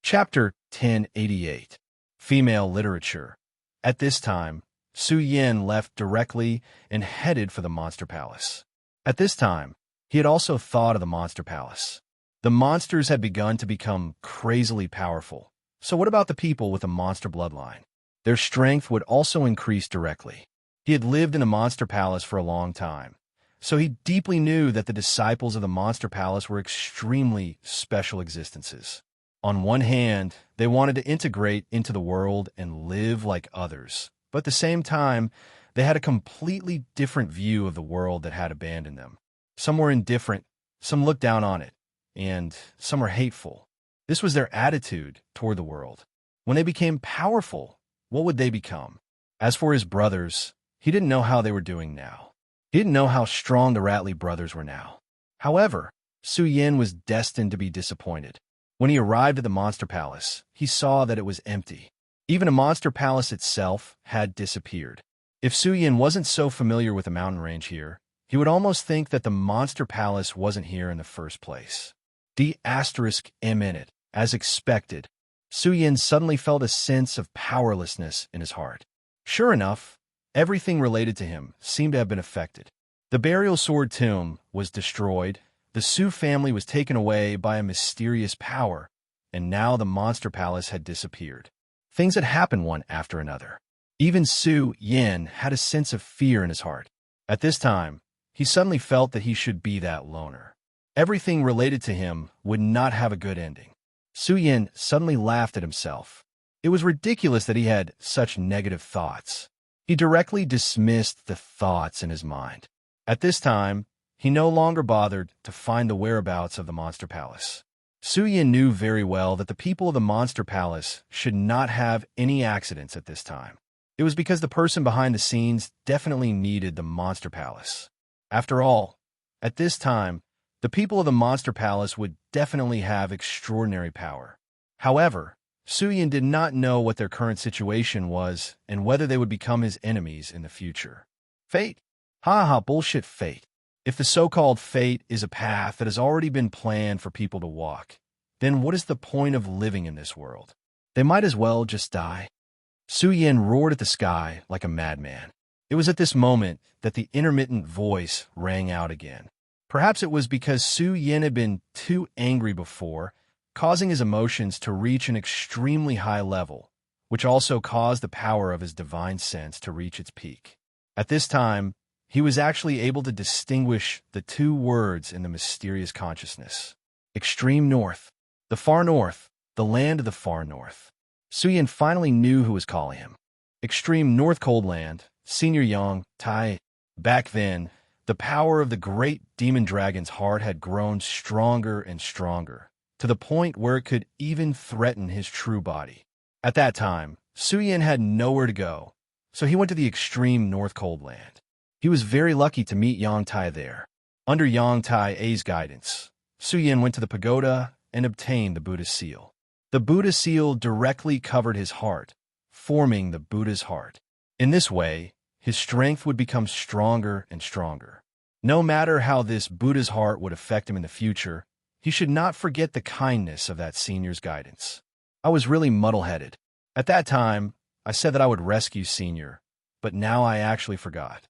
Chapter 1088. Female Literature. At this time, Su Yin left directly and headed for the Monster Palace. At this time, he had also thought of the Monster Palace. The monsters had begun to become crazily powerful. So what about the people with a monster bloodline? Their strength would also increase directly. He had lived in the Monster Palace for a long time, so he deeply knew that the disciples of the Monster Palace were extremely special existences. On one hand, they wanted to integrate into the world and live like others, but at the same time, they had a completely different view of the world that had abandoned them. Some were indifferent, some looked down on it, and some were hateful. This was their attitude toward the world. When they became powerful, what would they become? As for his brothers, he didn't know how they were doing now. He didn't know how strong the Ratley brothers were now. However, Su Yin was destined to be disappointed. When he arrived at the Monster Palace, he saw that it was empty. Even the Monster Palace itself had disappeared. If Su Yin wasn't so familiar with the mountain range here, he would almost think that the Monster Palace wasn't here in the first place. D*M in it. As expected, Su Yin suddenly felt a sense of powerlessness in his heart. Sure enough, everything related to him seemed to have been affected. The burial sword tomb was destroyed, the Su family was taken away by a mysterious power, and now the Monster Palace had disappeared. Things had happened one after another. Even Su Yin had a sense of fear in his heart. At this time, he suddenly felt that he should be that loner. Everything related to him would not have a good ending. Su Yin suddenly laughed at himself. It was ridiculous that he had such negative thoughts. He directly dismissed the thoughts in his mind. At this time, he no longer bothered to find the whereabouts of the Monster Palace. Su Yin knew very well that the people of the Monster Palace should not have any accidents at this time. It was because the person behind the scenes definitely needed the Monster Palace. After all, at this time, the people of the Monster Palace would definitely have extraordinary power. However, Su Yin did not know what their current situation was and whether they would become his enemies in the future. Fate? Bullshit fate. If the so-called fate is a path that has already been planned for people to walk, then what is the point of living in this world? They might as well just die. Su Yin roared at the sky like a madman. It was at this moment that the intermittent voice rang out again. Perhaps it was because Su Yin had been too angry before, causing his emotions to reach an extremely high level, which also caused the power of his divine sense to reach its peak. At this time, he was actually able to distinguish the two words in the mysterious consciousness. Extreme North, the far north, the land of the far north. Su Yin finally knew who was calling him. Extreme North Cold Land, Senior Yang Tai. Back then, the power of the great demon dragon's heart had grown stronger and stronger, to the point where it could even threaten his true body. At that time, Su Yin had nowhere to go, so he went to the extreme North Cold Land. He was very lucky to meet Yang Tai there. Under Yang Tai's guidance, Su Yin went to the pagoda and obtained the Buddha's seal. The Buddha's seal directly covered his heart, forming the Buddha's heart. In this way, his strength would become stronger and stronger. No matter how this Buddha's heart would affect him in the future, he should not forget the kindness of that senior's guidance. I was really muddle-headed. At that time, I said that I would rescue Senior, but now I actually forgot.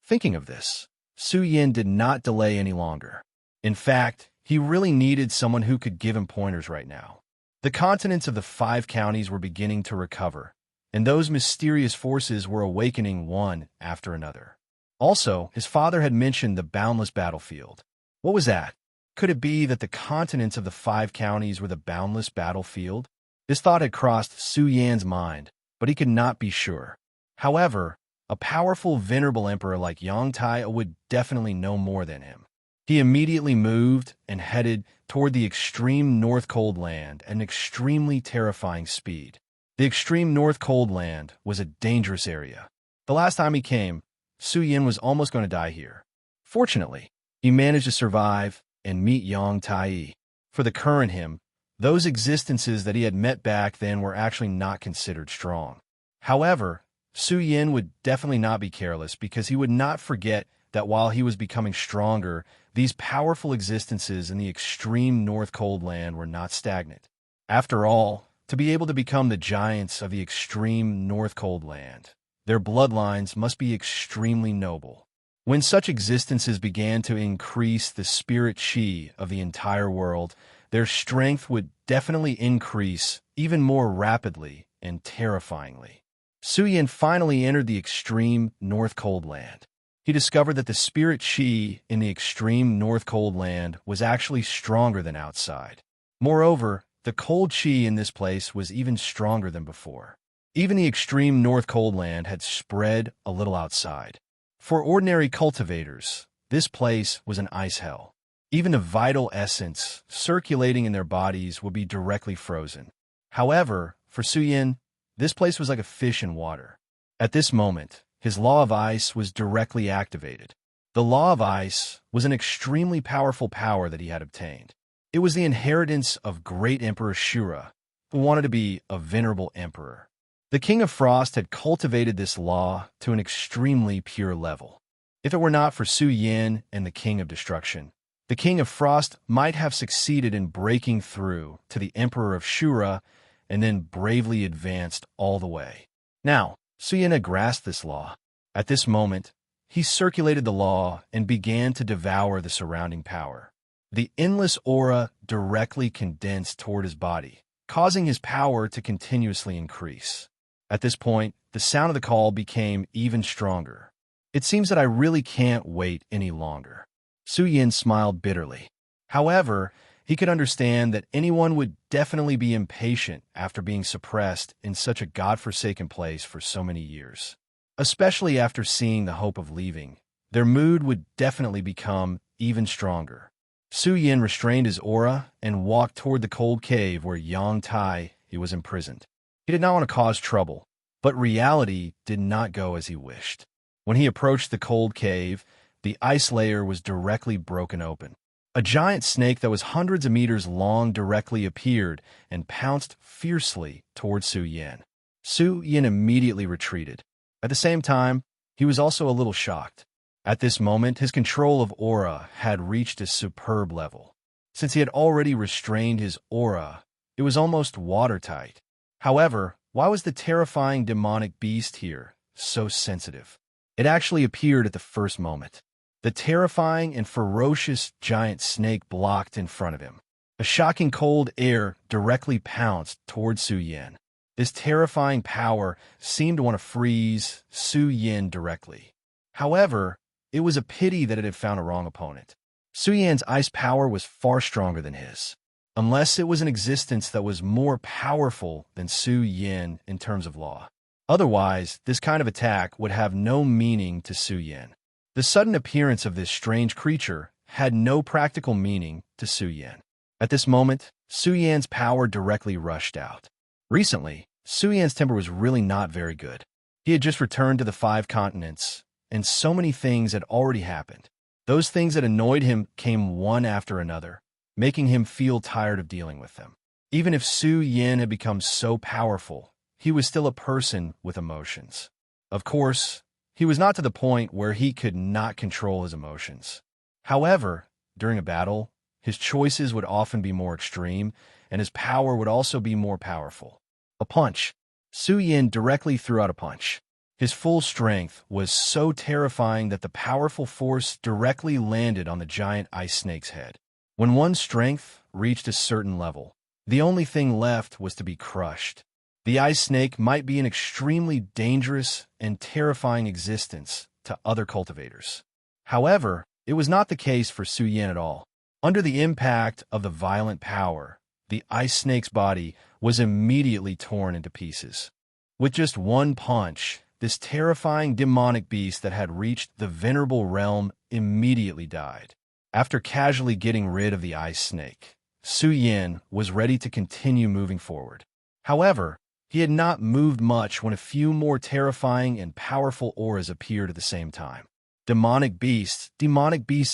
Thinking of this, Su Yin did not delay any longer. In fact, he really needed someone who could give him pointers right now. The continents of the 5 counties were beginning to recover, and those mysterious forces were awakening one after another. Also, his father had mentioned the boundless battlefield. What was that? Could it be that the continents of the 5 counties were the boundless battlefield? This thought had crossed Su Yin's mind, but he could not be sure. However, a powerful, venerable emperor like Yang Tai would definitely know more than him. He immediately moved and headed toward the extreme North Cold Land at an extremely terrifying speed. The extreme North Cold Land was a dangerous area. The last time he came, Su Yin was almost going to die here. Fortunately, he managed to survive and meet Yang Tai. For the current him, those existences that he had met back then were actually not considered strong. However, Su Yin would definitely not be careless because he would not forget that while he was becoming stronger, these powerful existences in the extreme North Cold Land were not stagnant. After all, to be able to become the giants of the extreme North Cold Land, their bloodlines must be extremely noble. When such existences began to increase the spirit chi of the entire world, their strength would definitely increase even more rapidly and terrifyingly. Su Yin finally entered the extreme North Cold Land. He discovered that the spirit chi in the extreme North Cold Land was actually stronger than outside. Moreover, the cold chi in this place was even stronger than before. Even the extreme North Cold Land had spread a little outside. For ordinary cultivators, this place was an ice hell. Even the vital essence circulating in their bodies would be directly frozen. However, for Su Yin, this place was like a fish in water. At this moment, his law of ice was directly activated. The law of ice was an extremely powerful power that he had obtained. It was the inheritance of great Emperor Shura, who wanted to be a venerable emperor. The King of Frost had cultivated this law to an extremely pure level. If it were not for Su Yin and the King of Destruction, the King of Frost might have succeeded in breaking through to the Emperor of Shura and then bravely advanced all the way. Now, Su Yin had grasped this law. At this moment, he circulated the law and began to devour the surrounding power. The endless aura directly condensed toward his body, causing his power to continuously increase. At this point, the sound of the call became even stronger. It seems that I really can't wait any longer. Su Yin smiled bitterly. However, he could understand that anyone would definitely be impatient after being suppressed in such a godforsaken place for so many years. Especially after seeing the hope of leaving, their mood would definitely become even stronger. Su Yin restrained his aura and walked toward the cold cave where Yang Tai was imprisoned. He did not want to cause trouble, but reality did not go as he wished. When he approached the cold cave, the ice layer was directly broken open. A giant snake that was hundreds of meters long directly appeared and pounced fiercely toward Su Yin. Su Yin immediately retreated. At the same time, he was also a little shocked. At this moment, his control of aura had reached a superb level. Since he had already restrained his aura, it was almost watertight. However, why was the terrifying demonic beast here so sensitive? It actually appeared at the first moment. The terrifying and ferocious giant snake blocked in front of him. A shocking cold air directly pounced toward Su Yin. This terrifying power seemed to want to freeze Su Yin directly. However, it was a pity that it had found a wrong opponent. Su Yin's ice power was far stronger than his. Unless it was an existence that was more powerful than Su Yin in terms of law. Otherwise, this kind of attack would have no meaning to Su Yin. The sudden appearance of this strange creature had no practical meaning to Su Yin. At this moment, Su Yin's power directly rushed out. Recently, Su Yin's temper was really not very good. He had just returned to the 5 continents, and so many things had already happened. Those things that annoyed him came one after another, making him feel tired of dealing with them. Even if Su Yin had become so powerful, he was still a person with emotions. Of course, he was not to the point where he could not control his emotions. However, during a battle, his choices would often be more extreme, and his power would also be more powerful. A punch. Su Yin directly threw out a punch. His full strength was so terrifying that the powerful force directly landed on the giant ice snake's head. When one's strength reached a certain level, the only thing left was to be crushed. The ice snake might be an extremely dangerous and terrifying existence to other cultivators. However, it was not the case for Su Yin at all. Under the impact of the violent power, the ice snake's body was immediately torn into pieces. With just one punch, this terrifying demonic beast that had reached the venerable realm immediately died. After casually getting rid of the ice snake, Su Yin was ready to continue moving forward. However, he had not moved much when a few more terrifying and powerful auras appeared at the same time. Demonic beasts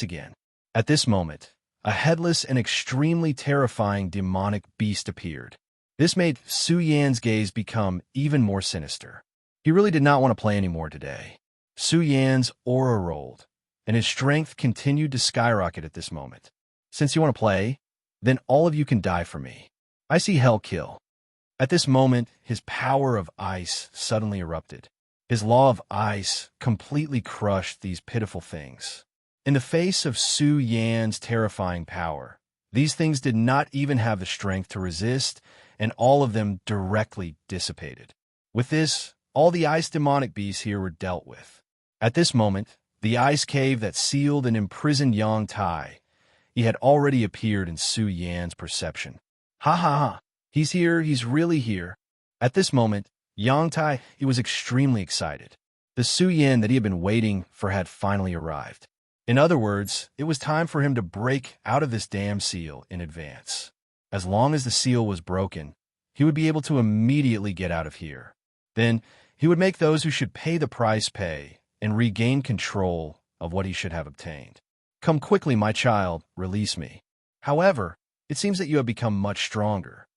again. At this moment, a headless and extremely terrifying demonic beast appeared. This made Su Yin's gaze become even more sinister. He really did not want to play anymore today. Su Yin's aura rolled, and his strength continued to skyrocket at this moment. Since you want to play, then all of you can die for me. I see hell kill. At this moment, his power of ice suddenly erupted. His law of ice completely crushed these pitiful things. In the face of Su Yan's terrifying power, these things did not even have the strength to resist, and all of them directly dissipated. With this, all the ice demonic beasts here were dealt with. At this moment, the ice cave that sealed and imprisoned Yang Tai, he had already appeared in Su Yan's perception. Ha ha ha, he's here, he's really here. At this moment, Yang Tai, he was extremely excited. The Su Yan that he had been waiting for had finally arrived. In other words, it was time for him to break out of this damn seal in advance. As long as the seal was broken, he would be able to immediately get out of here. Then, he would make those who should pay the price pay and regain control of what he should have obtained. Come quickly, my child, release me. However, it seems that you have become much stronger.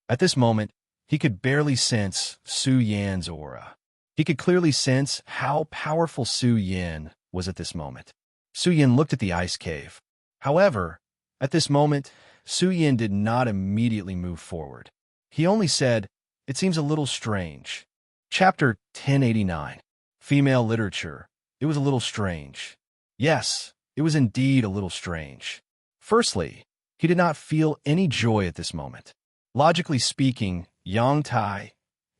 At this moment, he could barely sense Su Yan's aura. He could clearly sense how powerful Su Yan was at this moment. Su Yan looked at the ice cave. However, at this moment, Su Yan did not immediately move forward. He only said, "It seems a little strange." Chapter 1089. Female Literature. It was a little strange. Yes, it was indeed a little strange. Firstly, he did not feel any joy at this moment. Logically speaking, Yang Tai,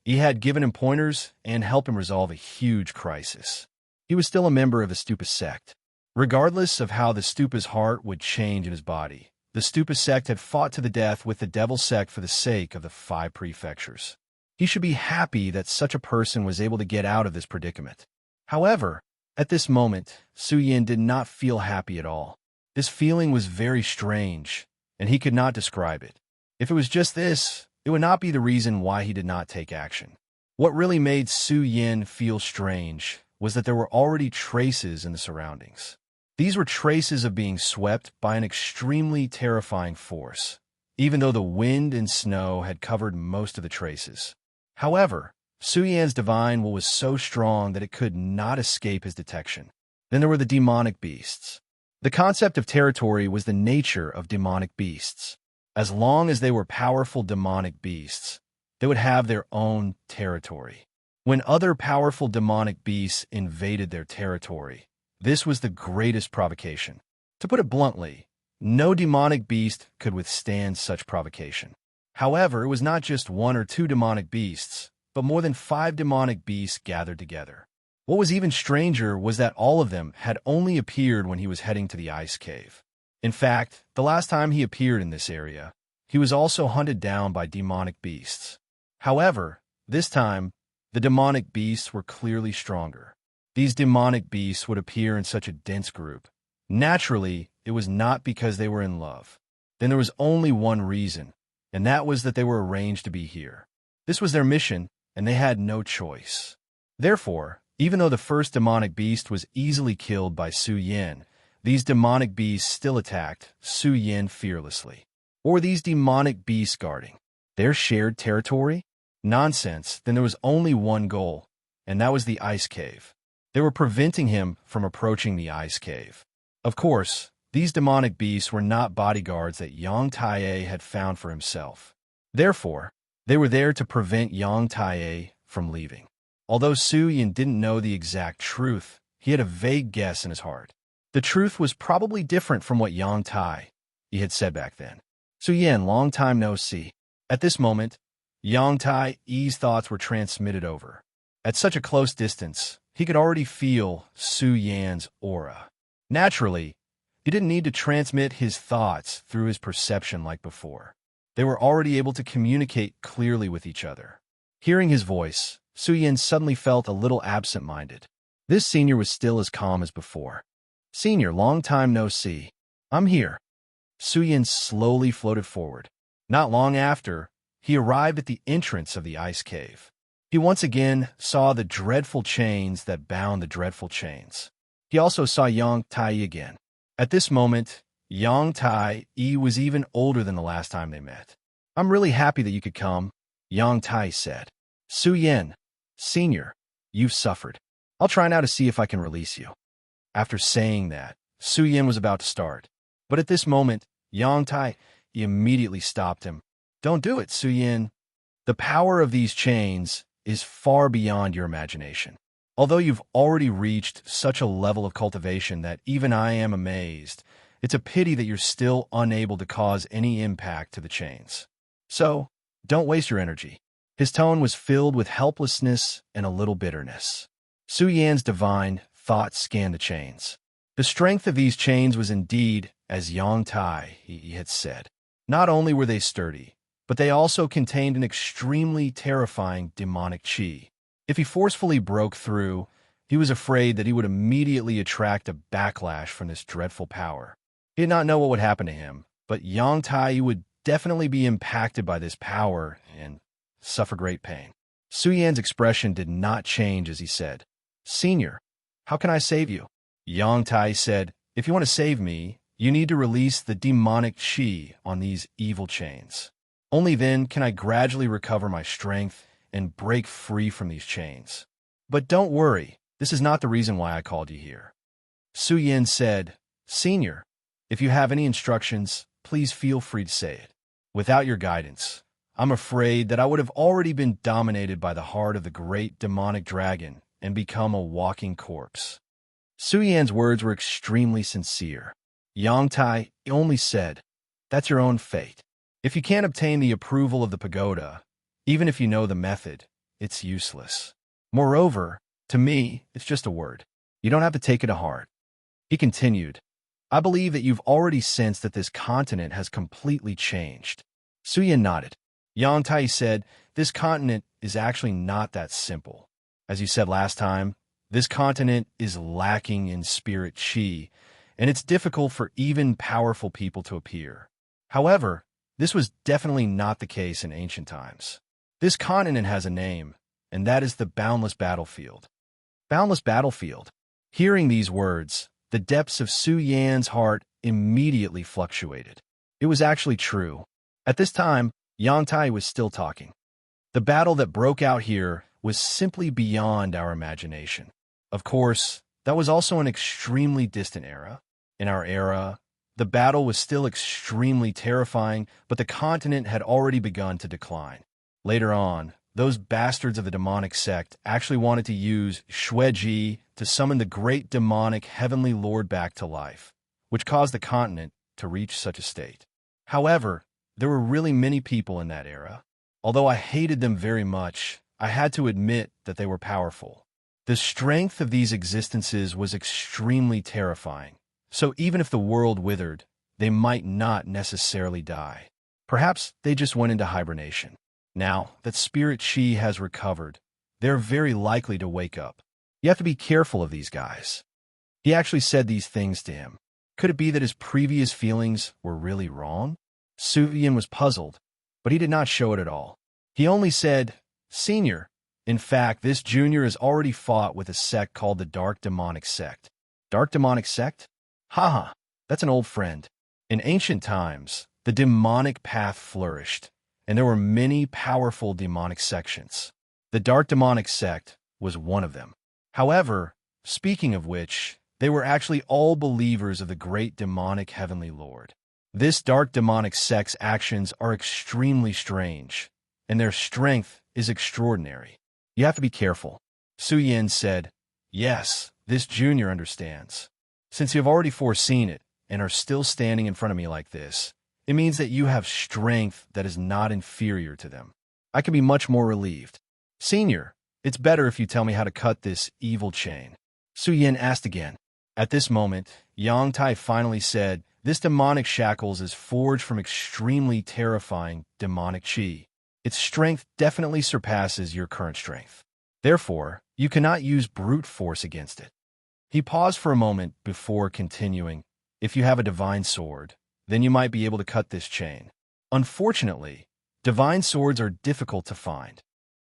he had given him pointers and helped him resolve a huge crisis. He was still a member of the Stupa sect. Regardless of how the Stupa's heart would change in his body, the Stupa sect had fought to the death with the Devil sect for the sake of the 5 prefectures. He should be happy that such a person was able to get out of this predicament. However, at this moment, Su Yan did not feel happy at all. This feeling was very strange, and he could not describe it. If it was just this, it would not be the reason why he did not take action. What really made Su Yan feel strange was that there were already traces in the surroundings. These were traces of being swept by an extremely terrifying force, even though the wind and snow had covered most of the traces. However, Su Yan's divine will was so strong that it could not escape his detection. Then there were the demonic beasts. The concept of territory was the nature of demonic beasts. As long as they were powerful demonic beasts, they would have their own territory. When other powerful demonic beasts invaded their territory, this was the greatest provocation. To put it bluntly, no demonic beast could withstand such provocation. However, it was not just 1 or 2 demonic beasts, but more than 5 demonic beasts gathered together. What was even stranger was that all of them had only appeared when he was heading to the ice cave. In fact, the last time he appeared in this area, he was also hunted down by demonic beasts. However, this time, the demonic beasts were clearly stronger. These demonic beasts would appear in such a dense group. Naturally, it was not because they were in love. Then there was only one reason, and that was that they were arranged to be here. This was their mission, and they had no choice. Therefore, even though the first demonic beast was easily killed by Su Yan, these demonic beasts still attacked Su Yan fearlessly. Or were these demonic beasts guarding their shared territory? Nonsense. Then there was only one goal, and that was the ice cave. They were preventing him from approaching the ice cave. Of course, these demonic beasts were not bodyguards that Yang Tai had found for himself. Therefore, they were there to prevent Yang Tai from leaving. Although Su Yan didn't know the exact truth, he had a vague guess in his heart. The truth was probably different from what Yang Tai had said back then. Su Yan, long time no see. At this moment, Yang Tai's thoughts were transmitted over. At such a close distance, he could already feel Su Yan's aura. Naturally, he didn't need to transmit his thoughts through his perception like before. They were already able to communicate clearly with each other. Hearing his voice, Su Yan suddenly felt a little absent-minded. This senior was still as calm as before. Senior, long time no see. I'm here. Su Yan slowly floated forward. Not long after, he arrived at the entrance of the ice cave. He once again saw the dreadful chains that bound the dreadful chains. He also saw Yang Tai again. At this moment, Yang Tai was even older than the last time they met. I'm really happy that you could come, Yang Tai said. Su Yan, Senior, you've suffered. I'll try now to see if I can release you. After saying that, Su Yan was about to start. But at this moment, Yang Tai immediately stopped him. Don't do it, Su Yin. The power of these chains is far beyond your imagination. Although you've already reached such a level of cultivation that even I am amazed, it's a pity that you're still unable to cause any impact to the chains. So, don't waste your energy. His tone was filled with helplessness and a little bitterness. Su Yan's divine thought scanned the chains. The strength of these chains was indeed, as Yang Tai he had said. Not only were they sturdy, but they also contained an extremely terrifying demonic qi. If he forcefully broke through, he was afraid that he would immediately attract a backlash from this dreadful power. He did not know what would happen to him, but Yang Tai would definitely be impacted by this power and suffer great pain. Su Yan's expression did not change as he said, "Senior, how can I save you?" Yang Tai said, "If you want to save me, you need to release the demonic qi on these evil chains. Only then can I gradually recover my strength and break free from these chains. But don't worry, this is not the reason why I called you here." Su Yin said, "Senior, if you have any instructions, please feel free to say it. Without your guidance, I'm afraid that I would have already been dominated by the heart of the great demonic dragon and become a walking corpse." Su Yan's words were extremely sincere. Yang Tai only said, "That's your own fate. If you can't obtain the approval of the pagoda, even if you know the method, it's useless. Moreover, to me, it's just a word. You don't have to take it to heart." He continued, "I believe that you've already sensed that this continent has completely changed." Su Yin nodded. Yang Tai said, "This continent is actually not that simple. As you said last time, this continent is lacking in spirit qi, and it's difficult for even powerful people to appear. However, this was definitely not the case in ancient times. This continent has a name, and that is the Boundless Battlefield." Boundless Battlefield. Hearing these words, the depths of Su Yan's heart immediately fluctuated. It was actually true. At this time, Yang Tai was still talking. The battle that broke out here was simply beyond our imagination. Of course, that was also an extremely distant era. In our era, the battle was still extremely terrifying, but the continent had already begun to decline. Later on, those bastards of the demonic sect actually wanted to use Xueji to summon the great demonic heavenly lord back to life, which caused the continent to reach such a state. However, there were really many people in that era. Although I hated them very much, I had to admit that they were powerful. The strength of these existences was extremely terrifying, so even if the world withered, they might not necessarily die. Perhaps they just went into hibernation. Now that spirit qi has recovered, they're very likely to wake up. You have to be careful of these guys." He actually said these things to him. Could it be that his previous feelings were really wrong? Su Yin was puzzled, but he did not show it at all. He only said, "Senior, in fact, this junior has already fought with a sect called the Dark Demonic Sect." Dark Demonic Sect? Haha, that's an old friend. In ancient times, the demonic path flourished, and there were many powerful demonic sections. The Dark Demonic Sect was one of them. However, speaking of which, they were actually all believers of the great demonic heavenly lord. This dark demonic sect's actions are extremely strange, and their strength is extraordinary. You have to be careful. Su Yin said, "Yes, this junior understands. Since you have already foreseen it and are still standing in front of me like this, it means that you have strength that is not inferior to them. I can be much more relieved. Senior, it's better if you tell me how to cut this evil chain." Su Yin asked again. At this moment, Yang Tai finally said, "This demonic shackles is forged from extremely terrifying demonic qi. Its strength definitely surpasses your current strength. Therefore, you cannot use brute force against it." He paused for a moment before continuing, "If you have a divine sword, then you might be able to cut this chain. Unfortunately, divine swords are difficult to find."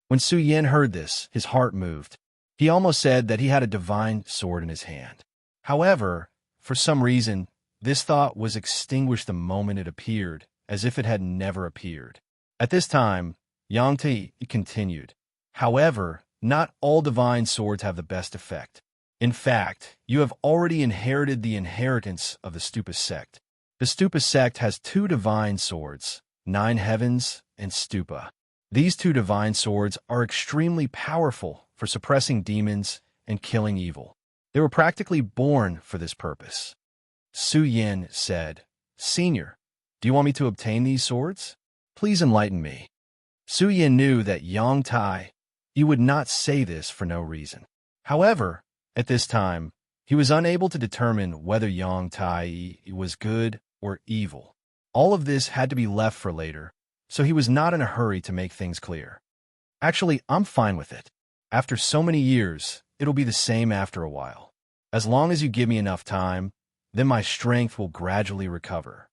When Su Yin heard this, his heart moved. He almost said that he had a divine sword in his hand. However, for some reason, this thought was extinguished the moment it appeared, as if it had never appeared. At this time, Yang Tai continued, "However, not all divine swords have the best effect. In fact, you have already inherited the inheritance of the Stupa sect. The Stupa sect has 2 divine swords, Nine Heavens, and Stupa. These two divine swords are extremely powerful for suppressing demons and killing evil. They were practically born for this purpose. Su Yin said, "Senior, do you want me to obtain these swords? Please enlighten me." Su Yin knew that Yang Tai, you would not say this for no reason. However, at this time, he was unable to determine whether Yang Tai was good or evil. All of this had to be left for later, so he was not in a hurry to make things clear. Actually, I'm fine with it. After so many years, it'll be the same after a while. As long as you give me enough time, then my strength will gradually recover.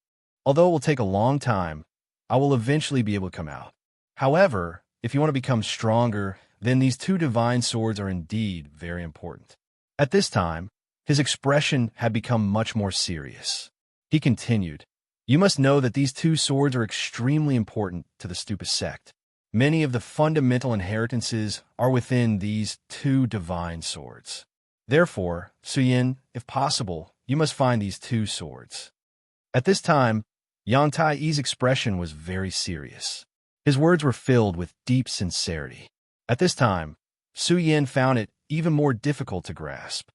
Although it will take a long time, I will eventually be able to come out. However, if you want to become stronger, then these two divine swords are indeed very important. At this time, his expression had become much more serious. He continued, "You must know that these two swords are extremely important to the Stupa sect. Many of the fundamental inheritances are within these two divine swords. Therefore, Su Yin, if possible, you must find these two swords." At this time, Yang Tai's expression was very serious. His words were filled with deep sincerity. At this time, Su Yin found it even more difficult to grasp.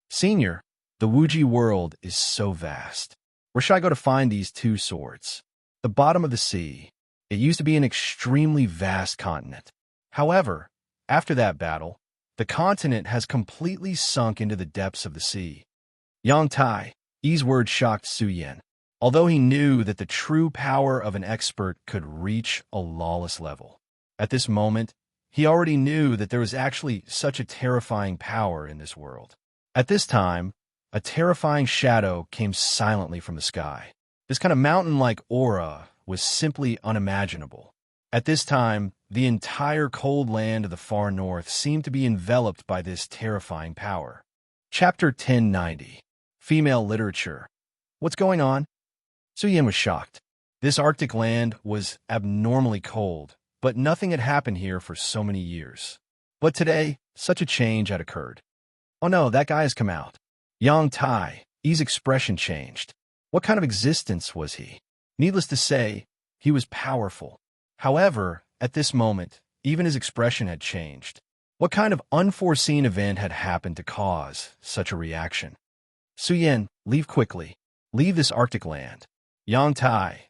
"Senior, the Wuji world is so vast. Where should I go to find these two swords?" The bottom of the sea. It used to be an extremely vast continent. However, after that battle, the continent has completely sunk into the depths of the sea. Yang Tai's words shocked Su Yin. Although he knew that the true power of an expert could reach a lawless level. At this moment, he already knew that there was actually such a terrifying power in this world. At this time, a terrifying shadow came silently from the sky. This kind of mountain-like aura was simply unimaginable. At this time, the entire cold land of the far north seemed to be enveloped by this terrifying power. Chapter 1090. Female Literature. What's going on? Su Yin was shocked. This Arctic land was abnormally cold, but nothing had happened here for so many years. But today, such a change had occurred. "Oh no, that guy has come out." Yang Tai's expression changed. What kind of existence was he? Needless to say, he was powerful. However, at this moment, even his expression had changed. What kind of unforeseen event had happened to cause such a reaction? "Su Yin, leave quickly. Leave this Arctic land." Yang Tai,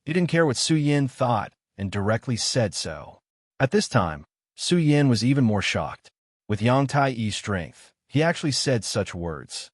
he didn't care what Su Yin thought and directly said so. At this time, Su Yin was even more shocked. With Yang Tai's strength, he actually said such words.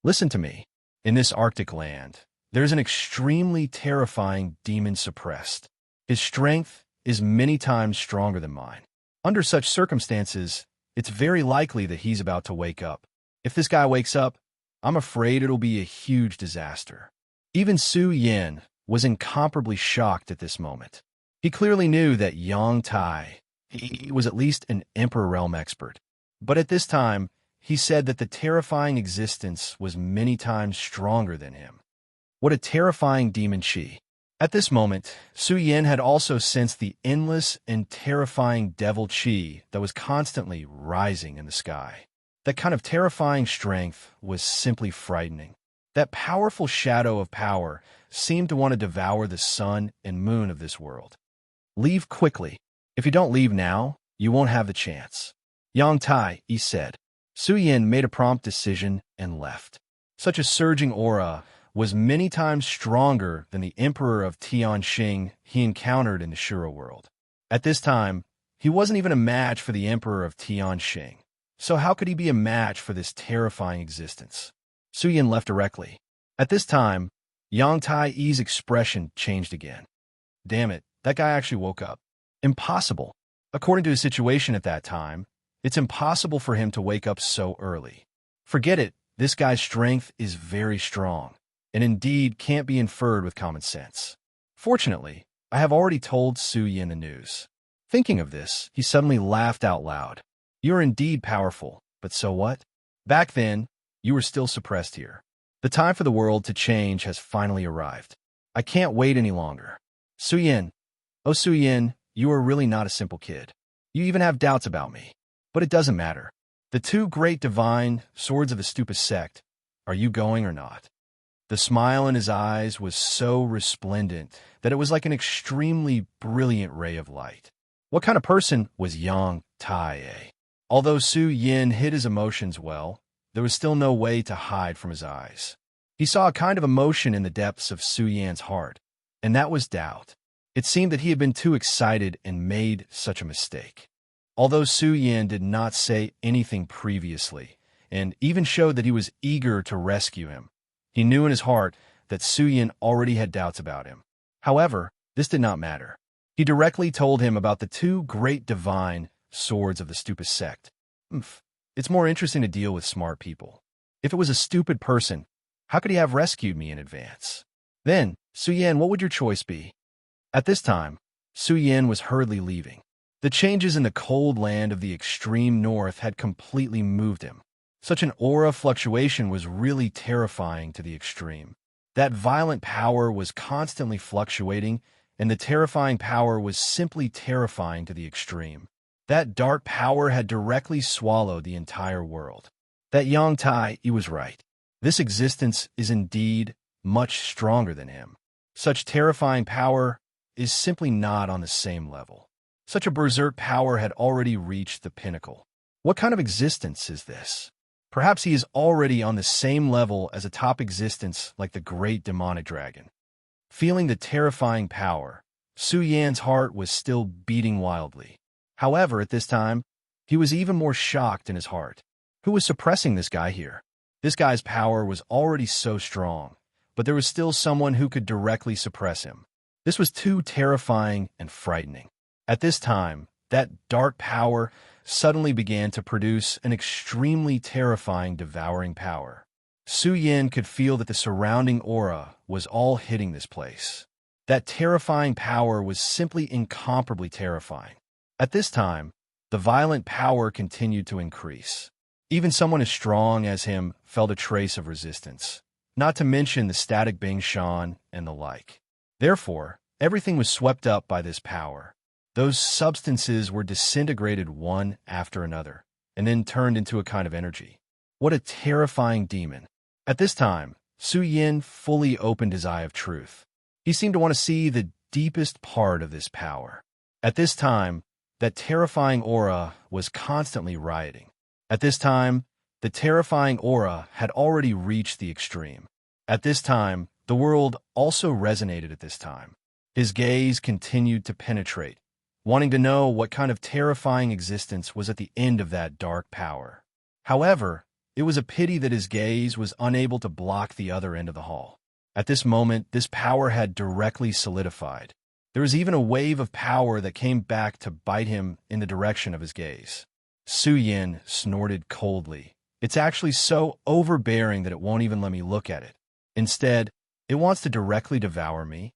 "Listen to me. In this Arctic land, there's an extremely terrifying demon suppressed. His strength is many times stronger than mine. Under such circumstances, it's very likely that he's about to wake up. If this guy wakes up, I'm afraid it'll be a huge disaster." Even Su Yin was incomparably shocked at this moment. He clearly knew that Yang Tai, he was at least an Emperor Realm expert. But at this time, he said that the terrifying existence was many times stronger than him. What a terrifying demon chi. At this moment, Su Yin had also sensed the endless and terrifying devil chi that was constantly rising in the sky. That kind of terrifying strength was simply frightening. That powerful shadow of power seemed to want to devour the sun and moon of this world. "Leave quickly. If you don't leave now, you won't have the chance." Yang Tai said. Su Yin made a prompt decision and left. Such a surging aura was many times stronger than the Emperor of Tianxing he encountered in the Shura world. At this time, he wasn't even a match for the Emperor of Tianxing. So how could he be a match for this terrifying existence? Su Yin left directly. At this time, Yang Tai's expression changed again. Damn it, that guy actually woke up. Impossible. According to his situation at that time, it's impossible for him to wake up so early. Forget it, this guy's strength is very strong, and indeed can't be inferred with common sense. Fortunately, I have already told Su Yin the news. Thinking of this, he suddenly laughed out loud. "You're indeed powerful, but so what? Back then, you were still suppressed here. The time for the world to change has finally arrived. I can't wait any longer." Su Yin. "Oh, Su Yin, you are really not a simple kid. You even have doubts about me. But it doesn't matter. The two great divine swords of the Stupa sect, are you going or not?" The smile in his eyes was so resplendent that it was like an extremely brilliant ray of light. What kind of person was Yang Tai? Although Su Yin hid his emotions well, there was still no way to hide from his eyes. He saw a kind of emotion in the depths of Su Yan's heart, and that was doubt. It seemed that he had been too excited and made such a mistake. Although Su Yin did not say anything previously, and even showed that he was eager to rescue him, he knew in his heart that Su Yin already had doubts about him. However, this did not matter. He directly told him about the two great divine swords of the stupid sect. It's more interesting to deal with smart people. If it was a stupid person, how could he have rescued me in advance? Then, Su Yin, what would your choice be? At this time, Su Yin was hurriedly leaving. The changes in the cold land of the extreme north had completely moved him. Such an aura fluctuation was really terrifying to the extreme. That violent power was constantly fluctuating, and the terrifying power was simply terrifying to the extreme. That dark power had directly swallowed the entire world. That Yang Tai, he was right. This existence is indeed much stronger than him. Such terrifying power is simply not on the same level. Such a berserk power had already reached the pinnacle. What kind of existence is this? Perhaps he is already on the same level as a top existence like the great demonic dragon. Feeling the terrifying power, Su Yan's heart was still beating wildly. However, at this time, he was even more shocked in his heart. Who was suppressing this guy here? This guy's power was already so strong, but there was still someone who could directly suppress him. This was too terrifying and frightening. At this time, that dark power suddenly began to produce an extremely terrifying, devouring power. Su Yin could feel that the surrounding aura was all hitting this place. That terrifying power was simply incomparably terrifying. At this time, the violent power continued to increase. Even someone as strong as him felt a trace of resistance, not to mention the static Bing Shan and the like. Therefore, everything was swept up by this power. Those substances were disintegrated one after another, and then turned into a kind of energy. What a terrifying demon. At this time, Su Yin fully opened his eye of truth. He seemed to want to see the deepest part of this power. At this time, that terrifying aura was constantly rioting. At this time, the terrifying aura had already reached the extreme. At this time, the world also resonated at this time. His gaze continued to penetrate, wanting to know what kind of terrifying existence was at the end of that dark power. However, it was a pity that his gaze was unable to block the other end of the hall. At this moment, this power had directly solidified. There was even a wave of power that came back to bite him in the direction of his gaze. Su Yin snorted coldly. It's actually so overbearing that it won't even let me look at it. Instead, it wants to directly devour me.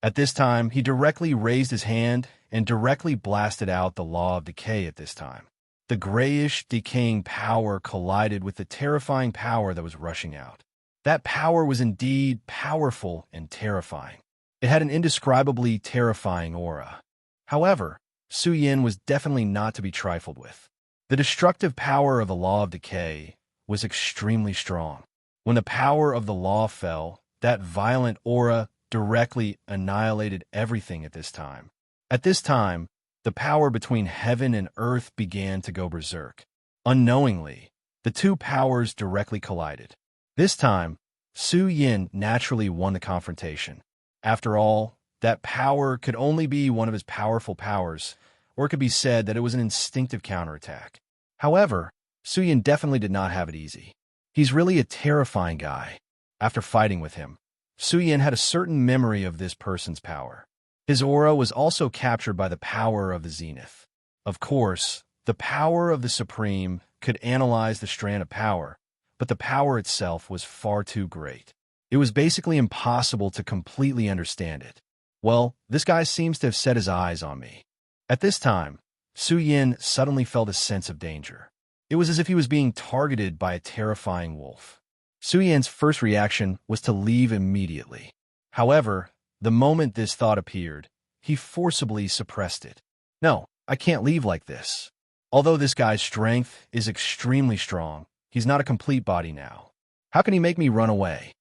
At this time, he directly raised his hand and directly blasted out the law of decay at this time. The grayish, decaying power collided with the terrifying power that was rushing out. That power was indeed powerful and terrifying. It had an indescribably terrifying aura. However, Su Yin was definitely not to be trifled with. The destructive power of the law of decay was extremely strong. When the power of the law fell, that violent aura directly annihilated everything at this time. At this time, the power between heaven and earth began to go berserk. Unknowingly, the two powers directly collided. This time, Su Yin naturally won the confrontation. After all, that power could only be one of his powerful powers, or it could be said that it was an instinctive counterattack. However, Su Yin definitely did not have it easy. He's really a terrifying guy. After fighting with him, Su Yin had a certain memory of this person's power. His aura was also captured by the power of the zenith. Of course, the power of the Supreme could analyze the strand of power, but the power itself was far too great. It was basically impossible to completely understand it. Well, this guy seems to have set his eyes on me. At this time, Su Yin suddenly felt a sense of danger. It was as if he was being targeted by a terrifying wolf. Su Yin's first reaction was to leave immediately. However, the moment this thought appeared, he forcibly suppressed it. No, I can't leave like this. Although this guy's strength is extremely strong, he's not a complete body now. How can he make me run away?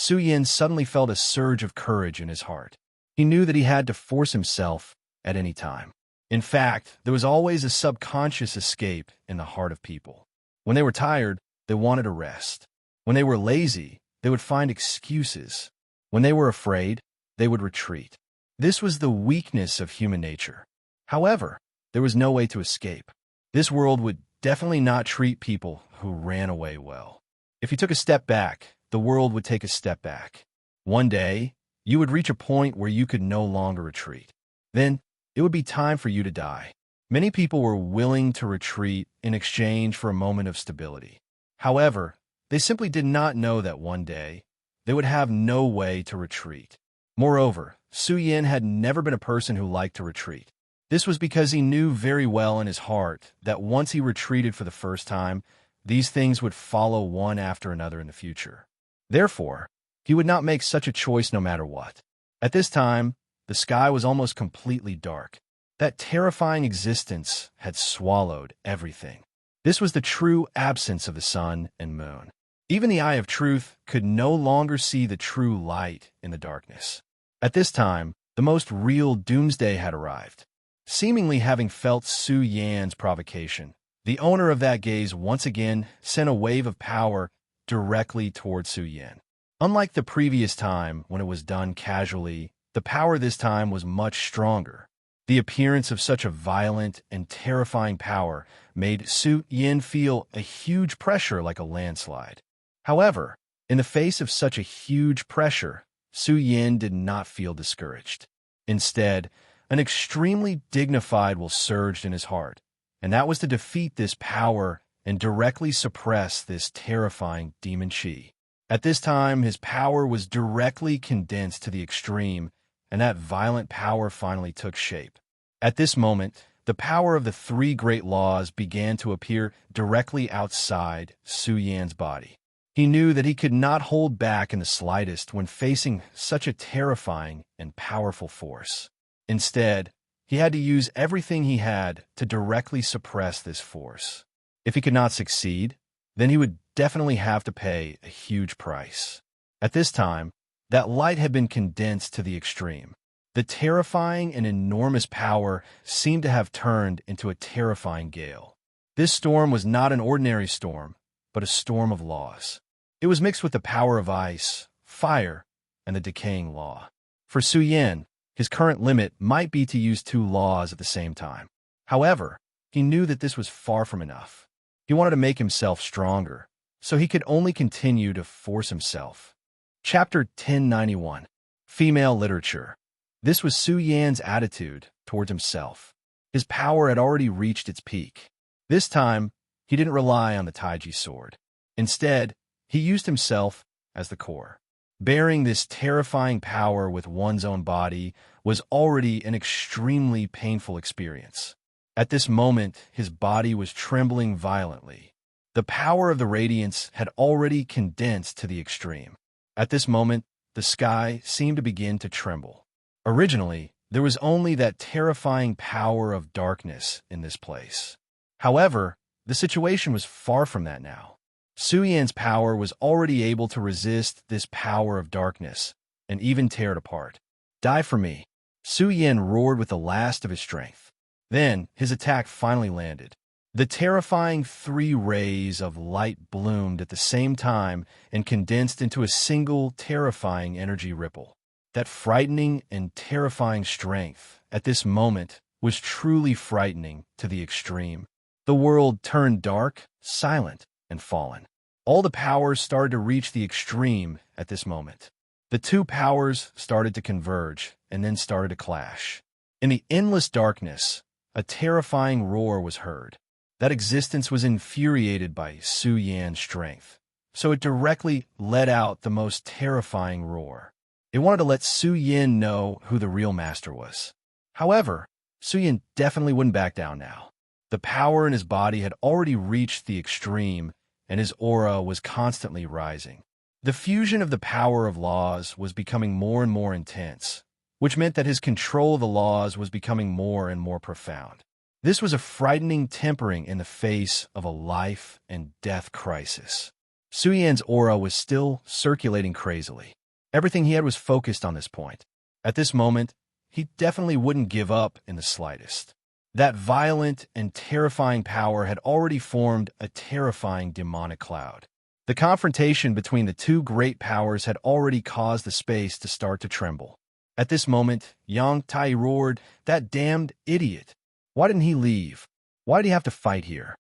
Su Yin suddenly felt a surge of courage in his heart. He knew that he had to force himself at any time. In fact, there was always a subconscious escape in the heart of people. When they were tired, they wanted a rest. When they were lazy, they would find excuses. When they were afraid, they would retreat. This was the weakness of human nature. However, there was no way to escape. This world would definitely not treat people who ran away well. If you took a step back, the world would take a step back. One day, you would reach a point where you could no longer retreat. Then, it would be time for you to die. Many people were willing to retreat in exchange for a moment of stability. However, they simply did not know that one day, they would have no way to retreat. Moreover, Su Yin had never been a person who liked to retreat. This was because he knew very well in his heart that once he retreated for the first time, these things would follow one after another in the future. Therefore, he would not make such a choice no matter what. At this time, the sky was almost completely dark. That terrifying existence had swallowed everything. This was the true absence of the sun and moon. Even the eye of truth could no longer see the true light in the darkness. At this time, the most real doomsday had arrived. Seemingly having felt Su Yan's provocation, the owner of that gaze once again sent a wave of power directly toward Su Yan. Unlike the previous time when it was done casually, the power this time was much stronger. The appearance of such a violent and terrifying power made Su Yan feel a huge pressure like a landslide. However, in the face of such a huge pressure, Su Yan did not feel discouraged. Instead, an extremely dignified will surged in his heart, and that was to defeat this power and directly suppress this terrifying demon Qi. At this time, his power was directly condensed to the extreme, and that violent power finally took shape. At this moment, the power of the three great laws began to appear directly outside Su Yan's body. He knew that he could not hold back in the slightest when facing such a terrifying and powerful force. Instead, he had to use everything he had to directly suppress this force. If he could not succeed, then he would definitely have to pay a huge price. At this time, that light had been condensed to the extreme. The terrifying and enormous power seemed to have turned into a terrifying gale. This storm was not an ordinary storm, but a storm of laws. It was mixed with the power of ice, fire, and the decaying law. For Su Yan, his current limit might be to use two laws at the same time. However, he knew that this was far from enough. He wanted to make himself stronger, so he could only continue to force himself. Chapter 1091. Female Literature. This was Su Yan's attitude towards himself. His power had already reached its peak. This time, he didn't rely on the Taiji sword. Instead, he used himself as the core. Bearing this terrifying power with one's own body was already an extremely painful experience. At this moment, his body was trembling violently. The power of the radiance had already condensed to the extreme. At this moment, the sky seemed to begin to tremble. Originally, there was only that terrifying power of darkness in this place. However, the situation was far from that now. Su Yan's power was already able to resist this power of darkness and even tear it apart. Die for me. Su Yan roared with the last of his strength. Then, his attack finally landed. The terrifying three rays of light bloomed at the same time and condensed into a single terrifying energy ripple. That frightening and terrifying strength, at this moment, was truly frightening to the extreme. The world turned dark, silent, and fallen. All the powers started to reach the extreme at this moment. The two powers started to converge and then started to clash. In the endless darkness, a terrifying roar was heard. That existence was infuriated by Su Yan's strength, so it directly let out the most terrifying roar. It wanted to let Su Yan know who the real master was. However, Su Yan definitely wouldn't back down now. The power in his body had already reached the extreme, and his aura was constantly rising. The fusion of the power of laws was becoming more and more intense, which meant that his control of the laws was becoming more and more profound. This was a frightening tempering in the face of a life and death crisis. Su Yan's aura was still circulating crazily. Everything he had was focused on this point. At this moment, he definitely wouldn't give up in the slightest. That violent and terrifying power had already formed a terrifying demonic cloud. The confrontation between the two great powers had already caused the space to start to tremble. At this moment, Yang Tai roared, "That damned idiot! Why didn't he leave? Why did he have to fight here?"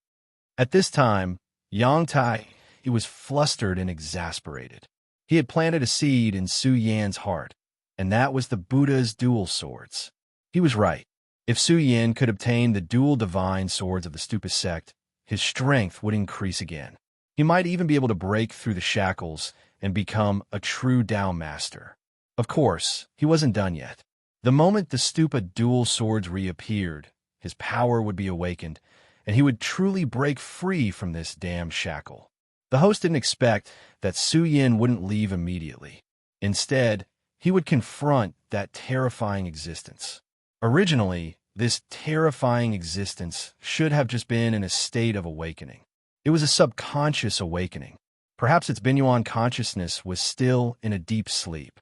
At this time, Yang Tai, he was flustered and exasperated. He had planted a seed in Su Yan's heart, and that was the Buddha's dual swords. He was right. If Su Yan could obtain the dual divine swords of the stupid sect, his strength would increase again. He might even be able to break through the shackles and become a true Tao master. Of course, he wasn't done yet. The moment the stupid dual swords reappeared, his power would be awakened, and he would truly break free from this damned shackle. The host didn't expect that Su Yan wouldn't leave immediately. Instead, he would confront that terrifying existence. Originally, this terrifying existence should have just been in a state of awakening. It was a subconscious awakening. Perhaps its Binyuan consciousness was still in a deep sleep.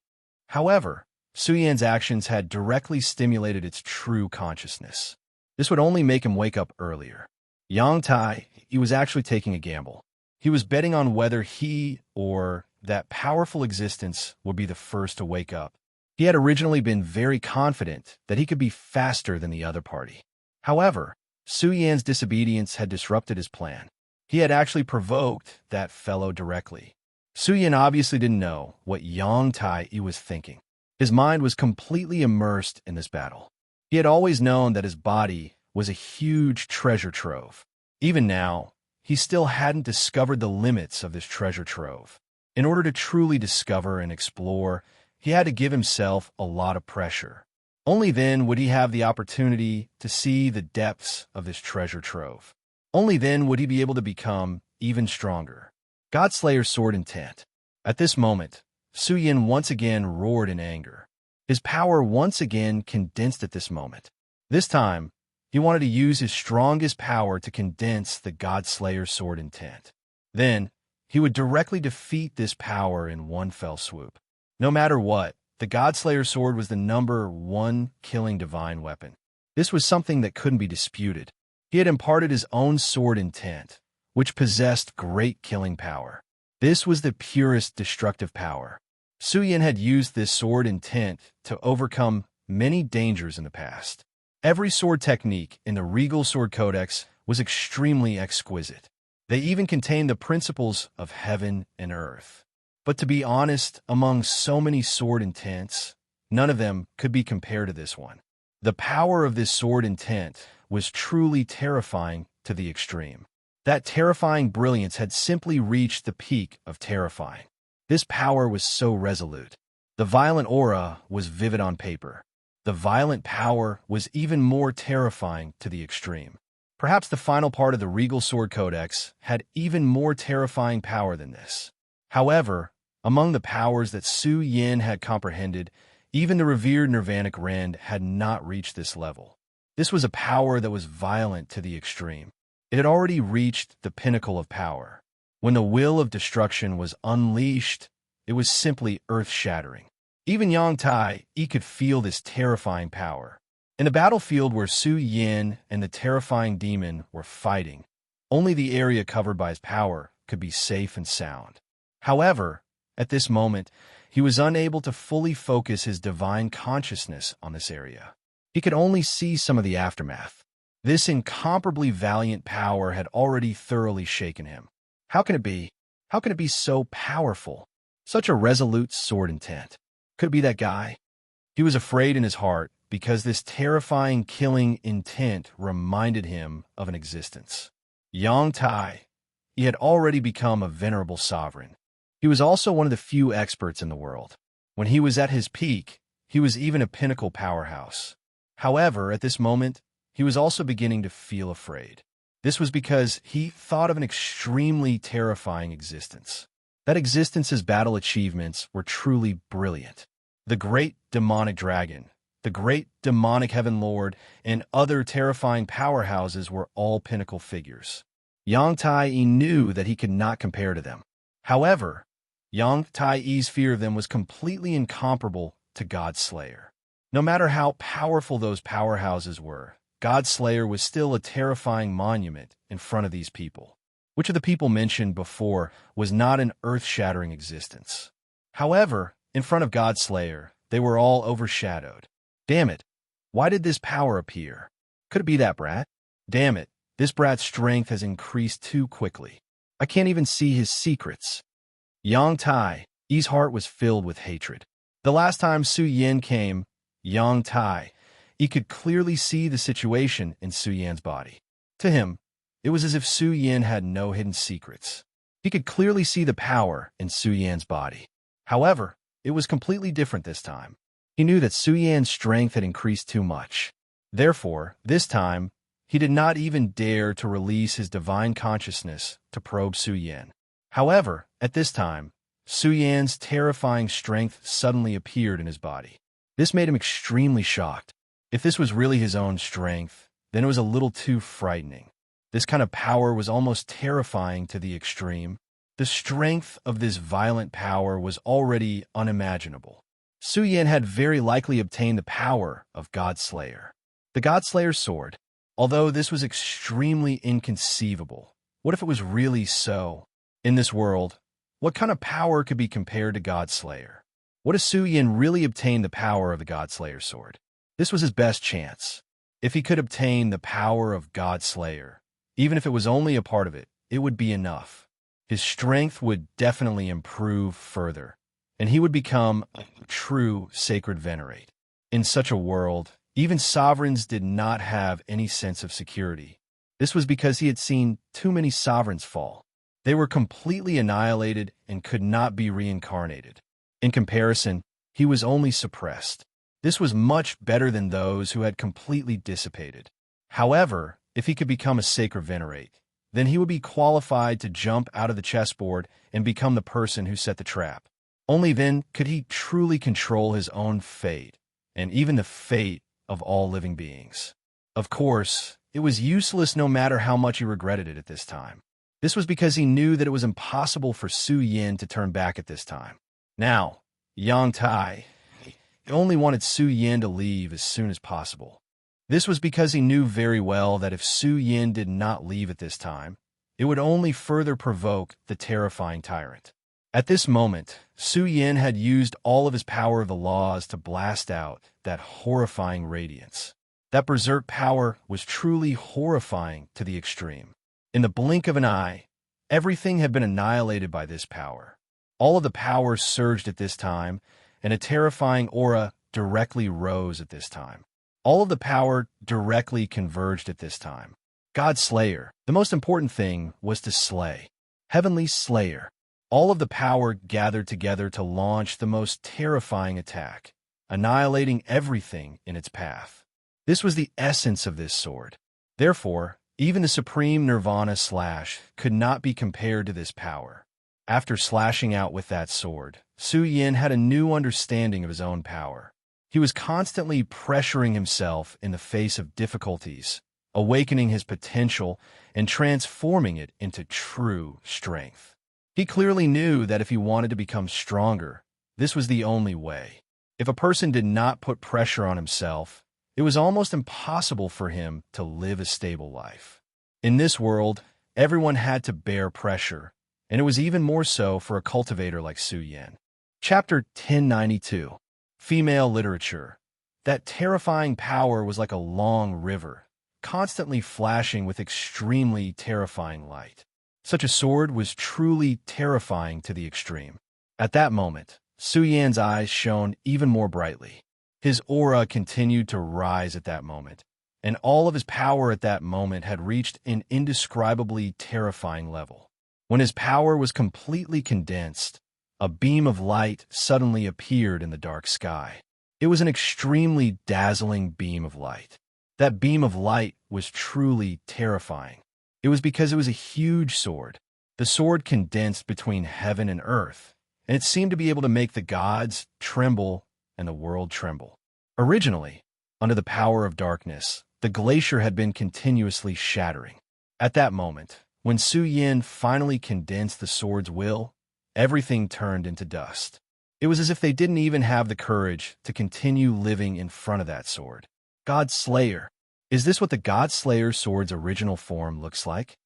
However, Su Yan's actions had directly stimulated its true consciousness. This would only make him wake up earlier. Yang Tai, he was actually taking a gamble. He was betting on whether he or that powerful existence would be the first to wake up. He had originally been very confident that he could be faster than the other party. However, Su Yan's disobedience had disrupted his plan. He had actually provoked that fellow directly. Su Yan obviously didn't know what Yang Tai was thinking. His mind was completely immersed in this battle. He had always known that his body was a huge treasure trove. Even now, he still hadn't discovered the limits of this treasure trove. In order to truly discover and explore, he had to give himself a lot of pressure. Only then would he have the opportunity to see the depths of this treasure trove. Only then would he be able to become even stronger. Godslayer's sword intent. At this moment, Su Yan once again roared in anger. His power once again condensed at this moment. This time, he wanted to use his strongest power to condense the Godslayer's sword intent. Then, he would directly defeat this power in one fell swoop. No matter what, the Godslayer's sword was the #1 killing divine weapon. This was something that couldn't be disputed. He had imparted his own sword intent, which possessed great killing power. This was the purest destructive power. Su Yan had used this sword intent to overcome many dangers in the past. Every sword technique in the Regal Sword Codex was extremely exquisite. They even contained the principles of heaven and earth. But to be honest, among so many sword intents, none of them could be compared to this one. The power of this sword intent was truly terrifying to the extreme. That terrifying brilliance had simply reached the peak of terrifying. This power was so resolute. The violent aura was vivid on paper. The violent power was even more terrifying to the extreme. Perhaps the final part of the Regal Sword Codex had even more terrifying power than this. However, among the powers that Su Yan had comprehended, even the revered Nirvanic Rend had not reached this level. This was a power that was violent to the extreme. It had already reached the pinnacle of power. When the will of destruction was unleashed, it was simply earth-shattering. Even Yang Tai, he could feel this terrifying power. In a battlefield where Su Yan and the terrifying demon were fighting, only the area covered by his power could be safe and sound. However, at this moment, he was unable to fully focus his divine consciousness on this area. He could only see some of the aftermath. This incomparably valiant power had already thoroughly shaken him. How can it be? How can it be so powerful? Such a resolute sword intent. Could it be that guy? He was afraid in his heart because this terrifying killing intent reminded him of an existence. Yang Tai, he had already become a venerable sovereign. He was also one of the few experts in the world. When he was at his peak, he was even a pinnacle powerhouse. However, at this moment, he was also beginning to feel afraid. This was because he thought of an extremely terrifying existence. That existence's battle achievements were truly brilliant. The great demonic dragon, the great demonic heaven lord, and other terrifying powerhouses were all pinnacle figures. Yang Tai knew that he could not compare to them. However, Yang Tai's fear of them was completely incomparable to Godslayer. No matter how powerful those powerhouses were, Godslayer was still a terrifying monument in front of these people. Which of the people mentioned before was not an earth-shattering existence. However, in front of Godslayer, they were all overshadowed. Damn it, why did this power appear? Could it be that brat? Damn it, this brat's strength has increased too quickly. I can't even see his secrets. Yang Tai's heart was filled with hatred. The last time Su Yin came, Yang Tai, he could clearly see the situation in Su Yan's body. To him, it was as if Su Yin had no hidden secrets. He could clearly see the power in Su Yan's body. However, it was completely different this time. He knew that Su Yan's strength had increased too much. Therefore, this time, he did not even dare to release his divine consciousness to probe Su Yan. However, at this time, Su Yan's terrifying strength suddenly appeared in his body. This made him extremely shocked. If this was really his own strength, then it was a little too frightening. This kind of power was almost terrifying to the extreme. The strength of this violent power was already unimaginable. Su Yan had very likely obtained the power of Godslayer. The Godslayer's sword. Although this was extremely inconceivable, what if it was really so? In this world, what kind of power could be compared to Godslayer? What if Su Yan really obtained the power of the Godslayer's sword? This was his best chance. If he could obtain the power of Godslayer, even if it was only a part of it, it would be enough. His strength would definitely improve further, and he would become a true sacred venerate. In such a world, even sovereigns did not have any sense of security. This was because he had seen too many sovereigns fall. They were completely annihilated and could not be reincarnated. In comparison, he was only suppressed. This was much better than those who had completely dissipated. However, if he could become a sacred venerate, then he would be qualified to jump out of the chessboard and become the person who set the trap. Only then could he truly control his own fate, and even the fate of all living beings. Of course, it was useless no matter how much he regretted it at this time. This was because he knew that it was impossible for Su Yin to turn back at this time. Now, Yang Tai only wanted Su Yin to leave as soon as possible. This was because he knew very well that if Su Yin did not leave at this time, it would only further provoke the terrifying tyrant. At this moment, Su Yin had used all of his power of the laws to blast out that horrifying radiance. That berserk power was truly horrifying to the extreme. In the blink of an eye, everything had been annihilated by this power. All of the power surged at this time, and a terrifying aura directly rose at this time. All of the power directly converged at this time. Godslayer, the most important thing was to slay. Heavenly Slayer. All of the power gathered together to launch the most terrifying attack, annihilating everything in its path. This was the essence of this sword. Therefore, even the supreme Nirvana slash could not be compared to this power. After slashing out with that sword, Su Yin had a new understanding of his own power. He was constantly pressuring himself in the face of difficulties, awakening his potential and transforming it into true strength. He clearly knew that if he wanted to become stronger, this was the only way. If a person did not put pressure on himself, it was almost impossible for him to live a stable life. In this world, everyone had to bear pressure, and it was even more so for a cultivator like Su Yin. Chapter 1092. Female Literature. That terrifying power was like a long river, constantly flashing with extremely terrifying light. Such a sword was truly terrifying to the extreme. At that moment, Su Yan's eyes shone even more brightly. His aura continued to rise at that moment, and all of his power at that moment had reached an indescribably terrifying level. When his power was completely condensed, a beam of light suddenly appeared in the dark sky. It was an extremely dazzling beam of light. That beam of light was truly terrifying. It was because it was a huge sword. The sword condensed between heaven and earth, and it seemed to be able to make the gods tremble and the world tremble. Originally, under the power of darkness, the glacier had been continuously shattering. At that moment, when Su Yin finally condensed the sword's will, everything turned into dust. It was as if they didn't even have the courage to continue living in front of that sword. God Slayer. Is this what the God Slayer sword's original form looks like?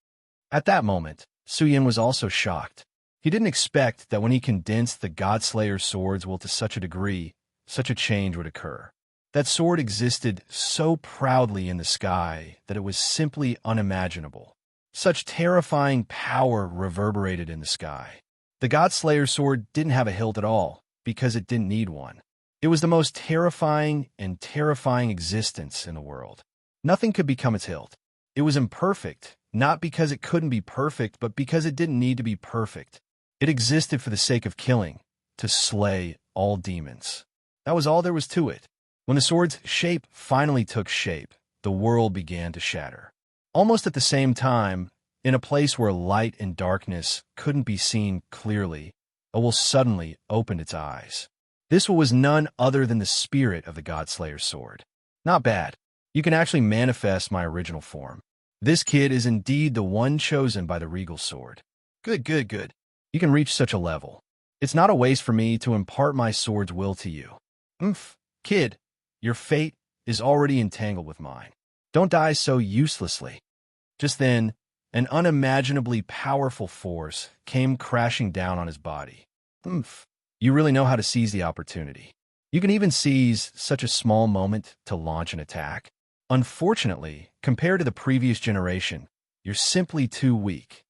At that moment, Suyin was also shocked. He didn't expect that when he condensed the God Slayer sword's will to such a degree, such a change would occur. That sword existed so proudly in the sky that it was simply unimaginable. Such terrifying power reverberated in the sky. The God Slayer sword didn't have a hilt at all, because it didn't need one. It was the most terrifying existence in the world. Nothing could become its hilt. It was imperfect, not because it couldn't be perfect, but because it didn't need to be perfect. It existed for the sake of killing, to slay all demons. That was all there was to it. When the sword's shape finally took shape, the world began to shatter. Almost at the same time, in a place where light and darkness couldn't be seen clearly, a will suddenly opened its eyes. This will was none other than the spirit of the God Slayer sword. Not bad. You can actually manifest my original form. This kid is indeed the one chosen by the regal sword. Good. You can reach such a level. It's not a waste for me to impart my sword's will to you. Kid, your fate is already entangled with mine. Don't die so uselessly. Just then, an unimaginably powerful force came crashing down on his body. You really know how to seize the opportunity. You can even seize such a small moment to launch an attack. Unfortunately, compared to the previous generation, you're simply too weak.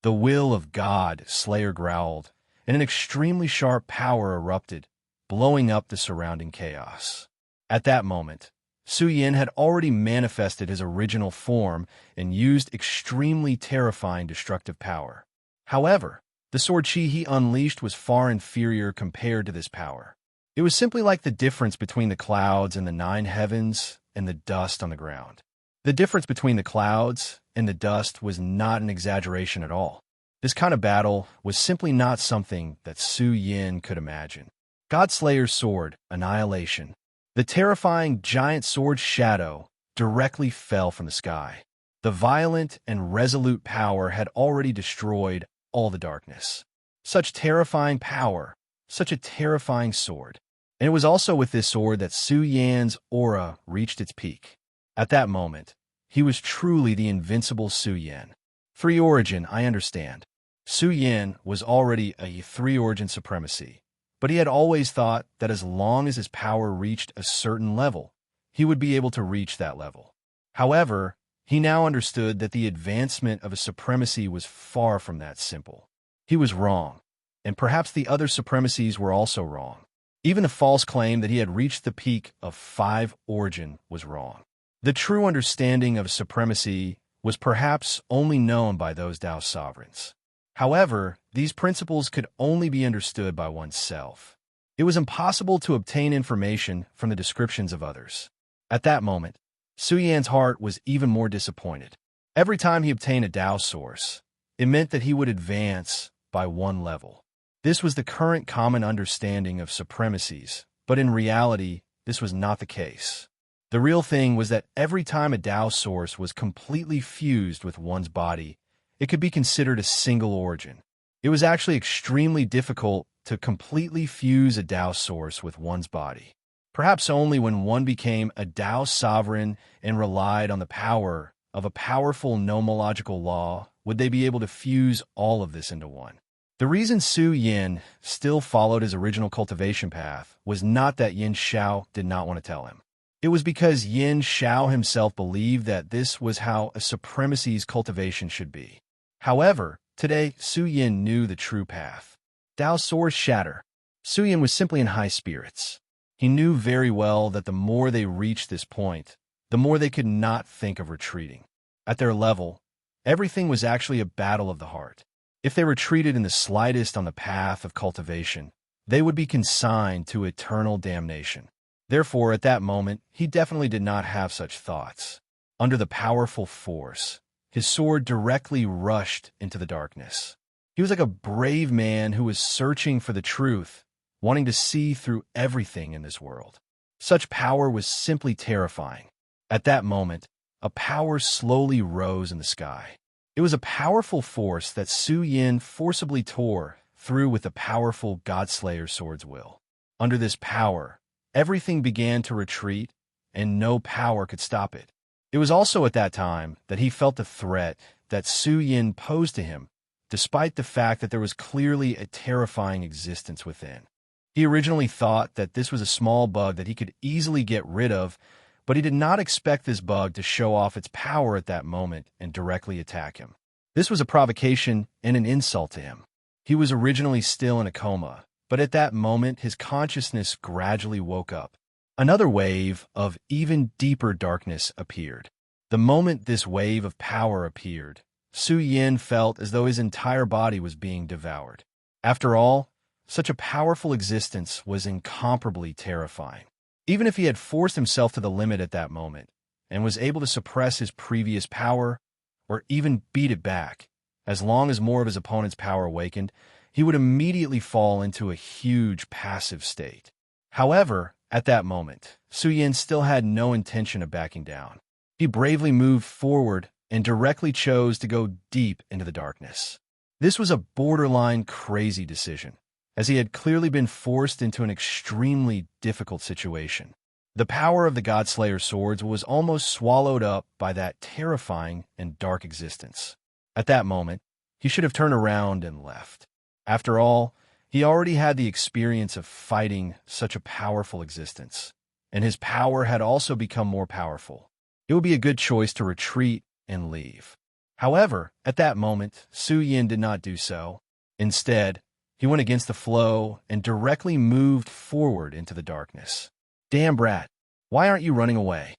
The will of God, Slayer growled, and an extremely sharp power erupted, blowing up the surrounding chaos. At that moment, Suyin had already manifested his original form and used extremely terrifying destructive power. However, the sword chi he unleashed was far inferior compared to this power. It was simply like the difference between the clouds and the 9 heavens and the dust on the ground. The difference between the clouds and the dust was not an exaggeration at all. This kind of battle was simply not something that Suyin could imagine. God Slayer's sword, Annihilation. The terrifying giant sword's shadow directly fell from the sky. The violent and resolute power had already destroyed all the darkness. Such terrifying power, such a terrifying sword. And it was also with this sword that Su Yan's aura reached its peak. At that moment, he was truly the invincible Su Yan. 3 origin, I understand. Su Yan was already a 3 origin supremacy, but he had always thought that as long as his power reached a certain level, he would be able to reach that level. However, he now understood that the advancement of a supremacy was far from that simple. He was wrong, and perhaps the other supremacies were also wrong. Even the false claim that he had reached the peak of 5 origin was wrong. The true understanding of supremacy was perhaps only known by those Dao sovereigns. However, these principles could only be understood by oneself. It was impossible to obtain information from the descriptions of others. At that moment, Su Yan's heart was even more disappointed. Every time he obtained a Dao source, it meant that he would advance by 1 level. This was the current common understanding of supremacies, but in reality, this was not the case. The real thing was that every time a Dao source was completely fused with one's body, it could be considered a single origin. It was actually extremely difficult to completely fuse a Dao source with one's body. Perhaps only when one became a Dao sovereign and relied on the power of a powerful nomological law would they be able to fuse all of this into one. The reason Su Yin still followed his original cultivation path was not that Yin Xiao did not want to tell him. It was because Yin Xiao himself believed that this was how a supremacy's cultivation should be. However, today, Su Yin knew the true path. Dao source shatter. Su Yin was simply in high spirits. He knew very well that the more they reached this point, the more they could not think of retreating. At their level, everything was actually a battle of the heart. If they retreated in the slightest on the path of cultivation, they would be consigned to eternal damnation. Therefore, at that moment, he definitely did not have such thoughts. Under the powerful force, his sword directly rushed into the darkness. He was like a brave man who was searching for the truth, wanting to see through everything in this world. Such power was simply terrifying. At that moment, a power slowly rose in the sky. It was a powerful force that Su Yin forcibly tore through with the powerful Godslayer sword's will. Under this power, everything began to retreat, and no power could stop it. It was also at that time that he felt the threat that Su Yin posed to him, despite the fact that there was clearly a terrifying existence within. He originally thought that this was a small bug that he could easily get rid of, but he did not expect this bug to show off its power at that moment and directly attack him. This was a provocation and an insult to him. He was originally still in a coma, but at that moment his consciousness gradually woke up. Another wave of even deeper darkness appeared. The moment this wave of power appeared, Su Yin felt as though his entire body was being devoured. After all, such a powerful existence was incomparably terrifying. Even if he had forced himself to the limit at that moment and was able to suppress his previous power or even beat it back, as long as more of his opponent's power awakened, he would immediately fall into a huge passive state. However, at that moment, Su Yin still had no intention of backing down. He bravely moved forward and directly chose to go deep into the darkness. This was a borderline crazy decision, as he had clearly been forced into an extremely difficult situation. The power of the Godslayer swords was almost swallowed up by that terrifying and dark existence. At that moment, he should have turned around and left. After all, he already had the experience of fighting such a powerful existence, and his power had also become more powerful. It would be a good choice to retreat and leave. However, at that moment, Su Yin did not do so. Instead, he went against the flow and directly moved forward into the darkness. Damn brat, why aren't you running away?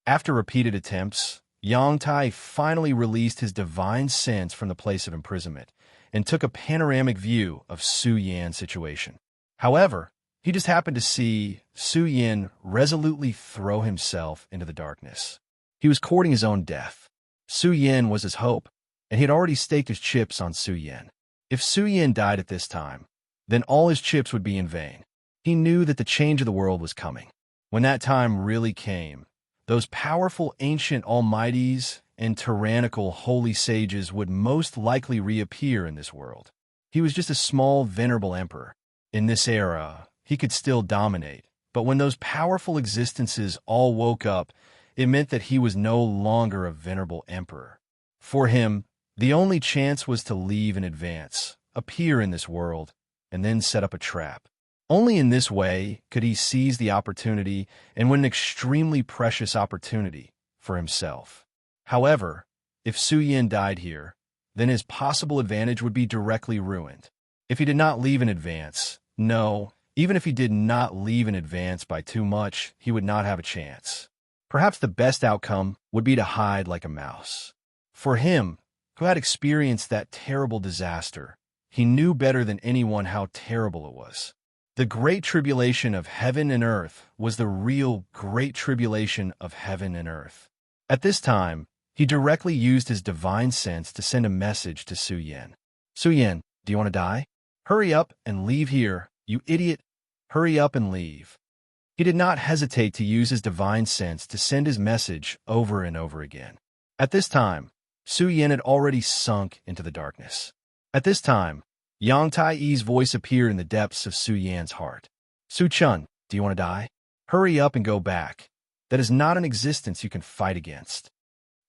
After repeated attempts, Yang Tai finally released his divine sense from the place of imprisonment and took a panoramic view of Su Yin's situation. However, he just happened to see Su Yin resolutely throw himself into the darkness. He was courting his own death. Su Yin was his hope, and he had already staked his chips on Su Yin. If Su Yin died at this time, then all his chips would be in vain. He knew that the change of the world was coming. When that time really came, those powerful ancient almighties and tyrannical holy sages would most likely reappear in this world. He was just a small, venerable emperor. In this era, he could still dominate, but when those powerful existences all woke up, it meant that he was no longer a venerable emperor. For him, the only chance was to leave in advance, appear in this world, and then set up a trap. Only in this way could he seize the opportunity and win an extremely precious opportunity for himself. However, if Su Yin died here, then his possible advantage would be directly ruined. If he did not leave in advance, no, even if he did not leave in advance by too much, he would not have a chance. Perhaps the best outcome would be to hide like a mouse. For him, who had experienced that terrible disaster, he knew better than anyone how terrible it was. The great tribulation of heaven and earth was the real great tribulation of heaven and earth. At this time, he directly used his divine sense to send a message to Su Yin. Su Yin, do you want to die? Hurry up and leave here, you idiot. Hurry up and leave. He did not hesitate to use his divine sense to send his message over and over again. At this time, Su Yin had already sunk into the darkness. At this time, Yang Tai-Yi's voice appeared in the depths of Su Yan's heart. Su Chun, do you want to die? Hurry up and go back. That is not an existence you can fight against.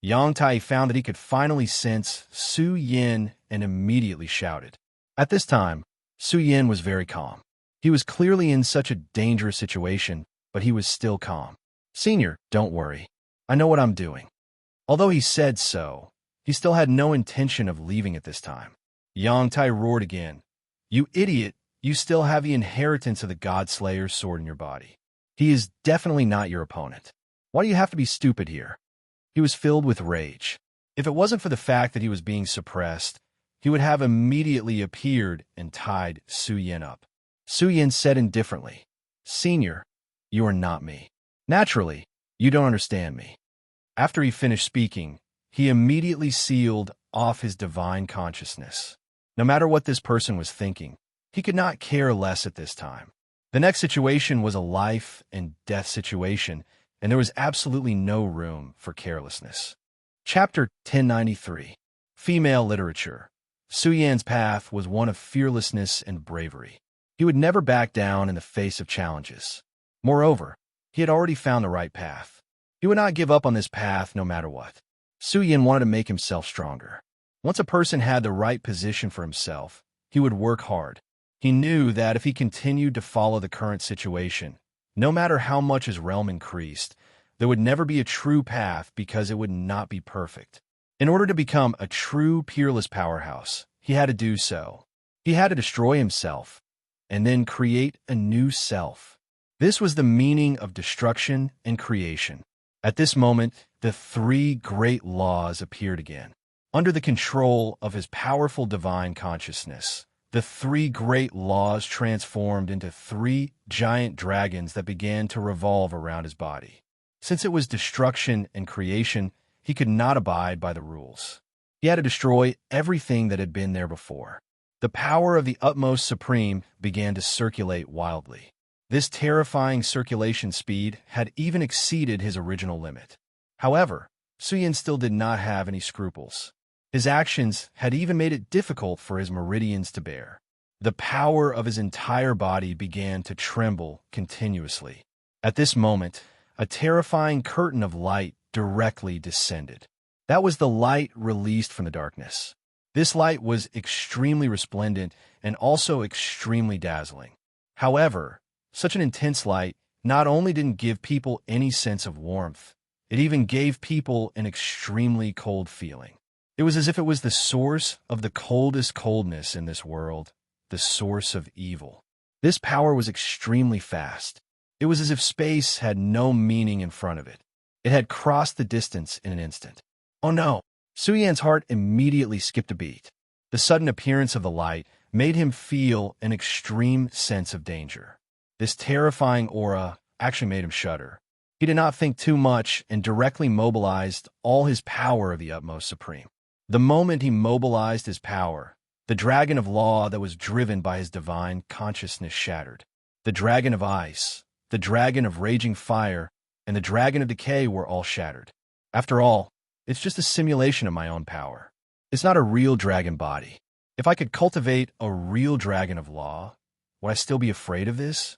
Yang Tai found that he could finally sense Su Yin and immediately shouted. At this time, Su Yin was very calm. He was clearly in such a dangerous situation, but he was still calm. Senior, don't worry. I know what I'm doing. Although he said so, he still had no intention of leaving at this time. Yang Tai roared again. You idiot, you still have the inheritance of the Godslayer's sword in your body. He is definitely not your opponent. Why do you have to be stupid here? He was filled with rage. If it wasn't for the fact that he was being suppressed, he would have immediately appeared and tied Su Yin up. Su Yin said indifferently, Senior, you are not me. Naturally, you don't understand me. After he finished speaking, he immediately sealed off his divine consciousness. No matter what this person was thinking, he could not care less at this time. The next situation was a life and death situation, and there was absolutely no room for carelessness. Chapter 1093. Female Literature. Su Yan's path was one of fearlessness and bravery. He would never back down in the face of challenges. Moreover, he had already found the right path. He would not give up on this path no matter what. Su Yan wanted to make himself stronger. Once a person had the right position for himself, he would work hard. He knew that if he continued to follow the current situation, no matter how much his realm increased, there would never be a true path because it would not be perfect. In order to become a true peerless powerhouse, he had to do so. He had to destroy himself and then create a new self. This was the meaning of destruction and creation. At this moment, the three great laws appeared again. Under the control of his powerful divine consciousness, the three great laws transformed into three giant dragons that began to revolve around his body. Since it was destruction and creation, he could not abide by the rules. He had to destroy everything that had been there before. The power of the utmost supreme began to circulate wildly. This terrifying circulation speed had even exceeded his original limit. However, Su Yan still did not have any scruples. His actions had even made it difficult for his meridians to bear. The power of his entire body began to tremble continuously. At this moment, a terrifying curtain of light directly descended. That was the light released from the darkness. This light was extremely resplendent and also extremely dazzling. However, such an intense light not only didn't give people any sense of warmth, it even gave people an extremely cold feeling. It was as if it was the source of the coldest coldness in this world, the source of evil. This power was extremely fast. It was as if space had no meaning in front of it. It had crossed the distance in an instant. Oh no! Su Yan's heart immediately skipped a beat. The sudden appearance of the light made him feel an extreme sense of danger. This terrifying aura actually made him shudder. He did not think too much and directly mobilized all his power of the utmost supreme. The moment he mobilized his power, the dragon of law that was driven by his divine consciousness shattered. The dragon of ice, the dragon of raging fire, and the dragon of decay were all shattered. After all, it's just a simulation of my own power. It's not a real dragon body. If I could cultivate a real dragon of law, would I still be afraid of this?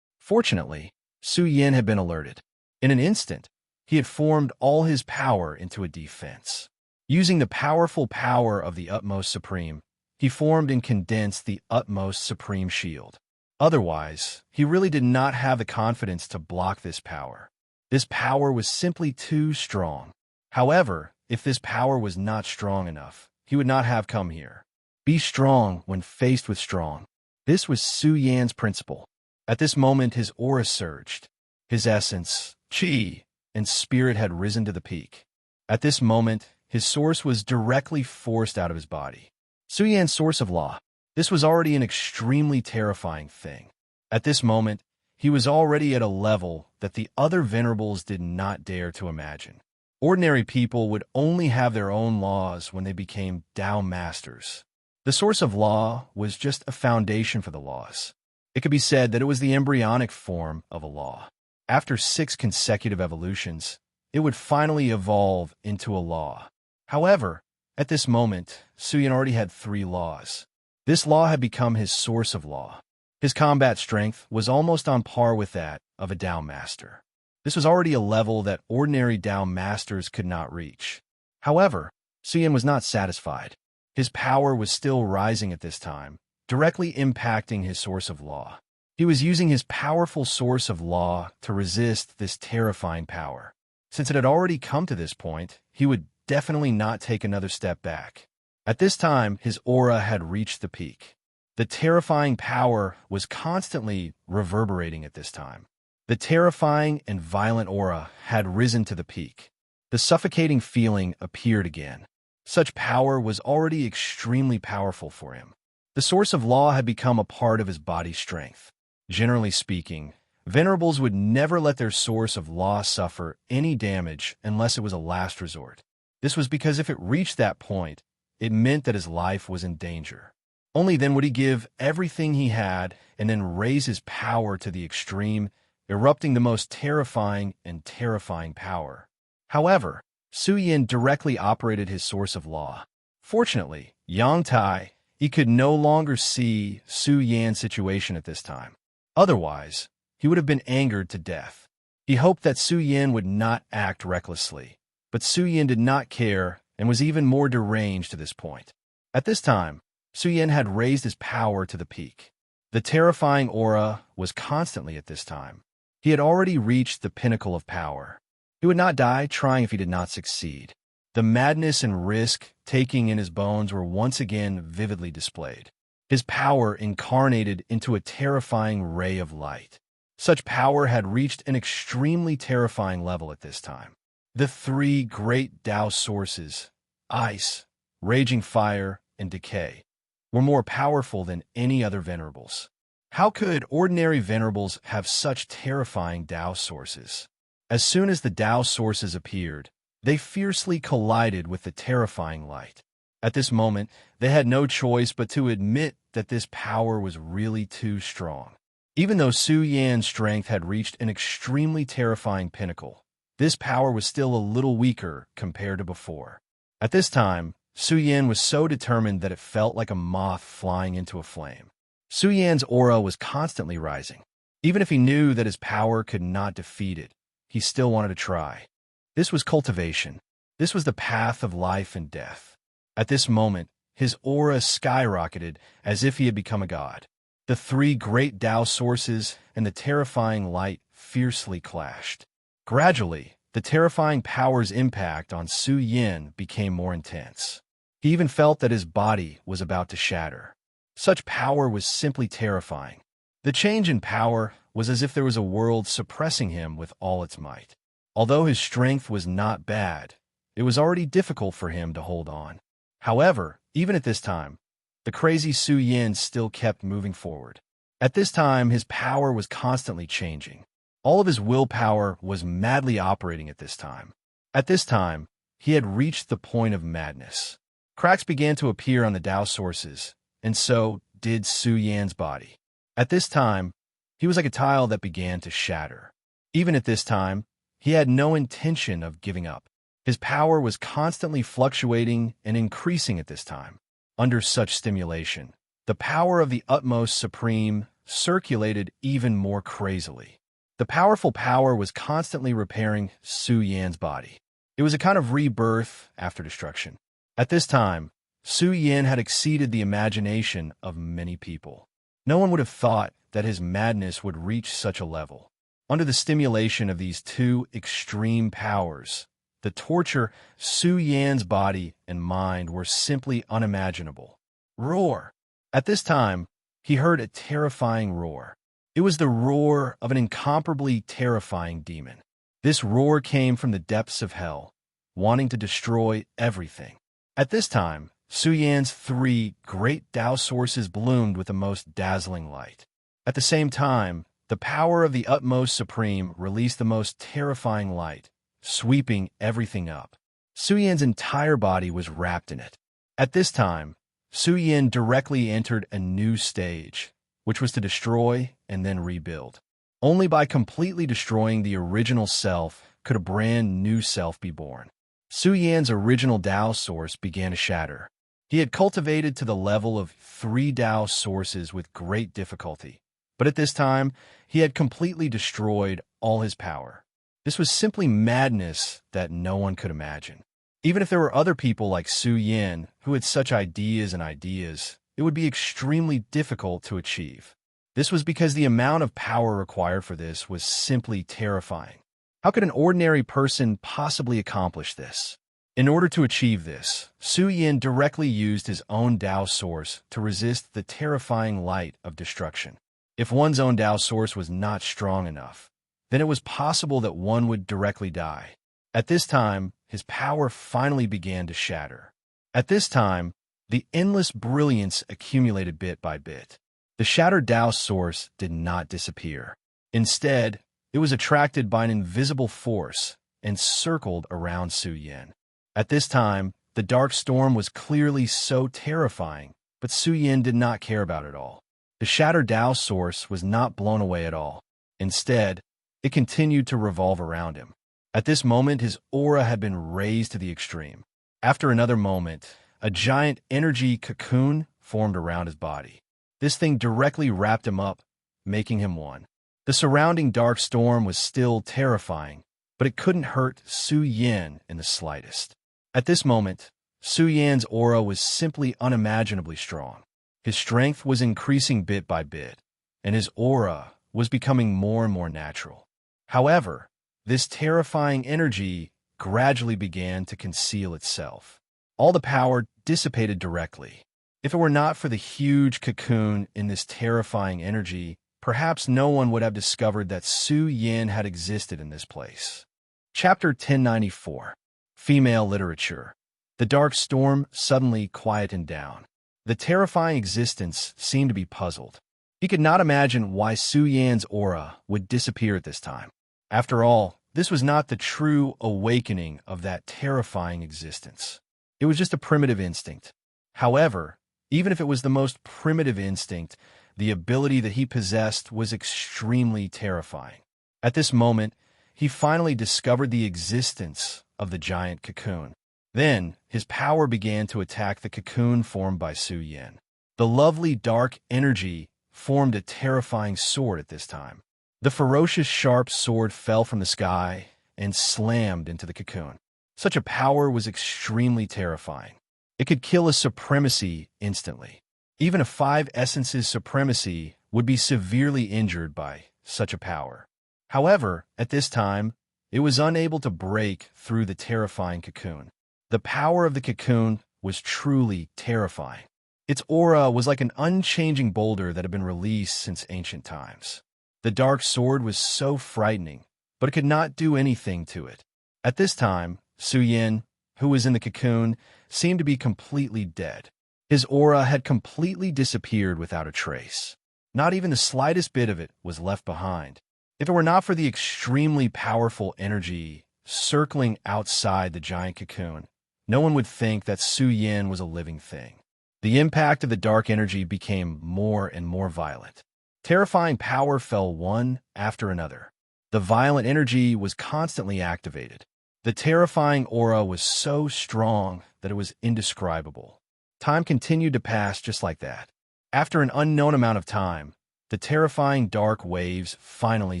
Fortunately, Su Yan had been alerted. In an instant, he had formed all his power into a defense. Using the powerful power of the utmost supreme, he formed and condensed the utmost supreme shield. Otherwise, he really did not have the confidence to block this power. This power was simply too strong. However, if this power was not strong enough, he would not have come here. Be strong when faced with strong. This was Su Yan's principle. At this moment, his aura surged. His essence, chi, and spirit had risen to the peak. At this moment, his source was directly forced out of his body. Su Yan's source of law. This was already an extremely terrifying thing. At this moment, he was already at a level that the other venerables did not dare to imagine. Ordinary people would only have their own laws when they became Tao masters. The source of law was just a foundation for the laws. It could be said that it was the embryonic form of a law. After 6 consecutive evolutions, it would finally evolve into a law. However, at this moment, Su Yan already had 3 laws. This law had become his source of law. His combat strength was almost on par with that of a Tao master. This was already a level that ordinary Tao masters could not reach. However, Su Yan was not satisfied. His power was still rising at this time, directly impacting his source of law. He was using his powerful source of law to resist this terrifying power. Since it had already come to this point, he would definitely not take another step back. At this time, his aura had reached the peak. The terrifying power was constantly reverberating at this time. The terrifying and violent aura had risen to the peak. The suffocating feeling appeared again. Such power was already extremely powerful for him. The source of law had become a part of his body's strength. Generally speaking, venerables would never let their source of law suffer any damage unless it was a last resort. This was because if it reached that point, it meant that his life was in danger. Only then would he give everything he had and then raise his power to the extreme, erupting the most terrifying and terrifying power. However, Su Yan directly operated his source of law. Fortunately, Yang Tai, he could no longer see Su Yan's situation at this time. Otherwise, he would have been angered to death. He hoped that Su Yan would not act recklessly, but Su Yan did not care and was even more deranged to this point. At this time, Su Yan had raised his power to the peak. The terrifying aura was constantly at this time. He had already reached the pinnacle of power. He would not die trying if he did not succeed. The madness and risk-taking in his bones were once again vividly displayed. His power incarnated into a terrifying ray of light. Such power had reached an extremely terrifying level at this time. The three great Tao sources, ice, raging fire, and decay, were more powerful than any other venerables. How could ordinary venerables have such terrifying Tao sources? As soon as the Tao sources appeared, they fiercely collided with the terrifying light. At this moment, they had no choice but to admit that this power was really too strong. Even though Su Yan's strength had reached an extremely terrifying pinnacle, this power was still a little weaker compared to before. At this time, Su Yan was so determined that it felt like a moth flying into a flame. Su Yan's aura was constantly rising. Even if he knew that his power could not defeat it, he still wanted to try. This was cultivation. This was the path of life and death. At this moment, his aura skyrocketed as if he had become a god. The three great Tao sources and the terrifying light fiercely clashed. Gradually, the terrifying power's impact on Su Yan became more intense. He even felt that his body was about to shatter. Such power was simply terrifying. The change in power was as if there was a world suppressing him with all its might. Although his strength was not bad, it was already difficult for him to hold on. However, even at this time, the crazy Su Yan still kept moving forward. At this time, his power was constantly changing. All of his willpower was madly operating at this time. At this time, he had reached the point of madness. Cracks began to appear on the Tao sources, and so did Su Yan's body. At this time, he was like a tile that began to shatter. Even at this time, he had no intention of giving up. His power was constantly fluctuating and increasing at this time. Under such stimulation, the power of the utmost supreme circulated even more crazily. The powerful power was constantly repairing Su Yan's body. It was a kind of rebirth after destruction. At this time, Su Yan had exceeded the imagination of many people. No one would have thought that his madness would reach such a level. Under the stimulation of these two extreme powers, the torture Su Yan's body and mind were simply unimaginable. Roar! At this time, he heard a terrifying roar. It was the roar of an incomparably terrifying demon. This roar came from the depths of hell, wanting to destroy everything. At this time, Su Yan's three great Tao sources bloomed with the most dazzling light. At the same time, the power of the utmost supreme released the most terrifying light, sweeping everything up. Su Yan's entire body was wrapped in it. At this time, Su Yan directly entered a new stage, which was to destroy and then rebuild. Only by completely destroying the original self could a brand new self be born. Su Yan's original Tao source began to shatter. He had cultivated to the level of three Tao sources with great difficulty, but at this time, he had completely destroyed all his power. This was simply madness that no one could imagine. Even if there were other people like Su Yan who had such ideas, it would be extremely difficult to achieve. This was because the amount of power required for this was simply terrifying. How could an ordinary person possibly accomplish this? In order to achieve this, Su Yan directly used his own Tao source to resist the terrifying light of destruction. If one's own Tao source was not strong enough, then it was possible that one would directly die. At this time, his power finally began to shatter. At this time, the endless brilliance accumulated bit by bit. The shattered Tao source did not disappear. Instead, it was attracted by an invisible force and circled around Su Yan. At this time, the dark storm was clearly so terrifying, but Su Yan did not care about it all. The shattered Tao source was not blown away at all. Instead, it continued to revolve around him. At this moment, his aura had been raised to the extreme. After another moment, a giant energy cocoon formed around his body. This thing directly wrapped him up, making him one. The surrounding dark storm was still terrifying, but it couldn't hurt Su Yan in the slightest. At this moment, Su Yan's aura was simply unimaginably strong. His strength was increasing bit by bit, and his aura was becoming more and more natural. However, this terrifying energy gradually began to conceal itself. All the power dissipated directly. If it were not for the huge cocoon in this terrifying energy, perhaps no one would have discovered that Su Yan had existed in this place. Chapter 1094. Female Literature. The dark storm suddenly quietened down. The terrifying existence seemed to be puzzled. He could not imagine why Su Yan's aura would disappear at this time. After all, this was not the true awakening of that terrifying existence. It was just a primitive instinct. However, even if it was the most primitive instinct, the ability that he possessed was extremely terrifying. At this moment, he finally discovered the existence of the giant cocoon. Then, his power began to attack the cocoon formed by Su Yan. The lovely dark energy formed a terrifying sword at this time. The ferocious sharp sword fell from the sky and slammed into the cocoon. Such a power was extremely terrifying. It could kill a supremacy instantly. Even a 5 essences supremacy would be severely injured by such a power. However, at this time, it was unable to break through the terrifying cocoon. The power of the cocoon was truly terrifying. Its aura was like an unchanging boulder that had been released since ancient times. The dark sword was so frightening, but it could not do anything to it. At this time, Su Yan, who was in the cocoon, seemed to be completely dead. His aura had completely disappeared without a trace. Not even the slightest bit of it was left behind. If it were not for the extremely powerful energy circling outside the giant cocoon, no one would think that Su Yan was a living thing. The impact of the dark energy became more and more violent. Terrifying power fell one after another. The violent energy was constantly activated. The terrifying aura was so strong that it was indescribable. Time continued to pass just like that. After an unknown amount of time, the terrifying dark waves finally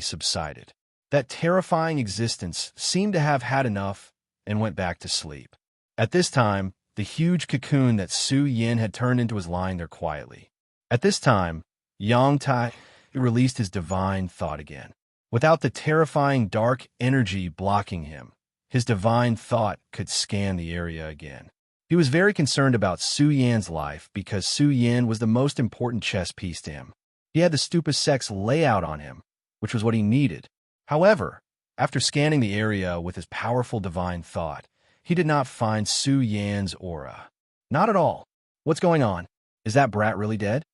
subsided. That terrifying existence seemed to have had enough and went back to sleep. At this time, the huge cocoon that Su Yan had turned into was lying there quietly. At this time, Yang Tai released his divine thought again. Without the terrifying dark energy blocking him, his divine thought could scan the area again. He was very concerned about Su Yan's life because Su Yan was the most important chess piece to him. He had the stupisex layout on him, which was what he needed. However, after scanning the area with his powerful divine thought, he did not find Su Yan's aura. Not at all. What's going on? Is that brat really dead?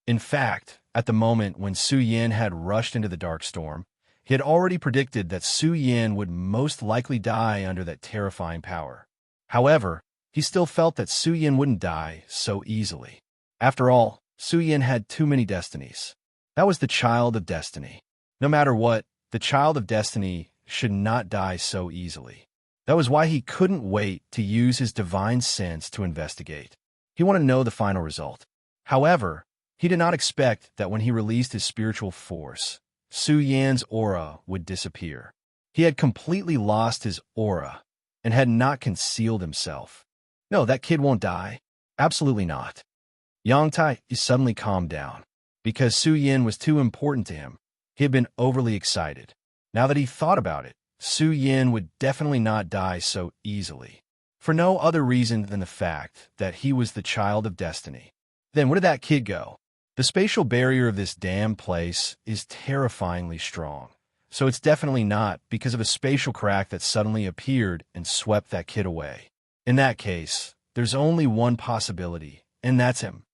In fact, at the moment when Su Yan had rushed into the dark storm, he had already predicted that Su Yan would most likely die under that terrifying power. However, he still felt that Su Yan wouldn't die so easily. After all, Su Yan had too many destinies. That was the child of destiny. No matter what, the child of destiny should not die so easily. That was why he couldn't wait to use his divine sense to investigate. He wanted to know the final result. However, he did not expect that when he released his spiritual force, Su Yan's aura would disappear. He had completely lost his aura and had not concealed himself. No, that kid won't die. Absolutely not. Yang Tai suddenly calmed down. Because Su Yan was too important to him, he had been overly excited. Now that he thought about it, Su Yan would definitely not die so easily, for no other reason than the fact that he was the child of destiny. Then where did that kid go? The spatial barrier of this damn place is terrifyingly strong, so it's definitely not because of a spatial crack that suddenly appeared and swept that kid away. In that case, there's only one possibility, and that's him.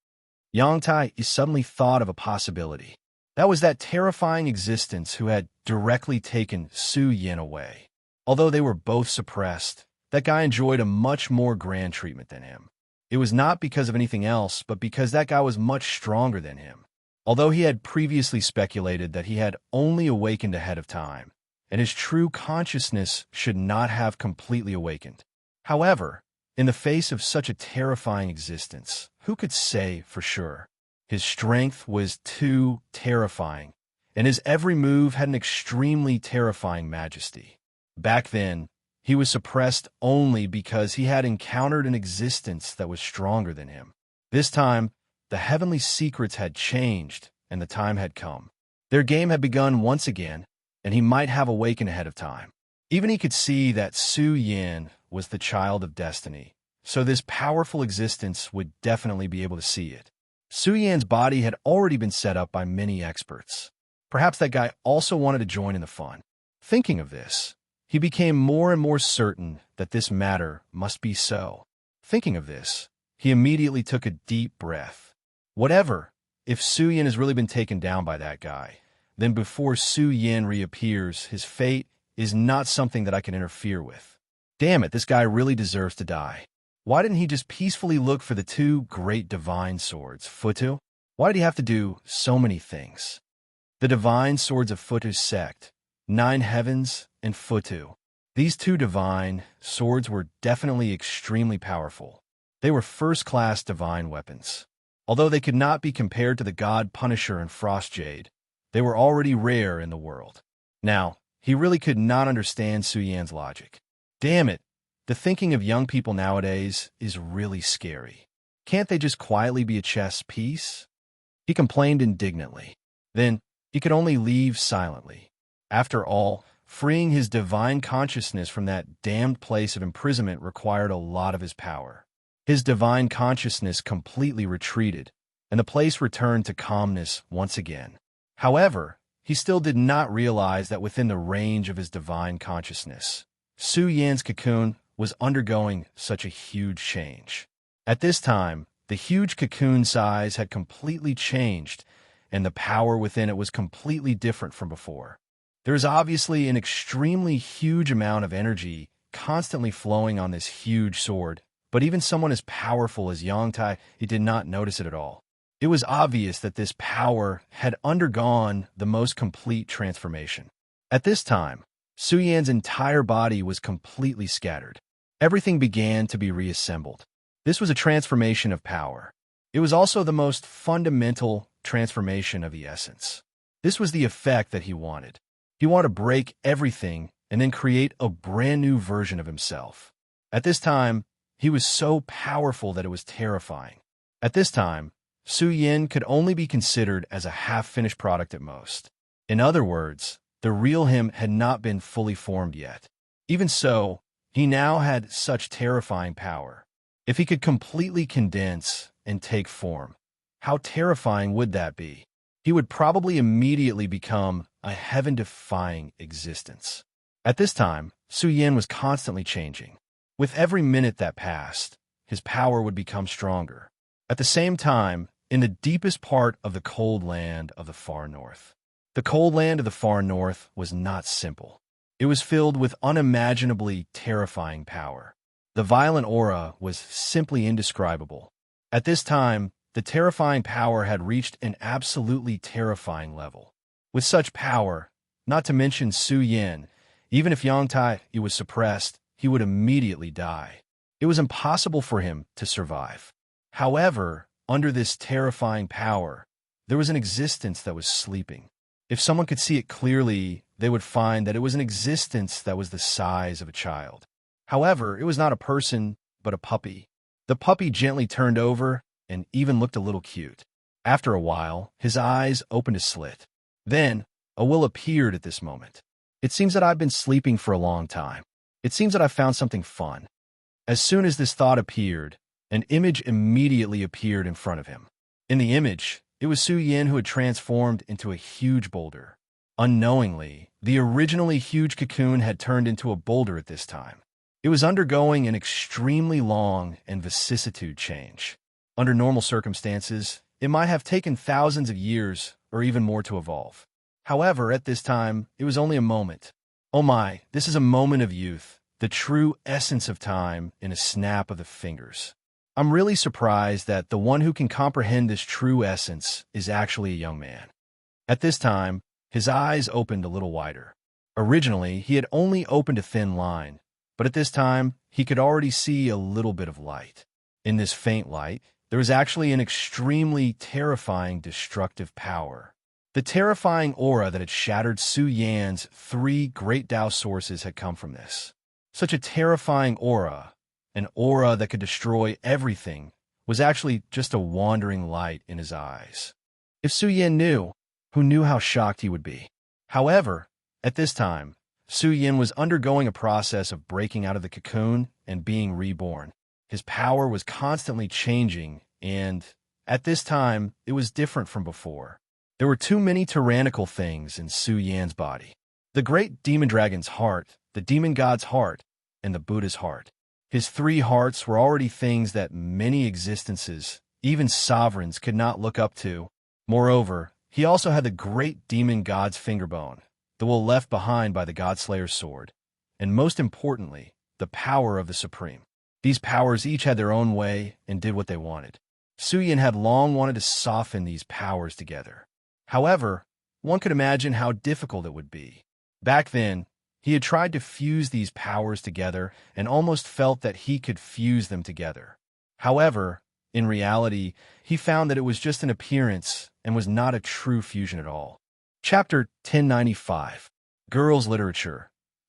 Yang Tai suddenly thought of a possibility. That was that terrifying existence who had directly taken Su Yan away. Although they were both suppressed, that guy enjoyed a much more grand treatment than him. It was not because of anything else, but because that guy was much stronger than him. Although he had previously speculated that he had only awakened ahead of time, and his true consciousness should not have completely awakened. However, In the face of such a terrifying existence, who could say for sure? His strength was too terrifying, and his every move had an extremely terrifying majesty. Back then, he was suppressed only because he had encountered an existence that was stronger than him. This time, the heavenly secrets had changed, and the time had come. Their game had begun once again, and he might have awakened ahead of time. Even he could see that Su Yin was the child of destiny, so this powerful existence would definitely be able to see it. Su Yan's body had already been set up by many experts. Perhaps that guy also wanted to join in the fun. Thinking of this, he became more and more certain that this matter must be so. Thinking of this, he immediately took a deep breath. Whatever, if Su Yin has really been taken down by that guy, then before Su Yin reappears, his fate is not something that I can interfere with. Damn it, this guy really deserves to die. Why didn't he just peacefully look for the two great divine swords, Futu? Why did he have to do so many things? The divine swords of Futu's sect, Nine Heavens and Futu. These two divine swords were definitely extremely powerful. They were first-class divine weapons. Although they could not be compared to the God Punisher and Frost Jade, they were already rare in the world. Now, he really could not understand Su Yan's logic. Damn it, the thinking of young people nowadays is really scary. Can't they just quietly be a chess piece? He complained indignantly. Then, he could only leave silently. After all, freeing his divine consciousness from that damned place of imprisonment required a lot of his power. His divine consciousness completely retreated, and the place returned to calmness once again. However, he still did not realize that within the range of his divine consciousness, Su Yan's cocoon was undergoing such a huge change. At this time, the huge cocoon size had completely changed, and the power within it was completely different from before. There is obviously an extremely huge amount of energy constantly flowing on this huge sword, but even someone as powerful as Yang Tai, he did not notice it at all. It was obvious that this power had undergone the most complete transformation. At this time, Su Yan's entire body was completely scattered. Everything began to be reassembled. This was a transformation of power. It was also the most fundamental transformation of the essence. This was the effect that he wanted. He wanted to break everything and then create a brand new version of himself. At this time, he was so powerful that it was terrifying. At this time, Su Yin could only be considered as a half-finished product at most. In other words, the real him had not been fully formed yet. Even so, he now had such terrifying power. If he could completely condense and take form, how terrifying would that be? He would probably immediately become a heaven-defying existence. At this time, Su Yin was constantly changing. With every minute that passed, his power would become stronger. At the same time, in the deepest part of the cold land of the far north. The cold land of the far north was not simple. It was filled with unimaginably terrifying power. The violent aura was simply indescribable. At this time, the terrifying power had reached an absolutely terrifying level. With such power, not to mention Su Yin, even if Yang Tai was suppressed, he would immediately die. It was impossible for him to survive. However, under this terrifying power, there was an existence that was sleeping. If someone could see it clearly, they would find that it was an existence that was the size of a child. However, it was not a person, but a puppy. The puppy gently turned over and even looked a little cute. After a while, his eyes opened a slit. Then, a will appeared at this moment. It seems that I've been sleeping for a long time. It seems that I found something fun. As soon as this thought appeared, an image immediately appeared in front of him. In the image, it was Su Yin who had transformed into a huge boulder. Unknowingly, the originally huge cocoon had turned into a boulder at this time. It was undergoing an extremely long and vicissitude change. Under normal circumstances, it might have taken thousands of years or even more to evolve. However, at this time, it was only a moment. Oh my, this is a moment of youth, the true essence of time in a snap of the fingers. I'm really surprised that the one who can comprehend this true essence is actually a young man. At this time, his eyes opened a little wider. Originally, he had only opened a thin line, but at this time, he could already see a little bit of light. In this faint light, there was actually an extremely terrifying destructive power. The terrifying aura that had shattered Su Yan's 3 great Tao sources had come from this. Such a terrifying aura, an aura that could destroy everything, was actually just a wandering light in his eyes. If Su Yan knew, who knew how shocked he would be? However, at this time, Su Yan was undergoing a process of breaking out of the cocoon and being reborn. His power was constantly changing, and, at this time, it was different from before. There were too many tyrannical things in Su Yan's body. The great demon dragon's heart, the demon god's heart, and the Buddha's heart. His 3 hearts were already things that many existences, even sovereigns, could not look up to. Moreover, he also had the great demon god's fingerbone, the will left behind by the Godslayer's sword, and most importantly, the power of the Supreme. These powers each had their own way and did what they wanted. Su Yan had long wanted to soften these powers together. However, one could imagine how difficult it would be. Back then, he had tried to fuse these powers together and almost felt that he could fuse them together. However, in reality, he found that it was just an appearance and was not a true fusion at all. Chapter 1095. Girls' Literature.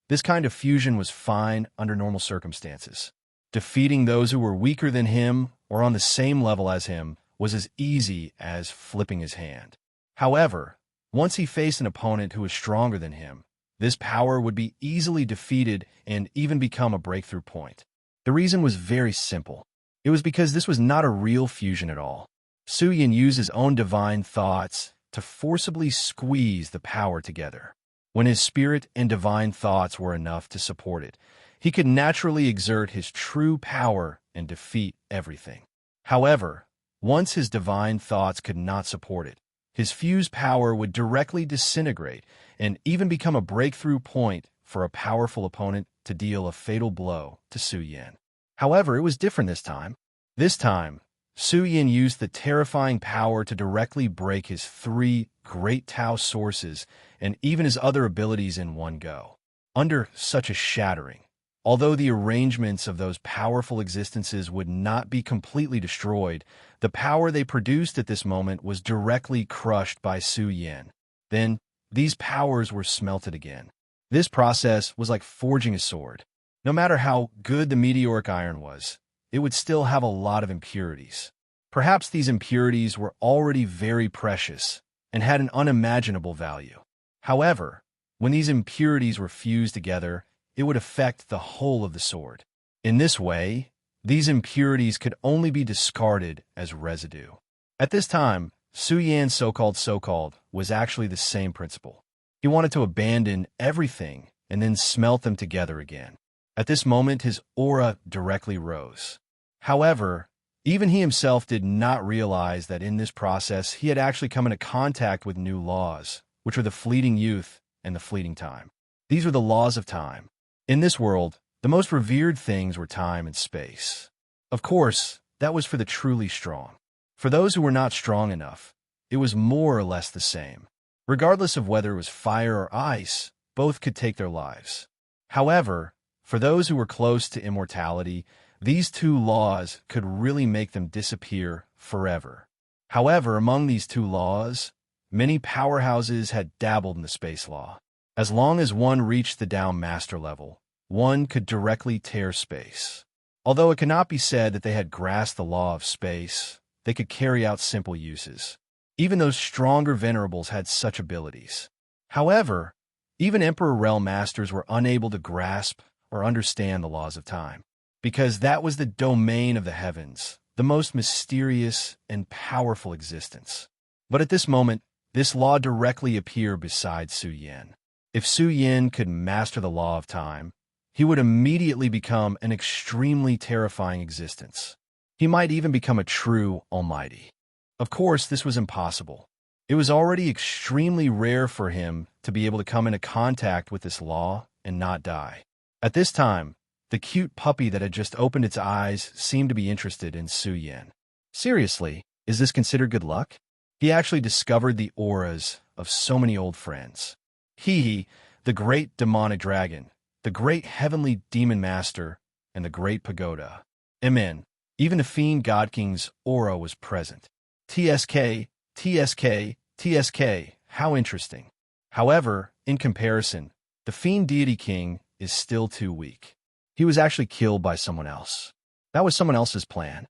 This kind of fusion was fine under normal circumstances. Defeating those who were weaker than him or on the same level as him was as easy as flipping his hand. However, once he faced an opponent who was stronger than him, this power would be easily defeated and even become a breakthrough point. The reason was very simple. It was because this was not a real fusion at all. Su Yan used his own divine thoughts to forcibly squeeze the power together. When his spirit and divine thoughts were enough to support it, he could naturally exert his true power and defeat everything. However, once his divine thoughts could not support it, his fused power would directly disintegrate and even become a breakthrough point for a powerful opponent to deal a fatal blow to Su Yan. However, it was different this time. This time, Su Yan used the terrifying power to directly break his 3 great Tao sources and even his other abilities in one go. Under such a shattering, although the arrangements of those powerful existences would not be completely destroyed, the power they produced at this moment was directly crushed by Su Yan. Then, these powers were smelted again. This process was like forging a sword. No matter how good the meteoric iron was, it would still have a lot of impurities. Perhaps these impurities were already very precious and had an unimaginable value. However, when these impurities were fused together, it would affect the whole of the sword. In this way, these impurities could only be discarded as residue. At this time, Su Yan's so-called was actually the same principle. He wanted to abandon everything and then smelt them together again. At this moment, his aura directly rose. However, even he himself did not realize that in this process he had actually come into contact with new laws, which were the fleeting youth and the fleeting time. These were the laws of time. In this world, the most revered things were time and space. Of course, that was for the truly strong. For those who were not strong enough, it was more or less the same. Regardless of whether it was fire or ice, both could take their lives. However, for those who were close to immortality, these 2 laws could really make them disappear forever. However, among these 2 laws, many powerhouses had dabbled in the space law. As long as one reached the Tao master level, one could directly tear space. Although it cannot be said that they had grasped the law of space, they could carry out simple uses. Even those stronger venerables had such abilities. However, even Emperor Realm Masters were unable to grasp or understand the laws of time, because that was the domain of the heavens, the most mysterious and powerful existence. But at this moment, this law directly appeared beside Su Yan. If Su Yan could master the law of time, he would immediately become an extremely terrifying existence. He might even become a true almighty. Of course, this was impossible. It was already extremely rare for him to be able to come into contact with this law and not die. At this time, the cute puppy that had just opened its eyes seemed to be interested in Su Yan. Seriously, is this considered good luck? He actually discovered the auras of so many old friends. He, the great demonic dragon, the great heavenly demon master, and the great pagoda. Amen. Even the fiend god king's aura was present. TSK, TSK, TSK, how interesting. However, in comparison, the fiend deity king is still too weak. He was actually killed by someone else. That was someone else's plan.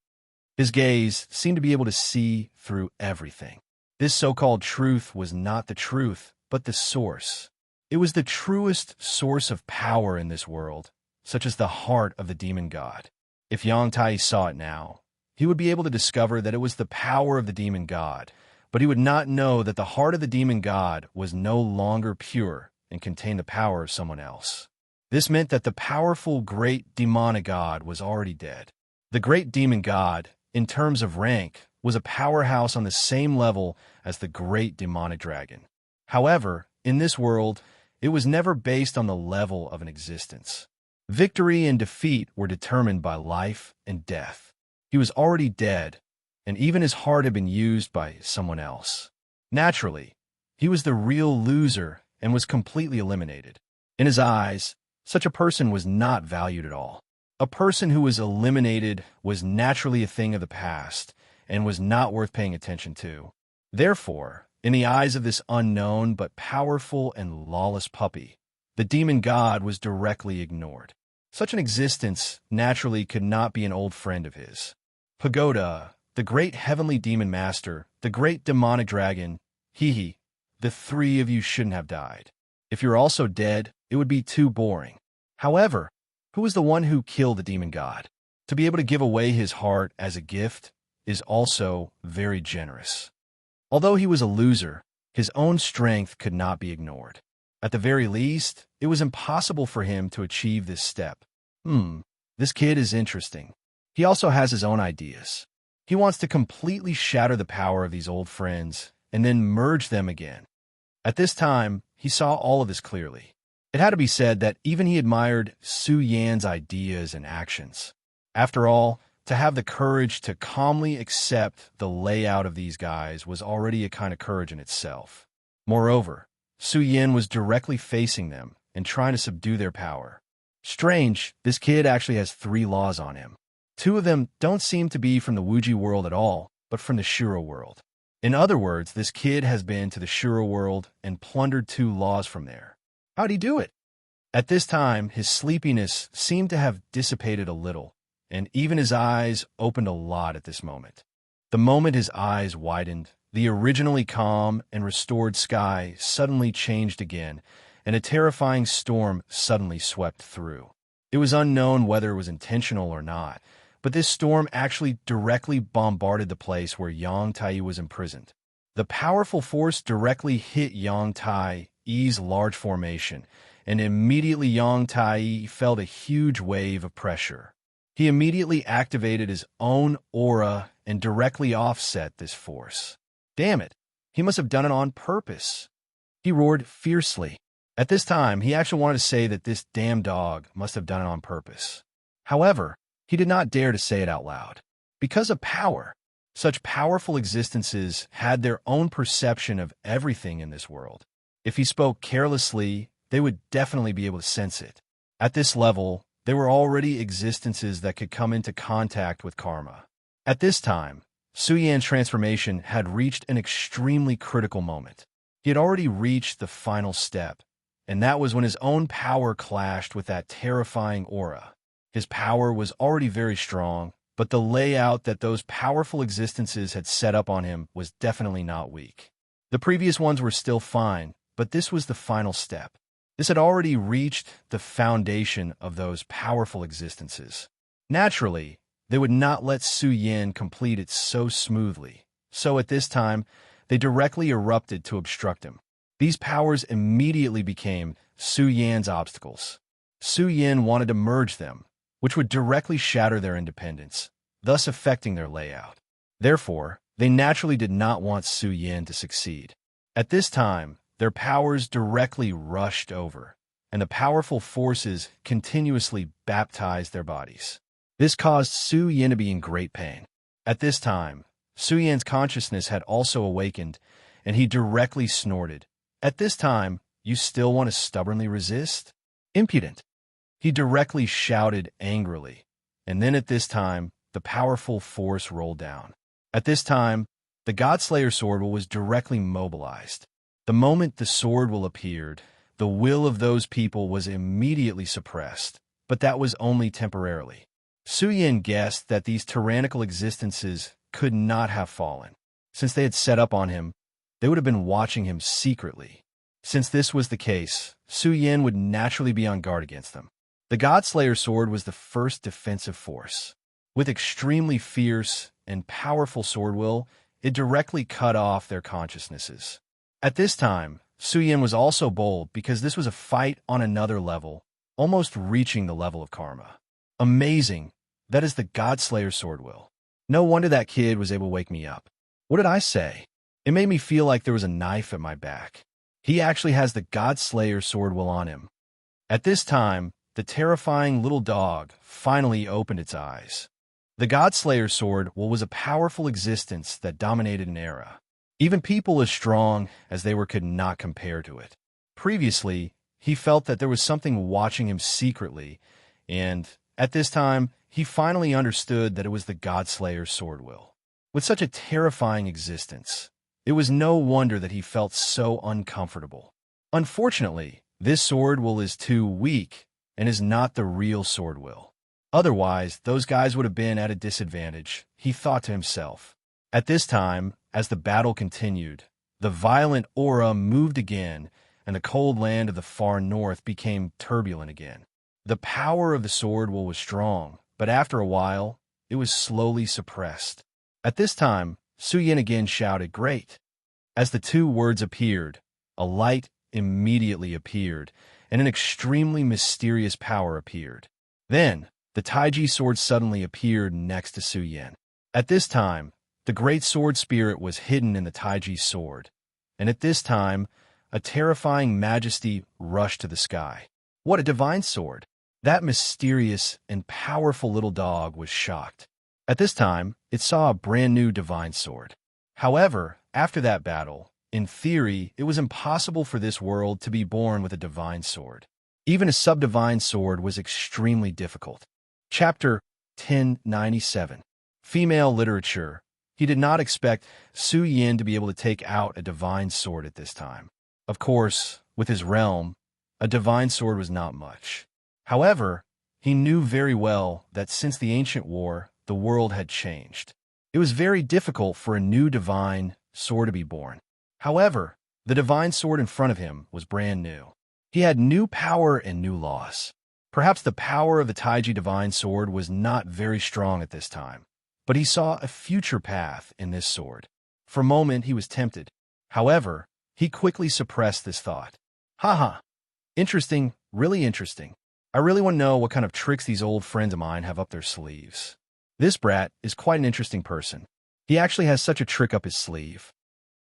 His gaze seemed to be able to see through everything. This so-called truth was not the truth, but the source. It was the truest source of power in this world, such as the heart of the demon god. If Yang Tai saw it now, he would be able to discover that it was the power of the demon god, but he would not know that the heart of the demon god was no longer pure and contained the power of someone else. This meant that the powerful great demonic god was already dead. The great demon god, in terms of rank, was a powerhouse on the same level as the great demonic dragon. However, in this world, it was never based on the level of an existence. Victory and defeat were determined by life and death. He was already dead, and even his heart had been used by someone else. Naturally, he was the real loser and was completely eliminated. In his eyes, such a person was not valued at all. A person who was eliminated was naturally a thing of the past and was not worth paying attention to. Therefore, in the eyes of this unknown but powerful and lawless puppy, the demon god was directly ignored. Such an existence naturally could not be an old friend of his. Pagoda, the great heavenly demon master, the great demonic dragon, the three of you shouldn't have died. If you're also dead, it would be too boring. However, who was the one who killed the demon god? To be able to give away his heart as a gift is also very generous. Although he was a loser, his own strength could not be ignored. At the very least, it was impossible for him to achieve this step. This kid is interesting. He also has his own ideas. He wants to completely shatter the power of these old friends and then merge them again. At this time, he saw all of this clearly. It had to be said that even he admired Su Yan's ideas and actions. After all, to have the courage to calmly accept the layout of these guys was already a kind of courage in itself. Moreover, Su Yan was directly facing them and trying to subdue their power. Strange, this kid actually has 3 laws on him. 2 of them don't seem to be from the Wuji world at all, but from the Shuro world. In other words, this kid has been to the Shuro world and plundered 2 laws from there. How'd he do it? At this time, his sleepiness seemed to have dissipated a little, and even his eyes opened a lot at this moment. The moment his eyes widened, the originally calm and restored sky suddenly changed again, and a terrifying storm suddenly swept through. It was unknown whether it was intentional or not, but this storm actually directly bombarded the place where Yang Tai was imprisoned. The powerful force directly hit Yang Tai's large formation, and immediately Yang Tai felt a huge wave of pressure. He immediately activated his own aura and directly offset this force. Damn it, he must have done it on purpose. He roared fiercely. At this time, he actually wanted to say that this damn dog must have done it on purpose. However, he did not dare to say it out loud. Because of power, such powerful existences had their own perception of everything in this world. If he spoke carelessly, they would definitely be able to sense it. At this level, there were already existences that could come into contact with karma. At this time, Su Yan's transformation had reached an extremely critical moment. He had already reached the final step, and that was when his own power clashed with that terrifying aura. His power was already very strong, but the layout that those powerful existences had set up on him was definitely not weak. The previous ones were still fine, but this was the final step. This had already reached the foundation of those powerful existences. Naturally, they would not let Su Yan complete it so smoothly, so at this time, they directly erupted to obstruct him. These powers immediately became Su Yan's obstacles. Su Yan wanted to merge them, which would directly shatter their independence, thus affecting their layout. Therefore, they naturally did not want Su Yan to succeed. At this time, their powers directly rushed over, and the powerful forces continuously baptized their bodies. This caused Su Yan to be in great pain. At this time, Su Yan's consciousness had also awakened, and he directly snorted. At this time, you still want to stubbornly resist? Impudent. He directly shouted angrily, and then at this time, the powerful force rolled down. At this time, the Godslayer sword will was directly mobilized. The moment the sword will appeared, the will of those people was immediately suppressed, but that was only temporarily. Su Yin guessed that these tyrannical existences could not have fallen. Since they had set up on him, they would have been watching him secretly. Since this was the case, Su Yin would naturally be on guard against them. The Godslayer sword was the first defensive force. With extremely fierce and powerful sword will, it directly cut off their consciousnesses. At this time, Su Yin was also bold because this was a fight on another level, almost reaching the level of karma. Amazing. That is the Godslayer sword will. No wonder that kid was able to wake me up. What did I say? It made me feel like there was a knife at my back. He actually has the Godslayer sword will on him. At this time, the terrifying little dog finally opened its eyes. The Godslayer sword will was a powerful existence that dominated an era. Even people as strong as they were could not compare to it. Previously, he felt that there was something watching him secretly, and at this time, he finally understood that it was the Godslayer sword will. With such a terrifying existence, it was no wonder that he felt so uncomfortable. Unfortunately, this sword will is too weak and is not the real sword will. Otherwise, those guys would have been at a disadvantage, he thought to himself. At this time, as the battle continued, the violent aura moved again, and the cold land of the far north became turbulent again. The power of the sword will was strong, but after a while, it was slowly suppressed. At this time, Su Yin again shouted, "Great!" As the two words appeared, a light immediately appeared, and an extremely mysterious power appeared. Then, the Taiji sword suddenly appeared next to Su Yin. At this time, the great sword spirit was hidden in the Taiji sword, and at this time, a terrifying majesty rushed to the sky. What a divine sword! That mysterious and powerful little dog was shocked. At this time, it saw a brand new divine sword. However, after that battle, in theory, it was impossible for this world to be born with a divine sword. Even a sub-divine sword was extremely difficult. Chapter 1097. Female Literature. He did not expect Su Yin to be able to take out a divine sword at this time. Of course, with his realm, a divine sword was not much. However, he knew very well that since the ancient war, the world had changed. It was very difficult for a new divine sword to be born. However, the divine sword in front of him was brand new. He had new power and new laws. Perhaps the power of the Taiji divine sword was not very strong at this time, but he saw a future path in this sword. For a moment, he was tempted. However, he quickly suppressed this thought. Haha, interesting, really interesting. I really want to know what kind of tricks these old friends of mine have up their sleeves. This brat is quite an interesting person. He actually has such a trick up his sleeve.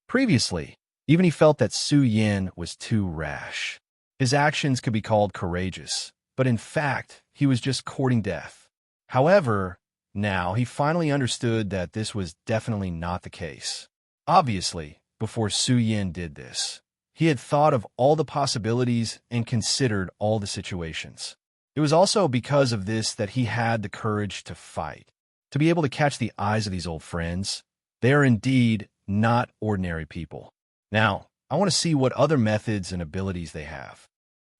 Previously, even he felt that Su Yin was too rash. His actions could be called courageous, but in fact, he was just courting death. However, now he finally understood that this was definitely not the case. Obviously, before Su Yin did this, he had thought of all the possibilities and considered all the situations. It was also because of this that he had the courage to fight. To be able to catch the eyes of these old friends, they are indeed not ordinary people. Now, I want to see what other methods and abilities they have.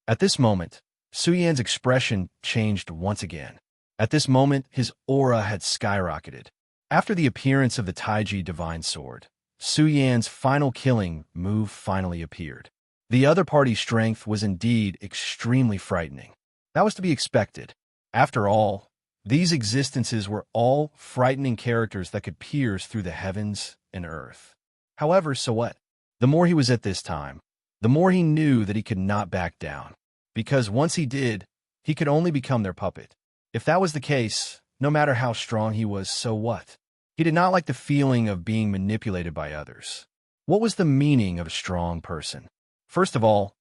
At this moment, Su Yin's expression changed once again. At this moment, his aura had skyrocketed. After the appearance of the Taiji divine sword, Su Yin's final killing move finally appeared. The other party's strength was indeed extremely frightening. That was to be expected. After all, these existences were all frightening characters that could pierce through the heavens and earth. However, so what? The more he was at this time, the more he knew that he could not back down. Because once he did, he could only become their puppet. If that was the case, no matter how strong he was, so what? He did not like the feeling of being manipulated by others. What was the meaning of a strong person? First of all,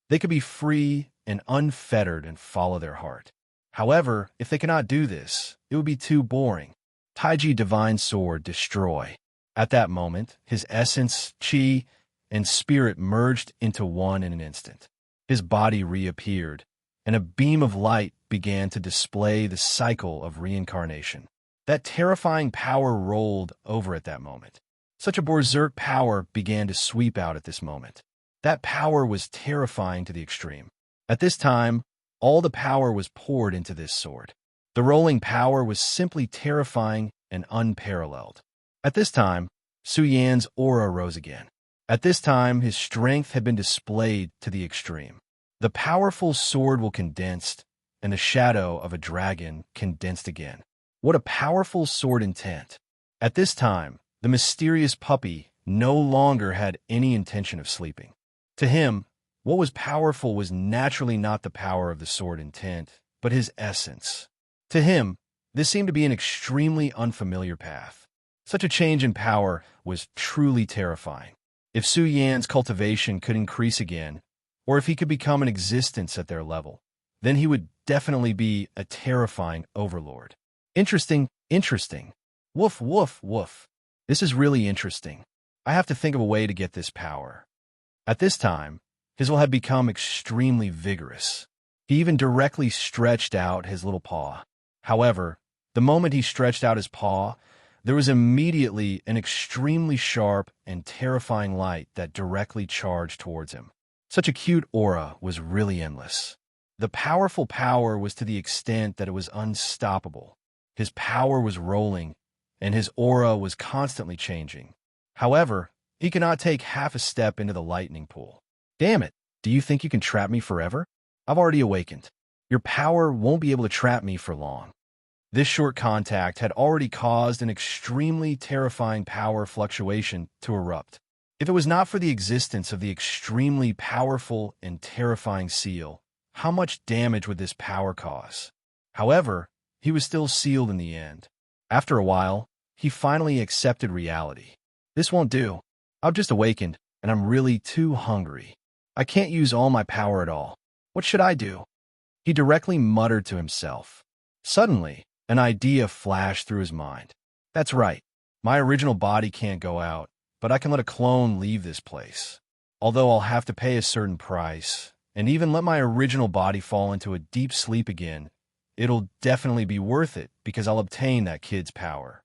they could be free and unfettered and follow their heart. However, if they cannot do this, it would be too boring. Taiji Divine Sword Destroy. At that moment, his essence, chi, and spirit merged into one in an instant. His body reappeared, and a beam of light began to display the cycle of reincarnation. That terrifying power rolled over at that moment. Such a berserk power began to sweep out at this moment. That power was terrifying to the extreme. At this time, all the power was poured into this sword. The rolling power was simply terrifying and unparalleled. At this time, Su Yan's aura rose again. At this time, his strength had been displayed to the extreme. The powerful sword will condensed, and the shadow of a dragon condensed again. What a powerful sword intent. At this time, the mysterious puppy no longer had any intention of sleeping. To him, what was powerful was naturally not the power of the sword intent, but his essence. To him, this seemed to be an extremely unfamiliar path. Such a change in power was truly terrifying. If Su Yan's cultivation could increase again, or if he could become an existence at their level, then he would definitely be a terrifying overlord. Interesting. Woof, woof, woof. This is really interesting. I have to think of a way to get this power. At this time, his will had become extremely vigorous. He even directly stretched out his little paw. However, the moment he stretched out his paw, there was immediately an extremely sharp and terrifying light that directly charged towards him. Such a cute aura was really endless. The powerful power was to the extent that it was unstoppable. His power was rolling, and his aura was constantly changing. However, he could not take half a step into the lightning pool. Damn it, do you think you can trap me forever? I've already awakened. Your power won't be able to trap me for long. This short contact had already caused an extremely terrifying power fluctuation to erupt. If it was not for the existence of the extremely powerful and terrifying seal, how much damage would this power cause? However, he was still sealed in the end. After a while, he finally accepted reality. This won't do. I've just awakened, and I'm really too hungry. I can't use all my power at all. What should I do? He directly muttered to himself. Suddenly, an idea flashed through his mind. That's right. My original body can't go out, but I can let a clone leave this place. Although I'll have to pay a certain price, and even let my original body fall into a deep sleep again, it'll definitely be worth it because I'll obtain that kid's power.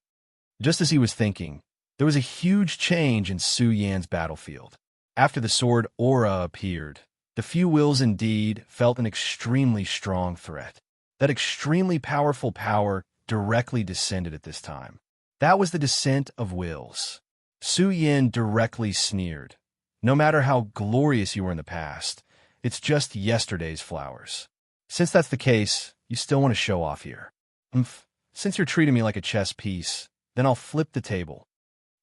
Just as he was thinking, there was a huge change in Su Yan's battlefield. After the sword aura appeared, the few wills indeed felt an extremely strong threat. That extremely powerful power directly descended at this time. That was the descent of wills. Su Yan directly sneered. No matter how glorious you were in the past, it's just yesterday's flowers. Since that's the case, you still want to show off here. Since you're treating me like a chess piece, then I'll flip the table.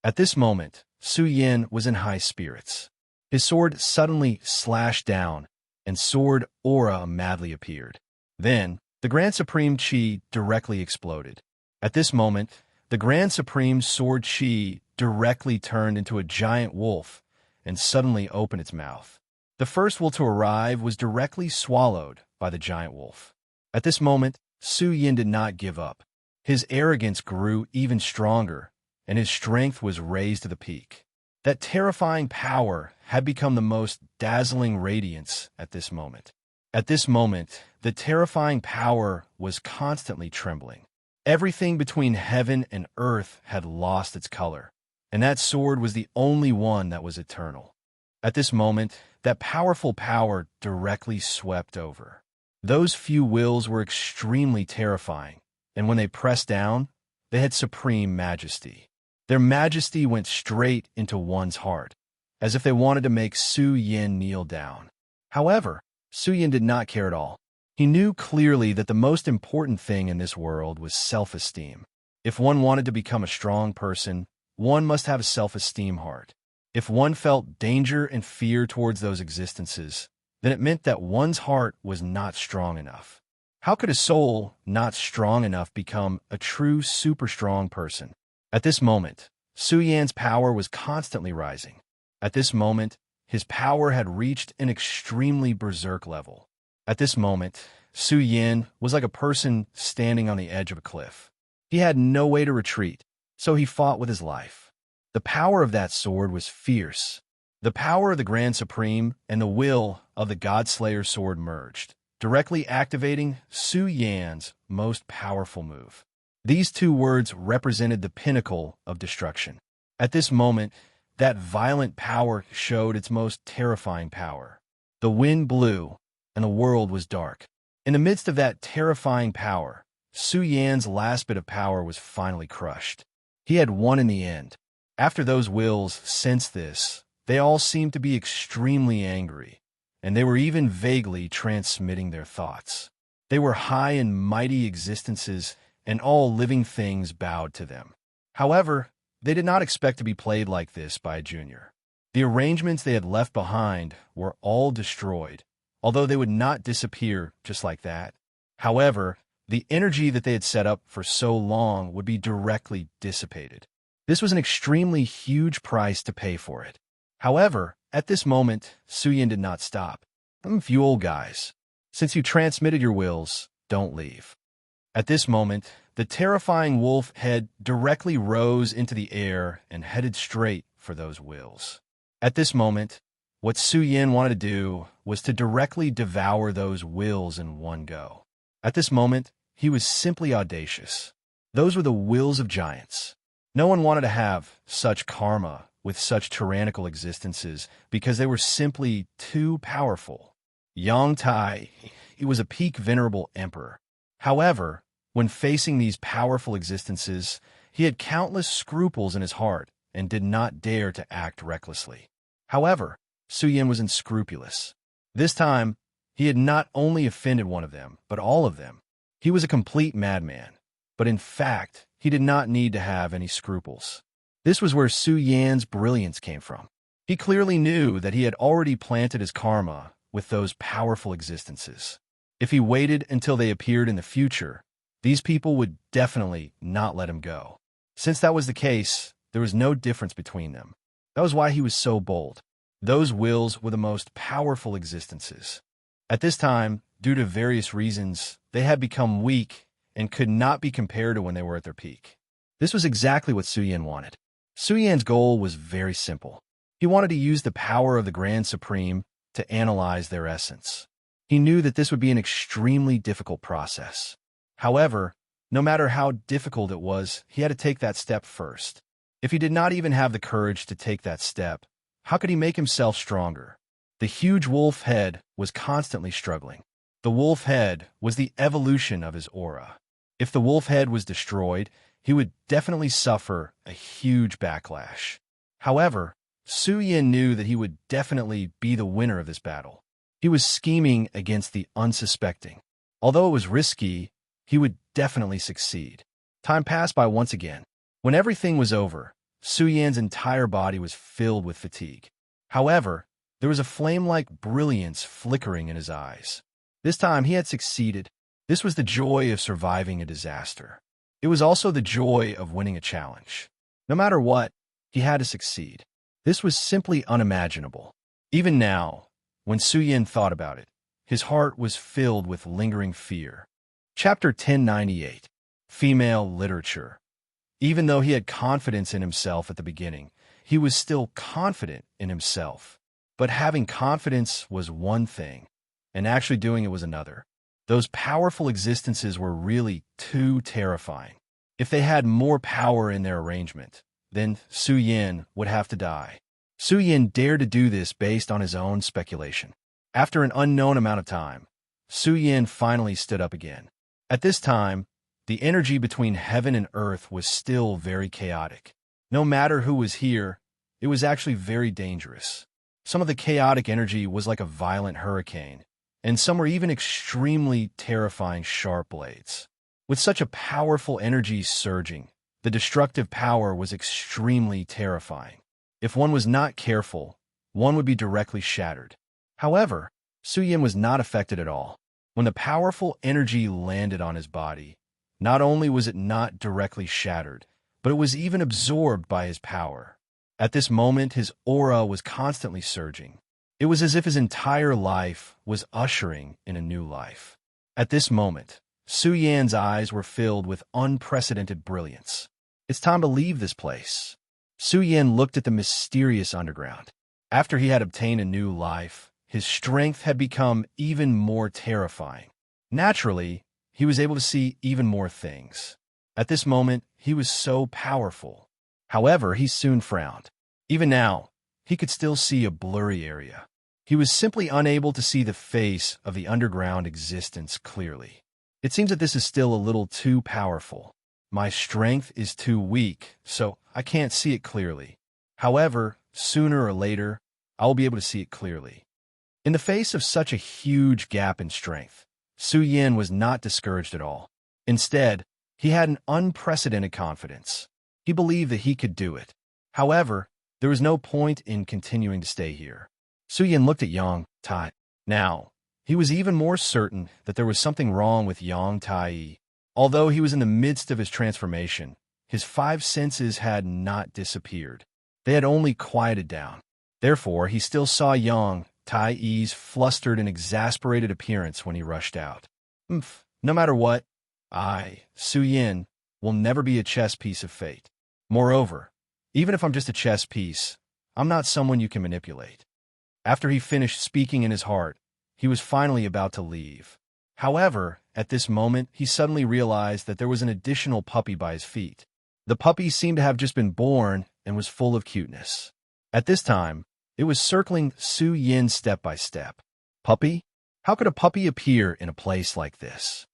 At this moment, Su Yan was in high spirits. His sword suddenly slashed down, and sword aura madly appeared. Then, the Grand Supreme Chi directly exploded. At this moment, the Grand Supreme Sword Chi directly turned into a giant wolf and suddenly opened its mouth. The first will to arrive was directly swallowed by the giant wolf. At this moment, Su Yan did not give up. His arrogance grew even stronger, and his strength was raised to the peak. That terrifying power had become the most dazzling radiance at this moment. At this moment, the terrifying power was constantly trembling. Everything between heaven and earth had lost its color, and that sword was the only one that was eternal. At this moment, that powerful power directly swept over. Those few wills were extremely terrifying, and when they pressed down, they had supreme majesty. Their majesty went straight into one's heart, as if they wanted to make Su Yan kneel down. However, Su Yan did not care at all. He knew clearly that the most important thing in this world was self-esteem. If one wanted to become a strong person, one must have a self-esteem heart. If one felt danger and fear towards those existences, then it meant that one's heart was not strong enough. How could a soul not strong enough become a true super strong person? At this moment, Su Yan's power was constantly rising. At this moment, his power had reached an extremely berserk level. At this moment, Su Yan was like a person standing on the edge of a cliff. He had no way to retreat, so he fought with his life. The power of that sword was fierce. The power of the Grand Supreme and the will of the Godslayer sword merged, directly activating Su Yan's most powerful move. These two words represented the pinnacle of destruction. At this moment, that violent power showed its most terrifying power. The wind blew, and the world was dark. In the midst of that terrifying power, Su Yan's last bit of power was finally crushed. He had won in the end. After those wills sensed this, they all seemed to be extremely angry, and they were even vaguely transmitting their thoughts. They were high and mighty existences, and all living things bowed to them. However, they did not expect to be played like this by a junior. The arrangements they had left behind were all destroyed, although they would not disappear just like that. However, the energy that they had set up for so long would be directly dissipated. This was an extremely huge price to pay for it. However, at this moment, Su Yan did not stop. You old guys, since you transmitted your wills, don't leave. At this moment, the terrifying wolf head directly rose into the air and headed straight for those wills. At this moment, what Su Yan wanted to do was to directly devour those wills in one go. At this moment, he was simply audacious. Those were the wills of giants. No one wanted to have such karma with such tyrannical existences because they were simply too powerful. Yang Tai, he was a peak venerable emperor. However, when facing these powerful existences, he had countless scruples in his heart and did not dare to act recklessly. However, Su Yan was unscrupulous. This time, he had not only offended one of them, but all of them. He was a complete madman, but in fact, he did not need to have any scruples. This was where Su Yan's brilliance came from. He clearly knew that he had already planted his karma with those powerful existences. If he waited until they appeared in the future, these people would definitely not let him go. Since that was the case, there was no difference between them. That was why he was so bold. Those wills were the most powerful existences. At this time, due to various reasons, they had become weak and could not be compared to when they were at their peak. This was exactly what Su Yan wanted. Su Yan's goal was very simple. He wanted to use the power of the Grand Supreme to analyze their essence. He knew that this would be an extremely difficult process. However, no matter how difficult it was, he had to take that step first. If he did not even have the courage to take that step, how could he make himself stronger? The huge wolf head was constantly struggling. The wolf head was the evolution of his aura. If the wolf head was destroyed, he would definitely suffer a huge backlash. However, Su Yan knew that he would definitely be the winner of this battle. He was scheming against the unsuspecting. Although it was risky, he would definitely succeed. Time passed by once again. When everything was over, Su Yan's entire body was filled with fatigue. However, there was a flame-like brilliance flickering in his eyes. This time he had succeeded. This was the joy of surviving a disaster. It was also the joy of winning a challenge. No matter what, he had to succeed. This was simply unimaginable. Even now, when Su Yan thought about it, his heart was filled with lingering fear. Chapter 1098. Female Literature. Even though he had confidence in himself at the beginning, he was still confident in himself. But having confidence was one thing, and actually doing it was another. Those powerful existences were really too terrifying. If they had more power in their arrangement, then Su Yan would have to die. Su Yan dared to do this based on his own speculation. After an unknown amount of time, Su Yan finally stood up again. At this time, the energy between heaven and earth was still very chaotic. No matter who was here, it was actually very dangerous. Some of the chaotic energy was like a violent hurricane, and some were even extremely terrifying sharp blades. With such a powerful energy surging, the destructive power was extremely terrifying. If one was not careful, one would be directly shattered. However, Su Yan was not affected at all. When the powerful energy landed on his body, not only was it not directly shattered, but it was even absorbed by his power. At this moment, his aura was constantly surging. It was as if his entire life was ushering in a new life. At this moment, Su Yan's eyes were filled with unprecedented brilliance. It's time to leave this place. Su Yan looked at the mysterious underground. After he had obtained a new life, his strength had become even more terrifying. Naturally, he was able to see even more things. At this moment, he was so powerful. However, he soon frowned. Even now, he could still see a blurry area. He was simply unable to see the face of the underground existence clearly. It seems that this is still a little too powerful. My strength is too weak, so I can't see it clearly. However, sooner or later, I will be able to see it clearly. In the face of such a huge gap in strength, Su Yin was not discouraged at all. Instead, he had an unprecedented confidence. He believed that he could do it. However, there was no point in continuing to stay here. Su Yin looked at Yang Tai. Now, he was even more certain that there was something wrong with Yang Tai. Although he was in the midst of his transformation, his 5 senses had not disappeared. They had only quieted down. Therefore, he still saw Yang Tai's flustered and exasperated appearance when he rushed out. No matter what, I, Su Yin, will never be a chess piece of fate. Moreover, even if I'm just a chess piece, I'm not someone you can manipulate. After he finished speaking in his heart, he was finally about to leave. However, at this moment, he suddenly realized that there was an additional puppy by his feet. The puppy seemed to have just been born and was full of cuteness. At this time, it was circling Su Yin step by step. Puppy? How could a puppy appear in a place like this?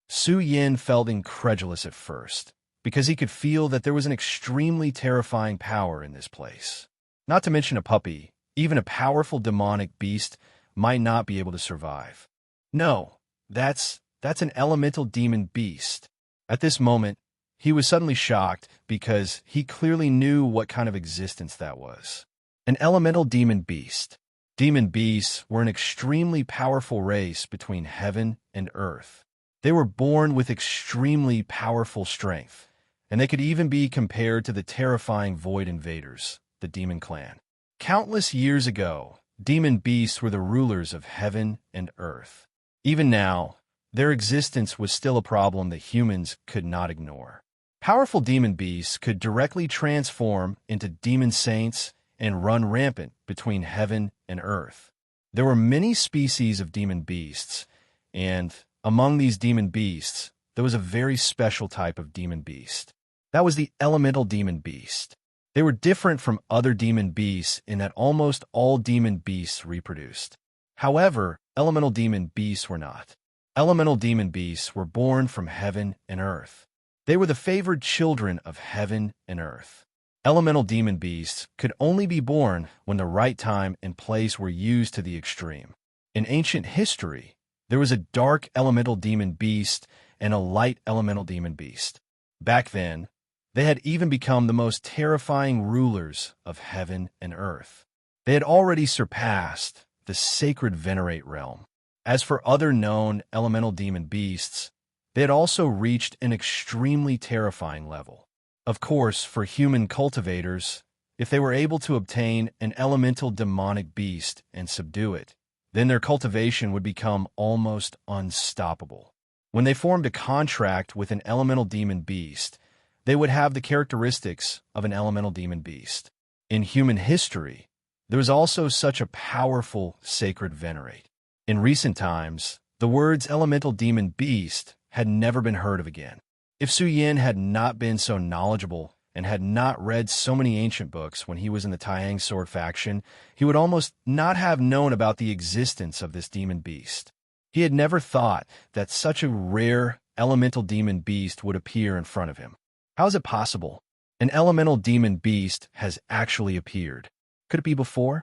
Su Yin felt incredulous at first, because he could feel that there was an extremely terrifying power in this place. Not to mention a puppy, even a powerful demonic beast might not be able to survive. No, that's an elemental demon beast. At this moment, he was suddenly shocked because he clearly knew what kind of existence that was. An elemental demon beast. Demon beasts were an extremely powerful race between heaven and earth. They were born with extremely powerful strength, and they could even be compared to the terrifying Void Invaders, the Demon Clan. Countless years ago, demon beasts were the rulers of heaven and earth. Even now, their existence was still a problem that humans could not ignore. Powerful demon beasts could directly transform into demon saints and run rampant between heaven and earth. There were many species of demon beasts, and among these demon beasts, there was a very special type of demon beast. That was the elemental demon beast. They were different from other demon beasts in that almost all demon beasts reproduced. However, elemental demon beasts were not. Elemental demon beasts were born from heaven and earth. They were the favored children of heaven and earth. Elemental demon beasts could only be born when the right time and place were used to the extreme. In ancient history, there was a dark elemental demon beast and a light elemental demon beast. Back then, they had even become the most terrifying rulers of heaven and earth. They had already surpassed the sacred Venerate realm. As for other known elemental demon beasts, they had also reached an extremely terrifying level. Of course, for human cultivators, if they were able to obtain an elemental demonic beast and subdue it, then their cultivation would become almost unstoppable. When they formed a contract with an elemental demon beast, they would have the characteristics of an elemental demon beast. In human history, there was also such a powerful sacred Venerate. In recent times, the words elemental demon beast had never been heard of again. If Su Yin had not been so knowledgeable and had not read so many ancient books when he was in the Taiyang Sword faction, he would almost not have known about the existence of this demon beast. He had never thought that such a rare elemental demon beast would appear in front of him. How is it possible? An elemental demon beast has actually appeared. Could it be before?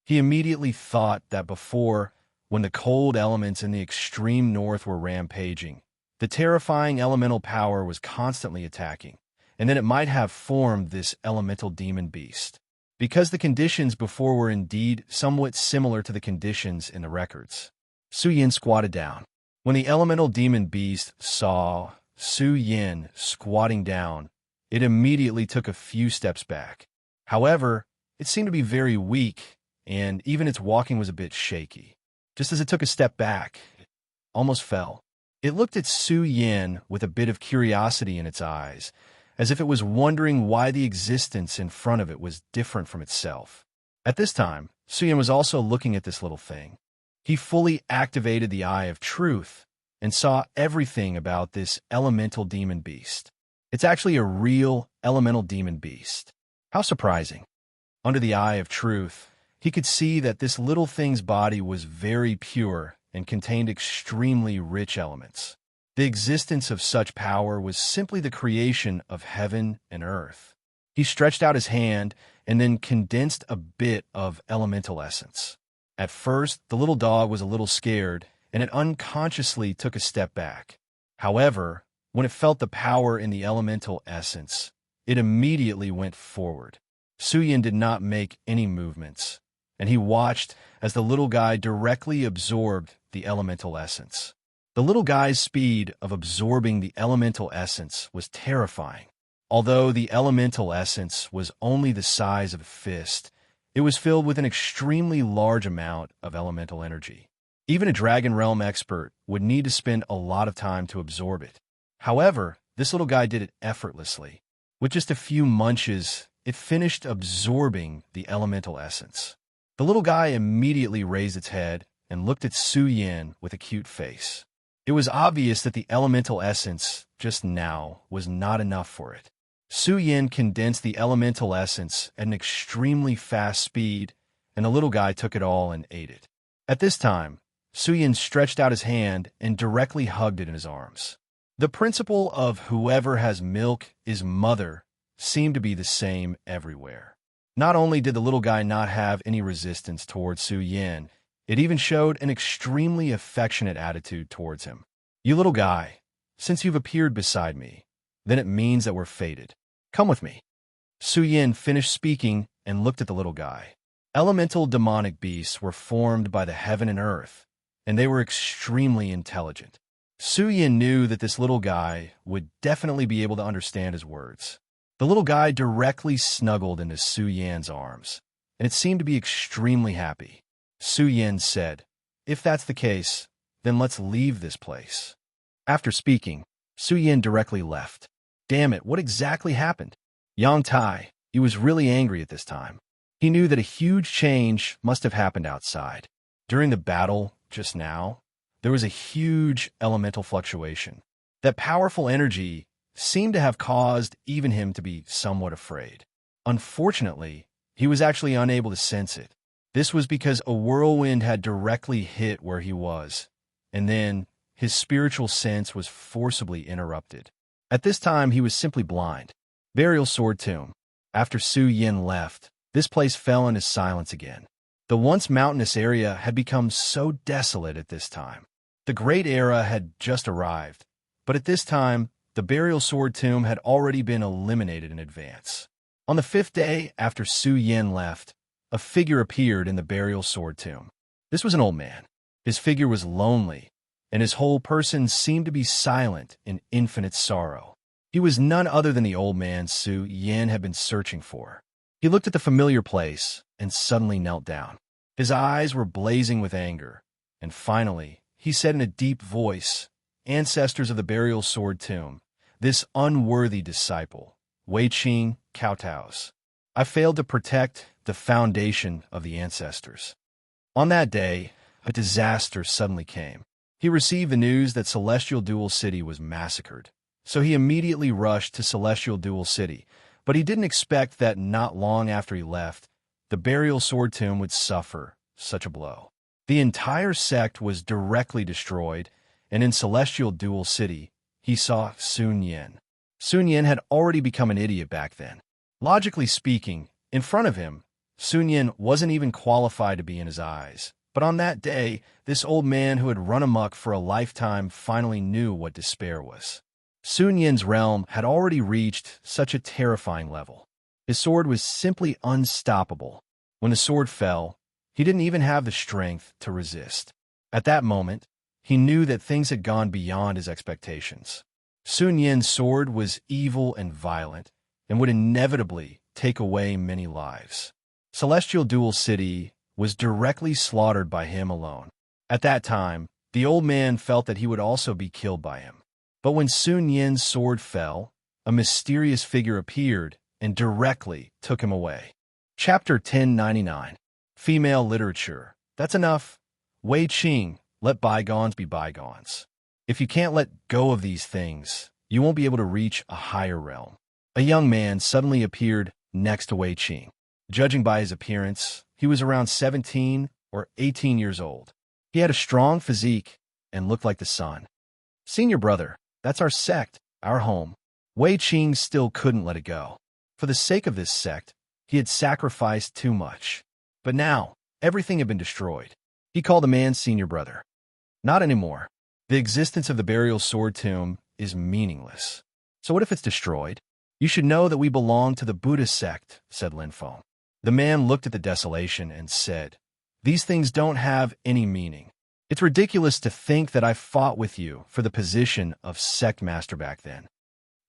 He immediately thought that before, when the cold elements in the extreme north were rampaging, the terrifying elemental power was constantly attacking, and then it might have formed this elemental demon beast. Because the conditions before were indeed somewhat similar to the conditions in the records. Su Yin squatted down. When the elemental demon beast saw Su Yin squatting down, it immediately took a few steps back. However, it seemed to be very weak, and even its walking was a bit shaky. Just as it took a step back, it almost fell. It looked at Su Yin with a bit of curiosity in its eyes, as if it was wondering why the existence in front of it was different from itself. At this time, Su Yin was also looking at this little thing. He fully activated the Eye of Truth and saw everything about this elemental demon beast. It's actually a real elemental demon beast. How surprising. Under the Eye of Truth, he could see that this little thing's body was very pure and contained extremely rich elements. The existence of such power was simply the creation of heaven and earth. He stretched out his hand and then condensed a bit of elemental essence. At first, the little dog was a little scared, and it unconsciously took a step back. However, when it felt the power in the elemental essence, it immediately went forward. Su Yin did not make any movements, and he watched as the little guy directly absorbed the elemental essence. The little guy's speed of absorbing the elemental essence was terrifying. Although the elemental essence was only the size of a fist, it was filled with an extremely large amount of elemental energy. Even a Dragon Realm expert would need to spend a lot of time to absorb it. However, this little guy did it effortlessly. With just a few munches, it finished absorbing the elemental essence. The little guy immediately raised its head and looked at Su Yin with a cute face. It was obvious that the elemental essence just now was not enough for it. Su Yin condensed the elemental essence at an extremely fast speed, and the little guy took it all and ate it. At this time, Su Yin stretched out his hand and directly hugged it in his arms. The principle of whoever has milk is mother seemed to be the same everywhere. Not only did the little guy not have any resistance towards Su Yin, it even showed an extremely affectionate attitude towards him. "You little guy, since you've appeared beside me, then it means that we're fated. Come with me." Su Yin finished speaking and looked at the little guy. Elemental demonic beasts were formed by the heaven and earth, and they were extremely intelligent. Su Yin knew that this little guy would definitely be able to understand his words. The little guy directly snuggled into Su Yin's arms, and it seemed to be extremely happy. Su Yin said, "If that's the case, then let's leave this place." After speaking, Su Yin directly left. Damn it, what exactly happened? Yang Tai, he was really angry at this time. He knew that a huge change must have happened outside. During the battle just now, there was a huge elemental fluctuation. That powerful energy seemed to have caused even him to be somewhat afraid. Unfortunately, he was actually unable to sense it. This was because a whirlwind had directly hit where he was, and then his spiritual sense was forcibly interrupted. At this time, he was simply blind. Burial Sword Tomb. After Su Yin left, this place fell into silence again. The once mountainous area had become so desolate at this time. The Great Era had just arrived, but at this time, the Burial Sword Tomb had already been eliminated in advance. On the 5th day after Su Yin left, a figure appeared in the Burial Sword Tomb. This was an old man. His figure was lonely, and his whole person seemed to be silent in infinite sorrow. He was none other than the old man Su Yin had been searching for. He looked at the familiar place and suddenly knelt down. His eyes were blazing with anger, and finally, he said in a deep voice, "Ancestors of the Burial Sword Tomb, this unworthy disciple, Wei Qing kowtows. I failed to protect the foundation of the ancestors." On that day, a disaster suddenly came. He received the news that Celestial Dual City was massacred, so he immediately rushed to Celestial Dual City, but he didn't expect that not long after he left, the Burial Sword Tomb would suffer such a blow. The entire sect was directly destroyed, and in Celestial Dual City, he saw Sun Yin. Sun Yin had already become an idiot back then. Logically speaking, in front of him, Sun Yin wasn't even qualified to be in his eyes. But on that day, this old man who had run amok for a lifetime finally knew what despair was. Sun Yin's realm had already reached such a terrifying level. His sword was simply unstoppable. When the sword fell, he didn't even have the strength to resist. At that moment, he knew that things had gone beyond his expectations. Sun Yin's sword was evil and violent, and would inevitably take away many lives. Celestial Dual City was directly slaughtered by him alone. At that time, the old man felt that he would also be killed by him. But when Sun Yin's sword fell, a mysterious figure appeared and directly took him away. Chapter 1099. Female literature. That's enough. Wei Qing, let bygones be bygones. If you can't let go of these things, you won't be able to reach a higher realm. A young man suddenly appeared next to Wei Qing. Judging by his appearance, he was around 17 or 18 years old. He had a strong physique and looked like the sun. Senior brother, that's our sect, our home. Wei Qing still couldn't let it go. For the sake of this sect, he had sacrificed too much. But now, everything had been destroyed. He called the man senior brother. Not anymore. The existence of the burial sword tomb is meaningless. So what if it's destroyed? You should know that we belong to the Buddhist sect, said Lin Feng. The man looked at the desolation and said, these things don't have any meaning. It's ridiculous to think that I fought with you for the position of sect master back then.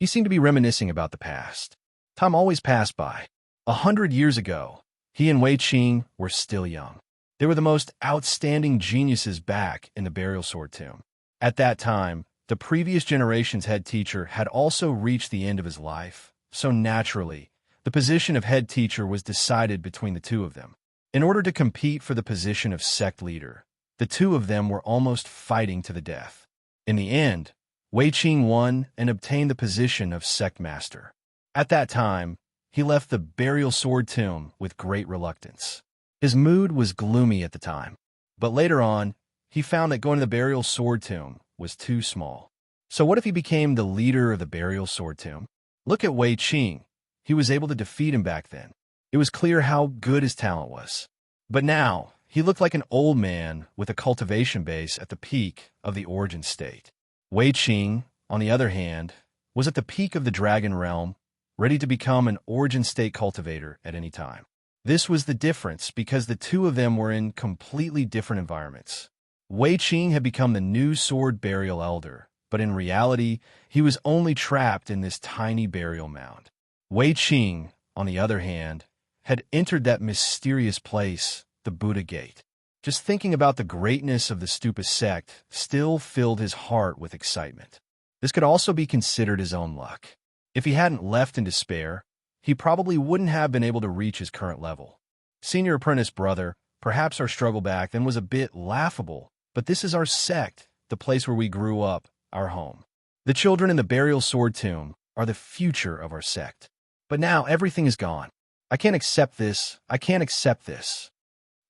He seemed to be reminiscing about the past. Time always passed by. 100 years ago, he and Wei Qing were still young. They were the most outstanding geniuses back in the burial sword tomb. At that time, the previous generation's head teacher had also reached the end of his life, so naturally, the position of head teacher was decided between the two of them. In order to compete for the position of sect leader, the two of them were almost fighting to the death. In the end, Wei Qing won and obtained the position of sect master. At that time, he left the burial sword tomb with great reluctance. His mood was gloomy at the time, but later on, he found that going to the burial sword tomb was too small. So what if he became the leader of the burial sword tomb? Look at Wei Qing. He was able to defeat him back then. It was clear how good his talent was. But now, he looked like an old man with a cultivation base at the peak of the origin state. Wei Qing, on the other hand, was at the peak of the dragon realm, ready to become an origin state cultivator at any time. This was the difference because the two of them were in completely different environments. Wei Qing had become the new sword burial elder, but in reality, he was only trapped in this tiny burial mound. Wei Qing, on the other hand, had entered that mysterious place, the Buddha Gate. Just thinking about the greatness of the Stupa sect still filled his heart with excitement. This could also be considered his own luck. If he hadn't left in despair, he probably wouldn't have been able to reach his current level. Senior apprentice brother, perhaps our struggle back then was a bit laughable, but this is our sect, the place where we grew up, our home. The children in the burial sword tomb are the future of our sect. But now everything is gone. I can't accept this. I can't accept this.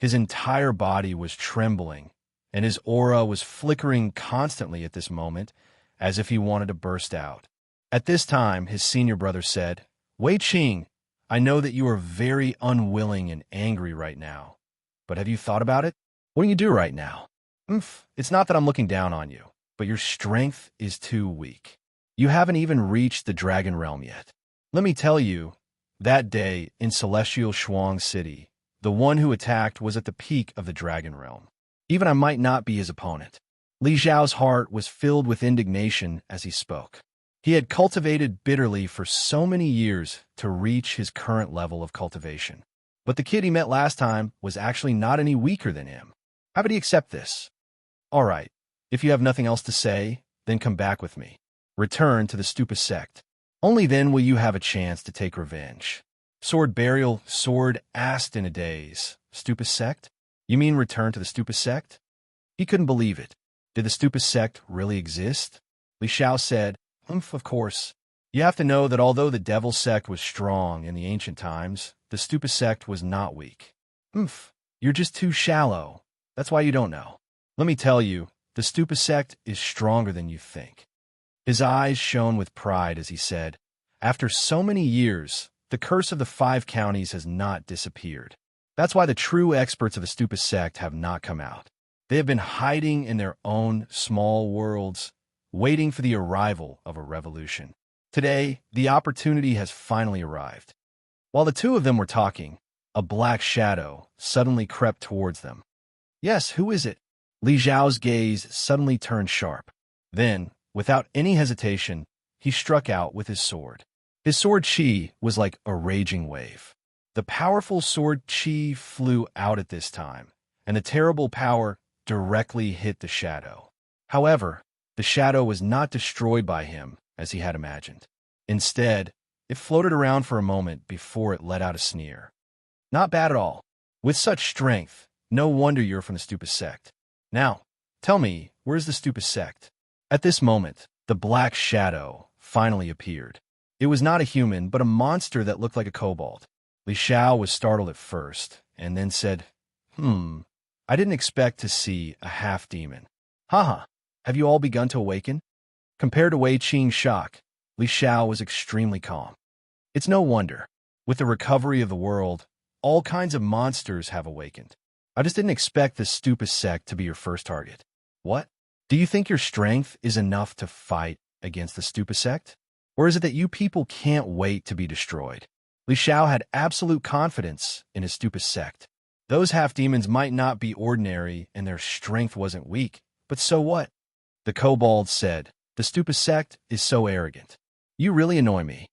His entire body was trembling, and his aura was flickering constantly at this moment, as if he wanted to burst out. At this time, his senior brother said, Wei Qing, I know that you are very unwilling and angry right now, but have you thought about it? What do you do right now? It's not that I'm looking down on you, but your strength is too weak. You haven't even reached the dragon realm yet. Let me tell you, that day in celestial Shuang City, the one who attacked was at the peak of the dragon realm. Even I might not be his opponent. Li Zhao's heart was filled with indignation as he spoke. He had cultivated bitterly for so many years to reach his current level of cultivation. But the kid he met last time was actually not any weaker than him. How would he accept this? All right, if you have nothing else to say, then come back with me. Return to the Stupa sect. Only then will you have a chance to take revenge. Sword burial, sword asked in a daze. Stupa sect? You mean return to the Stupa sect? He couldn't believe it. Did the Stupa sect really exist? Li Xiao said, of course. You have to know that although the devil sect was strong in the ancient times, the Stupa sect was not weak. You're just too shallow. That's why you don't know. Let me tell you, the Stupa sect is stronger than you think. His eyes shone with pride as he said, after so many years, the curse of the 5 counties has not disappeared. That's why the true experts of the Stupa sect have not come out. They have been hiding in their own small worlds, waiting for the arrival of a revolution. Today, the opportunity has finally arrived. While the two of them were talking, a black shadow suddenly crept towards them. Yes, who is it? Li Zhao's gaze suddenly turned sharp. Then, without any hesitation, he struck out with his sword. His sword chi was like a raging wave. The powerful sword chi flew out at this time, and the terrible power directly hit the shadow. However, the shadow was not destroyed by him, as he had imagined. Instead, it floated around for a moment before it let out a sneer. Not bad at all. With such strength, no wonder you're from the stupid sect. Now, tell me, where's the stupid sect? At this moment, the black shadow finally appeared. It was not a human, but a monster that looked like a kobold. Li Xiao was startled at first, and then said, I didn't expect to see a half-demon. Haha, have you all begun to awaken? Compared to Wei Qing's shock, Li Xiao was extremely calm. It's no wonder. With the recovery of the world, all kinds of monsters have awakened. I just didn't expect this stupid sect to be your first target. What? Do you think your strength is enough to fight against the stupid sect? Or is it that you people can't wait to be destroyed? Li Xiao had absolute confidence in his stupid sect. Those half-demons might not be ordinary and their strength wasn't weak, but so what? The kobold said, the stupid sect is so arrogant. You really annoy me.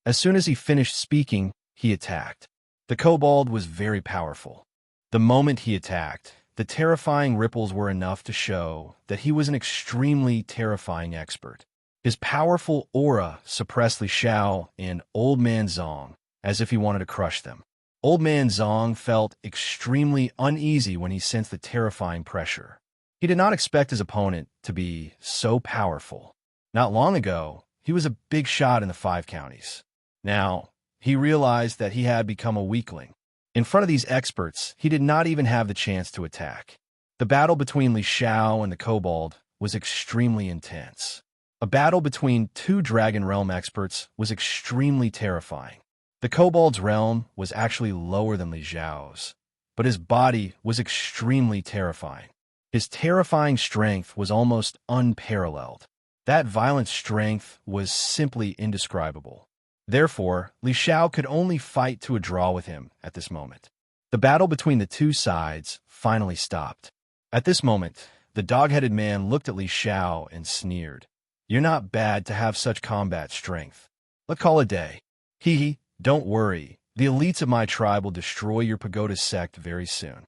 As soon as he finished speaking, he attacked. The kobold was very powerful. The moment he attacked, the terrifying ripples were enough to show that he was an extremely terrifying expert. His powerful aura suppressed Li Xiao and Old Man Zong as if he wanted to crush them. Old Man Zong felt extremely uneasy when he sensed the terrifying pressure. He did not expect his opponent to be so powerful. Not long ago, he was a big shot in the 5 counties. Now, he realized that he had become a weakling. In front of these experts, he did not even have the chance to attack. The battle between Li Xiao and the kobold was extremely intense. A battle between 2 Dragon Realm experts was extremely terrifying. The kobold's realm was actually lower than Li Xiao's, but his body was extremely terrifying. His terrifying strength was almost unparalleled. That violent strength was simply indescribable. Therefore, Li Xiao could only fight to a draw with him at this moment. The battle between the 2 sides finally stopped. At this moment, the dog-headed man looked at Li Xiao and sneered. You're not bad to have such combat strength. Let's call it a day. Hee, don't worry. The elites of my tribe will destroy your pagoda sect very soon.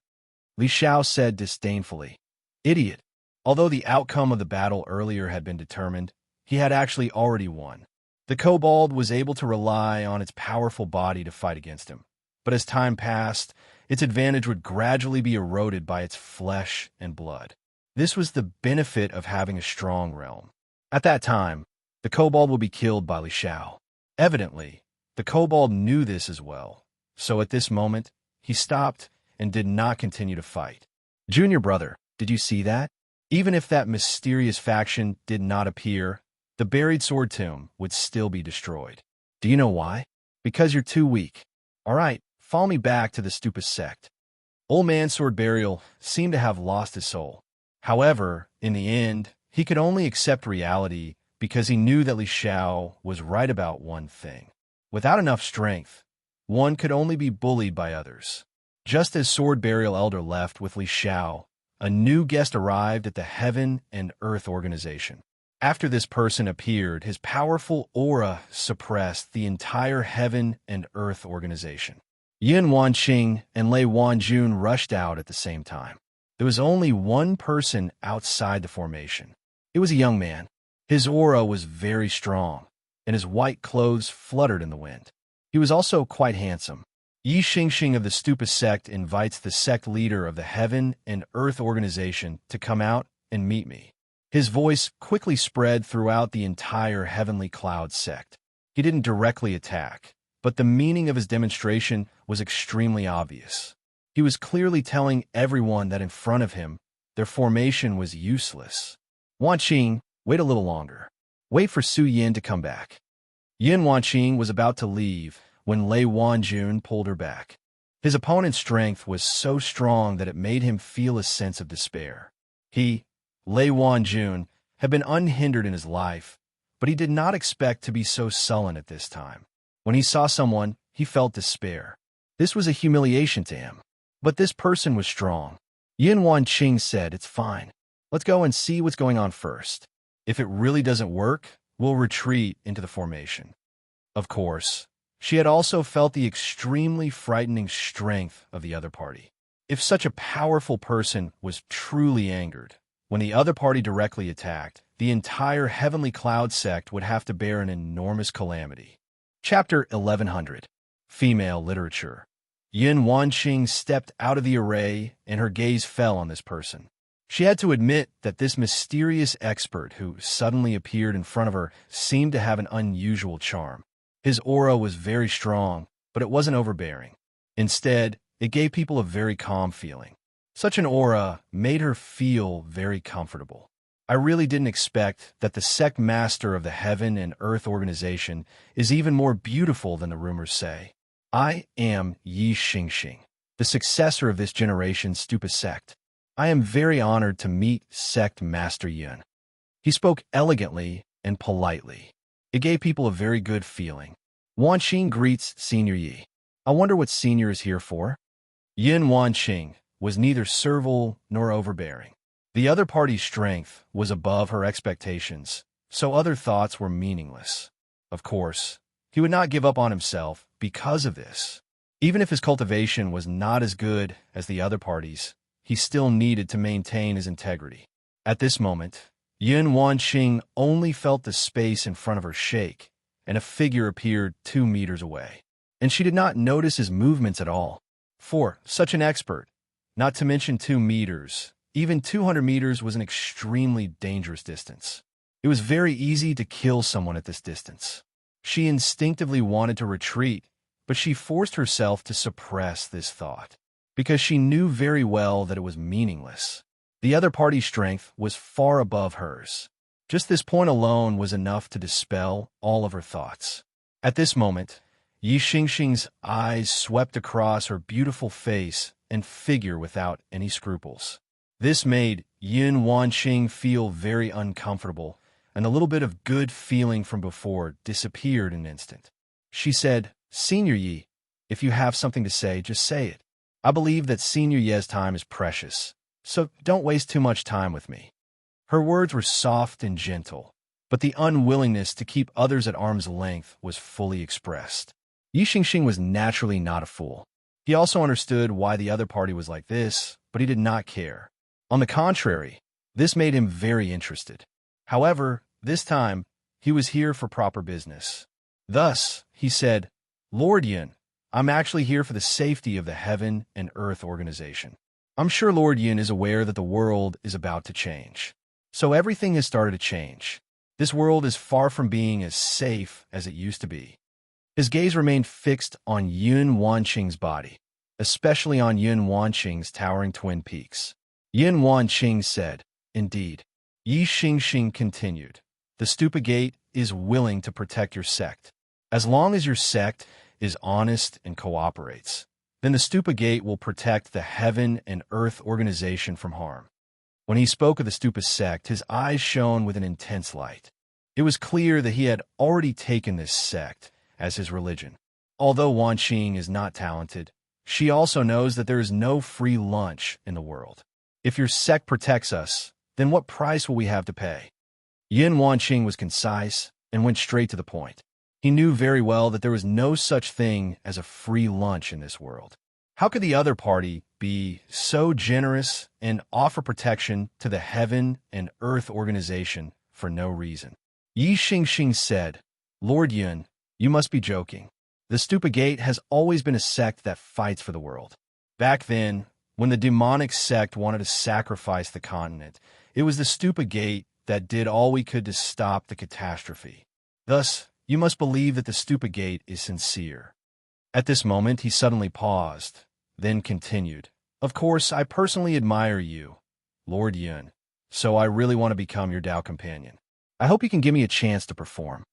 Li Xiao said disdainfully. Idiot. Although the outcome of the battle earlier had been determined, he had actually already won. The kobold was able to rely on its powerful body to fight against him, but as time passed, its advantage would gradually be eroded by its flesh and blood. This was the benefit of having a strong realm. At that time, the kobold would be killed by Li Xiao. Evidently, the kobold knew this as well, so at this moment, he stopped and did not continue to fight. Junior brother, did you see that? Even if that mysterious faction did not appear, the buried sword tomb would still be destroyed. Do you know why? Because you're too weak. All right, follow me back to the stupid sect. Old Man Sword Burial seemed to have lost his soul. However, in the end, he could only accept reality because he knew that Li Xiao was right about one thing. Without enough strength, one could only be bullied by others. Just as Sword Burial Elder left with Li Xiao, a new guest arrived at the Heaven and Earth organization. After this person appeared, his powerful aura suppressed the entire Heaven and Earth organization. Yin Wanqing and Lei Wanjun rushed out at the same time. There was only one person outside the formation. It was a young man. His aura was very strong, and his white clothes fluttered in the wind. He was also quite handsome. Yi Xingxing of the stupid sect invites the sect leader of the Heaven and Earth organization to come out and meet me. His voice quickly spread throughout the entire Heavenly Cloud sect. He didn't directly attack, but the meaning of his demonstration was extremely obvious. He was clearly telling everyone that in front of him, their formation was useless. Wanqing, wait a little longer. Wait for Su Yin to come back. Yin Wanqing was about to leave when Lei Wanjun pulled her back. His opponent's strength was so strong that it made him feel a sense of despair. Lei Wanjun, had been unhindered in his life, but he did not expect to be so sullen at this time. When he saw someone, he felt despair. This was a humiliation to him. But this person was strong. Yin Wanqing said, it's fine. Let's go and see what's going on first. If it really doesn't work, we'll retreat into the formation. Of course, she had also felt the extremely frightening strength of the other party. If such a powerful person was truly angered, when the other party directly attacked, the entire Heavenly Cloud sect would have to bear an enormous calamity. Chapter 1100. Female Literature. Yin Wanqing stepped out of the array, and her gaze fell on this person. She had to admit that this mysterious expert who suddenly appeared in front of her seemed to have an unusual charm. His aura was very strong, but it wasn't overbearing. Instead, it gave people a very calm feeling. Such an aura made her feel very comfortable. I really didn't expect that the sect master of the Heaven and Earth organization is even more beautiful than the rumors say. I am Yi Xingxing, the successor of this generation's stupid sect. I am very honored to meet Sect Master Yin. He spoke elegantly and politely. It gave people a very good feeling. Wanqing greets Senior Yi. I wonder what Senior is here for? Yin Wanqing was neither servile nor overbearing. The other party's strength was above her expectations, so other thoughts were meaningless. Of course, he would not give up on himself because of this. Even if his cultivation was not as good as the other parties, he still needed to maintain his integrity. At this moment, Yin Wanqing only felt the space in front of her shake, and a figure appeared 2 meters away. And she did not notice his movements at all. For such an expert, not to mention 2 meters, even 200 meters was an extremely dangerous distance. It was very easy to kill someone at this distance. She instinctively wanted to retreat, but she forced herself to suppress this thought, because she knew very well that it was meaningless. The other party's strength was far above hers. Just this point alone was enough to dispel all of her thoughts. At this moment, Yi Xingxing's eyes swept across her beautiful face and figure without any scruples. This made Yin Wanqing feel very uncomfortable, and a little bit of good feeling from before disappeared in an instant. She said, Senior Yi, if you have something to say, just say it. I believe that Senior Ye's time is precious, so don't waste too much time with me. Her words were soft and gentle, but the unwillingness to keep others at arm's length was fully expressed. Yi Xingxing was naturally not a fool. He also understood why the other party was like this, but he did not care. On the contrary, this made him very interested. However, this time, he was here for proper business. Thus, he said, Lord Yin, I'm actually here for the safety of the Heaven and Earth organization. I'm sure Lord Yin is aware that the world is about to change. So everything has started to change. This world is far from being as safe as it used to be. His gaze remained fixed on Yin Wanqing's body, especially on Yin Wanqing's towering twin peaks. Yin Wanqing said, Indeed. Yi Xingxing continued, The Stupa Gate is willing to protect your sect. As long as your sect is honest and cooperates, then the Stupa Gate will protect the Heaven and Earth organization from harm. When he spoke of the Stupa sect, his eyes shone with an intense light. It was clear that he had already taken this sect as his religion. Although Wanqing is not talented, she also knows that there is no free lunch in the world. If your sect protects us, then what price will we have to pay? Yin Wanqing was concise and went straight to the point. He knew very well that there was no such thing as a free lunch in this world. How could the other party be so generous and offer protection to the Heaven and Earth organization for no reason? Yi Xingxing said, Lord Yin, you must be joking. The Stupa Gate has always been a sect that fights for the world. Back then, when the demonic sect wanted to sacrifice the continent, it was the Stupa Gate that did all we could to stop the catastrophe. Thus, you must believe that the Stupa Gate is sincere. At this moment, he suddenly paused, then continued, Of course, I personally admire you, Lord Yin, so I really want to become your Tao companion. I hope you can give me a chance to perform.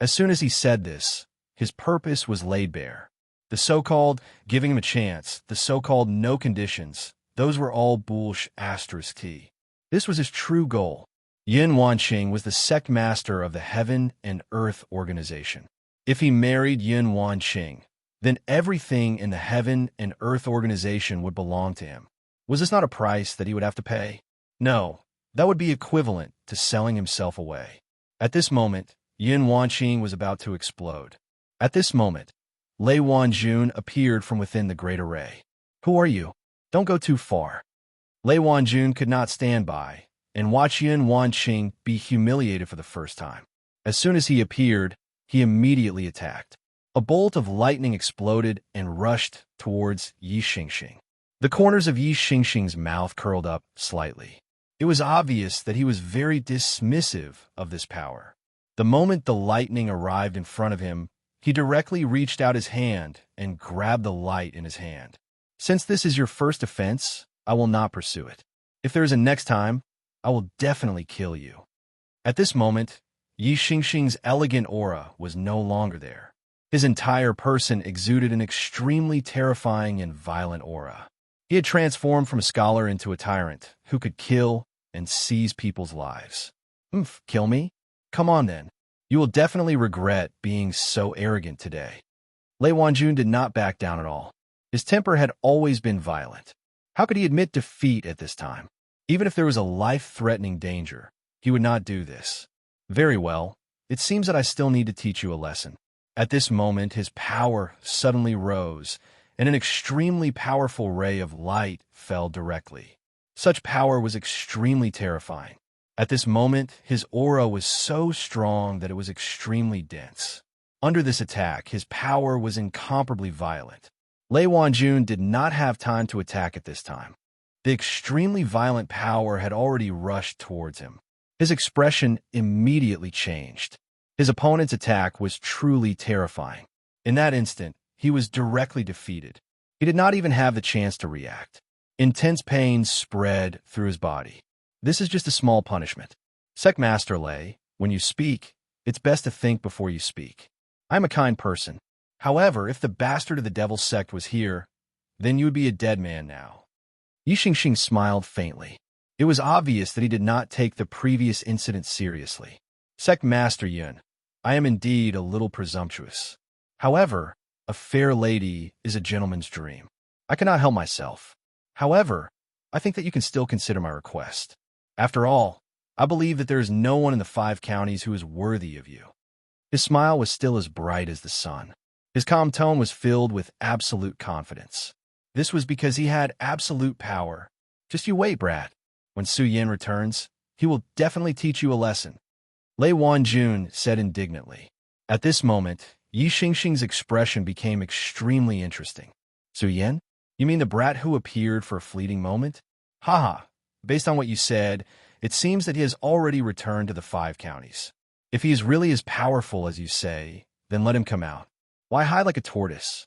As soon as he said this, his purpose was laid bare. The so-called giving him a chance, the so-called no conditions, those were all bullsh asterisk T. This was his true goal. Yin Wanqing was the sect master of the Heaven and Earth organization. If he married Yin Wanqing, then everything in the Heaven and Earth organization would belong to him. Was this not a price that he would have to pay? No, that would be equivalent to selling himself away. At this moment, Yin Wanqing was about to explode. At this moment, Lei Wanjun appeared from within the great array. Who are you? Don't go too far. Lei Wanjun could not stand by and watch Yin Wanqing be humiliated for the first time. As soon as he appeared, he immediately attacked. A bolt of lightning exploded and rushed towards Yi Xingxing. The corners of Yi Xingxing's mouth curled up slightly. It was obvious that he was very dismissive of this power. The moment the lightning arrived in front of him, he directly reached out his hand and grabbed the light in his hand. Since this is your first offense, I will not pursue it. If there is a next time, I will definitely kill you. At this moment, Yi Xingxing's elegant aura was no longer there. His entire person exuded an extremely terrifying and violent aura. He had transformed from a scholar into a tyrant who could kill and seize people's lives. Kill me? Come on then. You will definitely regret being so arrogant today. Lei Wanjun did not back down at all. His temper had always been violent. How could he admit defeat at this time? Even if there was a life-threatening danger, he would not do this. Very well, it seems that I still need to teach you a lesson. At this moment, his power suddenly rose, and an extremely powerful ray of light fell directly. Such power was extremely terrifying. At this moment, his aura was so strong that it was extremely dense. Under this attack, his power was incomparably violent. Lei Wanjun did not have time to attack at this time. The extremely violent power had already rushed towards him. His expression immediately changed. His opponent's attack was truly terrifying. In that instant, he was directly defeated. He did not even have the chance to react. Intense pain spread through his body. This is just a small punishment. Sect Master Lei, when you speak, it's best to think before you speak. I'm a kind person. However, if the bastard of the Devil's Sect was here, then you would be a dead man now. Yi Xingxing smiled faintly. It was obvious that he did not take the previous incident seriously. Sect Master Yun, I am indeed a little presumptuous. However, a fair lady is a gentleman's dream. I cannot help myself. However, I think that you can still consider my request. After all, I believe that there is no one in the 5 counties who is worthy of you. His smile was still as bright as the sun. His calm tone was filled with absolute confidence. This was because he had absolute power. Just you wait, brat. When Su Yin returns, he will definitely teach you a lesson. Lei Wanjun said indignantly. At this moment, Yi Xingxing's expression became extremely interesting. Su Yin? You mean the brat who appeared for a fleeting moment? Haha, based on what you said, it seems that he has already returned to the 5 counties. If he is really as powerful as you say, then let him come out. Why hide like a tortoise?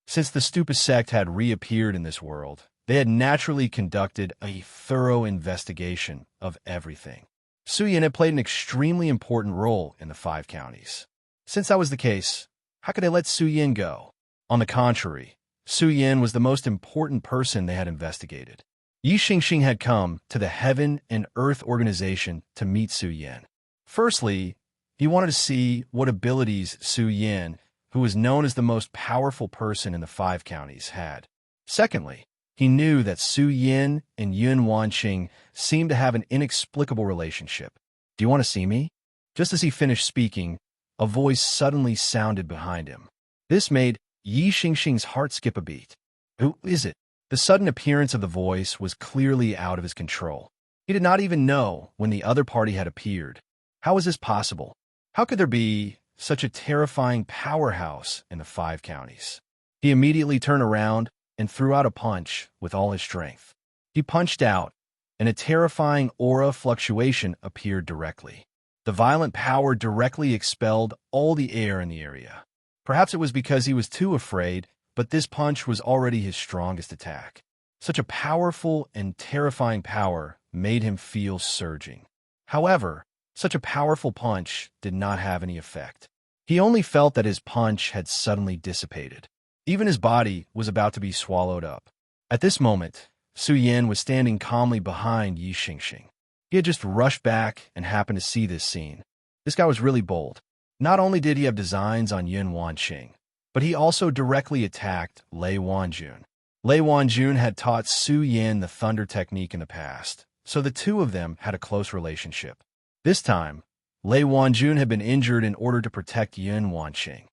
Since the stupid sect had reappeared in this world, they had naturally conducted a thorough investigation of everything. Su Yin had played an extremely important role in the 5 counties. Since that was the case, how could they let Su Yin go? On the contrary, Su Yin was the most important person they had investigated. Yi Xingxing had come to the Heaven and Earth organization to meet Su Yin. Firstly, he wanted to see what abilities Su Yin, who was known as the most powerful person in the 5 counties, had. Secondly, he knew that Su Yin and Yun Wanqing seemed to have an inexplicable relationship. Do you want to see me? Just as he finished speaking, a voice suddenly sounded behind him. This made Yi Xingxing's heart skip a beat. Who is it? The sudden appearance of the voice was clearly out of his control. He did not even know when the other party had appeared. How was this possible? How could there be such a terrifying powerhouse in the 5 counties? He immediately turned around and threw out a punch with all his strength. He punched out, and a terrifying aura fluctuation appeared directly. The violent power directly expelled all the air in the area. Perhaps it was because he was too afraid, but this punch was already his strongest attack. Such a powerful and terrifying power made him feel surging. However, such a powerful punch did not have any effect. He only felt that his punch had suddenly dissipated. Even his body was about to be swallowed up. At this moment, Su Yin was standing calmly behind Yi Xingxing. He had just rushed back and happened to see this scene. This guy was really bold. Not only did he have designs on Yun Wanqing, but he also directly attacked Lei Wanjun. Lei Wanjun had taught Su Yin the thunder technique in the past, so the two of them had a close relationship. This time, Lei Wanjun had been injured in order to protect Yun Wanqing.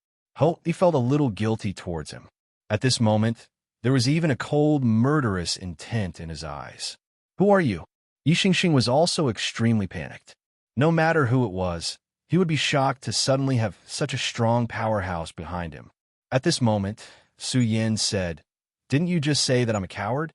He felt a little guilty towards him. At this moment, there was even a cold, murderous intent in his eyes. Who are you? Yi Xingxing was also extremely panicked. No matter who it was, he would be shocked to suddenly have such a strong powerhouse behind him. At this moment, Su Yin said, "Didn't you just say that I'm a coward?"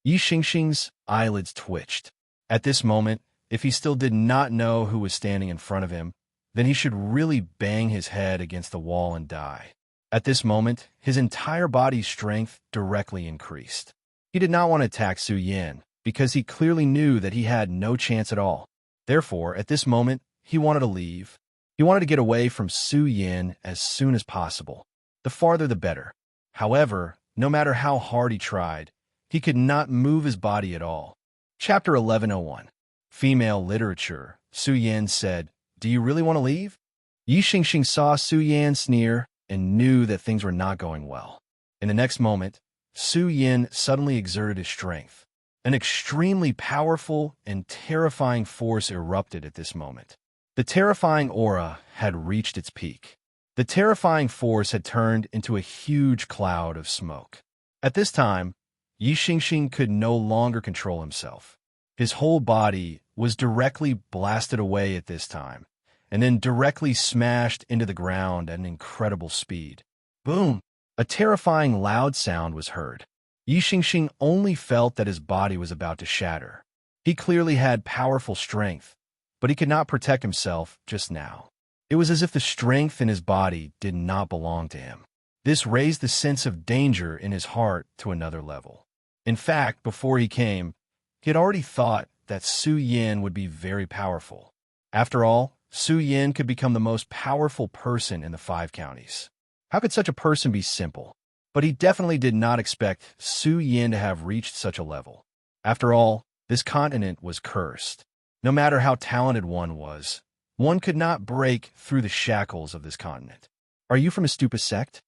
Yi Xingxing's eyelids twitched. At this moment, if he still did not know who was standing in front of him, then he should really bang his head against the wall and die. At this moment, his entire body's strength directly increased. He did not want to attack Su Yin, because he clearly knew that he had no chance at all. Therefore, at this moment, he wanted to leave. He wanted to get away from Su Yin as soon as possible. The farther the better. However, no matter how hard he tried, he could not move his body at all. Chapter 1101. Female Literature. Su Yin said, "Do you really want to leave?" Yi Xingxing saw Su Yin sneer and knew that things were not going well. In the next moment, Su Yin suddenly exerted his strength. An extremely powerful and terrifying force erupted at this moment. The terrifying aura had reached its peak. The terrifying force had turned into a huge cloud of smoke. At this time, Yi Xingxing could no longer control himself. His whole body was directly blasted away at this time, and then directly smashed into the ground at an incredible speed. Boom! A terrifying loud sound was heard. Yi Xingxing only felt that his body was about to shatter. He clearly had powerful strength, but he could not protect himself just now. It was as if the strength in his body did not belong to him. This raised the sense of danger in his heart to another level. In fact, before he came, he had already thought that Su Yin would be very powerful. After all, Su Yin could become the most powerful person in the 5 counties. How could such a person be simple? But he definitely did not expect Su Yin to have reached such a level. After all, this continent was cursed. No matter how talented one could not break through the shackles of this continent. Are you from a stupid sect?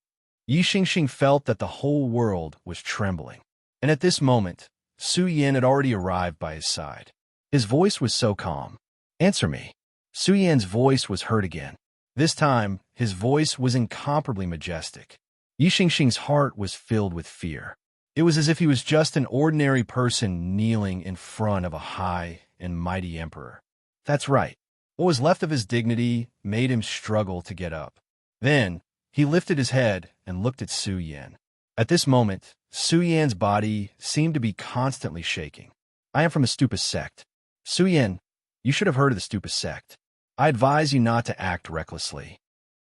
Yi Xingxing felt that the whole world was trembling. And at this moment, Su Yin had already arrived by his side. His voice was so calm. "Answer me." Su Yin's voice was heard again. This time, his voice was incomparably majestic. Yi Xingxing's heart was filled with fear. It was as if he was just an ordinary person kneeling in front of a high and mighty emperor. That's right. What was left of his dignity made him struggle to get up. Then, he lifted his head and looked at Su Yin. At this moment, Su Yin's body seemed to be constantly shaking. "I am from a stupid sect." "Su Yin, you should have heard of the stupid sect. I advise you not to act recklessly."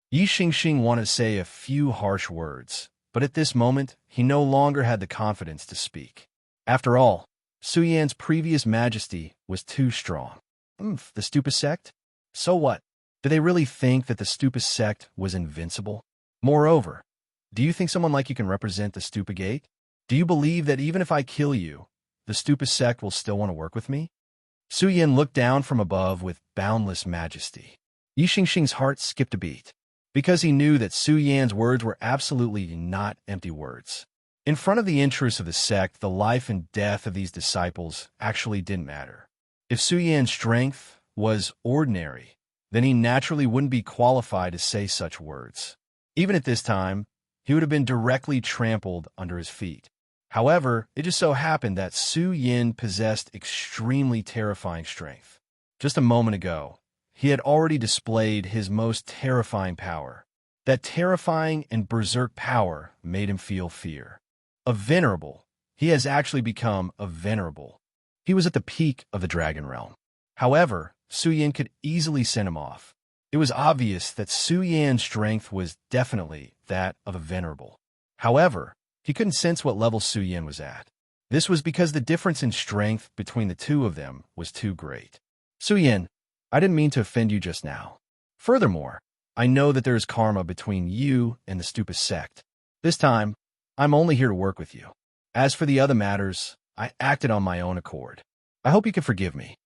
Yi Xingxing wanted to say a few harsh words, but at this moment, he no longer had the confidence to speak. After all, Su Yin's previous majesty was too strong. The stupid sect? So what? Do they really think that the stupid sect was invincible? Moreover, do you think someone like you can represent the stupid gate? Do you believe that even if I kill you, the stupid sect will still want to work with me? Su Yin looked down from above with boundless majesty. Yi Xingxing's heart skipped a beat, because he knew that Su Yin's words were absolutely not empty words. In front of the interests of the sect, the life and death of these disciples actually didn't matter. If Su Yin's strength was ordinary, then he naturally wouldn't be qualified to say such words. Even at this time, he would have been directly trampled under his feet. However, it just so happened that Su Yin possessed extremely terrifying strength. Just a moment ago, he had already displayed his most terrifying power. That terrifying and berserk power made him feel fear. A venerable, he has actually become a venerable. He was at the peak of the dragon realm. However, Su Yin could easily send him off. It was obvious that Su Yin's strength was definitely that of a venerable. However, he couldn't sense what level Su Yin was at. This was because the difference in strength between the two of them was too great. "Su Yin, I didn't mean to offend you just now. Furthermore, I know that there is karma between you and the stupid sect. This time, I'm only here to work with you. As for the other matters, I acted on my own accord. I hope you can forgive me."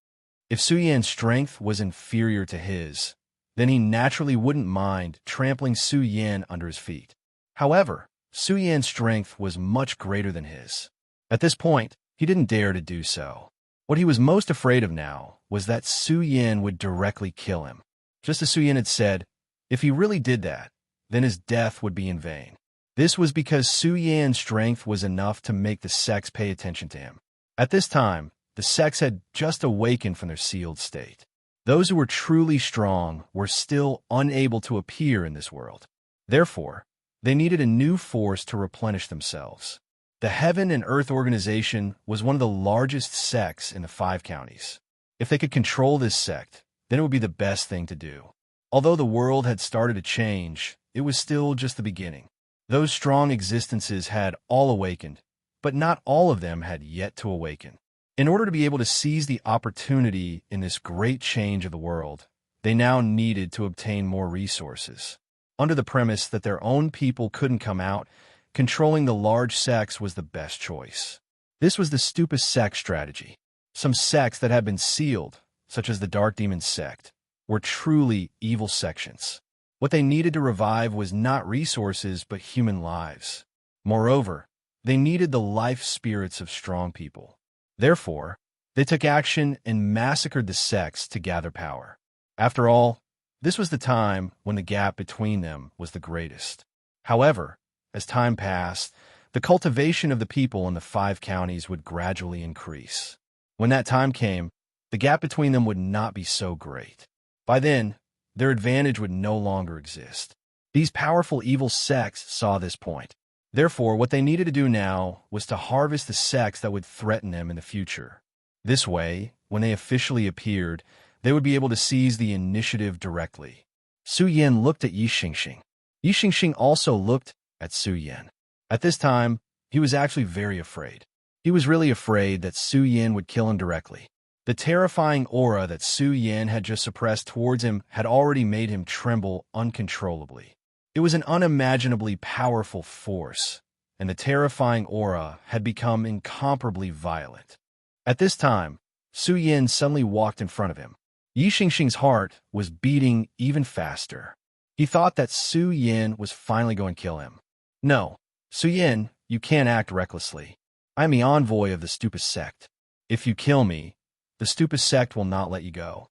If Su Yin's strength was inferior to his, then he naturally wouldn't mind trampling Su Yin under his feet. However, Su Yin's strength was much greater than his. At this point, he didn't dare to do so. What he was most afraid of now was that Su Yin would directly kill him. Just as Su Yin had said, if he really did that, then his death would be in vain. This was because Su Yin's strength was enough to make the sects pay attention to him. At this time, the sects had just awakened from their sealed state. Those who were truly strong were still unable to appear in this world. Therefore, they needed a new force to replenish themselves. The Heaven and Earth Organization was one of the largest sects in the 5 counties. If they could control this sect, then it would be the best thing to do. Although the world had started to change, it was still just the beginning. Those strong existences had all awakened, but not all of them had yet to awaken. In order to be able to seize the opportunity in this great change of the world, they now needed to obtain more resources. Under the premise that their own people couldn't come out, controlling the large sects was the best choice. This was the stupid sect strategy. Some sects that had been sealed, such as the Dark Demon sect, were truly evil sections. What they needed to revive was not resources but human lives. Moreover, they needed the life spirits of strong people. Therefore, they took action and massacred the sects to gather power. After all, this was the time when the gap between them was the greatest. However, as time passed, the cultivation of the people in the 5 counties would gradually increase. When that time came, the gap between them would not be so great. By then, their advantage would no longer exist. These powerful evil sects saw this point. Therefore, what they needed to do now was to harvest the sects that would threaten them in the future. This way, when they officially appeared, they would be able to seize the initiative directly. Su Yan looked at Yi Xingxing. Yi Xingxing also looked at Su Yan. At this time, he was actually very afraid. He was really afraid that Su Yan would kill him directly. The terrifying aura that Su Yan had just suppressed towards him had already made him tremble uncontrollably. It was an unimaginably powerful force, and the terrifying aura had become incomparably violent. At this time, Su Yan suddenly walked in front of him. Yi Xingxing's heart was beating even faster. He thought that Su Yan was finally going to kill him. No, Su Yan, you can't act recklessly. I am the envoy of the stupid sect. If you kill me, the stupid sect will not let you go.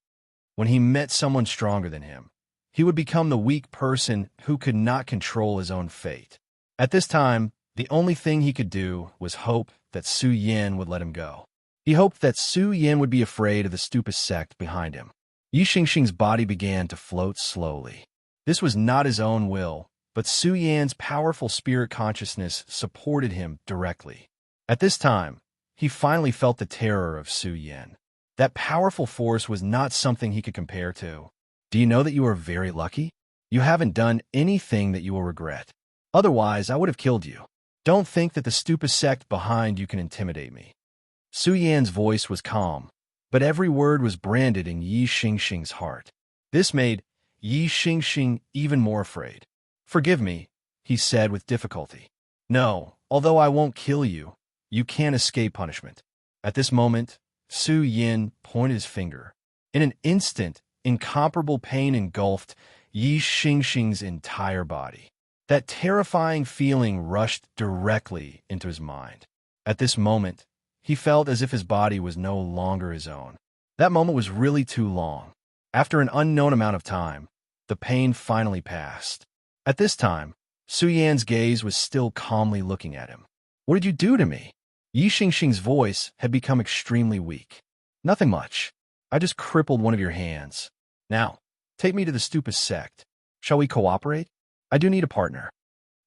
When he met someone stronger than him, he would become the weak person who could not control his own fate. At this time, the only thing he could do was hope that Su Yan would let him go. He hoped that Su Yan would be afraid of the stupid sect behind him. Yi Xingxing's body began to float slowly. This was not his own will, but Su Yan's powerful spirit consciousness supported him directly. At this time, he finally felt the terror of Su Yan. That powerful force was not something he could compare to. Do you know that you are very lucky? You haven't done anything that you will regret. Otherwise, I would have killed you. Don't think that the stupid sect behind you can intimidate me. Su Yan's voice was calm, but every word was branded in Yi Xingxing's heart. This made Yi Xingxing even more afraid. Forgive me, he said with difficulty. No, although I won't kill you, you can't escape punishment. At this moment, Su Yan pointed his finger. In an instant, incomparable pain engulfed Yi Xingxing's entire body. That terrifying feeling rushed directly into his mind. At this moment, he felt as if his body was no longer his own. That moment was really too long. After an unknown amount of time, the pain finally passed. At this time, Su Yan's gaze was still calmly looking at him. What did you do to me? Yi Xingxing's voice had become extremely weak. Nothing much. I just crippled one of your hands. Now, take me to the stupid sect. Shall we cooperate? I do need a partner.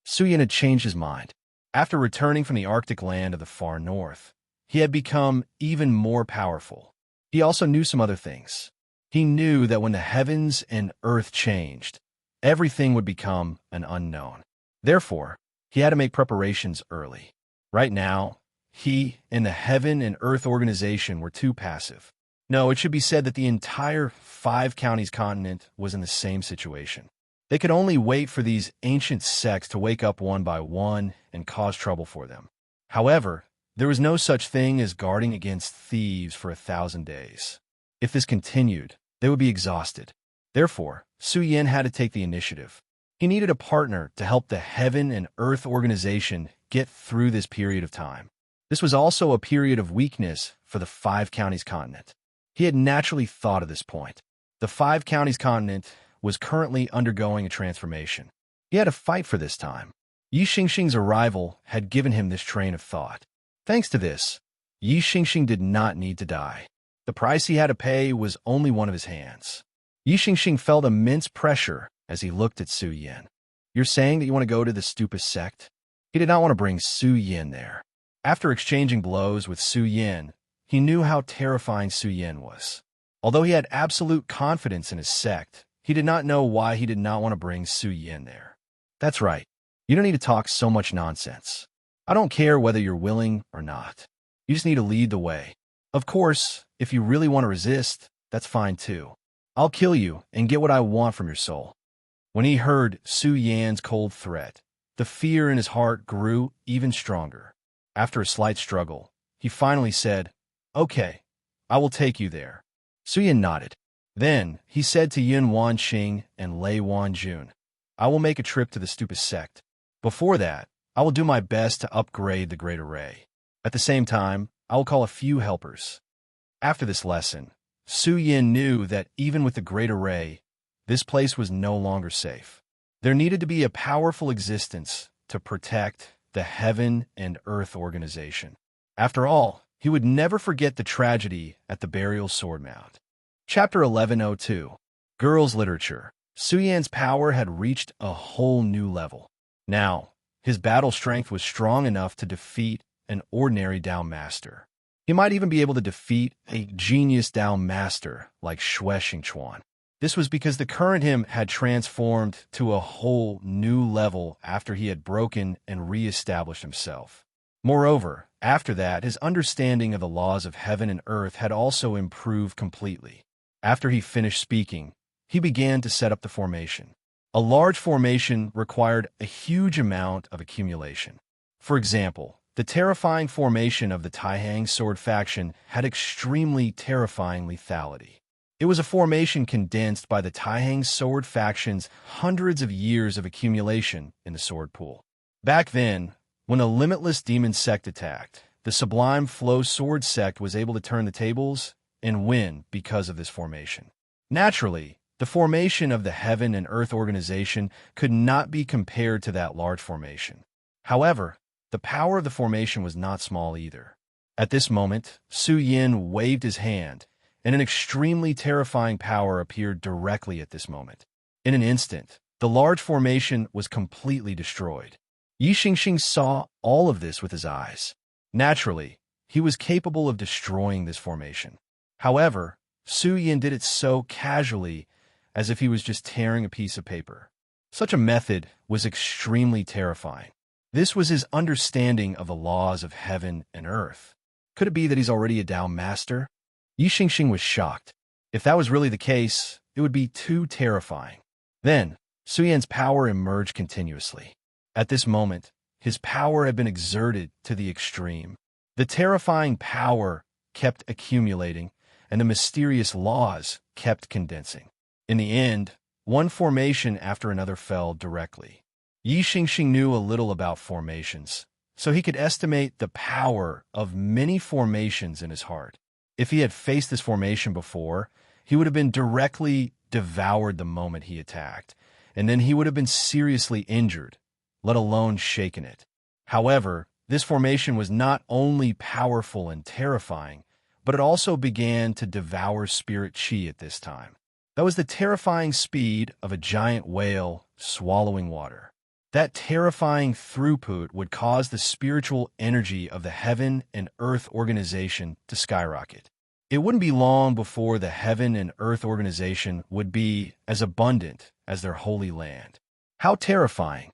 Su Yan had changed his mind. After returning from the Arctic land of the far north, he had become even more powerful. He also knew some other things. He knew that when the heavens and earth changed, everything would become an unknown. Therefore, he had to make preparations early. Right now, he and the Heaven and Earth Organization were too passive. No, it should be said that the entire 5 counties continent was in the same situation. They could only wait for these ancient sects to wake up one by one and cause trouble for them. However, there was no such thing as guarding against thieves for 1,000 days. If this continued, they would be exhausted. Therefore, Su Yan had to take the initiative. He needed a partner to help the Heaven and Earth Organization get through this period of time. This was also a period of weakness for the 5 counties continent. He had naturally thought of this point. The 5 counties continent was currently undergoing a transformation. He had to fight for this time. Yi Xingxing's arrival had given him this train of thought. Thanks to this, Yi Xingxing did not need to die. The price he had to pay was only one of his hands. Yi Xingxing felt immense pressure as he looked at Su Yin. You're saying that you want to go to the stupid sect? He did not want to bring Su Yin there. After exchanging blows with Su Yin, he knew how terrifying Su Yin was. Although he had absolute confidence in his sect, he did not know why he did not want to bring Su Yin there. That's right. You don't need to talk so much nonsense. I don't care whether you're willing or not. You just need to lead the way. Of course, if you really want to resist, that's fine too. I'll kill you and get what I want from your soul. When he heard Su Yan's cold threat, the fear in his heart grew even stronger. After a slight struggle, he finally said, Okay, I will take you there. Su Yan nodded. Then he said to Yin Wanxing and Lei Wanjun, I will make a trip to the stupid sect. Before that, I will do my best to upgrade the Great Array. At the same time, I will call a few helpers. After this lesson, Su Yin knew that even with the Great Array, this place was no longer safe. There needed to be a powerful existence to protect the Heaven and Earth organization. After all, he would never forget the tragedy at the burial sword mound. Chapter 1102. Girls' Literature. Su Yan's power had reached a whole new level. Now, his battle strength was strong enough to defeat an ordinary Dao Master. He might even be able to defeat a genius Dao Master like Xue Xingchuan. This was because the current him had transformed to a whole new level after he had broken and re-established himself. Moreover, after that, his understanding of the laws of heaven and earth had also improved completely. After he finished speaking, he began to set up the formation. A large formation required a huge amount of accumulation. For example, the terrifying formation of the Taihang sword faction had extremely terrifying lethality. It was a formation condensed by the Taihang sword faction's hundreds of years of accumulation in the sword pool. Back then, when a limitless demon sect attacked, the Sublime Flow Sword sect was able to turn the tables and win because of this formation. Naturally, the formation of the Heaven and Earth organization could not be compared to that large formation. However, the power of the formation was not small either. At this moment, Su Yin waved his hand, and an extremely terrifying power appeared directly at this moment. In an instant, the large formation was completely destroyed. Yi Xingxing saw all of this with his eyes. Naturally, he was capable of destroying this formation. However, Su Yin did it so casually, as if he was just tearing a piece of paper. Such a method was extremely terrifying. This was his understanding of the laws of heaven and earth. Could it be that he's already a Dao Master? Yi Xingxing was shocked. If that was really the case, it would be too terrifying. Then, Su Yan's power emerged continuously. At this moment, his power had been exerted to the extreme. The terrifying power kept accumulating, and the mysterious laws kept condensing. In the end, one formation after another fell directly. Yi Xingxing knew a little about formations, so he could estimate the power of many formations in his heart. If he had faced this formation before, he would have been directly devoured the moment he attacked, and then he would have been seriously injured, let alone shaken it. However, this formation was not only powerful and terrifying, but it also began to devour spirit chi at this time. That was the terrifying speed of a giant whale swallowing water. That terrifying throughput would cause the spiritual energy of the Heaven and Earth organization to skyrocket. It wouldn't be long before the Heaven and Earth organization would be as abundant as their holy land. How terrifying!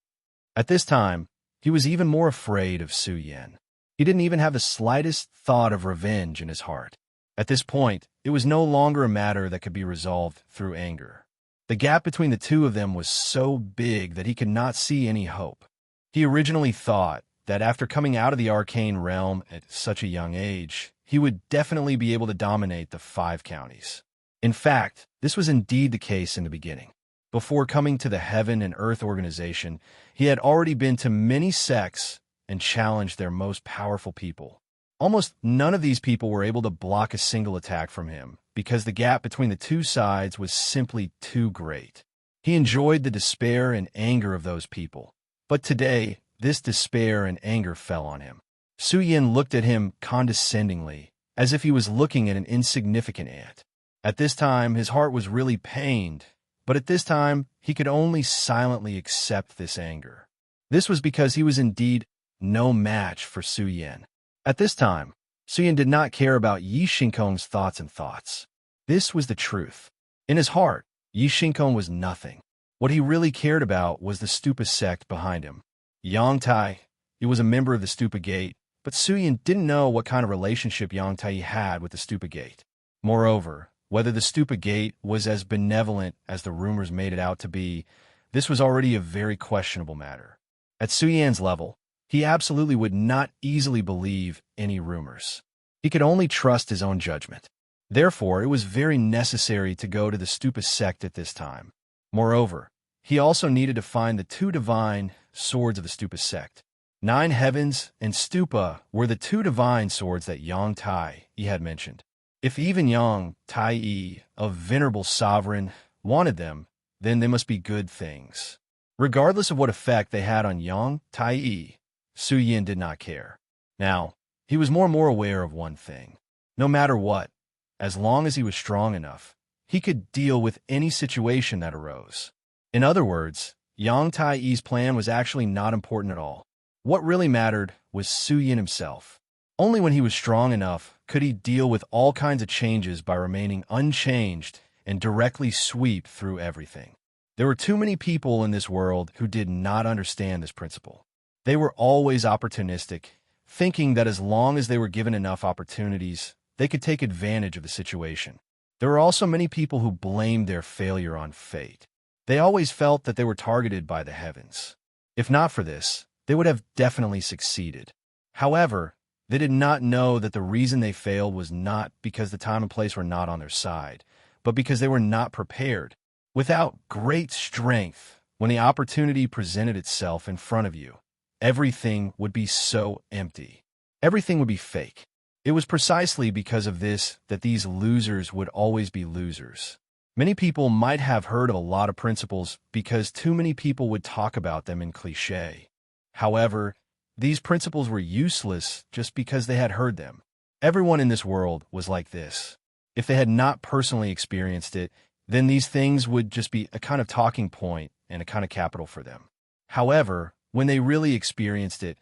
At this time, he was even more afraid of Su Yin. He didn't even have the slightest thought of revenge in his heart. At this point, it was no longer a matter that could be resolved through anger. The gap between the two of them was so big that he could not see any hope. He originally thought that after coming out of the arcane realm at such a young age, he would definitely be able to dominate the 5 counties. In fact, this was indeed the case in the beginning. Before coming to the Heaven and Earth organization, he had already been to many sects and challenged their most powerful people. Almost none of these people were able to block a single attack from him, because the gap between the two sides was simply too great. He enjoyed the despair and anger of those people. But today, this despair and anger fell on him. Su Yin looked at him condescendingly as if he was looking at an insignificant ant. At this time, his heart was really pained, but at this time, he could only silently accept this anger. This was because he was indeed no match for Su Yan. At this time, Su Yan did not care about Yi Xingkong's thoughts. This was the truth. In his heart, Yi Xingkong was nothing. What he really cared about was the Stupa sect behind him. Yang Tai, he was a member of the Stupa Gate, but Su Yan didn't know what kind of relationship Yang Tai had with the Stupa Gate. Moreover, whether the Stupa Gate was as benevolent as the rumors made it out to be, this was already a very questionable matter. At Su Yan's level, he absolutely would not easily believe any rumors. He could only trust his own judgment. Therefore, it was very necessary to go to the Stupa sect at this time. Moreover, he also needed to find the two divine swords of the Stupa sect. 9 Heavens and Stupa were the 2 divine swords that Yang Tai had mentioned. If even Yang Tai, a venerable sovereign, wanted them, then they must be good things. Regardless of what effect they had on Yang Tai, Su Yan did not care. Now, he was more and more aware of one thing. No matter what, as long as he was strong enough, he could deal with any situation that arose. In other words, Yang Tai's plan was actually not important at all. What really mattered was Su Yan himself. Only when he was strong enough could he deal with all kinds of changes by remaining unchanged and directly sweep through everything. There were too many people in this world who did not understand this principle. They were always opportunistic, thinking that as long as they were given enough opportunities, they could take advantage of the situation. There were also many people who blamed their failure on fate. They always felt that they were targeted by the heavens. If not for this, they would have definitely succeeded. However, they did not know that the reason they failed was not because the time and place were not on their side, but because they were not prepared. Without great strength, when the opportunity presented itself in front of you, everything would be so empty. Everything would be fake. It was precisely because of this that these losers would always be losers. Many people might have heard of a lot of principles because too many people would talk about them in cliché. However, these principles were useless just because they had heard them. Everyone in this world was like this. If they had not personally experienced it, then these things would just be a kind of talking point and a kind of capital for them. However, when they really experienced it,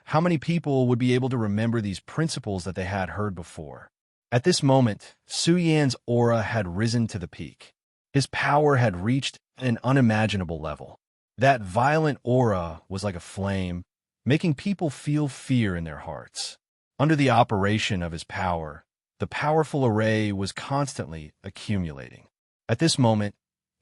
how many people would be able to remember these principles that they had heard before? At this moment, Su Yan's aura had risen to the peak. His power had reached an unimaginable level. That violent aura was like a flame, making people feel fear in their hearts. Under the operation of his power, the powerful array was constantly accumulating. At this moment,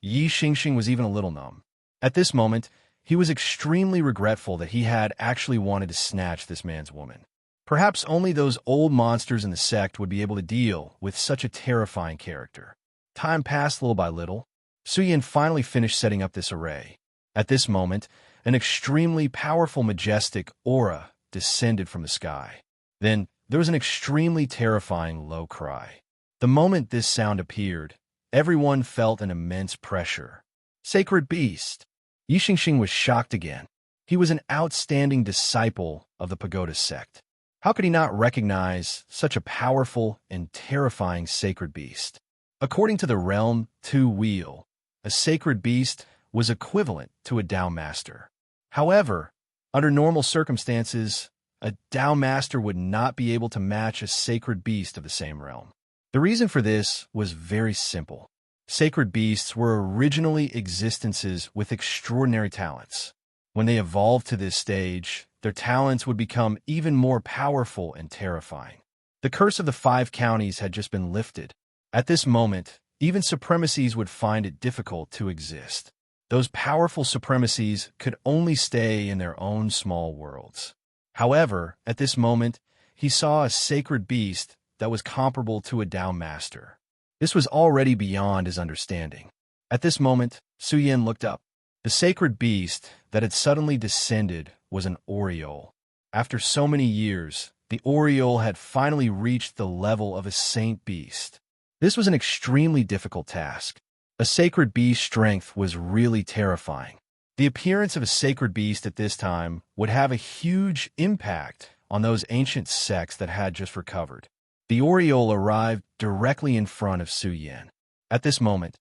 Yi Xingxing was even a little numb. At this moment, he was extremely regretful that he had actually wanted to snatch this man's woman. Perhaps only those old monsters in the sect would be able to deal with such a terrifying character. Time passed little by little. Su Yan finally finished setting up this array. At this moment, an extremely powerful, majestic aura descended from the sky. Then there was an extremely terrifying low cry. The moment this sound appeared, everyone felt an immense pressure. Sacred beast! Yi Xingxing was shocked again. He was an outstanding disciple of the Pagoda sect. How could he not recognize such a powerful and terrifying sacred beast? According to the Realm 2 Wheel, a sacred beast was equivalent to a Dao Master. However, under normal circumstances, a Dao Master would not be able to match a sacred beast of the same realm. The reason for this was very simple. Sacred beasts were originally existences with extraordinary talents. When they evolved to this stage, their talents would become even more powerful and terrifying. The curse of the 5 counties had just been lifted. At this moment, even supremacies would find it difficult to exist. Those powerful supremacies could only stay in their own small worlds. However, at this moment, he saw a sacred beast that was comparable to a Dao Master. This was already beyond his understanding. At this moment, Su Yan looked up. The sacred beast that had suddenly descended was an Oriole. After so many years, the Oriole had finally reached the level of a saint beast. This was an extremely difficult task. A sacred beast's strength was really terrifying. The appearance of a sacred beast at this time would have a huge impact on those ancient sects that had just recovered. The Oriole arrived directly in front of Su Yan. At this moment,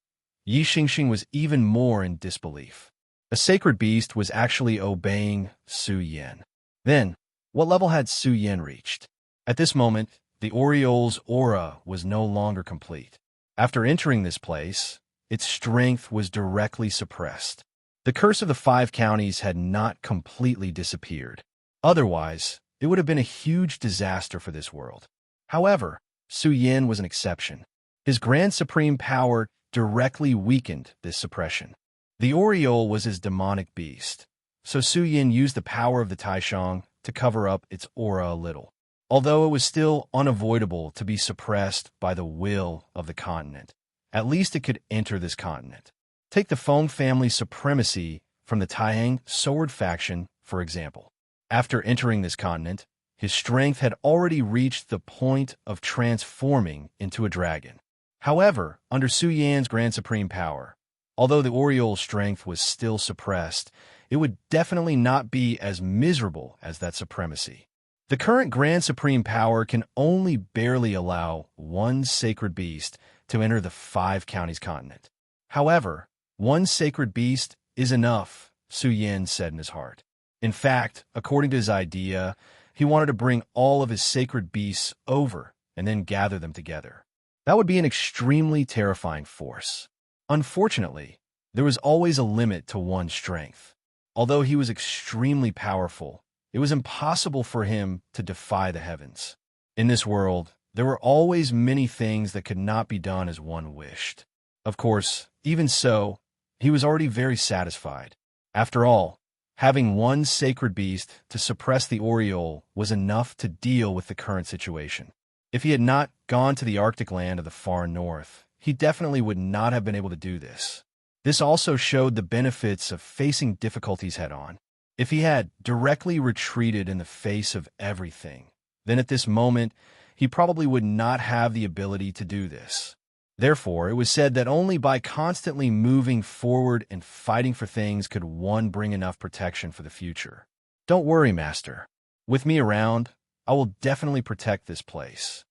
Yi Xingxing was even more in disbelief. A sacred beast was actually obeying Su Yan. Then, what level had Su Yan reached? At this moment, the Oriole's aura was no longer complete. After entering this place, its strength was directly suppressed. The curse of the 5 counties had not completely disappeared. Otherwise, it would have been a huge disaster for this world. However, Su Yan was an exception. His grand supreme power directly weakened this suppression. The Oriole was his demonic beast, so Su Yan used the power of the Taishang to cover up its aura a little. Although it was still unavoidable to be suppressed by the will of the continent, at least it could enter this continent. Take the Feng family's supremacy from the Taihang sword faction, for example. After entering this continent, his strength had already reached the point of transforming into a dragon. However, under Su Yan's grand supreme power, although the Oriole's strength was still suppressed, it would definitely not be as miserable as that supremacy. The current grand supreme power can only barely allow one sacred beast to enter the 5 counties continent. However, one sacred beast is enough, Su Yan said in his heart. In fact, according to his idea, he wanted to bring all of his sacred beasts over and then gather them together. That would be an extremely terrifying force. Unfortunately, there was always a limit to one's strength. Although he was extremely powerful, it was impossible for him to defy the heavens. In this world, there were always many things that could not be done as one wished. Of course, even so, he was already very satisfied. After all, having one sacred beast to suppress the Oriole was enough to deal with the current situation. If he had not gone to the Arctic land of the far north, he definitely would not have been able to do this. This also showed the benefits of facing difficulties head-on. If he had directly retreated in the face of everything, then at this moment, he probably would not have the ability to do this. Therefore, it was said that only by constantly moving forward and fighting for things could one bring enough protection for the future. Don't worry, Master. With me around, I will definitely protect this place.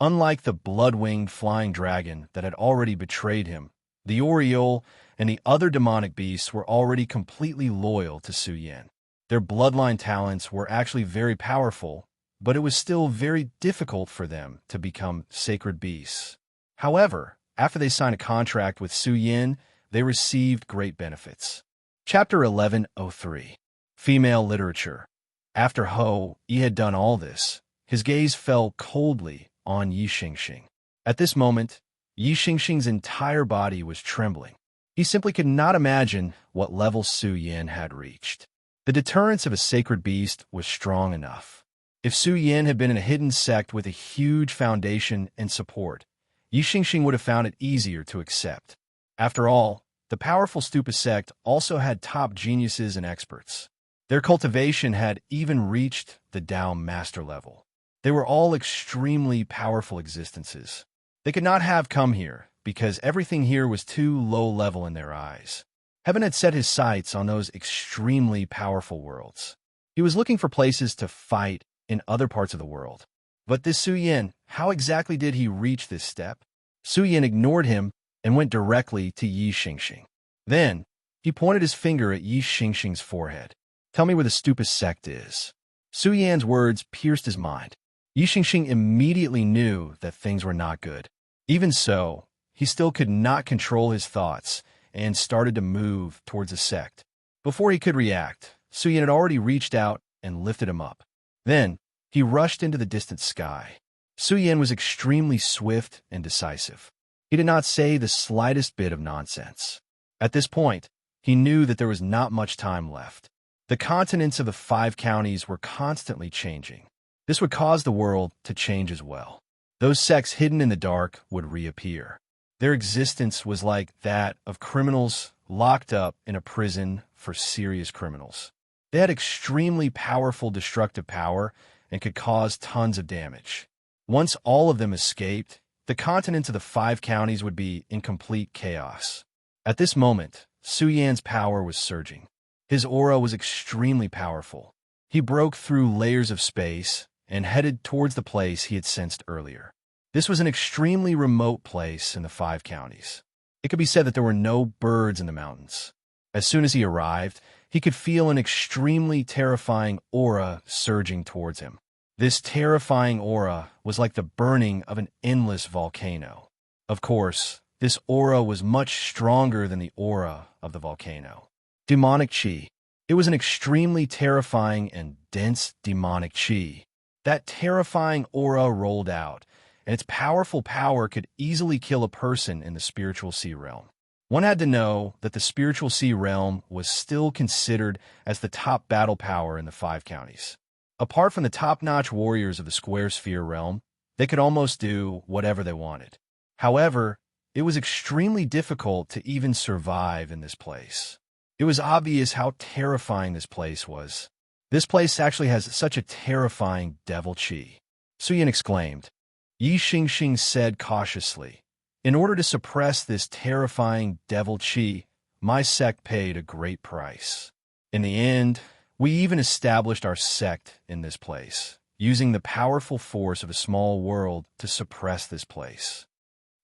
Unlike the blood-winged flying dragon that had already betrayed him, the Oriole and the other demonic beasts were already completely loyal to Su Yan. Their bloodline talents were actually very powerful, but it was still very difficult for them to become sacred beasts. However, after they signed a contract with Su Yan, they received great benefits. Chapter 1103. Female Literature. After Ho Yi had done all this, his gaze fell coldly on Yi Xingxing. At this moment, Yi Xingxing's entire body was trembling. He simply could not imagine what level Su Yan had reached. The deterrence of a sacred beast was strong enough. If Su Yan had been in a hidden sect with a huge foundation and support, Yi Xingxing would have found it easier to accept. After all, the powerful Stupa sect also had top geniuses and experts. Their cultivation had even reached the Tao master level. They were all extremely powerful existences. They could not have come here because everything here was too low level in their eyes. Heaven had set his sights on those extremely powerful worlds. He was looking for places to fight in other parts of the world. But this Su Yan, how exactly did he reach this step? Su Yan ignored him and went directly to Yi Xingxing. Then, he pointed his finger at Yi Xingxing's forehead. Tell me where the Stupa sect is. Su Yan's words pierced his mind. Yi Xingxing immediately knew that things were not good. Even so, he still could not control his thoughts and started to move towards the sect. Before he could react, Su Yan had already reached out and lifted him up. Then, he rushed into the distant sky. Su Yan was extremely swift and decisive. He did not say the slightest bit of nonsense. At this point, he knew that there was not much time left. The continents of the 5 counties were constantly changing. This would cause the world to change as well. Those sects hidden in the dark would reappear. Their existence was like that of criminals locked up in a prison for serious criminals. They had extremely powerful destructive power and could cause tons of damage. Once all of them escaped, the continents of the 5 counties would be in complete chaos. At this moment, Su Yan's power was surging. His aura was extremely powerful. He broke through layers of space and headed towards the place he had sensed earlier. This was an extremely remote place in the 5 counties. It could be said that there were no birds in the mountains. As soon as he arrived, he could feel an extremely terrifying aura surging towards him. This terrifying aura was like the burning of an endless volcano. Of course, this aura was much stronger than the aura of the volcano. Demonic chi. It was an extremely terrifying and dense demonic chi. That terrifying aura rolled out, and its powerful power could easily kill a person in the spiritual sea realm. One had to know that the spiritual sea realm was still considered as the top battle power in the 5 counties. Apart from the top-notch warriors of the square sphere realm, they could almost do whatever they wanted. However, it was extremely difficult to even survive in this place. It was obvious how terrifying this place was. This place actually has such a terrifying devil chi. Suyin exclaimed. Yi Xingxing said cautiously, in order to suppress this terrifying devil chi, my sect paid a great price. In the end, we even established our sect in this place, using the powerful force of a small world to suppress this place.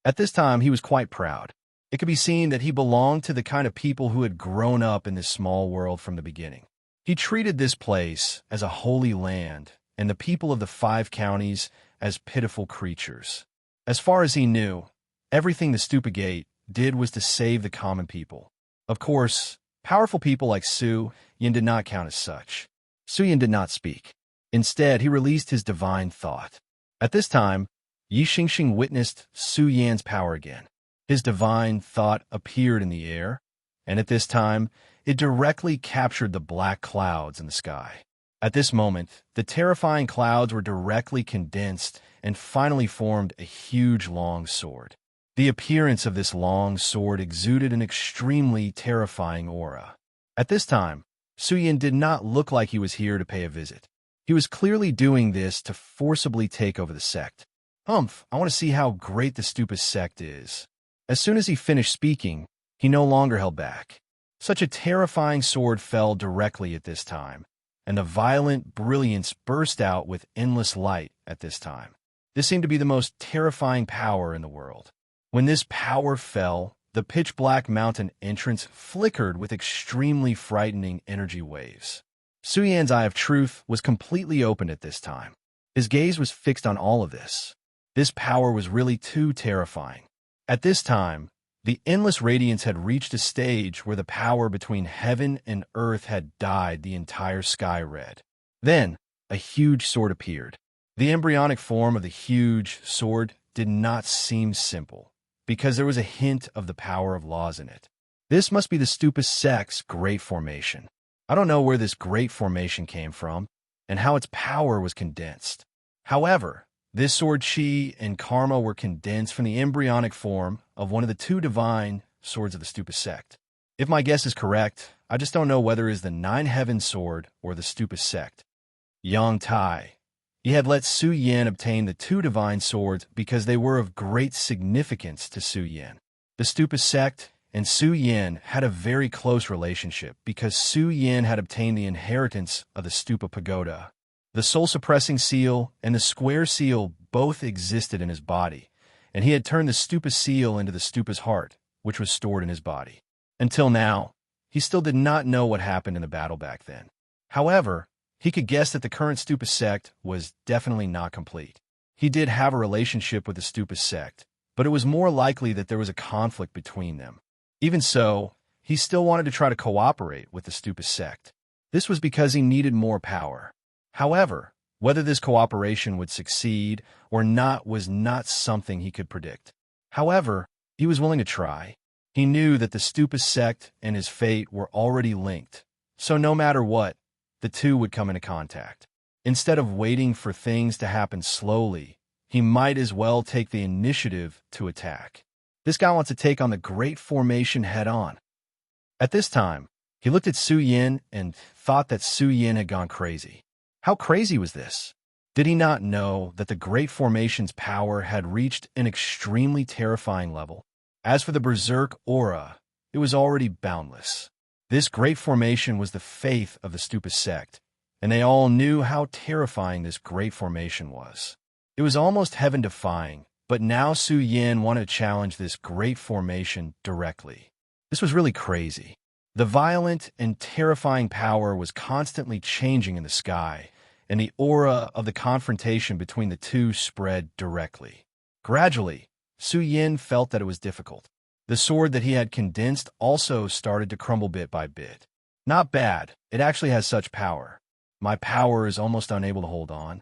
At this time, he was quite proud. It could be seen that he belonged to the kind of people who had grown up in this small world from the beginning. He treated this place as a holy land and the people of the 5 counties as pitiful creatures. As far as he knew, everything the Stupigate did was to save the common people. Of course, powerful people like Su Yin did not count as such. Su Yin did not speak. Instead, he released his divine thought. At this time, Yi Xingxing witnessed Su Yan's power again. His divine thought appeared in the air, and at this time, it directly captured the black clouds in the sky. At this moment, the terrifying clouds were directly condensed and finally formed a huge long sword. The appearance of this long sword exuded an extremely terrifying aura. At this time, Su Yin did not look like he was here to pay a visit. He was clearly doing this to forcibly take over the sect. I want to see how great the Stupa sect is. As soon as he finished speaking, he no longer held back. Such a terrifying sword fell directly at this time, and the violent brilliance burst out with endless light at this time. This seemed to be the most terrifying power in the world. When this power fell, the pitch-black mountain entrance flickered with extremely frightening energy waves. Su Yan's eye of truth was completely opened at this time. His gaze was fixed on all of this. This power was really too terrifying. At this time, the endless radiance had reached a stage where the power between heaven and earth had dyed the entire sky red. Then, a huge sword appeared. The embryonic form of the huge sword did not seem simple, because there was a hint of the power of laws in it. This must be the Stupa sect's great formation. I don't know where this great formation came from, and how its power was condensed. However, this sword chi and karma were condensed from the embryonic form of one of the 2 divine swords of the Stupa sect. If my guess is correct, I just don't know whether it is the 9 heaven sword or the Stupa sect. Yang Tai. He had let Su Yin obtain the 2 divine swords because they were of great significance to Su Yin. The Stupa sect and Su Yin had a very close relationship because Su Yin had obtained the inheritance of the Stupa pagoda. The soul-suppressing seal and the square seal both existed in his body, and he had turned the Stupa seal into the Stupa's heart, which was stored in his body. Until now, he still did not know what happened in the battle back then. However, he could guess that the current Stupa sect was definitely not complete. He did have a relationship with the Stupa sect, but it was more likely that there was a conflict between them. Even so, he still wanted to try to cooperate with the Stupa sect. This was because he needed more power. However, whether this cooperation would succeed or not was not something he could predict. However, he was willing to try. He knew that the Stupa sect and his fate were already linked, so no matter what, the 2 would come into contact. Instead of waiting for things to happen slowly, he might as well take the initiative to attack. This guy wants to take on the Great Formation head-on. At this time, he looked at Su Yin and thought that Su Yin had gone crazy. How crazy was this? Did he not know that the Great Formation's power had reached an extremely terrifying level? As for the Berserk aura, it was already boundless. This Great Formation was the faith of the Stupa sect, and they all knew how terrifying this great formation was. It was almost heaven-defying, but now Su Yin wanted to challenge this great formation directly. This was really crazy. The violent and terrifying power was constantly changing in the sky, and the aura of the confrontation between the two spread directly. Gradually, Su Yin felt that it was difficult. The sword that he had condensed also started to crumble bit by bit. Not bad, it actually has such power. My power is almost unable to hold on.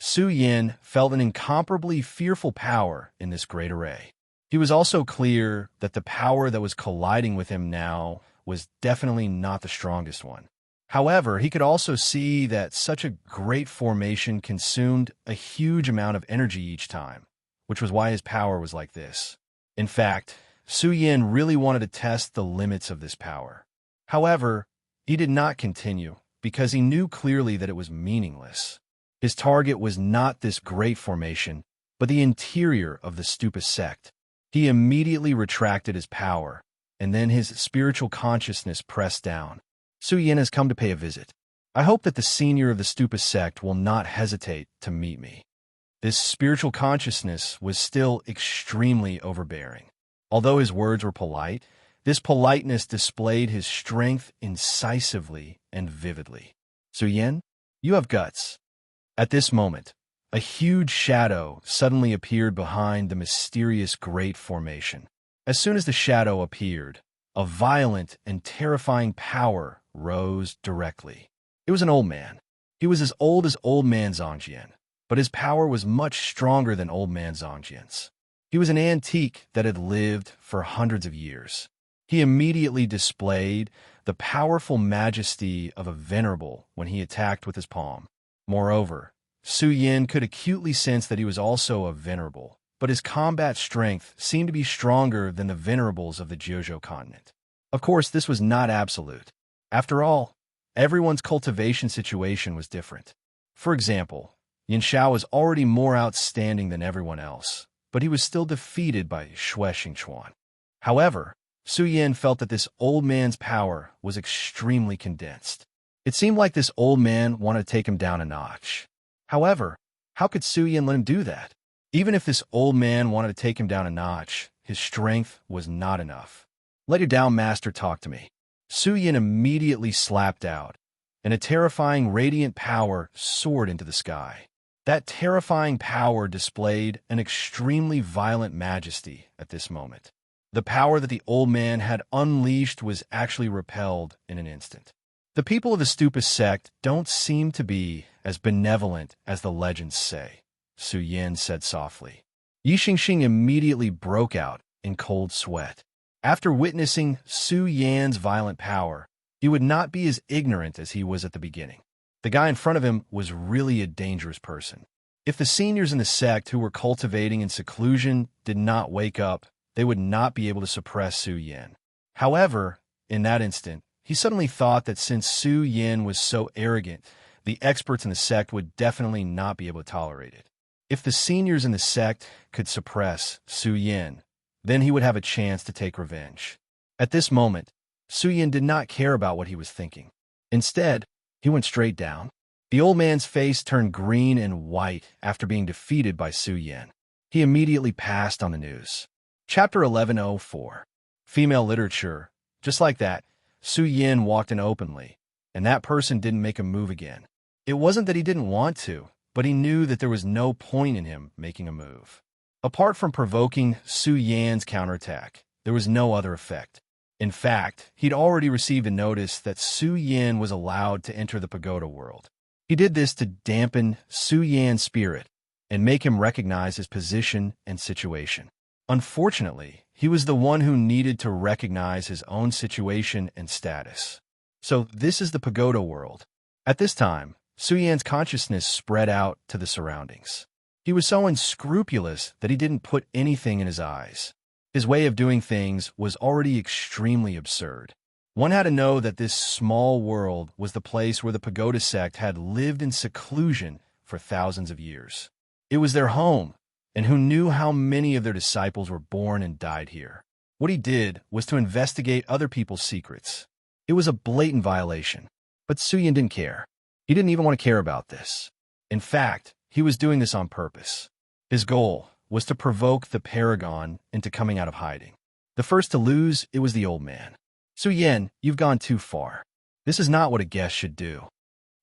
Su Yin felt an incomparably fearful power in this great array. He was also clear that the power that was colliding with him now was definitely not the strongest one. However, he could also see that such a great formation consumed a huge amount of energy each time, which was why his power was like this. In fact, Su Yin really wanted to test the limits of this power. However, he did not continue because he knew clearly that it was meaningless. His target was not this great formation, but the interior of the stupa sect. He immediately retracted his power, and then his spiritual consciousness pressed down. Su Yin has come to pay a visit. I hope that the senior of the stupa sect will not hesitate to meet me. This spiritual consciousness was still extremely overbearing. Although his words were polite, this politeness displayed his strength incisively and vividly. Su Yin, you have guts. At this moment, a huge shadow suddenly appeared behind the mysterious great formation. As soon as the shadow appeared, a violent and terrifying power rose directly. It was an old man. He was as old as Old Man Zongjian, but his power was much stronger than Old Man Zongjian's. He was an antique that had lived for hundreds of years. He immediately displayed the powerful majesty of a venerable when he attacked with his palm. Moreover, Su Yin could acutely sense that he was also a venerable, but his combat strength seemed to be stronger than the venerables of the Jiuzhou continent. Of course, this was not absolute. After all, everyone's cultivation situation was different. For example, Yin Shao was already more outstanding than everyone else, but he was still defeated by Xue Xingchuan. However, Su Yin felt that this old man's power was extremely condensed. It seemed like this old man wanted to take him down a notch. However, how could Su Yin let him do that? Even if this old man wanted to take him down a notch, his strength was not enough. Let your down master talk to me. Su Yin immediately slapped out, and a terrifying radiant power soared into the sky. That terrifying power displayed an extremely violent majesty at this moment. The power that the old man had unleashed was actually repelled in an instant. The people of the Stupa sect don't seem to be as benevolent as the legends say, Su Yin said softly. Yi Xingxing immediately broke out in cold sweat. After witnessing Su Yan's violent power, he would not be as ignorant as he was at the beginning. The guy in front of him was really a dangerous person. If the seniors in the sect who were cultivating in seclusion did not wake up, they would not be able to suppress Su Yin. However, in that instant, he suddenly thought that since Su Yin was so arrogant, the experts in the sect would definitely not be able to tolerate it. If the seniors in the sect could suppress Su Yin, then he would have a chance to take revenge. At this moment, Su Yin did not care about what he was thinking. Instead, he went straight down. The old man's face turned green and white after being defeated by Su Yin. He immediately passed on the news. Chapter 1104. Female Literature. Just like that, Su Yin walked in openly, and that person didn't make a move again. It wasn't that he didn't want to, but he knew that there was no point in him making a move. Apart from provoking Su Yan's counterattack, there was no other effect. In fact, he'd already received a notice that Su Yin was allowed to enter the pagoda world. He did this to dampen Su Yan's spirit and make him recognize his position and situation. Unfortunately, he was the one who needed to recognize his own situation and status. So this is the pagoda world. At this time, Su Yan's consciousness spread out to the surroundings. He was so unscrupulous that he didn't put anything in his eyes. His way of doing things was already extremely absurd. One had to know that this small world was the place where the pagoda sect had lived in seclusion for thousands of years. It was their home, and who knew how many of their disciples were born and died here. What he did was to investigate other people's secrets. It was a blatant violation, but Su Yin didn't care. He didn't even want to care about this. In fact, he was doing this on purpose. His goal was to provoke the paragon into coming out of hiding. The first to lose, it was the old man. Su Yin, you've gone too far. This is not what a guest should do.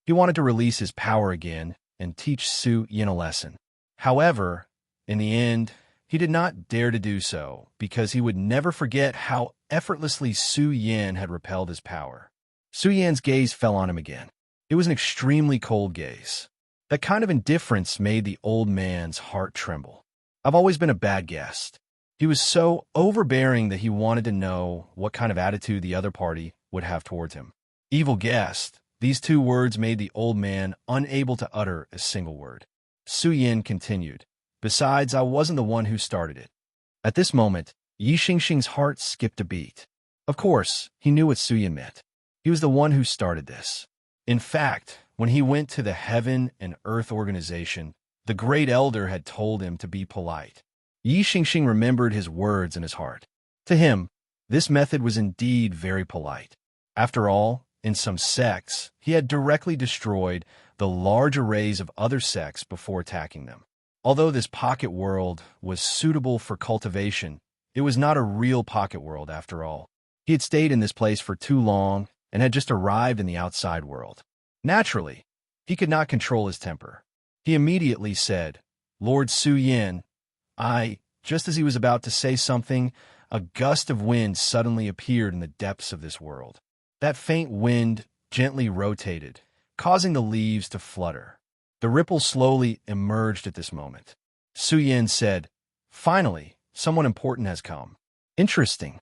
He wanted to release his power again and teach Su Yin a lesson. However, in the end, he did not dare to do so because he would never forget how effortlessly Su Yin had repelled his power. Su Yin's gaze fell on him again. It was an extremely cold gaze. That kind of indifference made the old man's heart tremble. I've always been a bad guest. He was so overbearing that he wanted to know what kind of attitude the other party would have towards him. Evil guest. These two words made the old man unable to utter a single word. Su Yin continued. Besides, I wasn't the one who started it. At this moment, Yi Xingxing's heart skipped a beat. Of course, he knew what Su Yin meant. He was the one who started this. In fact, when he went to the Heaven and Earth organization, the Great Elder had told him to be polite. Yi Xingxing remembered his words in his heart. To him, this method was indeed very polite. After all, in some sects, he had directly destroyed the large arrays of other sects before attacking them. Although this pocket world was suitable for cultivation, it was not a real pocket world after all. He had stayed in this place for too long and had just arrived in the outside world. Naturally, he could not control his temper. He immediately said, Lord Su Yin, just as he was about to say something, a gust of wind suddenly appeared in the depths of this world. That faint wind gently rotated, causing the leaves to flutter. The ripple slowly emerged at this moment. Su Yin said, Finally, someone important has come. Interesting.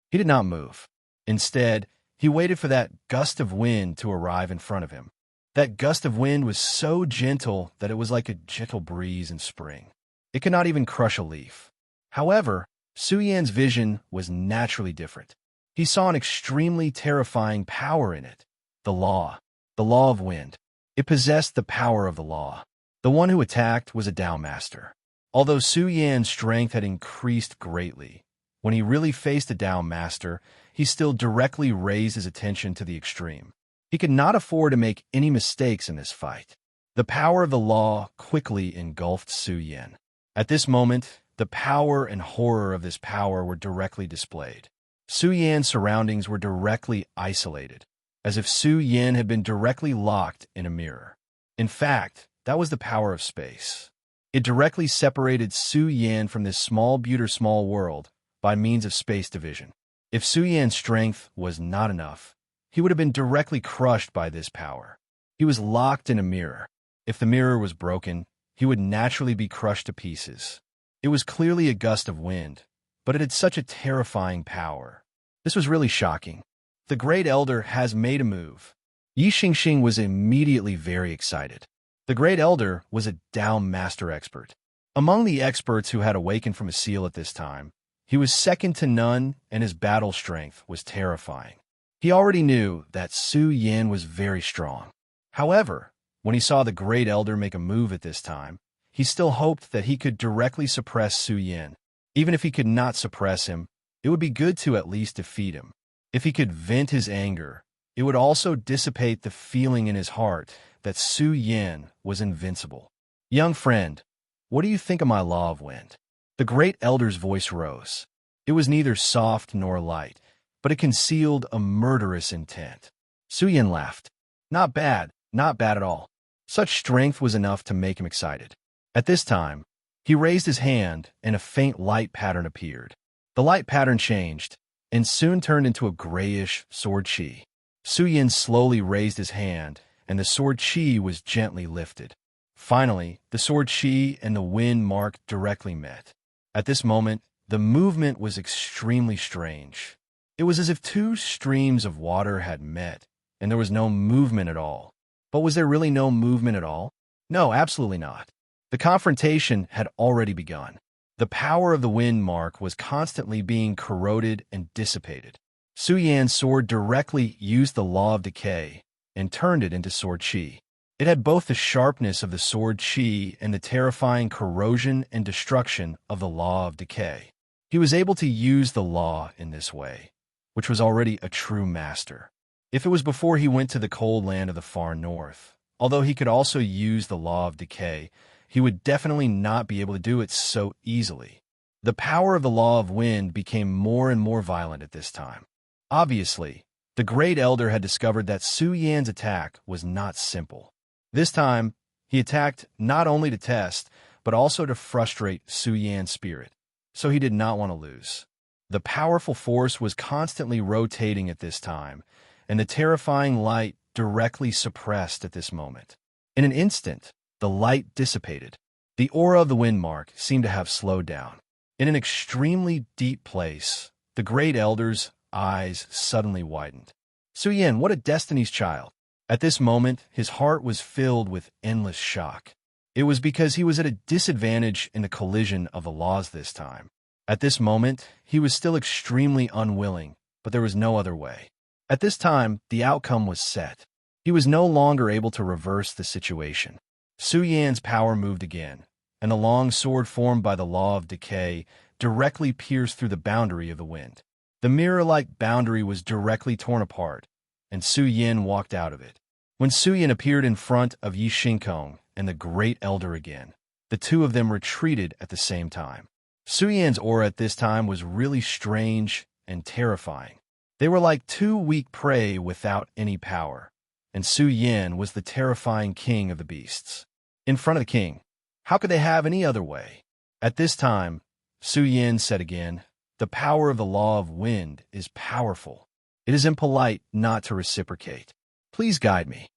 He did not move. Instead, he waited for that gust of wind to arrive in front of him. That gust of wind was so gentle that it was like a gentle breeze in spring. It could not even crush a leaf. However, Su Yin's vision was naturally different. He saw an extremely terrifying power in it. The law of wind. It possessed the power of the law. The one who attacked was a Tao master. Although Su Yin's strength had increased greatly, when he really faced a Tao master, he still directly raised his attention to the extreme. He could not afford to make any mistakes in this fight. The power of the law quickly engulfed Su Yin. At this moment, the power and horror of this power were directly displayed. Su Yin's surroundings were directly isolated, as if Su Yin had been directly locked in a mirror. In fact, that was the power of space. It directly separated Su Yin from this small world by means of space division. If Su Yin's strength was not enough, he would have been directly crushed by this power. He was locked in a mirror. If the mirror was broken, he would naturally be crushed to pieces. It was clearly a gust of wind, but it had such a terrifying power. This was really shocking. The Great Elder has made a move. Yi Xingxing was immediately very excited. The Great Elder was a Tao Master expert. Among the experts who had awakened from a seal at this time, he was second to none, and his battle strength was terrifying. He already knew that Su Yin was very strong. However, when he saw the Great Elder make a move at this time, he still hoped that he could directly suppress Su Yin. Even if he could not suppress him, it would be good to at least defeat him. If he could vent his anger, it would also dissipate the feeling in his heart that Su Yin was invincible. Young friend, what do you think of my law of wind? The Great Elder's voice rose. It was neither soft nor light, but it concealed a murderous intent. Su Yin laughed. Not bad at all. Such strength was enough to make him excited. At this time, he raised his hand and a faint light pattern appeared. The light pattern changed and soon turned into a grayish sword chi. Su Yin slowly raised his hand and the sword chi was gently lifted. Finally, the sword chi and the wind mark directly met. At this moment, the movement was extremely strange. It was as if two streams of water had met and there was no movement at all. But was there really no movement at all? No, absolutely not. The confrontation had already begun. The power of the wind mark was constantly being corroded and dissipated. Su Yin's sword directly used the law of decay and turned it into sword chi. It had both the sharpness of the sword chi and the terrifying corrosion and destruction of the law of decay. He was able to use the law in this way, which was already a true master. If it was before he went to the cold land of the far north, Although he could also use the law of decay, he would definitely not be able to do it so easily. The power of the law of wind became more and more violent at this time. Obviously, the Great Elder had discovered that Su Yan's attack was not simple. This time, he attacked not only to test, but also to frustrate Su Yan's spirit, so he did not want to lose. The powerful force was constantly rotating at this time, and the terrifying light directly suppressed at this moment. In an instant, the light dissipated. The aura of the wind mark seemed to have slowed down. In an extremely deep place, the Great Elder's eyes suddenly widened. Su Yan, what a destiny's child! At this moment, his heart was filled with endless shock. It was because he was at a disadvantage in the collision of the laws this time. At this moment, he was still extremely unwilling, but there was no other way. At this time, the outcome was set. He was no longer able to reverse the situation. Su Yan's power moved again, and the long sword formed by the law of decay directly pierced through the boundary of the wind. The mirror-like boundary was directly torn apart, and Su Yan walked out of it. When Su Yan appeared in front of Yi Shinkong and the Great Elder again, the two of them retreated at the same time. Su Yan's aura at this time was really strange and terrifying. They were like two weak prey without any power, and Su Yan was the terrifying king of the beasts. In front of the king, how could they have any other way? At this time, Su Yan said again, "The power of the law of wind is powerful. It is impolite not to reciprocate. Please guide me."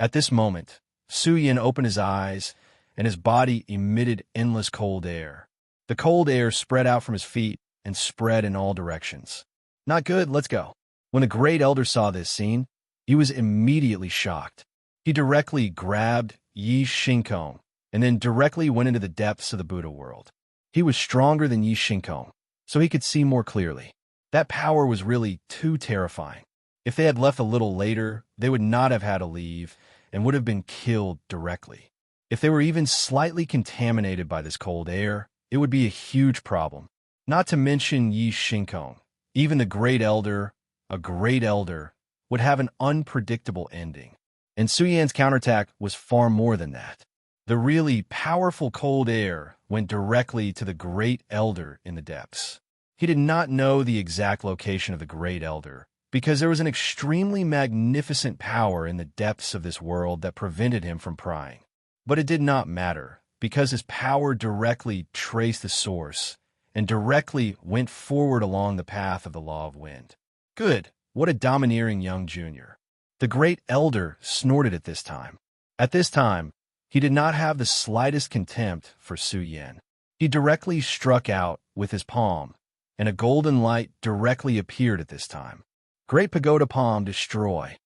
At this moment, Su Yan opened his eyes, and his body emitted endless cold air. The cold air spread out from his feet and spread in all directions. "Not good, let's go." When the Great Elder saw this scene, he was immediately shocked. He directly grabbed Yi Shinkong and then directly went into the depths of the Buddha world. He was stronger than Yi Shinkong, so he could see more clearly. That power was really too terrifying. If they had left a little later, they would not have had to leave and would have been killed directly. If they were even slightly contaminated by this cold air, it would be a huge problem. Not to mention Yi Shinkong. Even the Great Elder, a Great Elder, would have an unpredictable ending. And Su Yan's counterattack was far more than that. The really powerful cold air went directly to the Great Elder in the depths. He did not know the exact location of the Great Elder, because there was an extremely magnificent power in the depths of this world that prevented him from prying. But it did not matter, because his power directly traced the source and directly went forward along the path of the law of wind. Good, what a domineering young junior. The Great Elder snorted at this time. At this time, he did not have the slightest contempt for Su Yan. He directly struck out with his palm, and a golden light directly appeared at this time. Great Pagoda Palm destroy.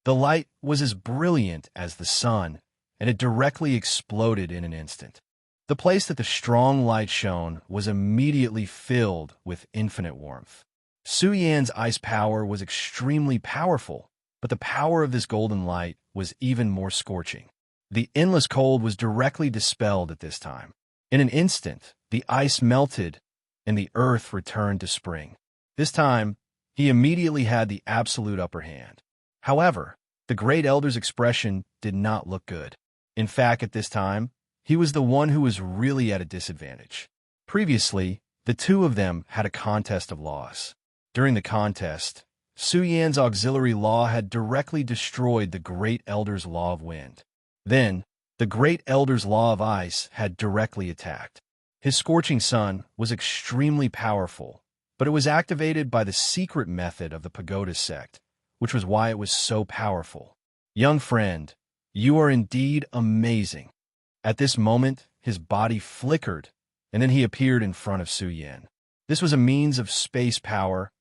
The light was as brilliant as the sun, and it directly exploded in an instant. The place that the strong light shone was immediately filled with infinite warmth. Su Yan's ice power was extremely powerful, but the power of this golden light was even more scorching. The endless cold was directly dispelled at this time. In an instant, the ice melted, and the earth returned to spring. This time, he immediately had the absolute upper hand. However, the Great Elder's expression did not look good. In fact, at this time, he was the one who was really at a disadvantage. Previously, the two of them had a contest of laws. During the contest, Su Yan's auxiliary law had directly destroyed the Great Elder's law of wind. Then, the Great Elder's law of ice had directly attacked. His scorching sun was extremely powerful, but it was activated by the secret method of the Pagoda sect, which was why it was so powerful. Young friend, you are indeed amazing. At this moment, his body flickered, and then he appeared in front of Su Yan. This was a means of space power,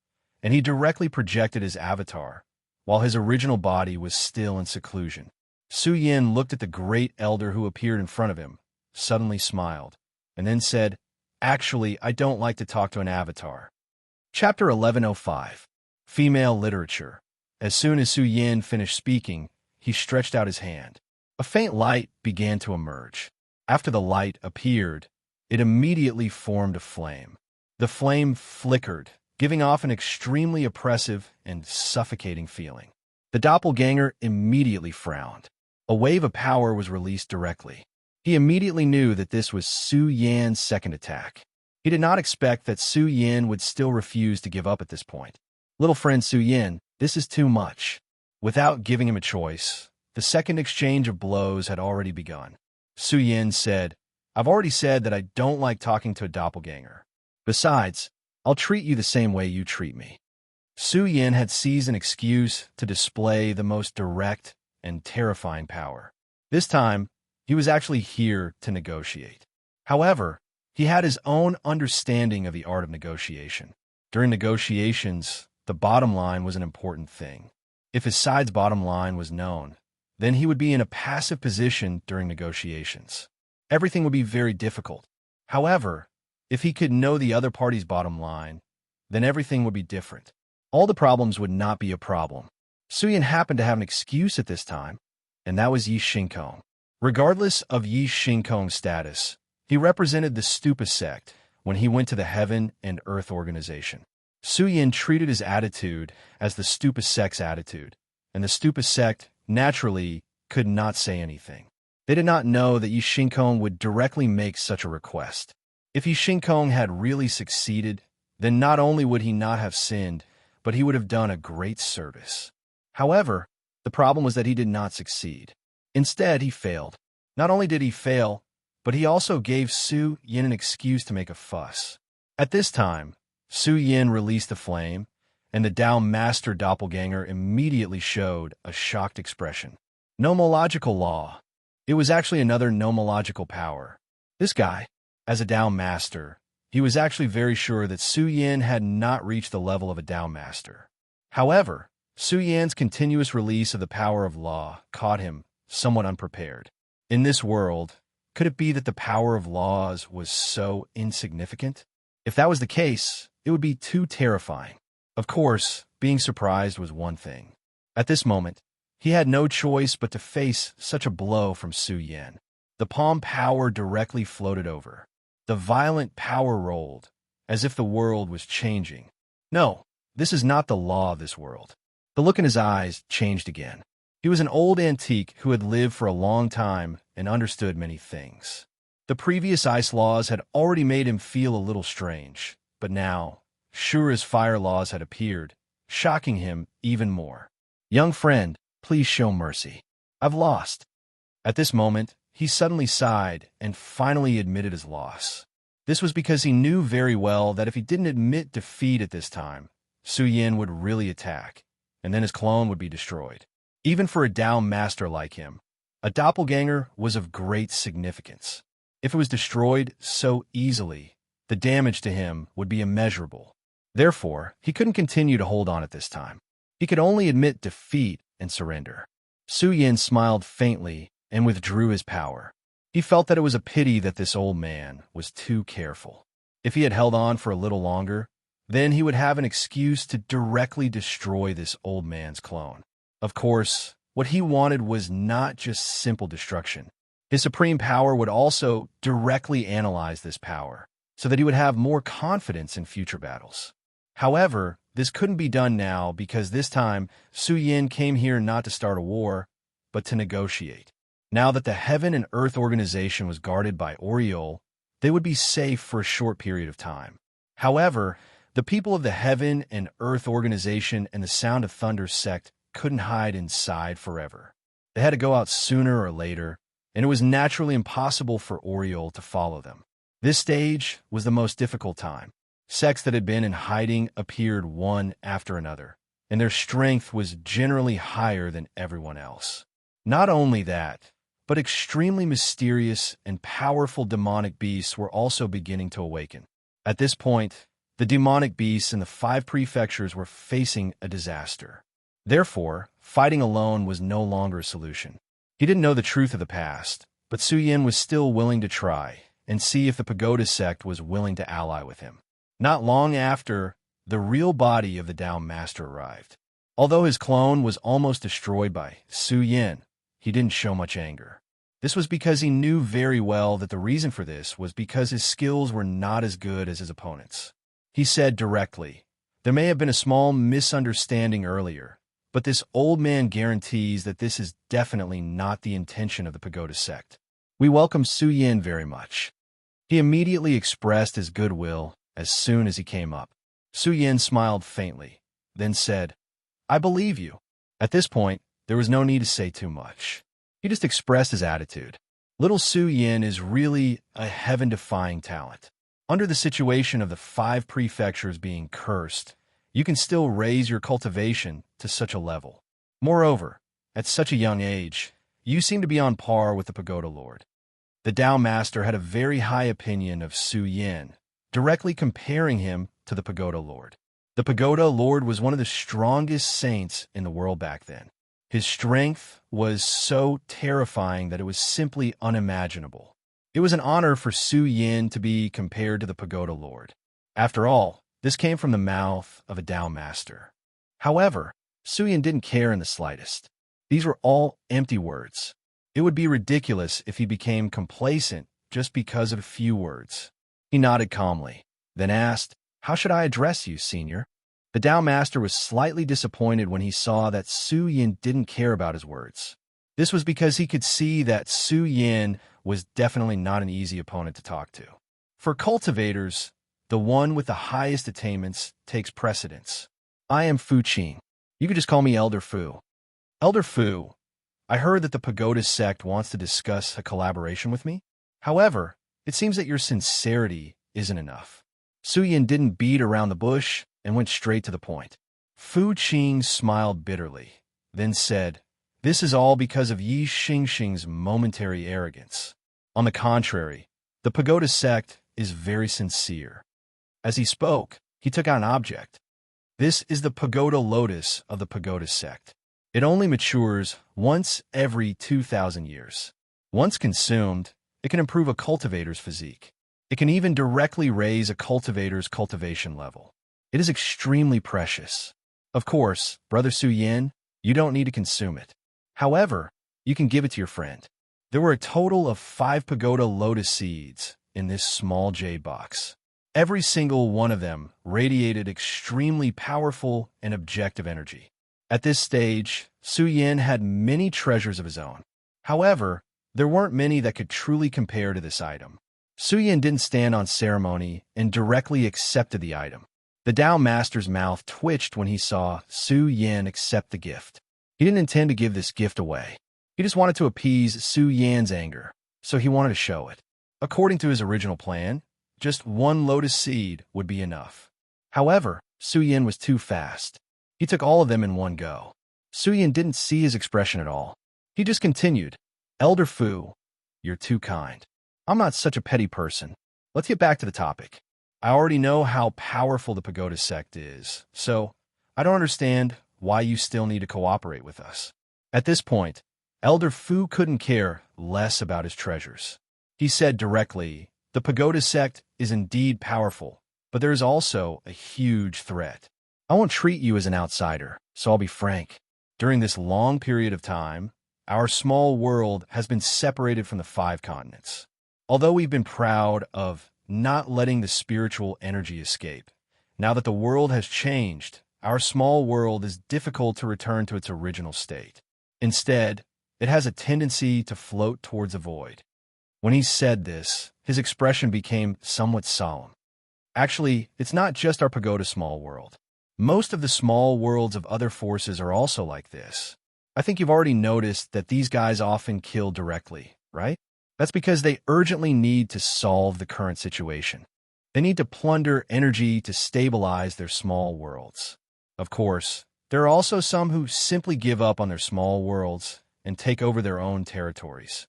and he directly projected his avatar, while his original body was still in seclusion. Su Yan looked at the Great Elder who appeared in front of him, suddenly smiled, and then said, "Actually, I don't like to talk to an avatar." Chapter 1105. Female Literature. As soon as Su Yan finished speaking, he stretched out his hand. A faint light began to emerge. After the light appeared, it immediately formed a flame. The flame flickered, giving off an extremely oppressive and suffocating feeling. The doppelganger immediately frowned. A wave of power was released directly. He immediately knew that this was Su Yan's second attack. He did not expect that Su Yan would still refuse to give up at this point. Little friend Su Yan, this is too much. Without giving him a choice, the second exchange of blows had already begun. Su Yan said, I've already said that I don't like talking to a doppelganger. Besides, I'll treat you the same way you treat me. Su Yan had seized an excuse to display the most direct and terrifying power. This time, he was actually here to negotiate. However, he had his own understanding of the art of negotiation. During negotiations, the bottom line was an important thing. If his side's bottom line was known, then he would be in a passive position during negotiations. Everything would be very difficult. However, if he could know the other party's bottom line, then everything would be different. All the problems would not be a problem. Su Yan happened to have an excuse at this time, and that was Yi Shinkong. Regardless of Yi Shinkong's status, he represented the Stupa sect when he went to the Heaven and Earth organization. Su Yan treated his attitude as the Stupa sect's attitude, and the Stupa sect, naturally, could not say anything. They did not know that Yi Shinkong would directly make such a request. If Yi Shinkong had really succeeded, then not only would he not have sinned, but he would have done a great service. However, the problem was that he did not succeed. Instead, he failed. Not only did he fail, but he also gave Su Yan an excuse to make a fuss. At this time, Su Yan released the flame, and the Tao Master Doppelganger immediately showed a shocked expression. Nomological law. It was actually another nomological power. This guy, as a Tao Master, he was actually very sure that Su Yan had not reached the level of a Tao Master. However, Su Yan's continuous release of the power of law caught him somewhat unprepared. In this world, could it be that the power of laws was so insignificant? If that was the case, it would be too terrifying. Of course, being surprised was one thing. At this moment, he had no choice but to face such a blow from Su Yan. The palm power directly floated over. The violent power rolled, as if the world was changing. No, this is not the law of this world. The look in his eyes changed again. He was an old antique who had lived for a long time and understood many things. The previous ice laws had already made him feel a little strange, but now, sure as fire laws had appeared, shocking him even more. Young friend, please show mercy. I've lost. At this moment, he suddenly sighed and finally admitted his loss. This was because he knew very well that if he didn't admit defeat at this time, Su Yan would really attack, and then his clone would be destroyed. Even for a Tao Master like him, a doppelganger was of great significance. If it was destroyed so easily, the damage to him would be immeasurable. Therefore, he couldn't continue to hold on at this time. He could only admit defeat and surrender. Su Yan smiled faintly and withdrew his power. He felt that it was a pity that this old man was too careful. If he had held on for a little longer, then he would have an excuse to directly destroy this old man's clone. Of course, what he wanted was not just simple destruction. His supreme power would also directly analyze this power, so that he would have more confidence in future battles. However, this couldn't be done now because this time Su Yan came here not to start a war, but to negotiate. Now that the Heaven and Earth organization was guarded by Oriole, they would be safe for a short period of time. However, the people of the Heaven and Earth organization and the Sound of Thunder sect couldn't hide inside forever. They had to go out sooner or later, and it was naturally impossible for Oriole to follow them. This stage was the most difficult time. Sects that had been in hiding appeared one after another, and their strength was generally higher than everyone else. Not only that, but extremely mysterious and powerful demonic beasts were also beginning to awaken. At this point, the demonic beasts in the 5 prefectures were facing a disaster. Therefore, fighting alone was no longer a solution. He didn't know the truth of the past, but Su Yan was still willing to try and see if the Pagoda sect was willing to ally with him. Not long after, the real body of the Tao Master arrived. Although his clone was almost destroyed by Su Yan, he didn't show much anger. This was because he knew very well that the reason for this was because his skills were not as good as his opponents. He said directly, "There may have been a small misunderstanding earlier, but this old man guarantees that this is definitely not the intention of the pagoda sect. We welcome Su Yin very much. He immediately expressed his goodwill as soon as he came up. Su Yin smiled faintly, then said, "I believe you." At this point, there was no need to say too much. He just expressed his attitude. Little Su Yin is really a heaven-defying talent. Under the situation of the 5 prefectures being cursed, you can still raise your cultivation to such a level. Moreover, at such a young age, you seem to be on par with the Pagoda Lord. The Tao Master had a very high opinion of Su Yin, directly comparing him to the Pagoda Lord. The Pagoda Lord was one of the strongest saints in the world back then. His strength was so terrifying that it was simply unimaginable. It was an honor for Su Yin to be compared to the Pagoda Lord. After all, this came from the mouth of a Tao Master. However, Su Yin didn't care in the slightest. These were all empty words. It would be ridiculous if he became complacent just because of a few words. He nodded calmly, then asked, "How should I address you, Senior?" The Tao Master was slightly disappointed when he saw that Su Yin didn't care about his words. This was because he could see that Su Yin was definitely not an easy opponent to talk to. For cultivators, the one with the highest attainments takes precedence. I am Fu Qing. You could just call me Elder Fu. Elder Fu, I heard that the Pagoda sect wants to discuss a collaboration with me. However, it seems that your sincerity isn't enough. Su Yin didn't beat around the bush and went straight to the point. Fu Qing smiled bitterly, then said, "This is all because of Yi Xingxing's momentary arrogance. On the contrary, the Pagoda sect is very sincere." As he spoke, he took out an object. This is the Pagoda Lotus of the Pagoda sect. It only matures once every 2,000 years. Once consumed, it can improve a cultivator's physique. It can even directly raise a cultivator's cultivation level. It is extremely precious. Of course, Brother Su Yin, you don't need to consume it. However, you can give it to your friend. There were a total of 5 Pagoda Lotus seeds in this small jade box. Every single one of them radiated extremely powerful and objective energy. At this stage, Su Yin had many treasures of his own. However, there weren't many that could truly compare to this item. Su Yin didn't stand on ceremony and directly accepted the item. The Tao Master's mouth twitched when he saw Su Yin accept the gift. He didn't intend to give this gift away. He just wanted to appease Su Yin's anger, so he wanted to show it. According to his original plan, just 1 lotus seed would be enough. However, Su Yin was too fast. He took all of them in one go. Su Yin didn't see his expression at all. He just continued, "Elder Fu, you're too kind. I'm not such a petty person. Let's get back to the topic. I already know how powerful the Pagoda sect is, so I don't understand why you still need to cooperate with us." At this point, Elder Fu couldn't care less about his treasures. He said directly, "The Pagoda sect is indeed powerful, but there is also a huge threat. I won't treat you as an outsider, so I'll be frank. During this long period of time, our small world has been separated from the 5 continents. Although we've been proud of not letting the spiritual energy escape, now that the world has changed, our small world is difficult to return to its original state. Instead, it has a tendency to float towards a void." When he said this, his expression became somewhat solemn. Actually, it's not just our Pagoda small world. Most of the small worlds of other forces are also like this. I think you've already noticed that these guys often kill directly, right? That's because they urgently need to solve the current situation. They need to plunder energy to stabilize their small worlds. Of course, there are also some who simply give up on their small worlds and take over their own territories.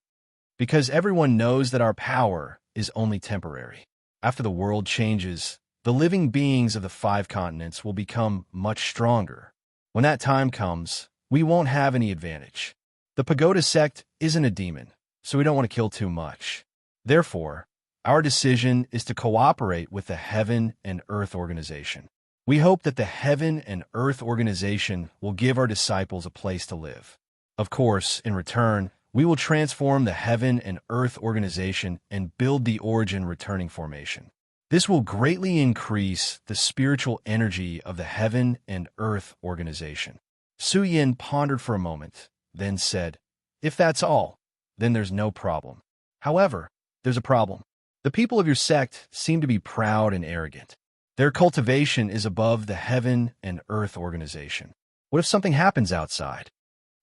Because everyone knows that our power is only temporary. After the world changes, the living beings of the 5 continents will become much stronger. When that time comes, we won't have any advantage. The Pagoda sect isn't a demon, so we don't want to kill too much. Therefore, our decision is to cooperate with the Heaven and Earth Organization. We hope that the Heaven and Earth Organization will give our disciples a place to live. Of course, in return, we will transform the Heaven and Earth Organization and build the Origin Returning Formation. This will greatly increase the spiritual energy of the Heaven and Earth Organization. Su Yin pondered for a moment, then said, "If that's all, then there's no problem. However, there's a problem. The people of your sect seem to be proud and arrogant. Their cultivation is above the heaven and earth organization. What if something happens outside?"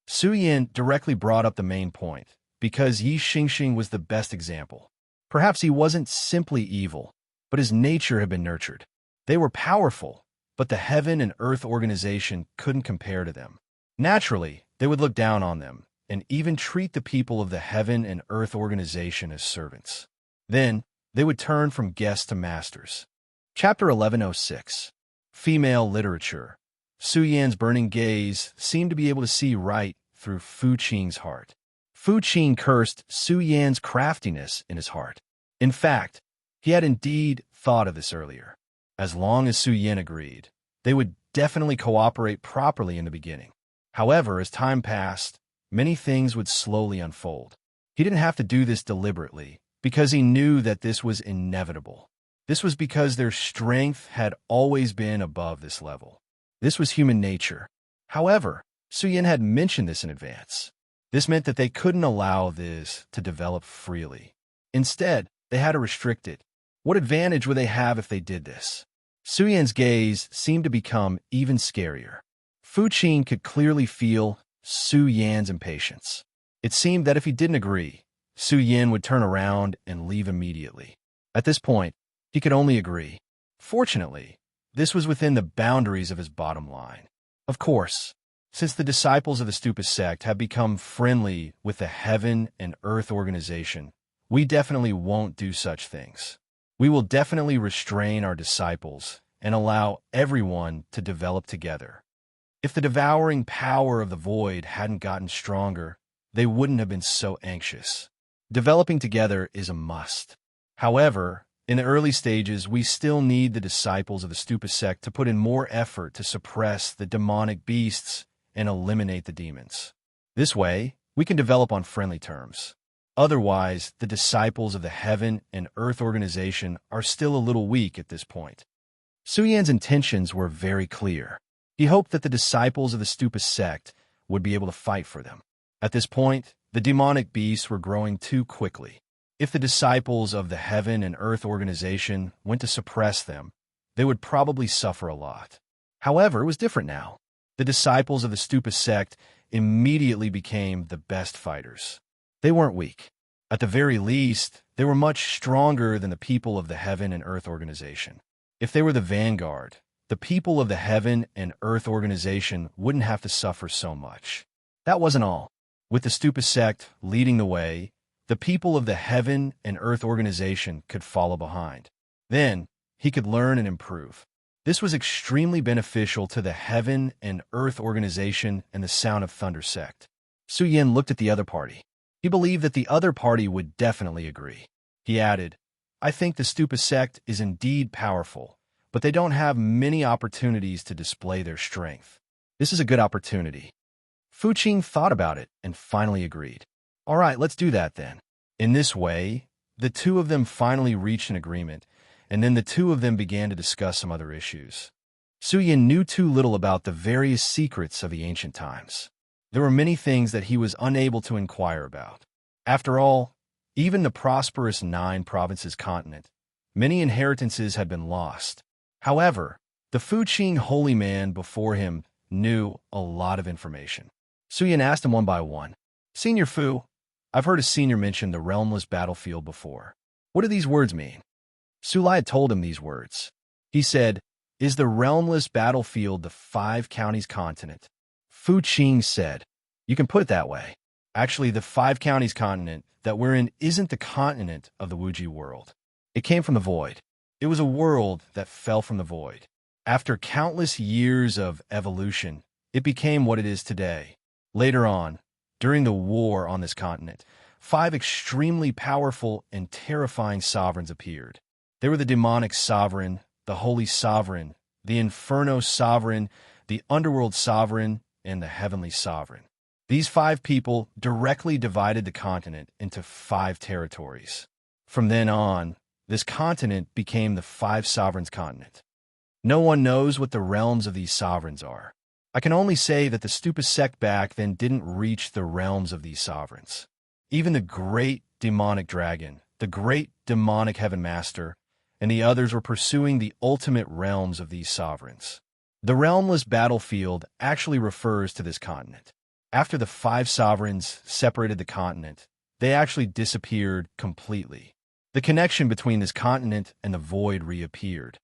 Su Yin directly brought up the main point, because Yi Xingxing was the best example. Perhaps he wasn't simply evil, but his nature had been nurtured. They were powerful, but the heaven and earth organization couldn't compare to them. Naturally, they would look down on them, and even treat the people of the heaven and earth organization as servants. Then, they would turn from guests to masters. Chapter 1106. Female Literature. Su Yan's burning gaze seemed to be able to see right through Fu Qing's heart. Fu Qing cursed Su Yan's craftiness in his heart. In fact, he had indeed thought of this earlier. As long as Su Yan agreed, they would definitely cooperate properly in the beginning. However, as time passed, many things would slowly unfold. He didn't have to do this deliberately, because he knew that this was inevitable. This was because their strength had always been above this level. This was human nature. However, Su Yan had mentioned this in advance. This meant that they couldn't allow this to develop freely. Instead, they had to restrict it. What advantage would they have if they did this? Su Yan's gaze seemed to become even scarier. Fu Qing could clearly feel Su Yan's impatience. It seemed that if he didn't agree, Su Yan would turn around and leave immediately. At this point, he could only agree. Fortunately, this was within the boundaries of his bottom line. Of course, since the disciples of the Stupa sect have become friendly with the heaven and earth organization, we definitely won't do such things. We will definitely restrain our disciples and allow everyone to develop together. If the devouring power of the void hadn't gotten stronger, they wouldn't have been so anxious. Developing together is a must. However, in the early stages, we still need the disciples of the Stupa sect to put in more effort to suppress the demonic beasts and eliminate the demons. This way, we can develop on friendly terms. Otherwise, the disciples of the Heaven and Earth organization are still a little weak at this point. Su Yan's intentions were very clear. He hoped that the disciples of the Stupa sect would be able to fight for them. At this point, the demonic beasts were growing too quickly. If the disciples of the Heaven and Earth organization went to suppress them, they would probably suffer a lot. However, it was different now. The disciples of the Stupa sect immediately became the best fighters. They weren't weak. At the very least, they were much stronger than the people of the Heaven and Earth organization. If they were the vanguard, the people of the Heaven and Earth organization wouldn't have to suffer so much. That wasn't all. With the Stupa sect leading the way, the people of the Heaven and Earth organization could follow behind. Then, he could learn and improve. This was extremely beneficial to the Heaven and Earth organization and the Sound of Thunder sect. Su Yan looked at the other party. He believed that the other party would definitely agree. He added, "I think the Stupa sect is indeed powerful, but they don't have many opportunities to display their strength. This is a good opportunity." Fu Qing thought about it and finally agreed. "All right, let's do that then." In this way, the two of them finally reached an agreement, and then the two of them began to discuss some other issues. Su Yan knew too little about the various secrets of the ancient times. There were many things that he was unable to inquire about. After all, even the prosperous 9 provinces continent, many inheritances had been lost. However, the Fu Qing holy man before him knew a lot of information. Su Yan asked him one by one, "Senior Fu, I've heard a senior mention the realmless battlefield before. What do these words mean?" Su Lai had told him these words. He said, "Is the realmless battlefield the 5 counties continent?" Fu Qing said, "You can put it that way. Actually, the 5 counties continent that we're in isn't the continent of the Wuji world. It came from the void. It was a world that fell from the void. After countless years of evolution, it became what it is today. Later on, during the war on this continent, 5 extremely powerful and terrifying sovereigns appeared. They were the demonic sovereign, the holy sovereign, the inferno sovereign, the underworld sovereign, and the heavenly sovereign. These 5 people directly divided the continent into 5 territories. From then on, this continent became the 5 sovereigns continent. No one knows what the realms of these sovereigns are. I can only say that the stupid sect back then didn't reach the realms of these sovereigns. Even the great demonic dragon, the great demonic heaven master, and the others were pursuing the ultimate realms of these sovereigns. The realmless battlefield actually refers to this continent. After the 5 sovereigns separated the continent, they actually disappeared completely. The connection between this continent and the void reappeared.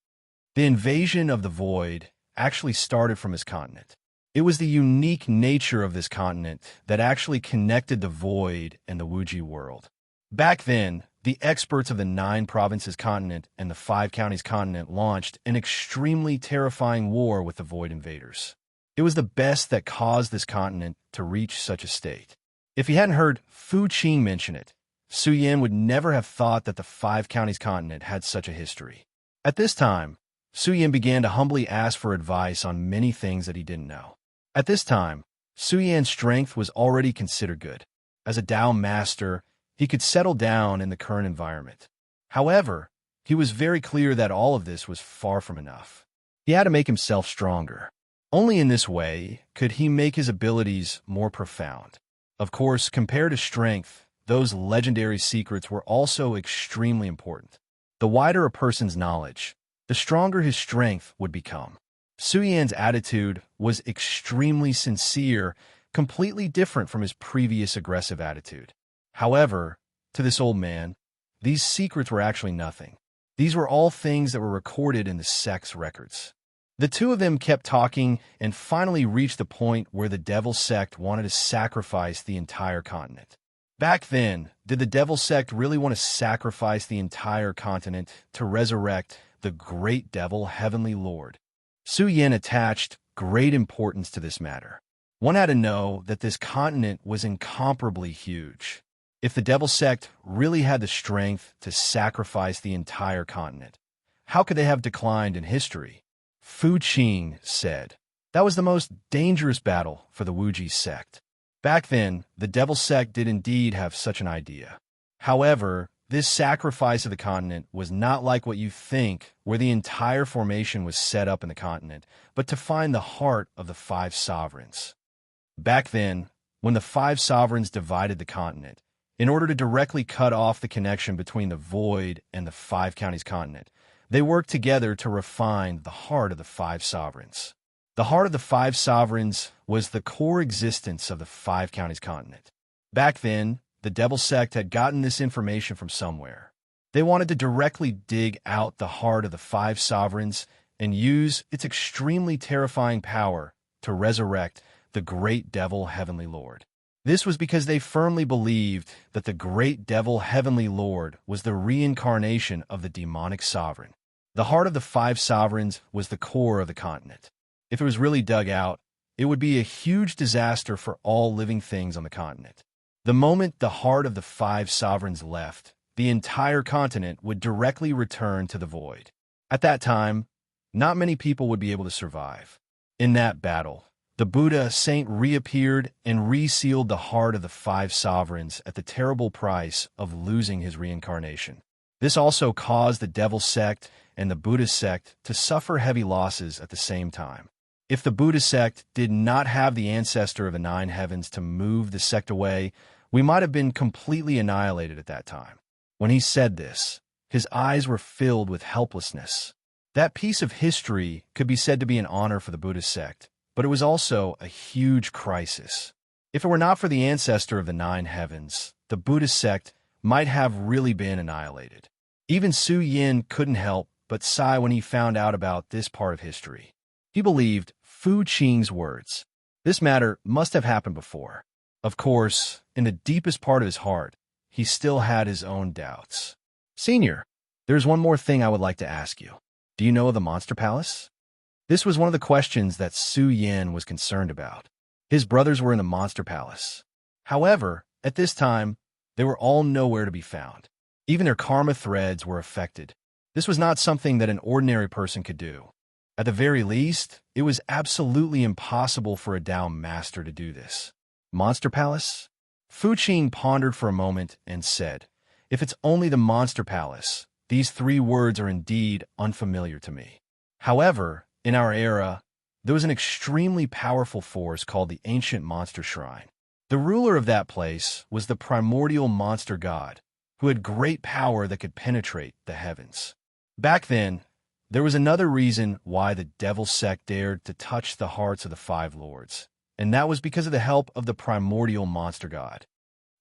The invasion of the void actually started from this continent. It was the unique nature of this continent that actually connected the void and the Wuji world. Back then, the experts of the 9 provinces continent and the 5 counties continent launched an extremely terrifying war with the void invaders. It was the best that caused this continent to reach such a state. If he hadn't heard Fu Qing mention it, Su Yin would never have thought that the 5 counties continent had such a history. At this time, Su Yin began to humbly ask for advice on many things that he didn't know. At this time, Su Yin's strength was already considered good. As a Dao master, he could settle down in the current environment. However, he was very clear that all of this was far from enough. He had to make himself stronger. Only in this way could he make his abilities more profound. Of course, compared to strength, those legendary secrets were also extremely important. The wider a person's knowledge, the stronger his strength would become. Su Yan's attitude was extremely sincere, completely different from his previous aggressive attitude. However, to this old man, these secrets were actually nothing. These were all things that were recorded in the sect's records. The two of them kept talking and finally reached the point where the Devil Sect wanted to sacrifice the entire continent. Back then, did the Devil Sect really want to sacrifice the entire continent to resurrect the great devil Heavenly Lord? Su Yin attached great importance to this matter. One had to know that this continent was incomparably huge. If the Devil Sect really had the strength to sacrifice the entire continent, how could they have declined in history? Fu Qing said, that was the most dangerous battle for the Wuji sect. Back then, the Devil Sect did indeed have such an idea. However, this sacrifice of the continent was not like what you think, where the entire formation was set up in the continent, but to find the heart of the 5 sovereigns. Back then, when the 5 sovereigns divided the continent, in order to directly cut off the connection between the void and the 5 counties continent, they worked together to refine the heart of the 5 sovereigns. The heart of the 5 sovereigns was the core existence of the 5 counties continent. Back then, the Devil Sect had gotten this information from somewhere. They wanted to directly dig out the heart of the 5 sovereigns and use its extremely terrifying power to resurrect the great devil Heavenly Lord. This was because they firmly believed that the great devil Heavenly Lord was the reincarnation of the demonic sovereign. The heart of the 5 sovereigns was the core of the continent. If it was really dug out, it would be a huge disaster for all living things on the continent. The moment the heart of the 5 sovereigns left, the entire continent would directly return to the void. At that time, not many people would be able to survive. In that battle, the Buddha saint reappeared and resealed the heart of the 5 sovereigns at the terrible price of losing his reincarnation. This also caused the Devil Sect and the Buddha sect to suffer heavy losses at the same time. If the Buddha sect did not have the ancestor of the 9 heavens to move the sect away, we might have been completely annihilated at that time. When he said this, his eyes were filled with helplessness. That piece of history could be said to be an honor for the Buddha sect, but it was also a huge crisis. If it were not for the ancestor of the 9 heavens, the Buddha sect might have really been annihilated. Even Su Yin couldn't help but sigh when he found out about this part of history. He believed Fu Qing's words. This matter must have happened before. Of course, in the deepest part of his heart, he still had his own doubts. Senior, there's one more thing I would like to ask you. Do you know of the Monster Palace? This was one of the questions that Su Yin was concerned about. His brothers were in the Monster Palace. However, at this time, they were all nowhere to be found. Even their karma threads were affected. This was not something that an ordinary person could do. At the very least, it was absolutely impossible for a Dao master to do this. Monster Palace? Fu Qing pondered for a moment and said, if it's only the Monster Palace, these 3 words are indeed unfamiliar to me. However, in our era, there was an extremely powerful force called the Ancient Monster Shrine. The ruler of that place was the primordial monster god, who had great power that could penetrate the heavens. Back then, there was another reason why the devil sect dared to touch the hearts of the five lords, and that was because of the help of the primordial monster god.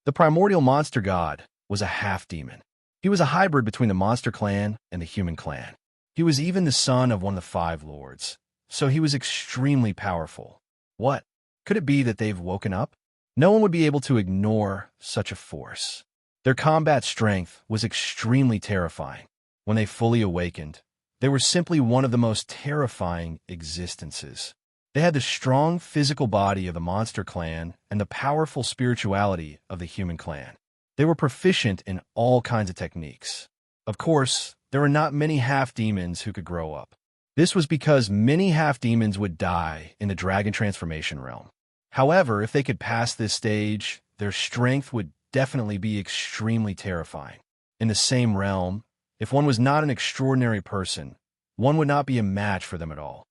The primordial monster god was a half-demon. He was a hybrid between the monster clan and the human clan. He was even the son of one of the five lords, so he was extremely powerful. What? Could it be that they've woken up? No one would be able to ignore such a force. Their combat strength was extremely terrifying. When they fully awakened, they were simply one of the most terrifying existences. They had the strong physical body of the monster clan and the powerful spirituality of the human clan. They were proficient in all kinds of techniques. Of course, there were not many half-demons who could grow up. This was because many half-demons would die in the dragon transformation realm. However, if they could pass this stage, their strength would definitely be extremely terrifying. In the same realm, if one was not an extraordinary person, one would not be a match for them at all.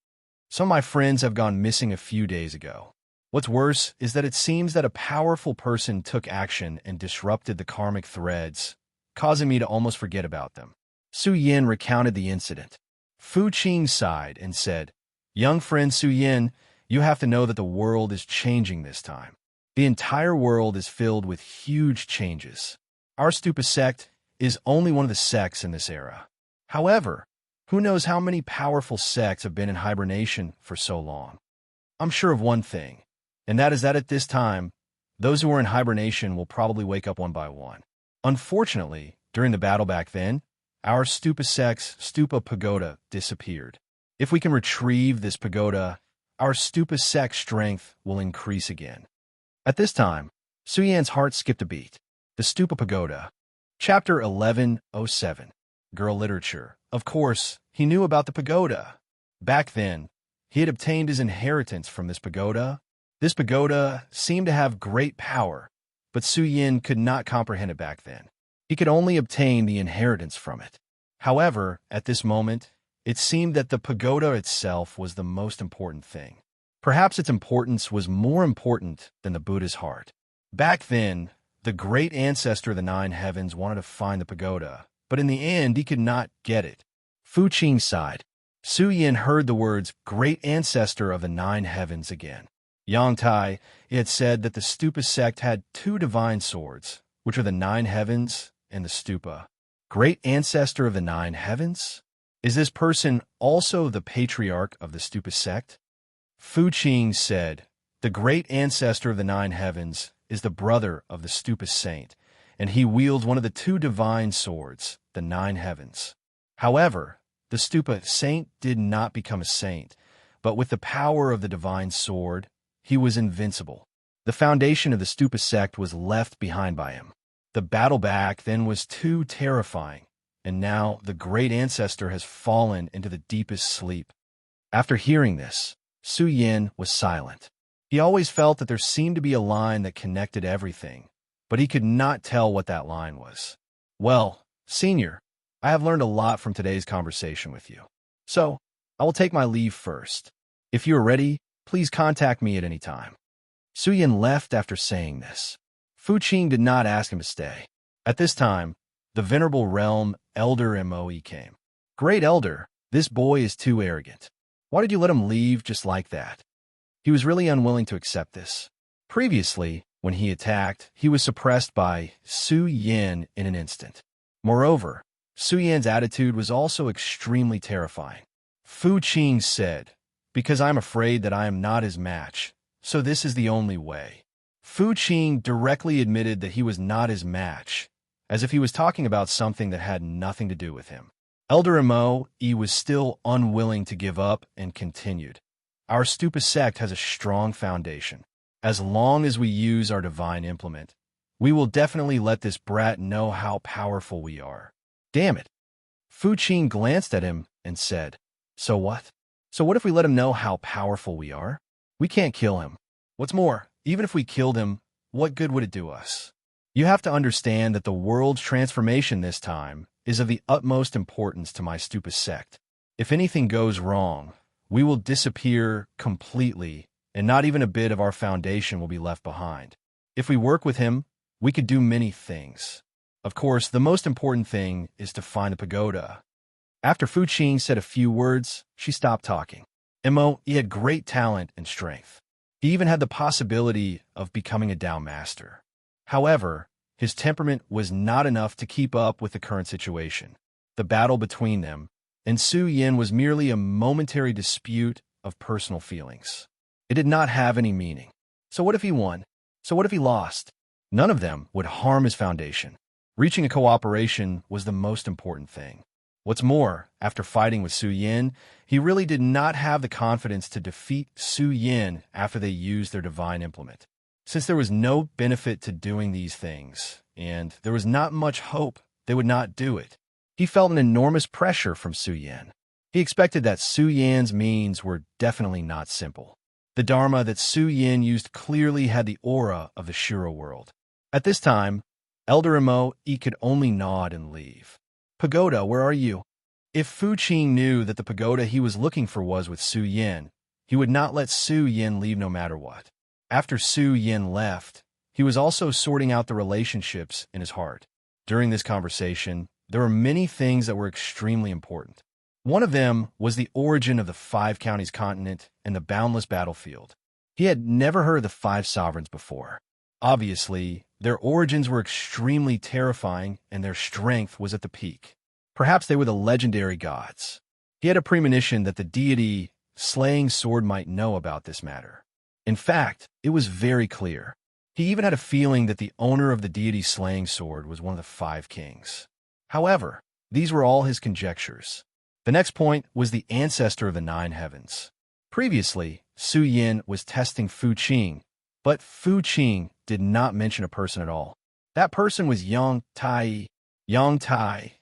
Some of my friends have gone missing a few days ago. What's worse is that it seems that a powerful person took action and disrupted the karmic threads, causing me to almost forget about them. Su Yin recounted the incident. Fu Qing sighed and said, "Young friend Su Yin, you have to know that the world is changing this time. The entire world is filled with huge changes. Our Stupa sect is only one of the sects in this era. However, who knows how many powerful sects have been in hibernation for so long? I'm sure of one thing, and that is that at this time, those who are in hibernation will probably wake up one by one. Unfortunately, during the battle back then, our Stupa sect's Stupa pagoda disappeared. If we can retrieve this pagoda, our Stupa sect's strength will increase again." At this time, Su Yan's heart skipped a beat. The Stupa Pagoda. Chapter 1107. Girl Literature. Of course, he knew about the pagoda. Back then, he had obtained his inheritance from this pagoda. This pagoda seemed to have great power, but Su Yin could not comprehend it back then. He could only obtain the inheritance from it. However, at this moment, it seemed that the pagoda itself was the most important thing. Perhaps its importance was more important than the Buddha's heart. Back then, the great ancestor of the nine heavens wanted to find the pagoda, but in the end, he could not get it. Fu Qing sighed. Su Yin heard the words, great ancestor of the nine heavens again. Yang Tai, he had said that the Stupa sect had two divine swords, which are the nine heavens and the Stupa. Great ancestor of the nine heavens? Is this person also the patriarch of the Stupa sect? Fu Qing said, the great ancestor of the nine heavens is the brother of the Stupa saint, and he wields one of the two divine swords, the nine heavens. However, the Stupa saint did not become a saint, but with the power of the divine sword, he was invincible. The foundation of the Stupa sect was left behind by him. The battle back then was too terrifying, and now the great ancestor has fallen into the deepest sleep. After hearing this, Su Yin was silent. He always felt that there seemed to be a line that connected everything, but he could not tell what that line was. Well, Senior, I have learned a lot from today's conversation with you. So, I will take my leave first. If you are ready, please contact me at any time. Su Yin left after saying this. Fu Qing did not ask him to stay. At this time, the venerable realm Elder Moe came. Great Elder, this boy is too arrogant. Why did you let him leave just like that? He was really unwilling to accept this. Previously, when he attacked, he was suppressed by Su Yin in an instant. Moreover, Su Yan's attitude was also extremely terrifying. Fu Qing said, because I'm afraid that I am not his match, so this is the only way. Fu Qing directly admitted that he was not his match, as if he was talking about something that had nothing to do with him. Elder Moe was still unwilling to give up and continued. Our Stupa sect has a strong foundation. As long as we use our divine implement, we will definitely let this brat know how powerful we are. Damn it. Fu Qing glanced at him and said, So what? So what if we let him know how powerful we are? We can't kill him. What's more, even if we killed him, what good would it do us? You have to understand that the world's transformation this time is of the utmost importance to my Stupa sect. If anything goes wrong, we will disappear completely, and not even a bit of our foundation will be left behind. If we work with him, we could do many things. Of course, the most important thing is to find the pagoda. After Fu Qing said a few words, she stopped talking. He had great talent and strength. He even had the possibility of becoming a Dao master. However, his temperament was not enough to keep up with the current situation. The battle between them and Su Yin was merely a momentary dispute of personal feelings. It did not have any meaning. So what if he won? So what if he lost? None of them would harm his foundation. Reaching a cooperation was the most important thing. What's more, after fighting with Su Yin, he really did not have the confidence to defeat Su Yin after they used their divine implement. Since there was no benefit to doing these things, and there was not much hope they would not do it, he felt an enormous pressure from Su Yin. He expected that Su Yin's means were definitely not simple. The Dharma that Su Yin used clearly had the aura of the Shiro world. At this time, Elder Imo could only nod and leave. Pagoda, where are you? If Fu Qing knew that the pagoda he was looking for was with Su Yin, he would not let Su Yin leave no matter what. After Su Yin left, he was also sorting out the relationships in his heart. During this conversation, there were many things that were extremely important. One of them was the origin of the Five Counties continent and the boundless battlefield. He had never heard of the Five Sovereigns before. Obviously, their origins were extremely terrifying and their strength was at the peak. Perhaps they were the legendary gods. He had a premonition that the deity Slaying Sword might know about this matter. In fact, it was very clear. He even had a feeling that the owner of the deity Slaying Sword was one of the Five Kings. However, these were all his conjectures. The next point was the ancestor of the Nine Heavens. Previously, Su Yin was testing Fu Qing, but Fu Qing did not mention a person at all. That person was Yang Tai. Yang Tai.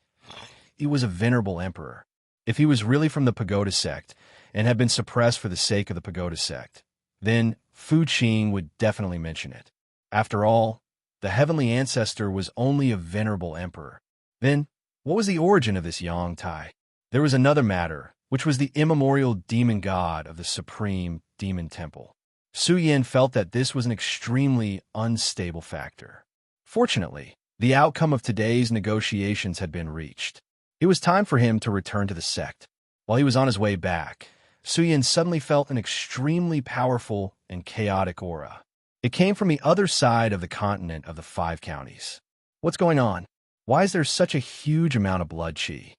He was a venerable emperor. If he was really from the Pagoda sect and had been suppressed for the sake of the Pagoda sect, then Fu Qing would definitely mention it. After all, the heavenly ancestor was only a venerable emperor. Then, what was the origin of this Yang Tai? There was another matter, which was the immemorial demon god of the supreme demon temple. Su Yin felt that this was an extremely unstable factor. Fortunately, the outcome of today's negotiations had been reached. It was time for him to return to the sect. While he was on his way back, Su Yin suddenly felt an extremely powerful and chaotic aura. It came from the other side of the continent of the Five Counties. What's going on? Why is there such a huge amount of blood qi?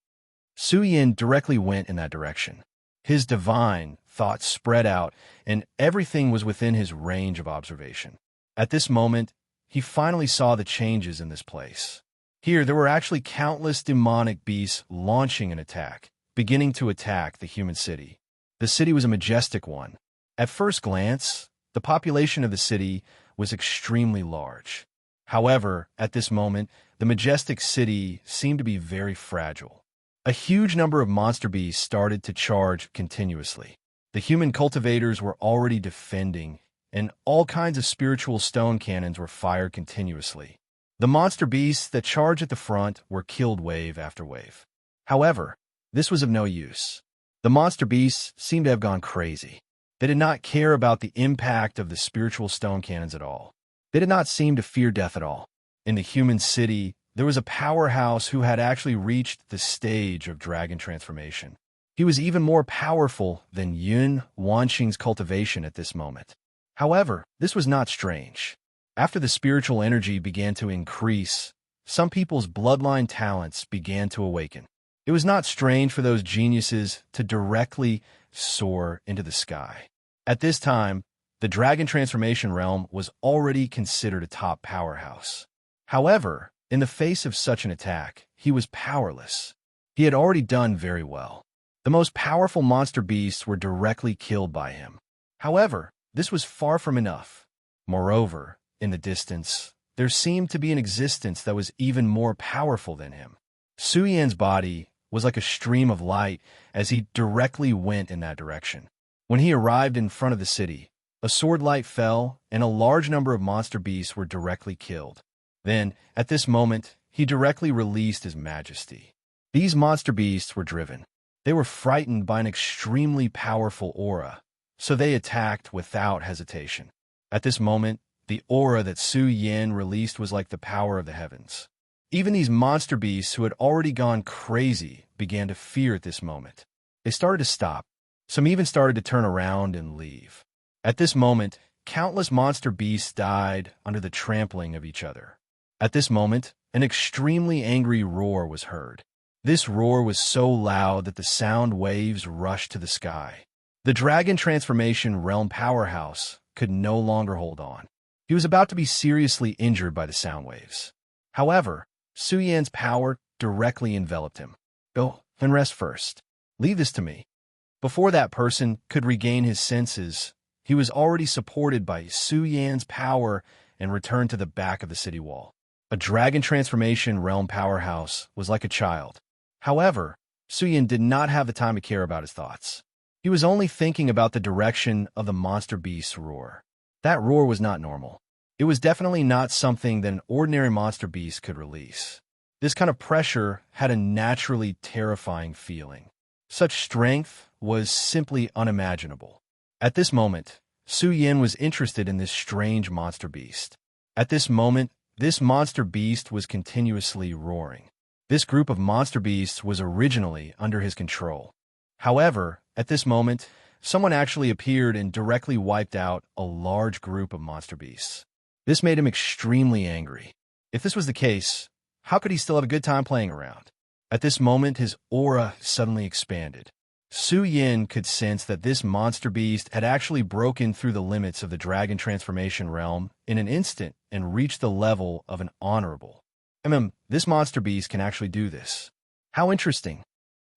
Su Yin directly went in that direction. His divine thoughts spread out, and everything was within his range of observation. At this moment, he finally saw the changes in this place. Here, there were actually countless demonic beasts launching an attack, beginning to attack the human city. The city was a majestic one. At first glance, the population of the city was extremely large. However, at this moment, the majestic city seemed to be very fragile. A huge number of monster beasts started to charge continuously. The human cultivators were already defending, and all kinds of spiritual stone cannons were fired continuously. The monster beasts that charged at the front were killed wave after wave. However, this was of no use. The monster beasts seemed to have gone crazy. They did not care about the impact of the spiritual stone cannons at all. They did not seem to fear death at all. In the human city, there was a powerhouse who had actually reached the stage of dragon transformation. He was even more powerful than Yun Wanqing's cultivation at this moment. However, this was not strange. After the spiritual energy began to increase, some people's bloodline talents began to awaken. It was not strange for those geniuses to directly soar into the sky. At this time, the dragon transformation realm was already considered a top powerhouse. However, in the face of such an attack, he was powerless. He had already done very well. The most powerful monster beasts were directly killed by him. However, this was far from enough. Moreover, in the distance, there seemed to be an existence that was even more powerful than him. Su Yan's body was like a stream of light as he directly went in that direction. When he arrived in front of the city, a sword light fell and a large number of monster beasts were directly killed. Then, at this moment, he directly released his majesty. These monster beasts were driven. They were frightened by an extremely powerful aura, so they attacked without hesitation. At this moment, the aura that Su Yin released was like the power of the heavens. Even these monster beasts who had already gone crazy began to fear at this moment. They started to stop. Some even started to turn around and leave. At this moment, countless monster beasts died under the trampling of each other. At this moment, an extremely angry roar was heard. This roar was so loud that the sound waves rushed to the sky. The Dragon Transformation Realm powerhouse could no longer hold on. He was about to be seriously injured by the sound waves. However, Su Yan's power directly enveloped him. Go and rest first. Leave this to me. Before that person could regain his senses, he was already supported by Su Yan's power and returned to the back of the city wall. A Dragon Transformation Realm powerhouse was like a child. However, Su Yan did not have the time to care about his thoughts. He was only thinking about the direction of the monster beast's roar. That roar was not normal. It was definitely not something that an ordinary monster beast could release. This kind of pressure had a naturally terrifying feeling. Such strength was simply unimaginable. At this moment, Su Yin was interested in this strange monster beast. At this moment, this monster beast was continuously roaring. This group of monster beasts was originally under his control. However, at this moment, someone actually appeared and directly wiped out a large group of monster beasts. This made him extremely angry. If this was the case, how could he still have a good time playing around? At this moment, his aura suddenly expanded. Su Yin could sense that this monster beast had actually broken through the limits of the Dragon Transformation Realm in an instant and reached the level of an honorable. This monster beast can actually do this. How interesting.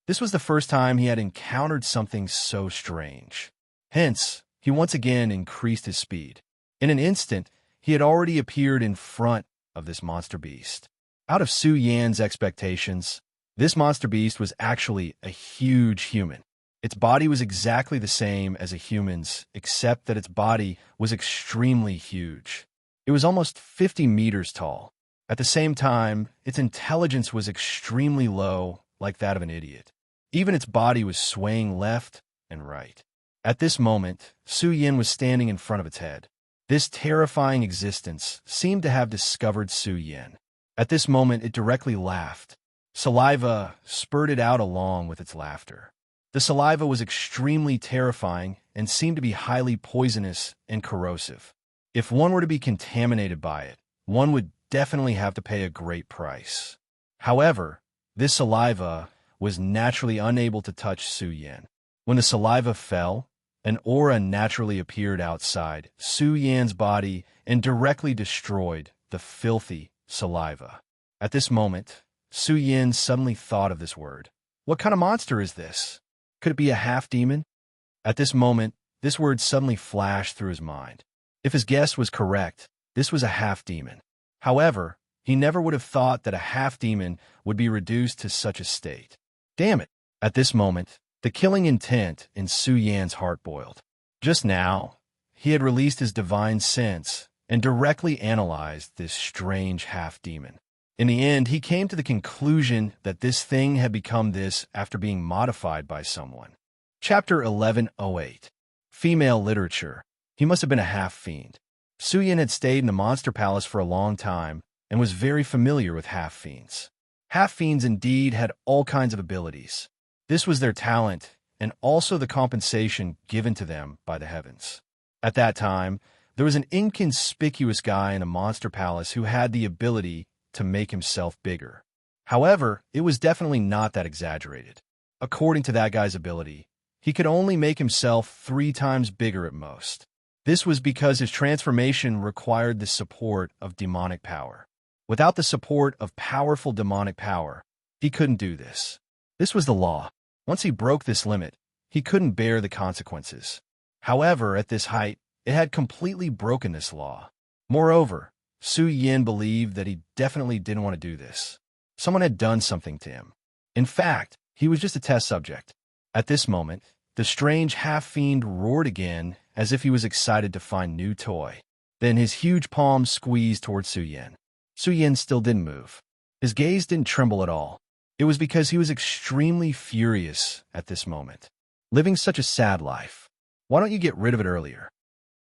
This was the first time he had encountered something so strange. Hence, he once again increased his speed. In an instant, he had already appeared in front of this monster beast. Out of Su Yan's expectations, this monster beast was actually a huge human. Its body was exactly the same as a human's, except that its body was extremely huge. It was almost 50 meters tall. At the same time, its intelligence was extremely low, like that of an idiot. Even its body was swaying left and right. At this moment, Su Yin was standing in front of its head. This terrifying existence seemed to have discovered Su Yin. At this moment, it directly laughed. Saliva spurted out along with its laughter. The saliva was extremely terrifying and seemed to be highly poisonous and corrosive. If one were to be contaminated by it, one would definitely have to pay a great price. However, this saliva was naturally unable to touch Su Yin. When the saliva fell, an aura naturally appeared outside Su Yan's body and directly destroyed the filthy saliva. At this moment, Su Yin suddenly thought of this word. What kind of monster is this? Could it be a half-demon? At this moment, this word suddenly flashed through his mind. If his guess was correct, this was a half-demon. However, he never would have thought that a half-demon would be reduced to such a state. Damn it! At this moment, the killing intent in Su Yan's heart boiled. Just now, he had released his divine sense and directly analyzed this strange half-demon. In the end, he came to the conclusion that this thing had become this after being modified by someone. Chapter 1108. Female Literature. He must have been a half-fiend. Su Yin had stayed in the Monster Palace for a long time and was very familiar with half-fiends. Half-fiends indeed had all kinds of abilities. This was their talent and also the compensation given to them by the heavens. At that time, there was an inconspicuous guy in the Monster Palace who had the ability to make himself bigger. However, it was definitely not that exaggerated. According to that guy's ability, he could only make himself 3 times bigger at most. This was because his transformation required the support of demonic power. Without the support of powerful demonic power, he couldn't do this. This was the law. Once he broke this limit, he couldn't bear the consequences. However, at this height, it had completely broken this law. Moreover, Su Yin believed that he definitely didn't want to do this. Someone had done something to him. In fact, he was just a test subject. At this moment, the strange half-fiend roared again as if he was excited to find new toy. Then his huge palm squeezed towards Su Yin. Su Yin still didn't move. His gaze didn't tremble at all. It was because he was extremely furious at this moment. Living such a sad life. Why don't you get rid of it earlier?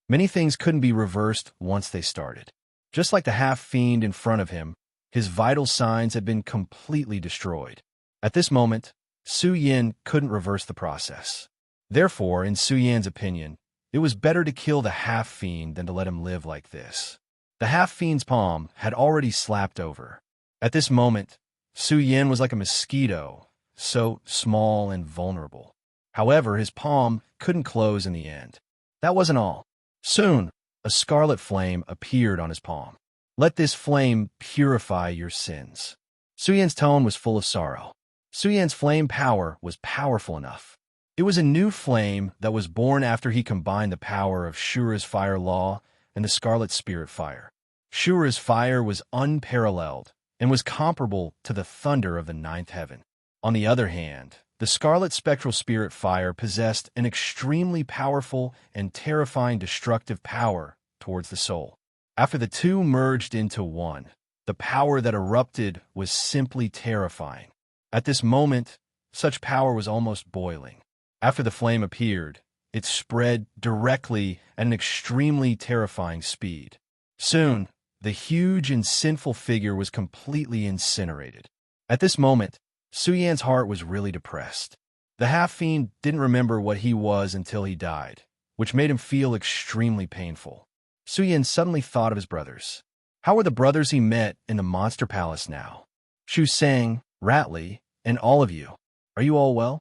Many things couldn't be reversed once they started. Just like the half-fiend in front of him, his vital signs had been completely destroyed. At this moment, Su Yin couldn't reverse the process. Therefore, in Su Yan's opinion, it was better to kill the half-fiend than to let him live like this. The half-fiend's palm had already slapped over. At this moment, Su Yin was like a mosquito, so small and vulnerable. However, his palm couldn't close in the end. That wasn't all. Soon, a scarlet flame appeared on his palm. Let this flame purify your sins. Su Yan's tone was full of sorrow. Su Yan's flame power was powerful enough. It was a new flame that was born after he combined the power of Shura's fire law and the scarlet spirit fire. Shura's fire was unparalleled and was comparable to the thunder of the ninth heaven. On the other hand, the scarlet spectral spirit fire possessed an extremely powerful and terrifying destructive power towards the soul. After the two merged into one, the power that erupted was simply terrifying. At this moment, such power was almost boiling. After the flame appeared, it spread directly at an extremely terrifying speed. Soon, the huge and sinful figure was completely incinerated. At this moment, Su Yan's heart was really depressed. The half-fiend didn't remember what he was until he died, which made him feel extremely painful. Su Yan suddenly thought of his brothers. How were the brothers he met in the Monster Palace now? Shu Sang, Ratley, and all of you. Are you all well?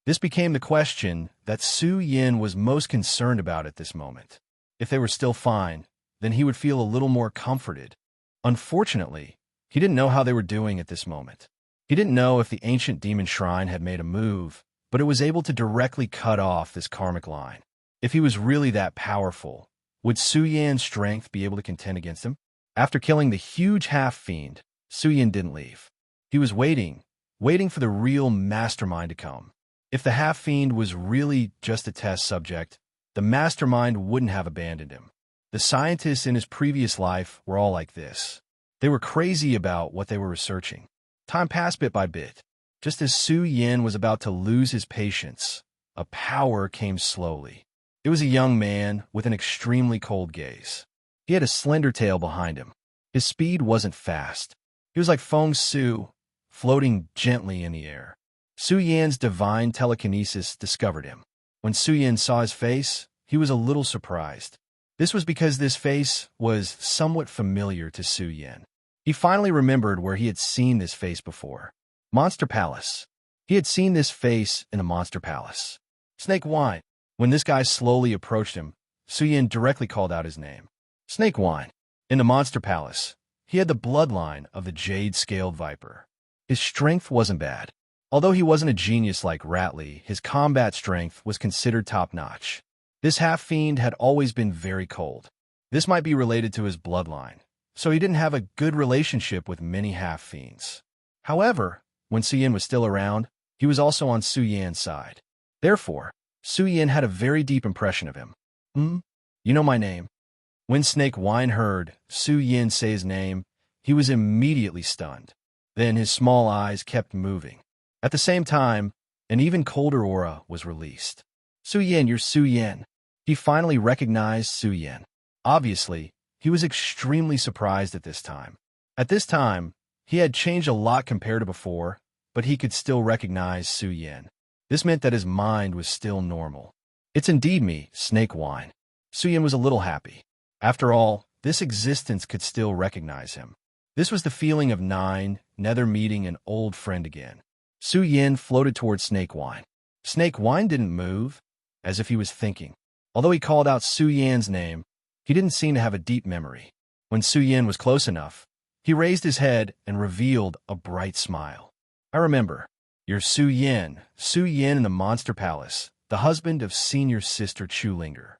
This became the question that Su Yin was most concerned about at this moment. If they were still fine, then he would feel a little more comforted. Unfortunately, he didn't know how they were doing at this moment. He didn't know if the ancient demon shrine had made a move, but it was able to directly cut off this karmic line. If he was really that powerful, would Su Yan's strength be able to contend against him? After killing the huge half-fiend, Su Yan didn't leave. He was waiting for the real mastermind to come. If the half-fiend was really just a test subject, the mastermind wouldn't have abandoned him. The scientists in his previous life were all like this. They were crazy about what they were researching. Time passed bit by bit. Just as Su Yin was about to lose his patience, a power came slowly. It was a young man with an extremely cold gaze. He had a slender tail behind him. His speed wasn't fast. He was like Feng Su, floating gently in the air. Su Yan's divine telekinesis discovered him. When Su Yan saw his face, he was a little surprised. This was because this face was somewhat familiar to Su Yan. He finally remembered where he had seen this face before. Monster Palace. He had seen this face in the Monster Palace. Snake Wine. When this guy slowly approached him, Su Yan directly called out his name. Snake Wine. In the Monster Palace, he had the bloodline of the jade-scaled viper. His strength wasn't bad. Although he wasn't a genius like Ratley, his combat strength was considered top-notch. This half-fiend had always been very cold. This might be related to his bloodline, so he didn't have a good relationship with many half-fiends. However, when Su Yan was still around, he was also on Su Yan's side. Therefore, Su Yan had a very deep impression of him. You know my name. When Snake Wine heard Su Yan say his name, he was immediately stunned. Then his small eyes kept moving. At the same time, an even colder aura was released. Su Yan, you're Su Yan. He finally recognized Su Yan. Obviously, he was extremely surprised at this time. At this time, he had changed a lot compared to before, but he could still recognize Su Yan. This meant that his mind was still normal. It's indeed me, Snake Wine. Su Yan was a little happy. After all, this existence could still recognize him. This was the feeling of never meeting an old friend again. Su Yan floated towards Snake Wine. Snake Wine didn't move, as if he was thinking. Although he called out Su Yan's name, he didn't seem to have a deep memory. When Su Yan was close enough, he raised his head and revealed a bright smile. I remember. You're Su Yan in the Monster Palace, the husband of senior sister Chulinger.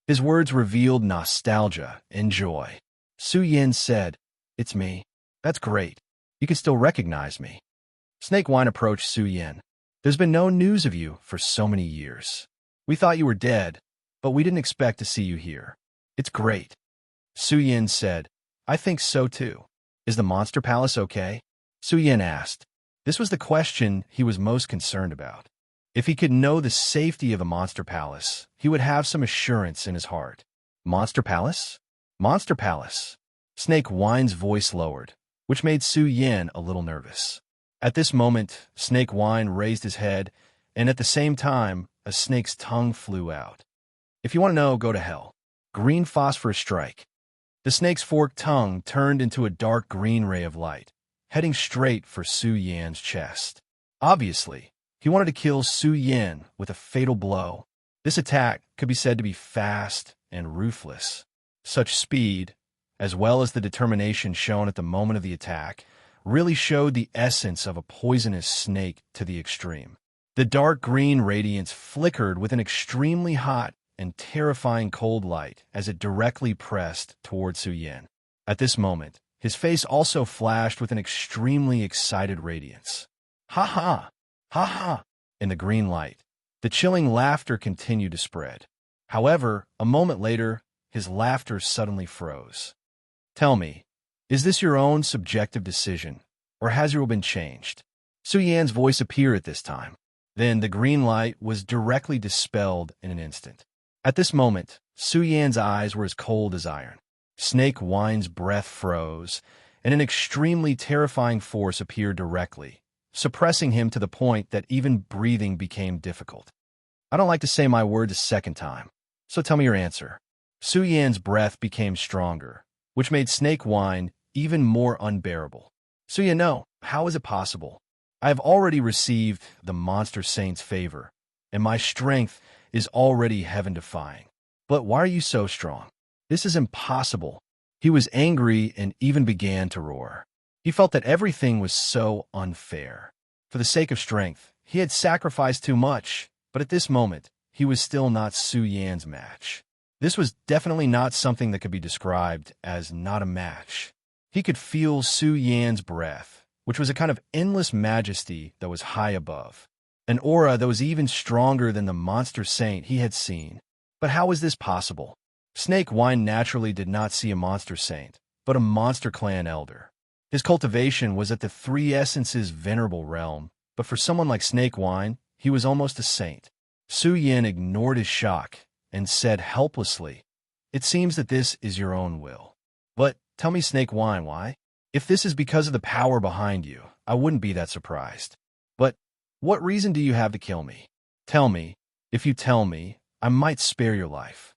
His words revealed nostalgia and joy. Su Yan said, It's me. That's great. You can still recognize me. Snake Wine approached Su Yan. There's been no news of you for so many years. We thought you were dead, but we didn't expect to see you here. It's great. Su Yan said, I think so too. Is the Monster Palace okay? Su Yan asked. This was the question he was most concerned about. If he could know the safety of the Monster Palace, he would have some assurance in his heart. Monster Palace? Monster Palace. Snake Wine's voice lowered, which made Su Yin a little nervous. At this moment, Snake Wine raised his head, and at the same time, a snake's tongue flew out. If you want to know, go to hell. Green phosphorus strike. The snake's forked tongue turned into a dark green ray of light, heading straight for Su Yan's chest. Obviously, he wanted to kill Su Yin with a fatal blow. This attack could be said to be fast and ruthless. Such speed, as well as the determination shown at the moment of the attack, really showed the essence of a poisonous snake to the extreme. The dark green radiance flickered with an extremely hot and terrifying cold light as it directly pressed toward Su Yin. At this moment, his face also flashed with an extremely excited radiance. Ha ha! Ha ha! In the green light, the chilling laughter continued to spread. However, a moment later, his laughter suddenly froze. Tell me, is this your own subjective decision, or has your will been changed? Su Yan's voice appeared at this time. Then the green light was directly dispelled in an instant. At this moment, Su Yan's eyes were as cold as iron. Snake Wine's breath froze, and an extremely terrifying force appeared directly, suppressing him to the point that even breathing became difficult. I don't like to say my words a second time, so tell me your answer. Su Yan's breath became stronger, which made Snake Wine even more unbearable. So you know, how is it possible? I have already received the Monster Saint's favor, and my strength is already heaven-defying. But why are you so strong? This is impossible. He was angry and even began to roar. He felt that everything was so unfair. For the sake of strength, he had sacrificed too much, but at this moment, he was still not Su Yan's match. This was definitely not something that could be described as not a match. He could feel Su Yan's breath, which was a kind of endless majesty that was high above, an aura that was even stronger than the Monster Saint he had seen. But how was this possible? Snake Wine naturally did not see a Monster Saint, but a Monster Clan elder. His cultivation was at the Three Essences venerable realm, but for someone like Snake Wine, he was almost a saint. Su Yin ignored his shock and said helplessly, "It seems that this is your own will. But tell me, Snake Wine, why? If this is because of the power behind you, I wouldn't be that surprised. But what reason do you have to kill me? Tell me. If you tell me, I might spare your life."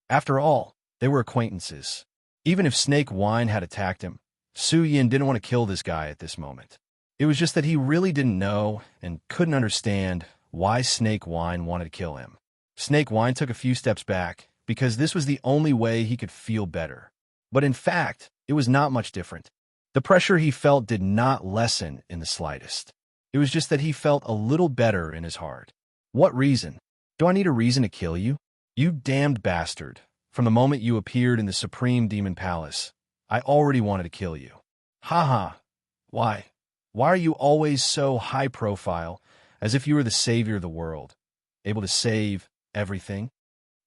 After all, they were acquaintances. Even if Snake Wine had attacked him, Su Yin didn't want to kill this guy at this moment. It was just that he really didn't know and couldn't understand why Snake Wine wanted to kill him. Snake Wine took a few steps back because this was the only way he could feel better. But in fact, it was not much different. The pressure he felt did not lessen in the slightest. It was just that he felt a little better in his heart. What reason? Do I need a reason to kill you? You damned bastard. From the moment you appeared in the Supreme Demon Palace, I already wanted to kill you. Ha ha. Why? Why are you always so high profile, as if you were the savior of the world, able to save everything?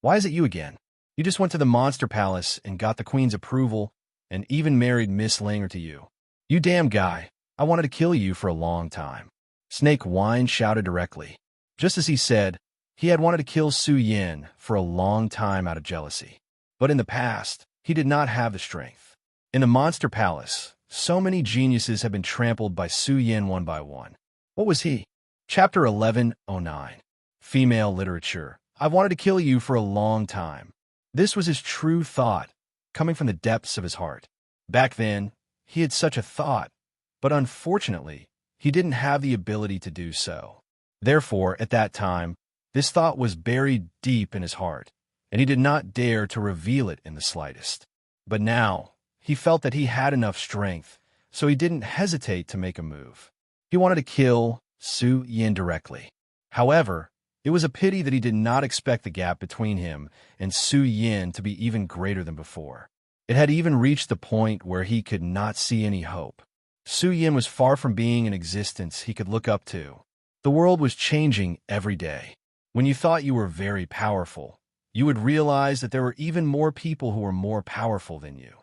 Why is it you again? You just went to the Monster Palace and got the Queen's approval and even married Miss Langer to you. You damn guy. I wanted to kill you for a long time. Snake Wine shouted directly. Just as he said, he had wanted to kill Su Yin for a long time out of jealousy. But in the past, he did not have the strength. In the Monster Palace, so many geniuses had been trampled by Su Yin one by one. What was he? Chapter 1109. Female Literature. I've wanted to kill you for a long time. This was his true thought, coming from the depths of his heart. Back then, he had such a thought, but unfortunately, he didn't have the ability to do so. Therefore, at that time, this thought was buried deep in his heart, and he did not dare to reveal it in the slightest. But now, he felt that he had enough strength, so he didn't hesitate to make a move. He wanted to kill Su Yin directly. However, it was a pity that he did not expect the gap between him and Su Yin to be even greater than before. It had even reached the point where he could not see any hope. Su Yin was far from being an existence he could look up to. The world was changing every day. When you thought you were very powerful, you would realize that there were even more people who were more powerful than you.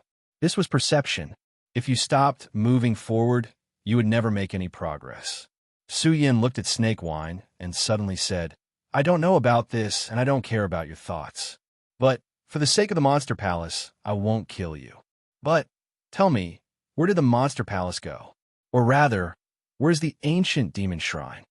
This was perception. If you stopped moving forward, you would never make any progress. Su Yin looked at Snake Wine and suddenly said, I don't know about this, and I don't care about your thoughts. But, for the sake of the Monster Palace, I won't kill you. But, tell me, where did the Monster Palace go? Or rather, where's the ancient demon shrine?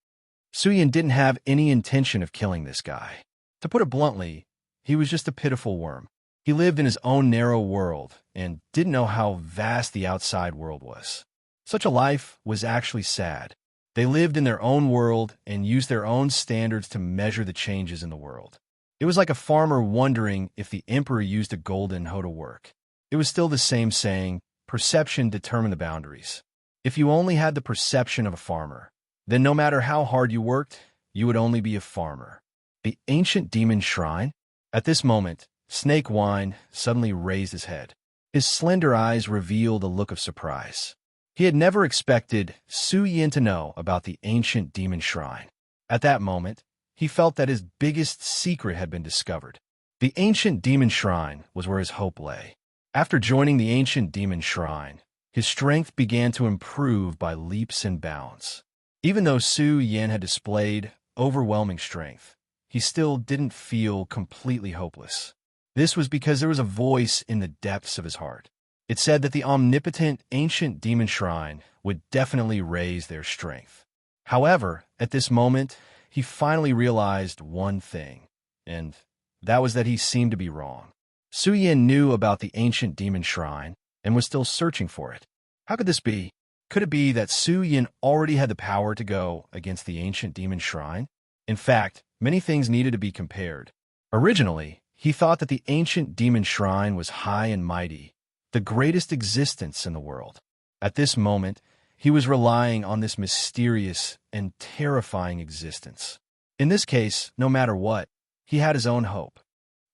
Su Yin didn't have any intention of killing this guy. To put it bluntly, he was just a pitiful worm. He lived in his own narrow world and didn't know how vast the outside world was. Such a life was actually sad. They lived in their own world and used their own standards to measure the changes in the world. It was like a farmer wondering if the emperor used a golden hoe to work. It was still the same saying, perception determined the boundaries. If you only had the perception of a farmer, then no matter how hard you worked, you would only be a farmer. The ancient demon shrine? At this moment, Snake Wine suddenly raised his head. His slender eyes revealed a look of surprise. He had never expected Su Yin to know about the ancient demon shrine. At that moment, he felt that his biggest secret had been discovered. The ancient demon shrine was where his hope lay. After joining the ancient demon shrine, his strength began to improve by leaps and bounds. Even though Su Yin had displayed overwhelming strength, he still didn't feel completely hopeless. This was because there was a voice in the depths of his heart. It said that the omnipotent ancient demon shrine would definitely raise their strength. However, at this moment, he finally realized one thing, and that was that he seemed to be wrong. Su Yin knew about the ancient demon shrine and was still searching for it. How could this be? Could it be that Su Yin already had the power to go against the ancient demon shrine? In fact, many things needed to be compared. Originally, he thought that the ancient demon shrine was high and mighty, the greatest existence in the world. At this moment, he was relying on this mysterious and terrifying existence. In this case, no matter what, he had his own hope.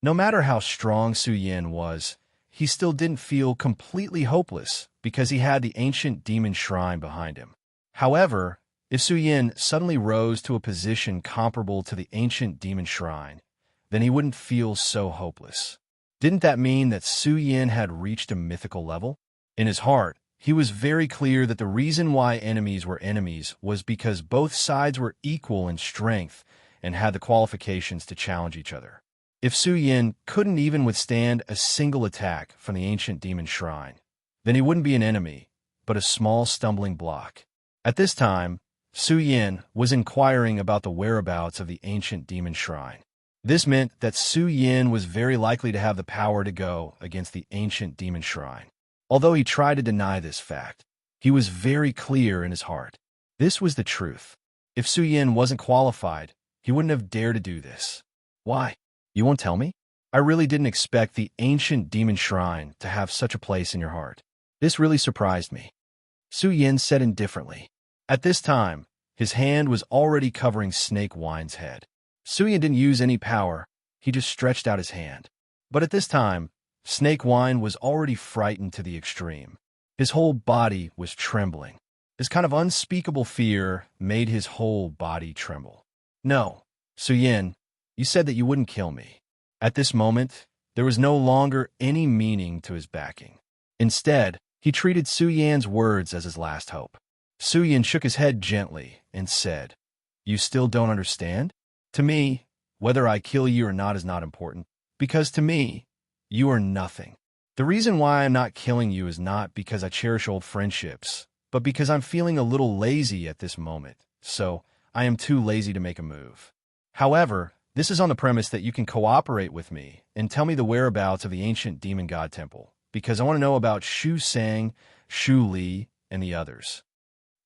No matter how strong Su Yin was, he still didn't feel completely hopeless because he had the ancient demon shrine behind him. However, if Su Yin suddenly rose to a position comparable to the ancient demon shrine, then he wouldn't feel so hopeless. Didn't that mean that Su Yin had reached a mythical level? In his heart, he was very clear that the reason why enemies were enemies was because both sides were equal in strength and had the qualifications to challenge each other. If Su Yin couldn't even withstand a single attack from the ancient demon shrine, then he wouldn't be an enemy, but a small stumbling block. At this time, Su Yin was inquiring about the whereabouts of the ancient demon shrine. This meant that Su Yin was very likely to have the power to go against the ancient demon shrine. Although he tried to deny this fact, he was very clear in his heart. This was the truth. If Su Yin wasn't qualified, he wouldn't have dared to do this. Why? You won't tell me? I really didn't expect the ancient demon shrine to have such a place in your heart. This really surprised me. Su Yin said indifferently. At this time, his hand was already covering Snake Wine's head. Su Yin didn't use any power, he just stretched out his hand. But at this time, Snake Wine was already frightened to the extreme. His whole body was trembling. This kind of unspeakable fear made his whole body tremble. No, Su Yin, you said that you wouldn't kill me. At this moment, there was no longer any meaning to his backing. Instead, he treated Su Yan's words as his last hope. Su Yin shook his head gently and said, You still don't understand? To me, whether I kill you or not is not important, because to me, you are nothing. The reason why I'm not killing you is not because I cherish old friendships, but because I'm feeling a little lazy at this moment, so I am too lazy to make a move. However, this is on the premise that you can cooperate with me and tell me the whereabouts of the ancient demon god temple, because I want to know about Shu Sang, Shu Li, and the others.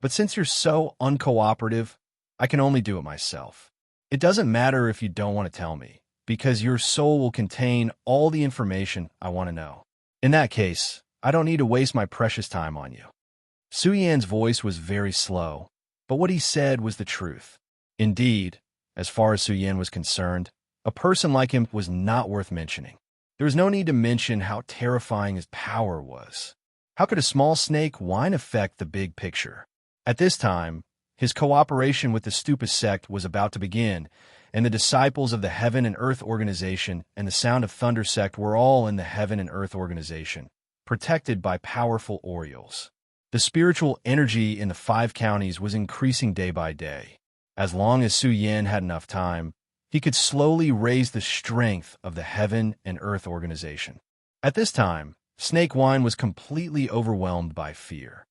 But since you're so uncooperative, I can only do it myself. It doesn't matter if you don't want to tell me, because your soul will contain all the information I want to know. In that case, I don't need to waste my precious time on you. Su Yan's voice was very slow, but what he said was the truth. Indeed, as far as Su Yan was concerned, a person like him was not worth mentioning. There was no need to mention how terrifying his power was. How could a small snake wine affect the big picture? At this time, his cooperation with the Stupa sect was about to begin, and the disciples of the Heaven and Earth Organization and the Sound of Thunder sect were all in the Heaven and Earth Organization, protected by powerful Orioles. The spiritual energy in the 5 counties was increasing day by day. As long as Su Yan had enough time, he could slowly raise the strength of the Heaven and Earth organization. At this time, Snake Wine was completely overwhelmed by fear.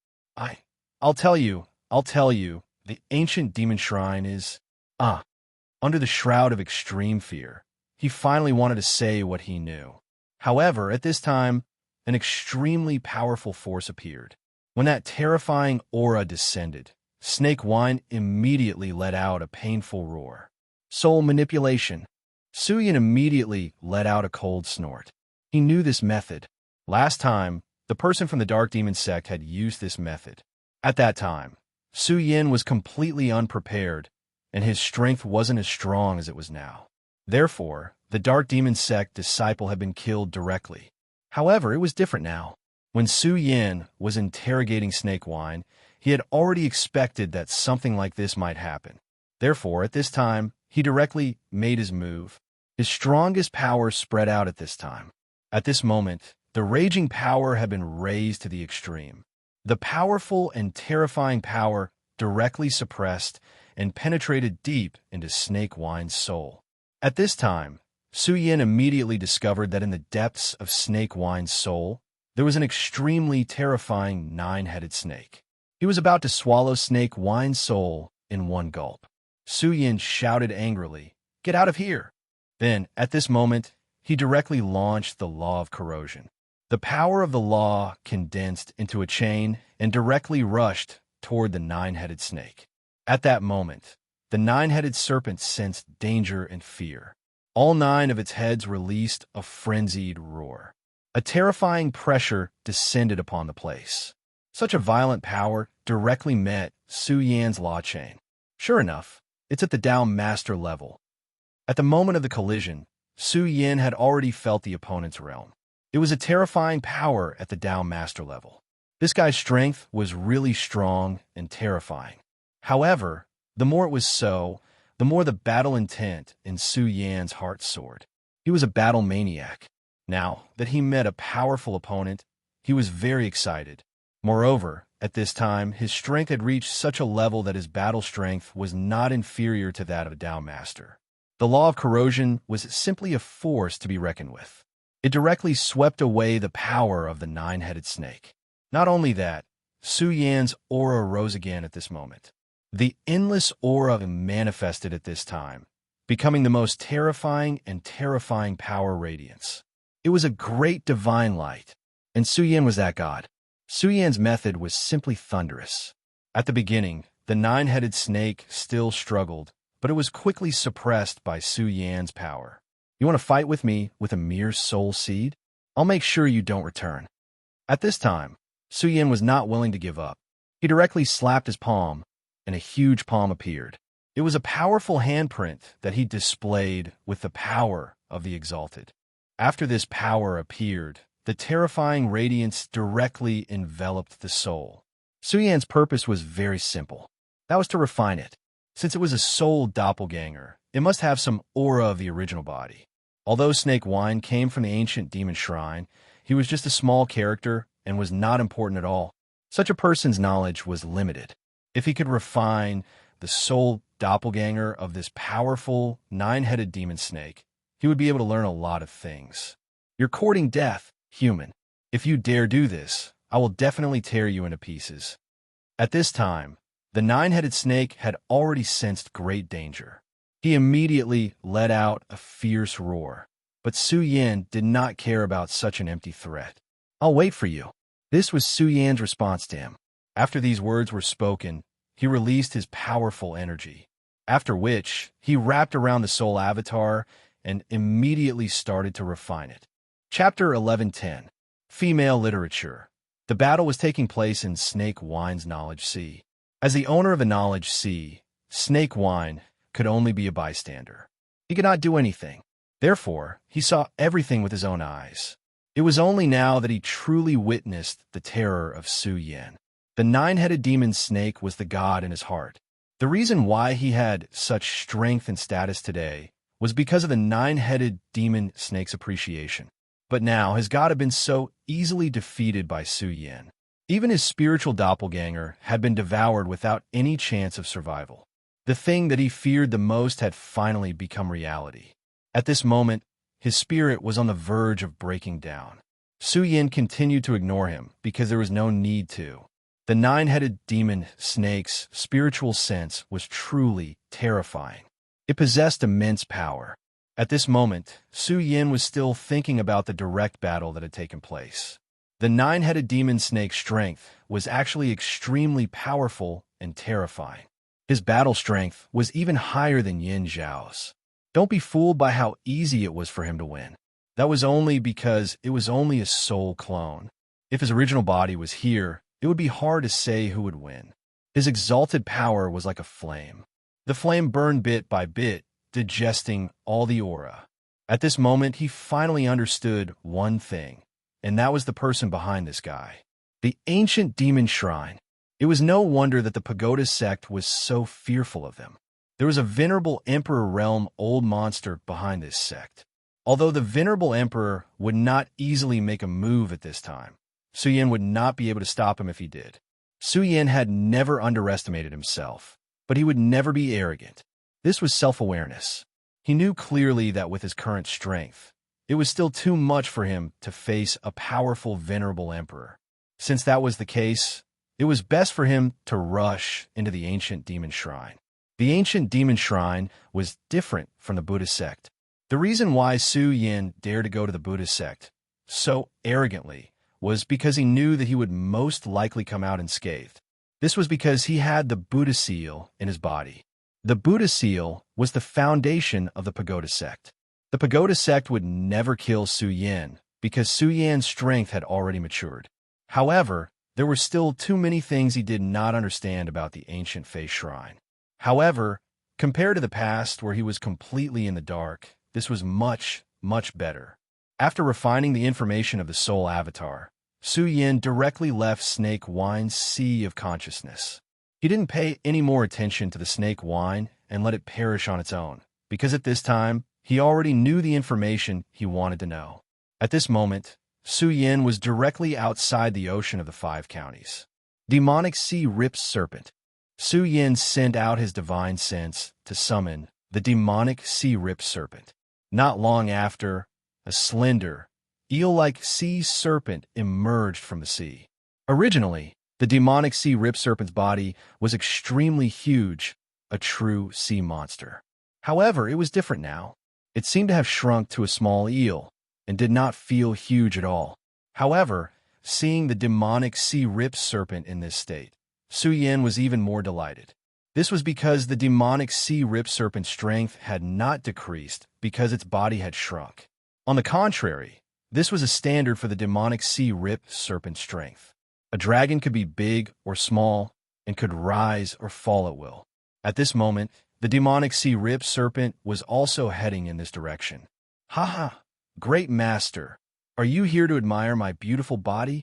I'll tell you, the ancient demon shrine is... Under the shroud of extreme fear, he finally wanted to say what he knew. However, at this time, an extremely powerful force appeared. When that terrifying aura descended, Snake Wine immediately let out a painful roar. Soul manipulation. Su Yan immediately let out a cold snort. He knew this method. Last time, the person from the Dark Demon sect had used this method. At that time, Su Yan was completely unprepared, and his strength wasn't as strong as it was now. Therefore, the Dark Demon sect disciple had been killed directly. However, it was different now. When Su Yan was interrogating Snake Wine, he had already expected that something like this might happen. Therefore, at this time, he directly made his move. His strongest power spread out at this time. At this moment, the raging power had been raised to the extreme. The powerful and terrifying power directly suppressed and penetrated deep into Snake Wine's soul. At this time, Su Yan immediately discovered that in the depths of Snake Wine's soul, there was an extremely terrifying 9-headed snake. He was about to swallow Snake Wine's soul in one gulp. Su Yan shouted angrily, "Get out of here!" Then, at this moment, he directly launched the law of corrosion. The power of the law condensed into a chain and directly rushed toward the 9-headed snake. At that moment, the 9-headed serpent sensed danger and fear. All 9 of its heads released a frenzied roar. A terrifying pressure descended upon the place. Such a violent power directly met Su Yan's law chain. Sure enough, it's at the Tao Master level. At the moment of the collision, Su Yan had already felt the opponent's realm. It was a terrifying power at the Tao Master level. This guy's strength was really strong and terrifying. However, the more it was so, the more the battle intent in Su Yan's heart soared. He was a battle maniac. Now that he met a powerful opponent, he was very excited. Moreover, at this time, his strength had reached such a level that his battle strength was not inferior to that of a Tao Master. The law of corrosion was simply a force to be reckoned with. It directly swept away the power of the 9-headed snake. Not only that, Su Yan's aura rose again at this moment. The endless aura manifested at this time, becoming the most terrifying and terrifying power radiance. It was a great divine light, and Su Yan was that god. Su Yan's method was simply thunderous. At the beginning, the 9-headed snake still struggled, but it was quickly suppressed by Su Yan's power. You want to fight with me with a mere soul seed? I'll make sure you don't return. At this time, Su Yan was not willing to give up. He directly slapped his palm, and a huge palm appeared. It was a powerful handprint that he displayed with the power of the Exalted. After this power appeared, the terrifying radiance directly enveloped the soul. Su Yan's purpose was very simple. That was to refine it. Since it was a soul doppelganger, it must have some aura of the original body. Although Snake Wine came from the ancient demon shrine, he was just a small character and was not important at all. Such a person's knowledge was limited. If he could refine the soul doppelganger of this powerful 9-headed demon snake, he would be able to learn a lot of things. You're courting death, human. If you dare do this, I will definitely tear you into pieces. At this time, the 9-headed snake had already sensed great danger. He immediately let out a fierce roar, but Su Yan did not care about such an empty threat. I'll wait for you. This was Su Yan's response to him. After these words were spoken, he released his powerful energy, after which he wrapped around the soul avatar and immediately started to refine it. Chapter 11:10. Female Literature. The battle was taking place in Snake Wine's Knowledge Sea. As the owner of the Knowledge Sea, Snake Wine could only be a bystander. He could not do anything. Therefore, he saw everything with his own eyes. It was only now that he truly witnessed the terror of Su Yan. The 9-headed demon snake was the god in his heart. The reason why he had such strength and status today was because of the 9-headed demon snake's appreciation. But now his god had been so easily defeated by Su Yan. Even his spiritual doppelganger had been devoured without any chance of survival. The thing that he feared the most had finally become reality. At this moment, his spirit was on the verge of breaking down. Su Yin continued to ignore him because there was no need to. The nine-headed demon snake's spiritual sense was truly terrifying. It possessed immense power. At this moment, Su Yin was still thinking about the direct battle that had taken place. The nine-headed demon snake's strength was actually extremely powerful and terrifying. His battle strength was even higher than Yin Zhao's. Don't be fooled by how easy it was for him to win. That was only because it was only a soul clone. If his original body was here, it would be hard to say who would win. His exalted power was like a flame. The flame burned bit by bit, digesting all the aura. At this moment, he finally understood one thing, and that was the person behind this guy. The ancient demon shrine. It was no wonder that the pagoda sect was so fearful of them. There was a venerable emperor realm old monster behind this sect. Although the venerable emperor would not easily make a move at this time, Su Yin would not be able to stop him if he did. Su Yin had never underestimated himself, but he would never be arrogant. This was self-awareness. He knew clearly that with his current strength, it was still too much for him to face a powerful venerable emperor. Since that was the case, it was best for him to rush into the ancient demon shrine. The ancient demon shrine was different from the Buddhist sect. The reason why Su Yin dared to go to the Buddhist sect so arrogantly was because he knew that he would most likely come out unscathed. This was because he had the Buddha seal in his body. The Buddha seal was the foundation of the pagoda sect. The pagoda sect would never kill Su Yin because Su Yin's strength had already matured. However, there were still too many things he did not understand about the ancient face shrine. However, compared to the past where he was completely in the dark, this was much, much better. After refining the information of the soul avatar, Su Yin directly left Snake Wine's sea of consciousness. He didn't pay any more attention to the snake wine and let it perish on its own, because at this time, he already knew the information he wanted to know. At this moment, Su Yin was directly outside the ocean of the 5 counties. Demonic Sea Rip Serpent. Su Yin sent out his divine sense to summon the demonic Sea Rip Serpent. Not long after, a slender, eel-like sea serpent emerged from the sea. Originally, the demonic Sea Rip Serpent's body was extremely huge, a true sea monster. However, it was different now. It seemed to have shrunk to a small eel, and did not feel huge at all. However, seeing the demonic Sea Rip Serpent in this state, Su Yin was even more delighted. This was because the demonic Sea Rip Serpent's strength had not decreased because its body had shrunk. On the contrary, this was a standard for the demonic Sea Rip Serpent's strength. A dragon could be big or small, and could rise or fall at will. At this moment, the demonic Sea Rip Serpent was also heading in this direction. Haha! Great master, are you here to admire my beautiful body?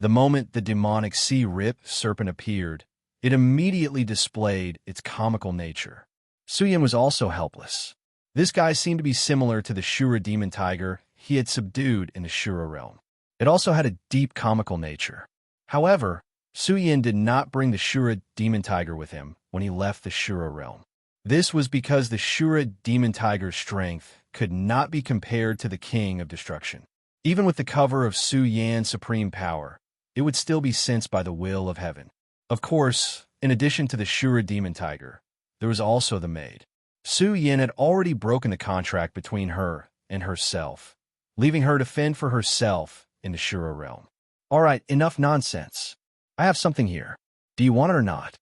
The moment the demonic Sea Rip Serpent appeared, it immediately displayed its comical nature. Su Yin was also helpless. This guy seemed to be similar to the Shura demon tiger he had subdued in the Shura realm. It also had a deep comical nature. However, Su Yin did not bring the Shura demon tiger with him when he left the Shura realm. This was because the Shura demon tiger's strength could not be compared to the king of destruction. Even with the cover of Su Yan's supreme power, it would still be sensed by the will of heaven. Of course, in addition to the Shura demon tiger, there was also the maid. Su Yin had already broken the contract between her and herself, leaving her to fend for herself in the Shura realm. All right, enough nonsense. I have something here. Do you want it or not?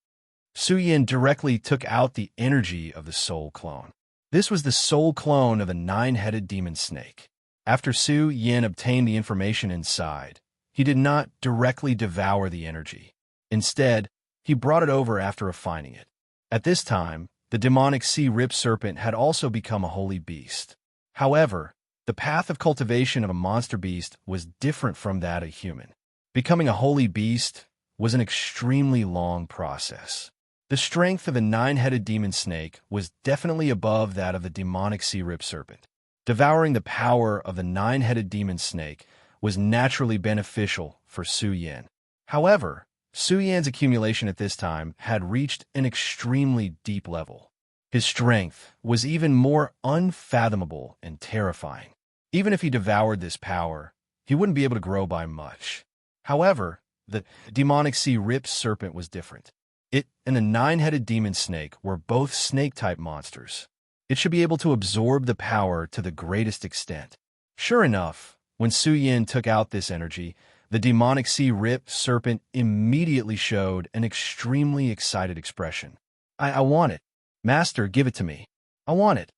Su Yin directly took out the energy of the soul clone. This was the soul clone of the 9-headed demon snake. After Su Yin obtained the information inside, he did not directly devour the energy. Instead, he brought it over after refining it. At this time, the demonic Sea Rip Serpent had also become a holy beast. However, the path of cultivation of a monster beast was different from that of a human. Becoming a holy beast was an extremely long process. The strength of the 9-headed demon snake was definitely above that of the demonic Sea Rip Serpent. Devouring the power of the 9-headed demon snake was naturally beneficial for Su Yin. However, Su Yan's accumulation at this time had reached an extremely deep level. His strength was even more unfathomable and terrifying. Even if he devoured this power, he wouldn't be able to grow by much. However, the demonic sea-ripped serpent was different. It and the nine-headed demon snake were both snake-type monsters. It should be able to absorb the power to the greatest extent. Sure enough, when Su Yan took out this energy, the demonic sea-ripped serpent immediately showed an extremely excited expression. I want it. Master, give it to me. I want it.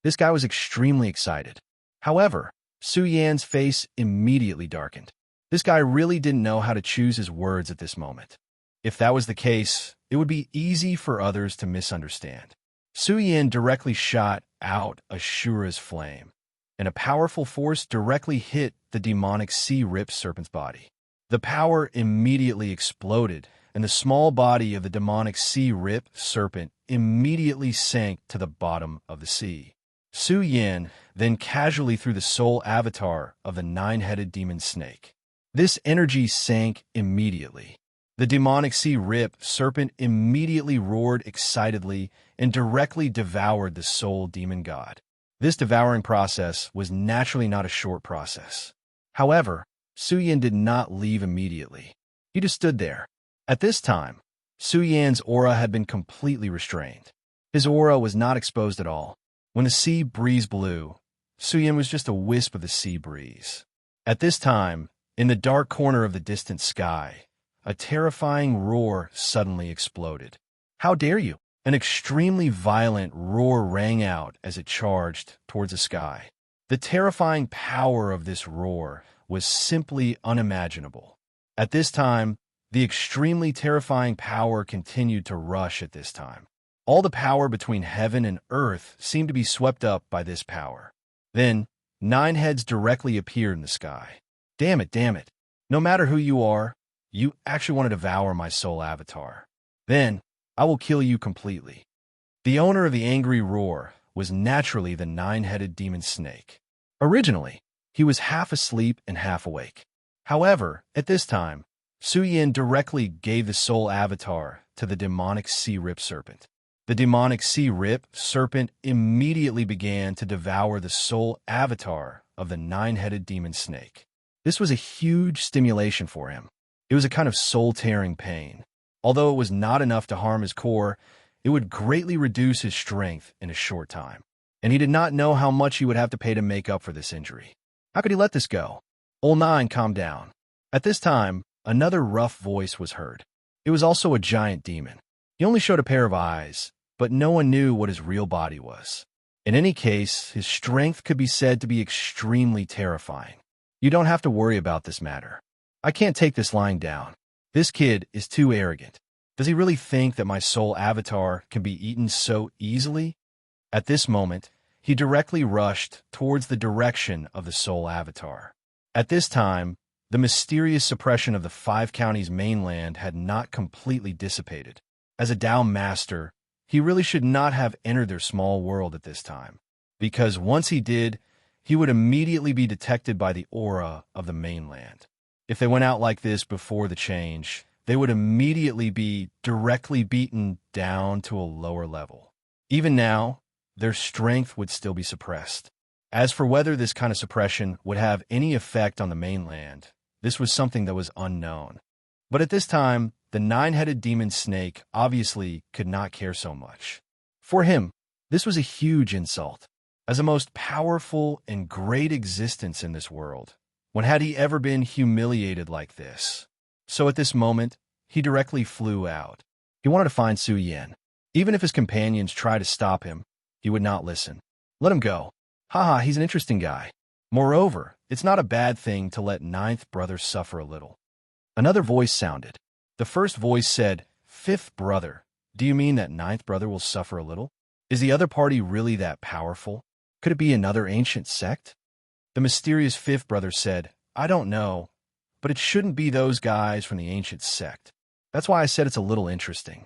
This guy was extremely excited. However, Su Yan's face immediately darkened. This guy really didn't know how to choose his words at this moment. If that was the case, it would be easy for others to misunderstand. Su Yan directly shot out Ashura's flame, and a powerful force directly hit the demonic sea-ripped serpent's body. The power immediately exploded, and the small body of the demonic sea-ripped serpent immediately sank to the bottom of the sea. Su Yan then casually threw the soul avatar of the nine-headed demon snake. This energy sank immediately. The demonic sea-ripped serpent immediately roared excitedly and directly devoured the soul demon god. This devouring process was naturally not a short process. However, Su Yan did not leave immediately. He just stood there. At this time, Su Yan's aura had been completely restrained. His aura was not exposed at all. When the sea breeze blew, Su Yan was just a wisp of the sea breeze. At this time, in the dark corner of the distant sky, a terrifying roar suddenly exploded. How dare you? An extremely violent roar rang out as it charged towards the sky. The terrifying power of this roar was simply unimaginable. At this time, the extremely terrifying power continued to rush at this time. All the power between heaven and earth seemed to be swept up by this power. Then, 9 heads directly appeared in the sky. Damn it, damn it. No matter who you are, you actually want to devour my soul avatar. Then, I will kill you completely. The owner of the angry roar was naturally the 9-headed demon snake. Originally, he was half asleep and half awake. However, at this time, Su Yan directly gave the soul avatar to the demonic sea-ripped serpent. The demonic sea-ripped serpent immediately began to devour the soul avatar of the 9-headed demon snake. This was a huge stimulation for him. It was a kind of soul-tearing pain. Although it was not enough to harm his core, it would greatly reduce his strength in a short time. And he did not know how much he would have to pay to make up for this injury. How could he let this go? Old Nine, calm down. At this time, another rough voice was heard. It was also a giant demon. He only showed a pair of eyes, but no one knew what his real body was. In any case, his strength could be said to be extremely terrifying. You don't have to worry about this matter. I can't take this lying down. This kid is too arrogant. Does he really think that my soul avatar can be eaten so easily? At this moment, he directly rushed towards the direction of the soul avatar. At this time, the mysterious suppression of the 5 counties mainland had not completely dissipated. As a Dao master, he really should not have entered their small world at this time, because once he did, he would immediately be detected by the aura of the mainland. If they went out like this before the change, they would immediately be directly beaten down to a lower level. Even now, their strength would still be suppressed. As for whether this kind of suppression would have any effect on the mainland, this was something that was unknown. But at this time, the 9-headed demon snake obviously could not care so much. For him, this was a huge insult. As the most powerful and great existence in this world, when had he ever been humiliated like this? So at this moment, he directly flew out. He wanted to find Su Yan. Even if his companions tried to stop him, he would not listen. Let him go. Haha, he's an interesting guy. Moreover, it's not a bad thing to let 9th brother suffer a little. Another voice sounded. The first voice said, 5th brother, do you mean that 9th brother will suffer a little? Is the other party really that powerful? Could it be another ancient sect? The mysterious 5th brother said, I don't know, but it shouldn't be those guys from the ancient sect. That's why I said it's a little interesting.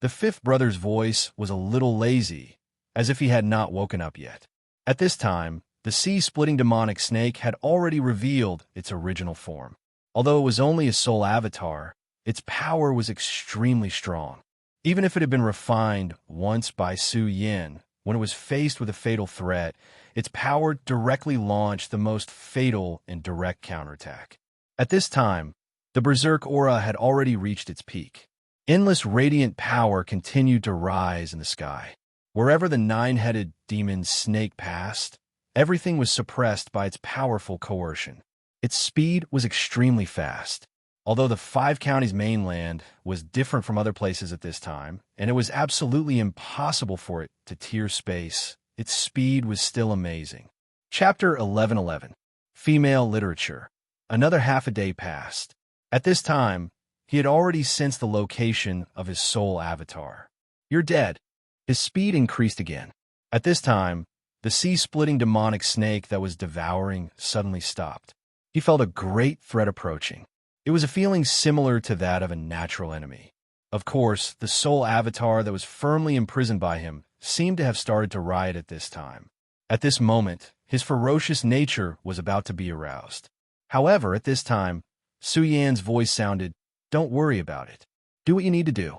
The 5th brother's voice was a little lazy, as if he had not woken up yet. At this time, the sea-splitting demonic snake had already revealed its original form. Although it was only a soul avatar, its power was extremely strong. Even if it had been refined once by Su Yin, when it was faced with a fatal threat, its power directly launched the most fatal and direct counterattack. At this time, the Berserk aura had already reached its peak. Endless radiant power continued to rise in the sky. Wherever the nine-headed demon snake passed, everything was suppressed by its powerful coercion. Its speed was extremely fast. Although the Five Counties mainland was different from other places at this time, and it was absolutely impossible for it to tear space, its speed was still amazing. Chapter 1111. Female Literature. Another half a day passed. At this time, he had already sensed the location of his soul avatar. "You're dead." His speed increased again. At this time, the sea-splitting demonic snake that was devouring suddenly stopped. He felt a great threat approaching. It was a feeling similar to that of a natural enemy. Of course, the soul avatar that was firmly imprisoned by him seemed to have started to riot at this time. At this moment, his ferocious nature was about to be aroused. However, at this time, Su Yan's voice sounded, "Don't worry about it. Do what you need to do."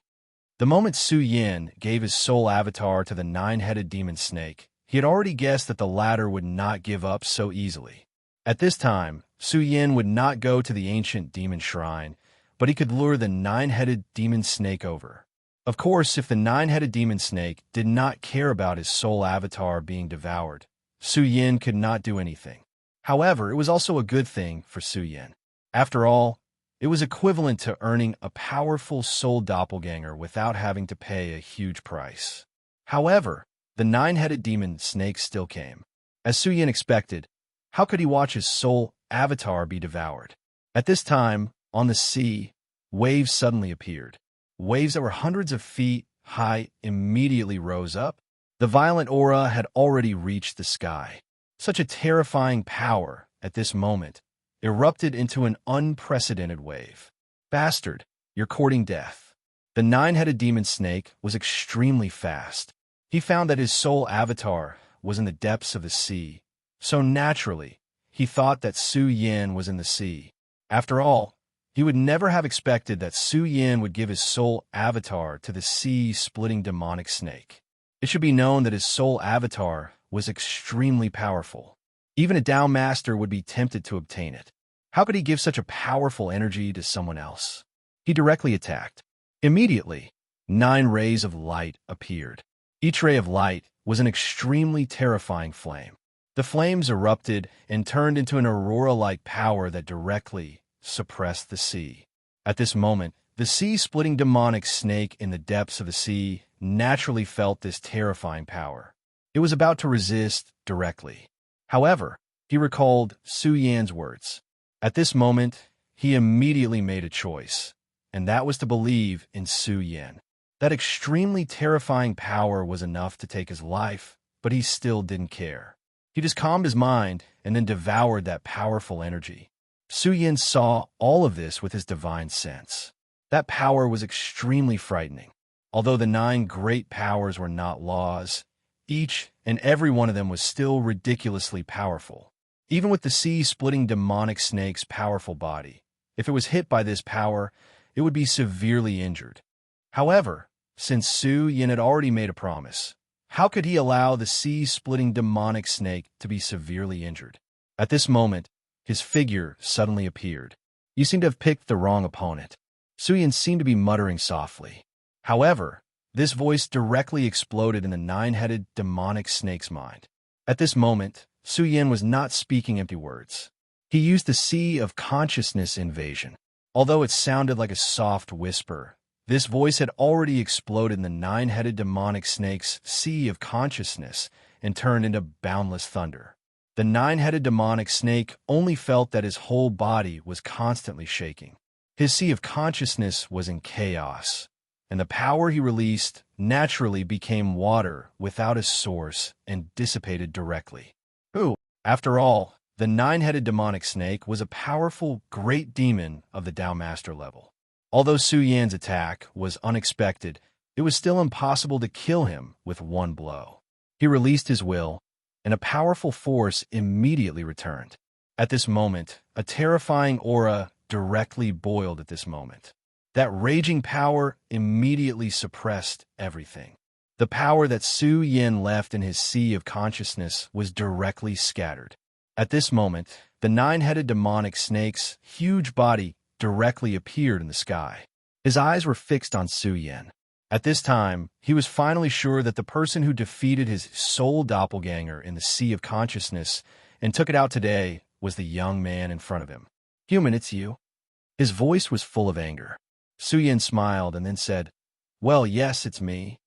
The moment Su Yan gave his soul avatar to the nine-headed demon snake, he had already guessed that the latter would not give up so easily. At this time, Su Yan would not go to the ancient demon shrine, but he could lure the nine-headed demon snake over. Of course, if the nine-headed demon snake did not care about his soul avatar being devoured, Su Yan could not do anything. However, it was also a good thing for Su Yan. After all, it was equivalent to earning a powerful soul doppelganger without having to pay a huge price. However, the nine-headed demon snake still came. As Su Yan expected, how could he watch his soul avatar be devoured? At this time, on the sea, waves suddenly appeared. Waves that were hundreds of feet high immediately rose up. The violent aura had already reached the sky. Such a terrifying power, at this moment, erupted into an unprecedented wave. "Bastard, you're courting death." The nine-headed demon snake was extremely fast. He found that his soul avatar was in the depths of the sea, so naturally, he thought that Su Yan was in the sea. After all, he would never have expected that Su Yan would give his soul avatar to the sea-splitting demonic snake. It should be known that his soul avatar was extremely powerful. Even a Dao master would be tempted to obtain it. How could he give such a powerful energy to someone else? He directly attacked. Immediately, 9 rays of light appeared. Each ray of light was an extremely terrifying flame. The flames erupted and turned into an aurora-like power that directly suppressed the sea. At this moment, the sea-splitting demonic snake in the depths of the sea naturally felt this terrifying power. It was about to resist directly. However, he recalled Su Yan's words. At this moment, he immediately made a choice, and that was to believe in Su Yan. That extremely terrifying power was enough to take his life, but he still didn't care. He just calmed his mind and then devoured that powerful energy. Su Yan saw all of this with his divine sense. That power was extremely frightening. Although the 9 great powers were not laws, each and every one of them was still ridiculously powerful. Even with the sea-splitting demonic snake's powerful body, if it was hit by this power, it would be severely injured. However, since Su Yan had already made a promise, how could he allow the sea-splitting demonic snake to be severely injured? At this moment, his figure suddenly appeared. "You seem to have picked the wrong opponent." Su Yan seemed to be muttering softly. However, this voice directly exploded in the 9-headed demonic snake's mind. At this moment, Su Yan was not speaking empty words. He used the Sea of Consciousness invasion. Although it sounded like a soft whisper, this voice had already exploded in the 9-headed demonic snake's Sea of Consciousness and turned into boundless thunder. The 9-headed demonic snake only felt that his whole body was constantly shaking. His Sea of Consciousness was in chaos, and the power he released naturally became water without a source and dissipated directly. After all, the 9-headed demonic snake was a powerful great demon of the Dao Master level. Although Su Yan's attack was unexpected, it was still impossible to kill him with one blow. He released his will, and a powerful force immediately returned. At this moment, a terrifying aura directly boiled at this moment. That raging power immediately suppressed everything. The power that Su Yin left in his sea of consciousness was directly scattered. At this moment, the nine-headed demonic snake's huge body directly appeared in the sky. His eyes were fixed on Su Yin. At this time, he was finally sure that the person who defeated his soul doppelganger in the sea of consciousness and took it out today was the young man in front of him. "Human, it's you." His voice was full of anger. Su Yin smiled and then said, "Well, yes, it's me."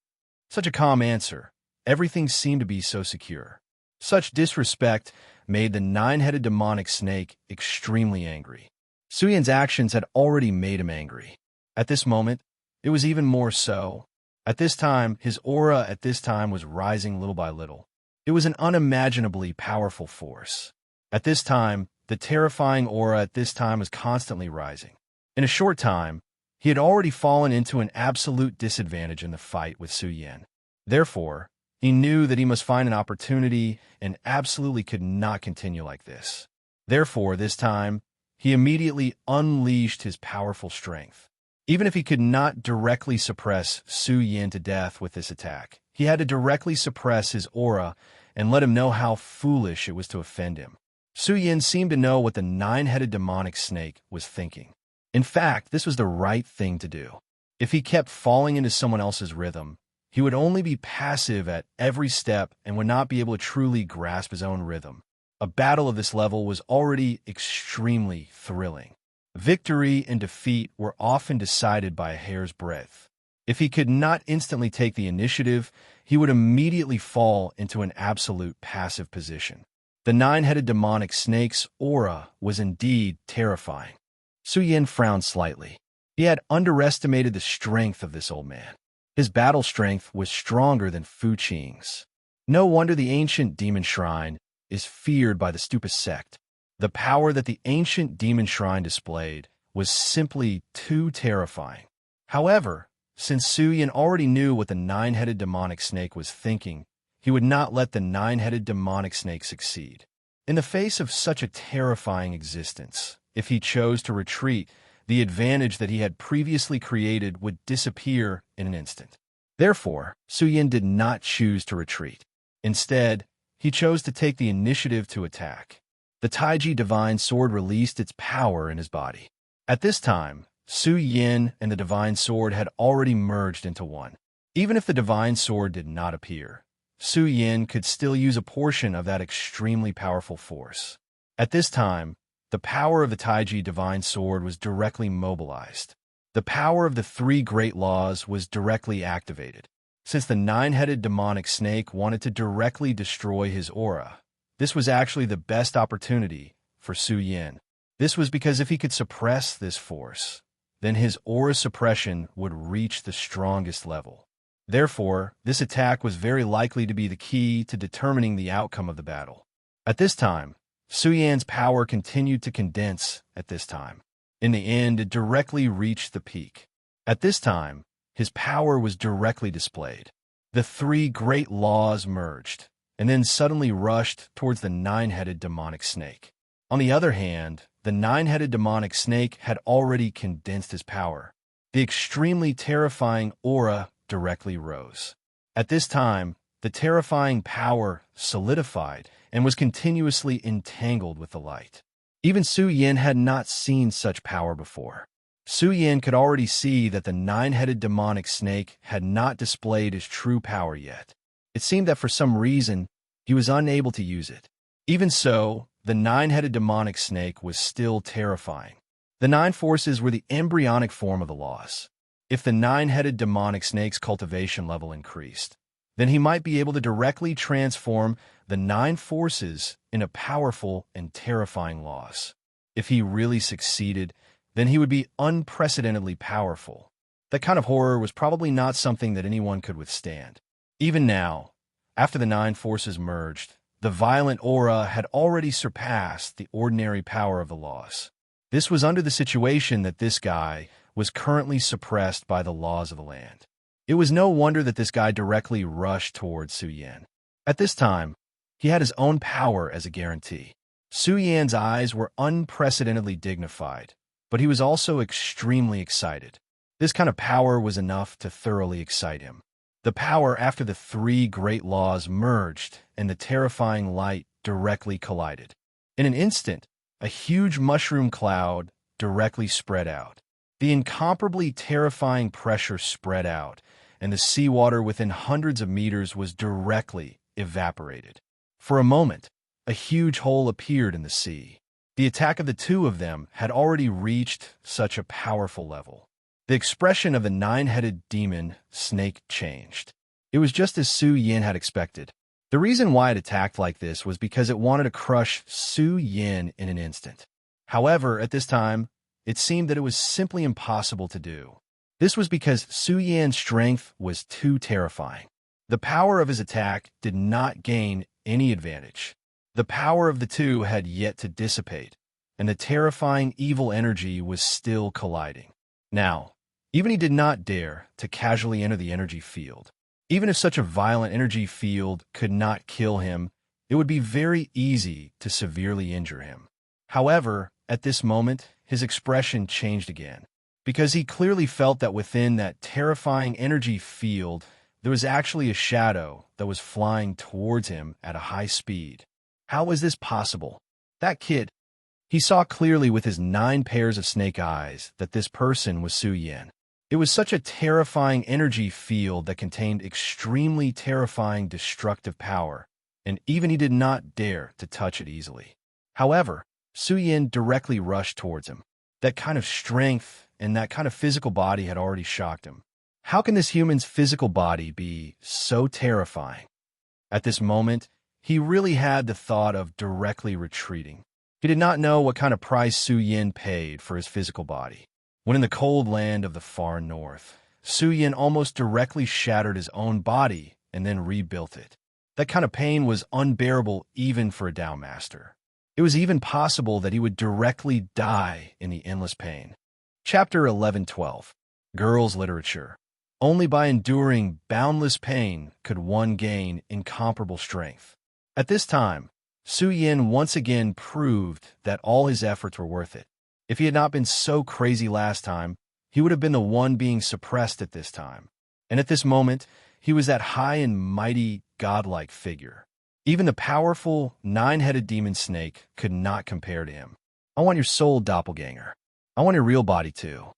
Such a calm answer. Everything seemed to be so secure. Such disrespect made the nine-headed demonic snake extremely angry. Su Yin's actions had already made him angry. At this moment, it was even more so. At this time, his aura was rising little by little. It was an unimaginably powerful force. At this time, the terrifying aura was constantly rising. In a short time, he had already fallen into an absolute disadvantage in the fight with Su Yin. Therefore, he knew that he must find an opportunity and absolutely could not continue like this. Therefore, this time, he immediately unleashed his powerful strength. Even if he could not directly suppress Su Yin to death with this attack, he had to directly suppress his aura and let him know how foolish it was to offend him. Su Yin seemed to know what the nine-headed demonic snake was thinking. In fact, this was the right thing to do. If he kept falling into someone else's rhythm, he would only be passive at every step and would not be able to truly grasp his own rhythm. A battle of this level was already extremely thrilling. Victory and defeat were often decided by a hair's breadth. If he could not instantly take the initiative, he would immediately fall into an absolute passive position. The nine-headed demonic snake's aura was indeed terrifying. Su Yin frowned slightly. He had underestimated the strength of this old man. His battle strength was stronger than Fu Qing's. No wonder the ancient demon shrine is feared by the stupid sect. The power that the ancient demon shrine displayed was simply too terrifying. However, since Su Yin already knew what the nine-headed demonic snake was thinking, he would not let the nine-headed demonic snake succeed. In the face of such a terrifying existence, if he chose to retreat, the advantage that he had previously created would disappear in an instant. Therefore, Su Yin did not choose to retreat. Instead, he chose to take the initiative to attack. The Taiji Divine Sword released its power in his body. At this time, Su Yin and the Divine Sword had already merged into one. Even if the Divine Sword did not appear, Su Yin could still use a portion of that extremely powerful force. At this time, the power of the Taiji Divine Sword was directly mobilized. The power of the three great laws was directly activated. Since the nine-headed demonic snake wanted to directly destroy his aura, this was actually the best opportunity for Su Yin. This was because if he could suppress this force, then his aura suppression would reach the strongest level. Therefore, this attack was very likely to be the key to determining the outcome of the battle. At this time, Su Yin's power continued to condense at this time. In the end, it directly reached the peak. At this time, his power was directly displayed. The three great laws merged, and then suddenly rushed towards the nine-headed demonic snake. On the other hand, the nine-headed demonic snake had already condensed his power. The extremely terrifying aura directly rose. At this time, the terrifying power solidified and was continuously entangled with the light. Even Su Yin had not seen such power before. Su Yin could already see that the nine-headed demonic snake had not displayed his true power yet. It seemed that for some reason, he was unable to use it. Even so, the nine-headed demonic snake was still terrifying. The nine forces were the embryonic form of the laws. If the nine-headed demonic snake's cultivation level increased, then he might be able to directly transform the nine forces into powerful and terrifying laws. If he really succeeded, then he would be unprecedentedly powerful. That kind of horror was probably not something that anyone could withstand. Even now, after the nine forces merged, the violent aura had already surpassed the ordinary power of the laws. This was under the situation that this guy was currently suppressed by the laws of the land. It was no wonder that this guy directly rushed towards Su Yin. At this time, he had his own power as a guarantee. Su Yan's eyes were unprecedentedly dignified. but he was also extremely excited. This kind of power was enough to thoroughly excite him. The power after the three great laws merged and the terrifying light directly collided. In an instant, a huge mushroom cloud directly spread out. The incomparably terrifying pressure spread out, and the seawater within hundreds of meters was directly evaporated. For a moment, a huge hole appeared in the sea. The attack of the two of them had already reached such a powerful level. The expression of the nine-headed demon snake changed. It was just as Su Yin had expected. The reason why it attacked like this was because it wanted to crush Su Yin in an instant. However, at this time, it seemed that it was simply impossible to do. This was because Su Yin's strength was too terrifying. The power of his attack did not gain any advantage. The power of the two had yet to dissipate, and the terrifying evil energy was still colliding. Now, even he did not dare to casually enter the energy field. Even if such a violent energy field could not kill him, it would be very easy to severely injure him. However, at this moment, his expression changed again, because he clearly felt that within that terrifying energy field, there was actually a shadow that was flying towards him at a high speed. How was this possible? That kid. He saw clearly with his 9 pairs of snake eyes that this person was Su Yin. It was such a terrifying energy field that contained extremely terrifying destructive power, and even he did not dare to touch it easily. However, Su Yin directly rushed towards him. That kind of strength and that kind of physical body had already shocked him. How can this human's physical body be so terrifying? At this moment, he really had the thought of directly retreating. He did not know what kind of price Su Yin paid for his physical body. When in the cold land of the far north, Su Yin almost directly shattered his own body and then rebuilt it. That kind of pain was unbearable even for a Tao master. It was even possible that he would directly die in the endless pain. Chapter 11:12. Girls' Literature. Only by enduring boundless pain could one gain incomparable strength. At this time, Su Yin once again proved that all his efforts were worth it. If he had not been so crazy last time, he would have been the one being suppressed at this time. And at this moment, he was that high and mighty, godlike figure. Even the powerful, 9-headed demon snake could not compare to him. I want your soul, doppelganger. I want your real body, too.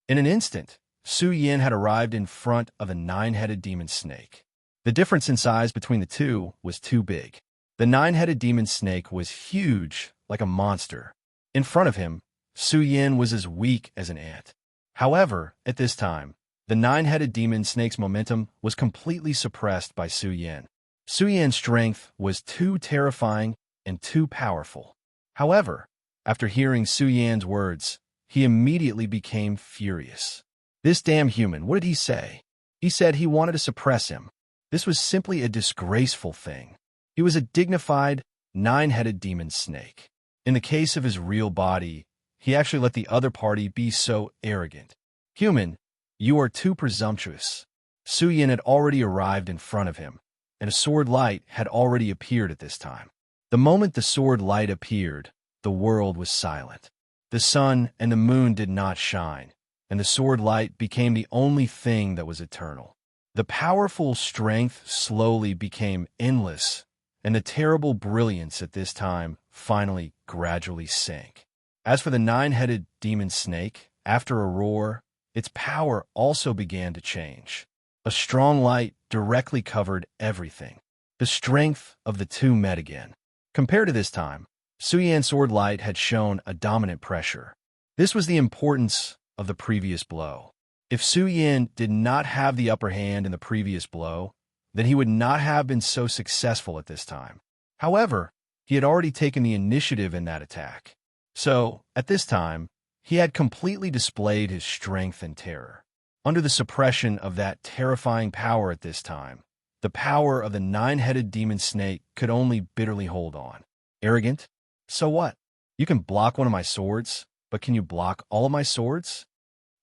In an instant, Su Yin had arrived in front of a 9-headed demon snake. The difference in size between the two was too big. The 9-headed demon snake was huge, like a monster. In front of him, Su Yin was as weak as an ant. However, at this time, the 9-headed demon snake's momentum was completely suppressed by Su Yin. Su Yin's strength was too terrifying and too powerful. However, after hearing Su Yin's words, he immediately became furious. This damn human, what did he say? He said he wanted to suppress him. This was simply a disgraceful thing. He was a dignified, 9-headed demon snake. In the case of his real body, he actually let the other party be so arrogant. Human, you are too presumptuous. Su Yin had already arrived in front of him, and a sword light had already appeared at this time. The moment the sword light appeared, the world was silent. The sun and the moon did not shine, and the sword light became the only thing that was eternal. The powerful strength slowly became endless, and the terrible brilliance at this time finally gradually sank. As for the 9-headed demon snake, after a roar, its power also began to change. A strong light directly covered everything. The strength of the two met again. Compared to this time, Su Yin's sword light had shown a dominant pressure. This was the importance of the previous blow. If Su Yin did not have the upper hand in the previous blow, then he would not have been so successful at this time. However, he had already taken the initiative in that attack. So, at this time, he had completely displayed his strength and terror. Under the suppression of that terrifying power at this time, the power of the 9-headed demon snake could only bitterly hold on. Arrogant? So what? You can block one of my swords, but can you block all of my swords?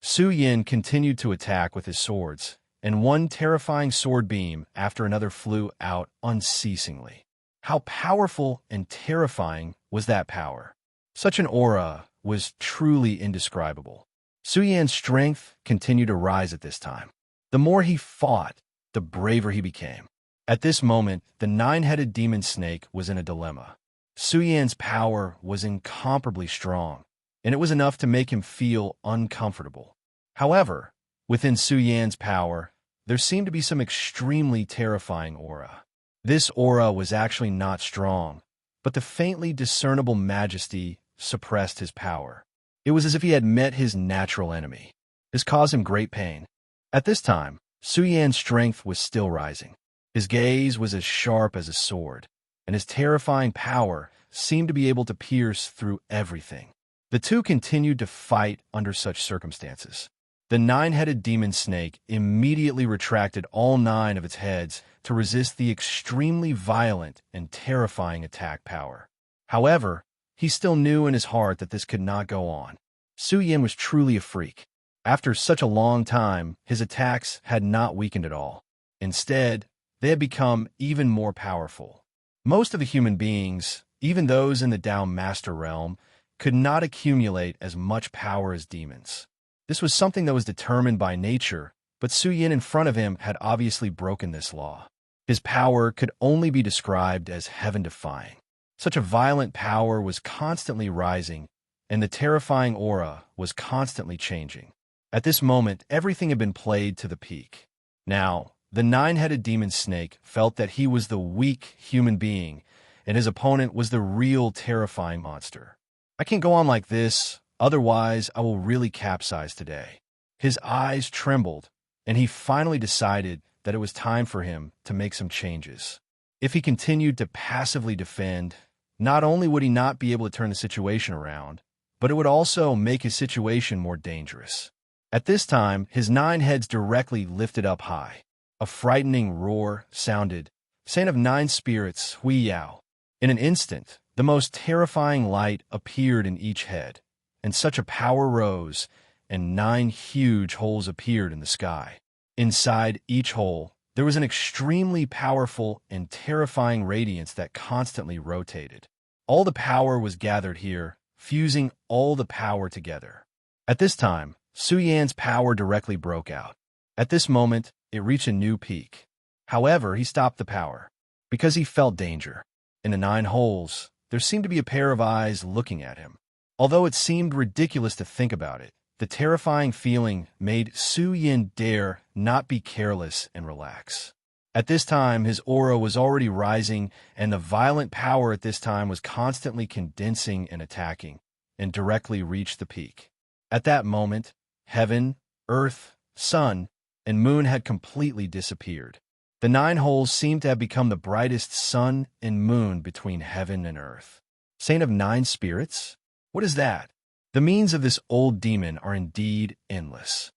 Su Yin continued to attack with his swords, and one terrifying sword beam after another flew out unceasingly. How powerful and terrifying was that power? Such an aura was truly indescribable. Su Yan's strength continued to rise at this time. The more he fought, the braver he became. At this moment, the nine-headed demon snake was in a dilemma. Su Yan's power was incomparably strong, and it was enough to make him feel uncomfortable. However, within Su Yan's power, there seemed to be some extremely terrifying aura. This aura was actually not strong, but the faintly discernible majesty suppressed his power. It was as if he had met his natural enemy. This caused him great pain. At this time, Su Yan's strength was still rising. His gaze was as sharp as a sword, and his terrifying power seemed to be able to pierce through everything. The two continued to fight under such circumstances. The nine-headed demon snake immediately retracted all 9 of its heads to resist the extremely violent and terrifying attack power. However, he still knew in his heart that this could not go on. Su Yan was truly a freak. After such a long time, his attacks had not weakened at all. Instead, they had become even more powerful. Most of the human beings, even those in the Tao Master realm, could not accumulate as much power as demons. This was something that was determined by nature, but Su Yan in front of him had obviously broken this law. His power could only be described as heaven-defying. Such a violent power was constantly rising, and the terrifying aura was constantly changing. At this moment, everything had been played to the peak. Now, the nine-headed demon snake felt that he was the weak human being, and his opponent was the real terrifying monster. I can't go on like this, otherwise I will really capsize today. His eyes trembled, and he finally decided that it was time for him to make some changes. If he continued to passively defend, not only would he not be able to turn the situation around, but it would also make his situation more dangerous. At this time, his 9 heads directly lifted up high. A frightening roar sounded, saying of 9 spirits, Hui Yao. In an instant, the most terrifying light appeared in each head, and such a power rose, and 9 huge holes appeared in the sky. Inside each hole, there was an extremely powerful and terrifying radiance that constantly rotated. All the power was gathered here, fusing all the power together. At this time, Su Yan's power directly broke out. At this moment, it reached a new peak. However, he stopped the power, because he felt danger. In the 9 holes, there seemed to be a pair of eyes looking at him. Although it seemed ridiculous to think about it, the terrifying feeling made Su Yan dare not be careless and relax. At this time, his aura was already rising, and the violent power at this time was constantly condensing and attacking, and directly reached the peak. At that moment, heaven, earth, sun, and moon had completely disappeared. The 9 holes seemed to have become the brightest sun and moon between heaven and earth. Saint of 9 spirits? What is that? The means of this old demon are indeed endless.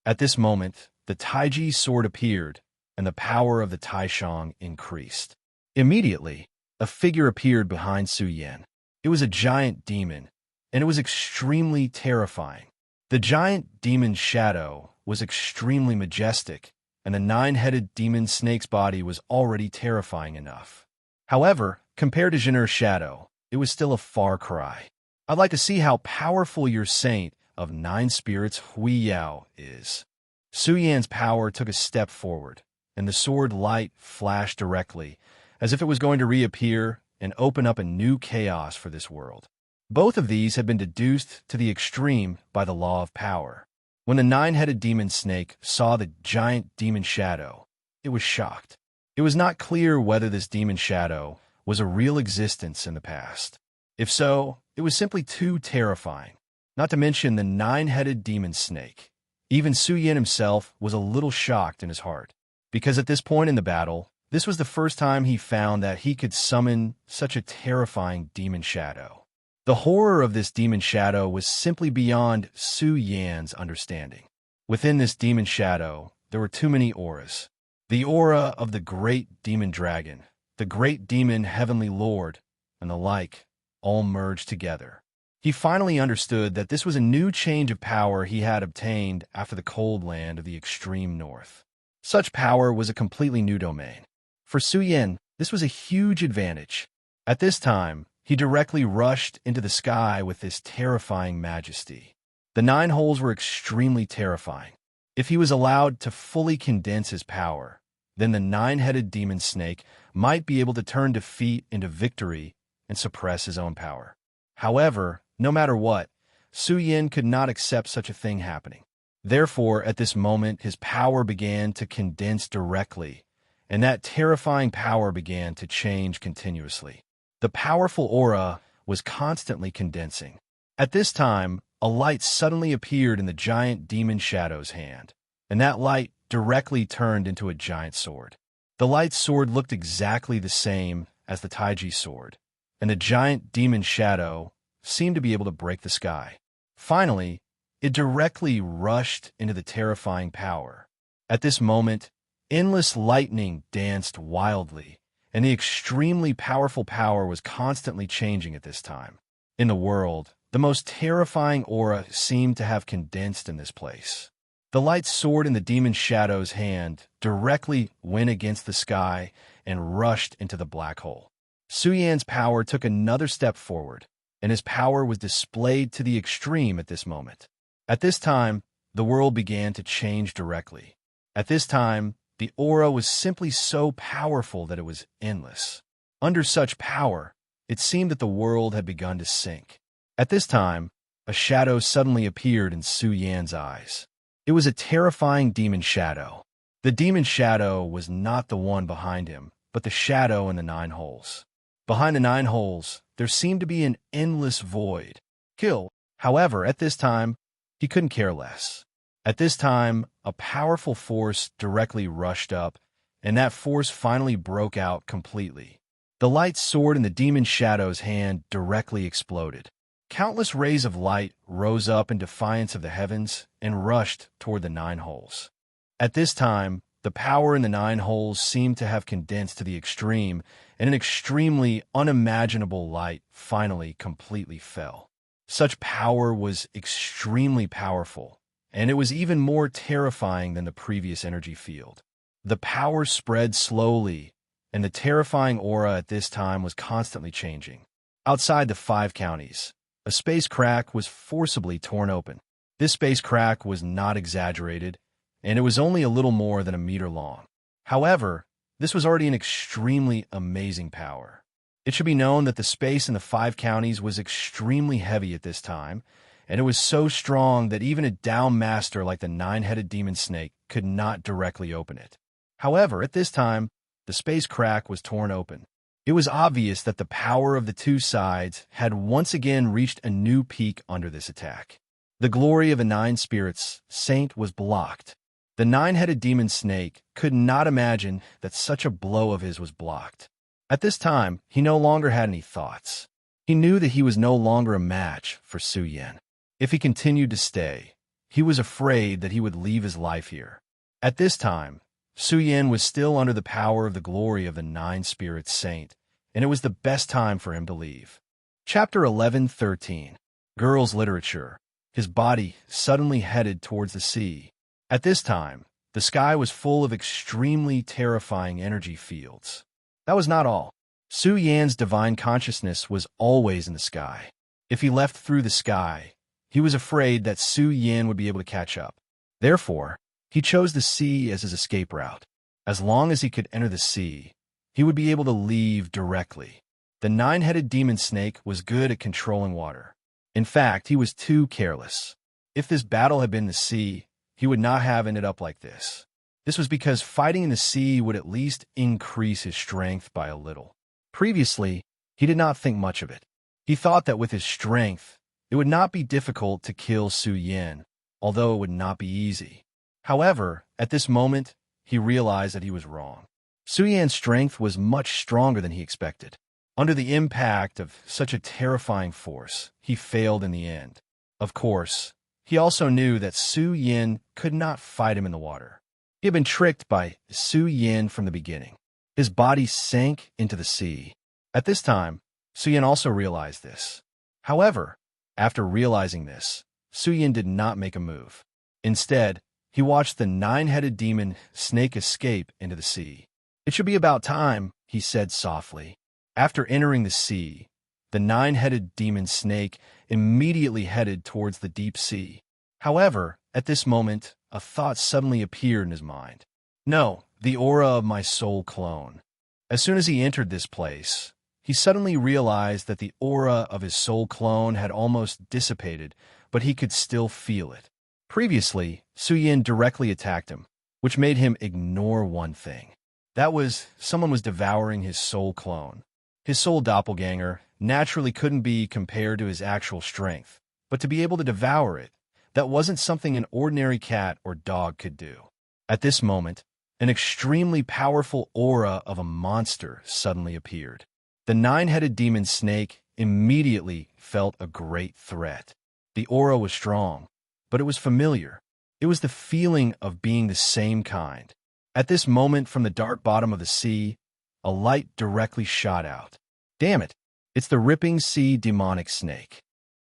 At this moment, the Taiji sword appeared, and the power of the Taishang increased. Immediately, a figure appeared behind Su Yan. It was a giant demon, and it was extremely terrifying. The giant demon's shadow was extremely majestic, and the 9-headed demon snake's body was already terrifying enough. However, compared to Jin'er's shadow, it was still a far cry. I'd like to see how powerful your saint of 9 spirits Hui Yao is. Su Yan's power took a step forward, and the sword light flashed directly, as if it was going to reappear and open up a new chaos for this world. Both of these had been deduced to the extreme by the law of power. When the 9-headed demon snake saw the giant demon shadow, it was shocked. It was not clear whether this demon shadow was a real existence in the past. If so, it was simply too terrifying, not to mention the 9-headed demon snake. Even Su Yan himself was a little shocked in his heart, because at this point in the battle, this was the first time he found that he could summon such a terrifying demon shadow. The horror of this demon shadow was simply beyond Su Yan's understanding. Within this demon shadow, there were too many auras. The aura of the great demon dragon, the great demon heavenly lord, and the like, all merged together. He finally understood that this was a new change of power he had obtained after the cold land of the extreme north. Such power was a completely new domain. For Su Yan, this was a huge advantage. At this time, he directly rushed into the sky with this terrifying majesty. The 9 holes were extremely terrifying. If he was allowed to fully condense his power, then the 9-headed demon snake might be able to turn defeat into victory and suppress his own power. However, no matter what, Su Yin could not accept such a thing happening. Therefore, at this moment, his power began to condense directly, and that terrifying power began to change continuously. The powerful aura was constantly condensing. At this time, a light suddenly appeared in the giant demon shadow's hand, and that light directly turned into a giant sword. The light sword looked exactly the same as the Taiji sword, and the giant demon shadow seemed to be able to break the sky. Finally, it directly rushed into the terrifying power. At this moment, endless lightning danced wildly, and the extremely powerful power was constantly changing at this time. In the world, the most terrifying aura seemed to have condensed in this place. The light sword in the demon shadow's hand directly went against the sky and rushed into the black hole. Su Yan's power took another step forward, and his power was displayed to the extreme at this moment. At this time, the world began to change directly. At this time, the aura was simply so powerful that it was endless. Under such power, it seemed that the world had begun to sink. At this time, a shadow suddenly appeared in Su Yan's eyes. It was a terrifying demon shadow. The demon shadow was not the one behind him, but the shadow in the 9 holes. Behind the 9 holes, there seemed to be an endless void. Kill. However, at this time, he couldn't care less. At this time, a powerful force directly rushed up, and that force finally broke out completely. The light sword in the demon shadow's hand directly exploded. Countless rays of light rose up in defiance of the heavens and rushed toward the 9 holes. At this time, the power in the 9 holes seemed to have condensed to the extreme, and an extremely unimaginable light finally completely fell. Such power was extremely powerful, and it was even more terrifying than the previous energy field. The power spread slowly, and the terrifying aura at this time was constantly changing. Outside the 5 counties, a space crack was forcibly torn open. This space crack was not exaggerated, and it was only a little more than a meter long. However, this was already an extremely amazing power. It should be known that the space in the 5 counties was extremely heavy at this time, and it was so strong that even a down master like the 9-headed demon snake could not directly open it. However, at this time, the space crack was torn open. It was obvious that the power of the 2 sides had once again reached a new peak under this attack. The glory of a 9 spirits saint was blocked. The 9-headed demon snake could not imagine that such a blow of his was blocked. At this time, he no longer had any thoughts. He knew that he was no longer a match for Su Yin. If he continued to stay, he was afraid that he would leave his life here. At this time, Su Yin was still under the power of the glory of the 9 spirits saint, and it was the best time for him to leave. Chapter 11:13. Girls' Literature. His body suddenly headed towards the sea. At this time, the sky was full of extremely terrifying energy fields. That was not all. Su Yan's divine consciousness was always in the sky. If he left through the sky, he was afraid that Su Yin would be able to catch up. Therefore, he chose the sea as his escape route. As long as he could enter the sea, he would be able to leave directly. The 9-headed demon snake was good at controlling water. In fact, he was too careless. If this battle had been the sea, he would not have ended up like this. This was because fighting in the sea would at least increase his strength by a little. Previously, he did not think much of it. He thought that with his strength, it would not be difficult to kill Su Yin, although it would not be easy. However, at this moment, he realized that he was wrong. Su Yan's strength was much stronger than he expected. Under the impact of such a terrifying force, he failed in the end. Of course, he also knew that Su Yin could not fight him in the water. He had been tricked by Su Yin from the beginning. His body sank into the sea. At this time, Su Yin also realized this. However, after realizing this, Su Yin did not make a move. Instead, he watched the 9-headed demon snake escape into the sea. "It should be about time," he said softly. After entering the sea, the nine-headed demon snake immediately headed towards the deep sea. However, at this moment, a thought suddenly appeared in his mind. No, the aura of my soul clone. As soon as he entered this place, he suddenly realized that the aura of his soul clone had almost dissipated, but he could still feel it. Previously, Su Yin directly attacked him, which made him ignore one thing. That was, someone was devouring his soul clone. His soul doppelganger naturally couldn't be compared to his actual strength, but to be able to devour it, that wasn't something an ordinary cat or dog could do. At this moment, an extremely powerful aura of a monster suddenly appeared. The nine-headed demon snake immediately felt a great threat. The aura was strong, but it was familiar. It was the feeling of being the same kind. At this moment, from the dark bottom of the sea, a light directly shot out. Damn it! It's the Ripping Sea Demonic Snake.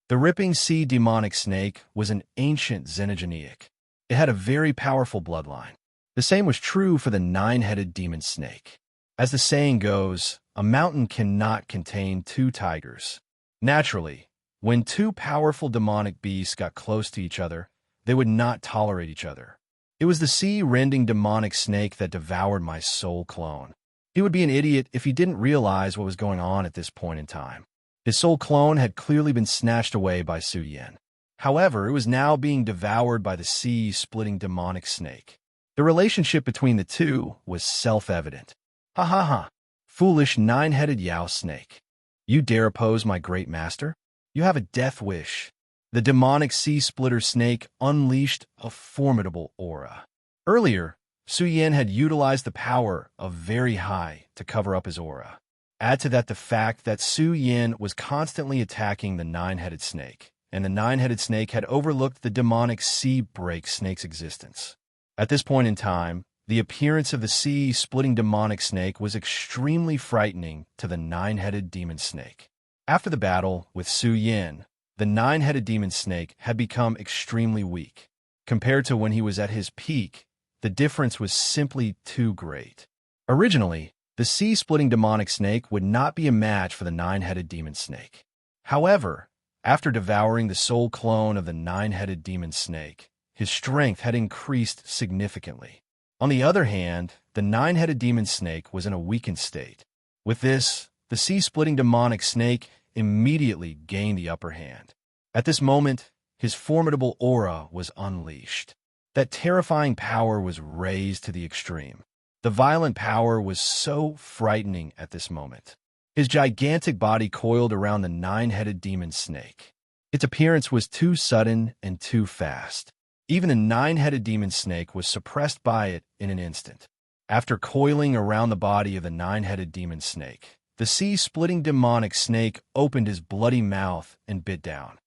The Ripping Sea Demonic Snake was an ancient xenogeneic. It had a very powerful bloodline. The same was true for the nine-headed demon snake. As the saying goes, a mountain cannot contain two tigers. Naturally, when two powerful demonic beasts got close to each other, they would not tolerate each other. It was the sea-rending demonic snake that devoured my soul clone. He would be an idiot if he didn't realize what was going on at this point in time. His soul clone had clearly been snatched away by Su Yin. However, it was now being devoured by the sea-splitting demonic snake. The relationship between the two was self-evident. Ha ha ha! Foolish nine-headed Yao snake. You dare oppose my great master? You have a death wish. The demonic sea-splitter snake unleashed a formidable aura. Earlier, Su Yin had utilized the power of Very High to cover up his aura. Add to that the fact that Su Yin was constantly attacking the nine-headed snake, and the nine-headed snake had overlooked the demonic sea-break snake's existence. At this point in time, the appearance of the sea-splitting demonic snake was extremely frightening to the nine-headed demon snake. After the battle with Su Yin, the nine-headed demon snake had become extremely weak. Compared to when he was at his peak, the difference was simply too great. Originally, the sea-splitting demonic snake would not be a match for the nine-headed demon snake. However, after devouring the soul clone of the nine-headed demon snake, his strength had increased significantly. On the other hand, the nine-headed demon snake was in a weakened state. With this, the sea-splitting demonic snake immediately gained the upper hand. At this moment, his formidable aura was unleashed. That terrifying power was raised to the extreme. The violent power was so frightening at this moment. His gigantic body coiled around the nine-headed demon snake. Its appearance was too sudden and too fast. Even the nine-headed demon snake was suppressed by it in an instant. After coiling around the body of the nine-headed demon snake, the sea-splitting demonic snake opened his bloody mouth and bit down.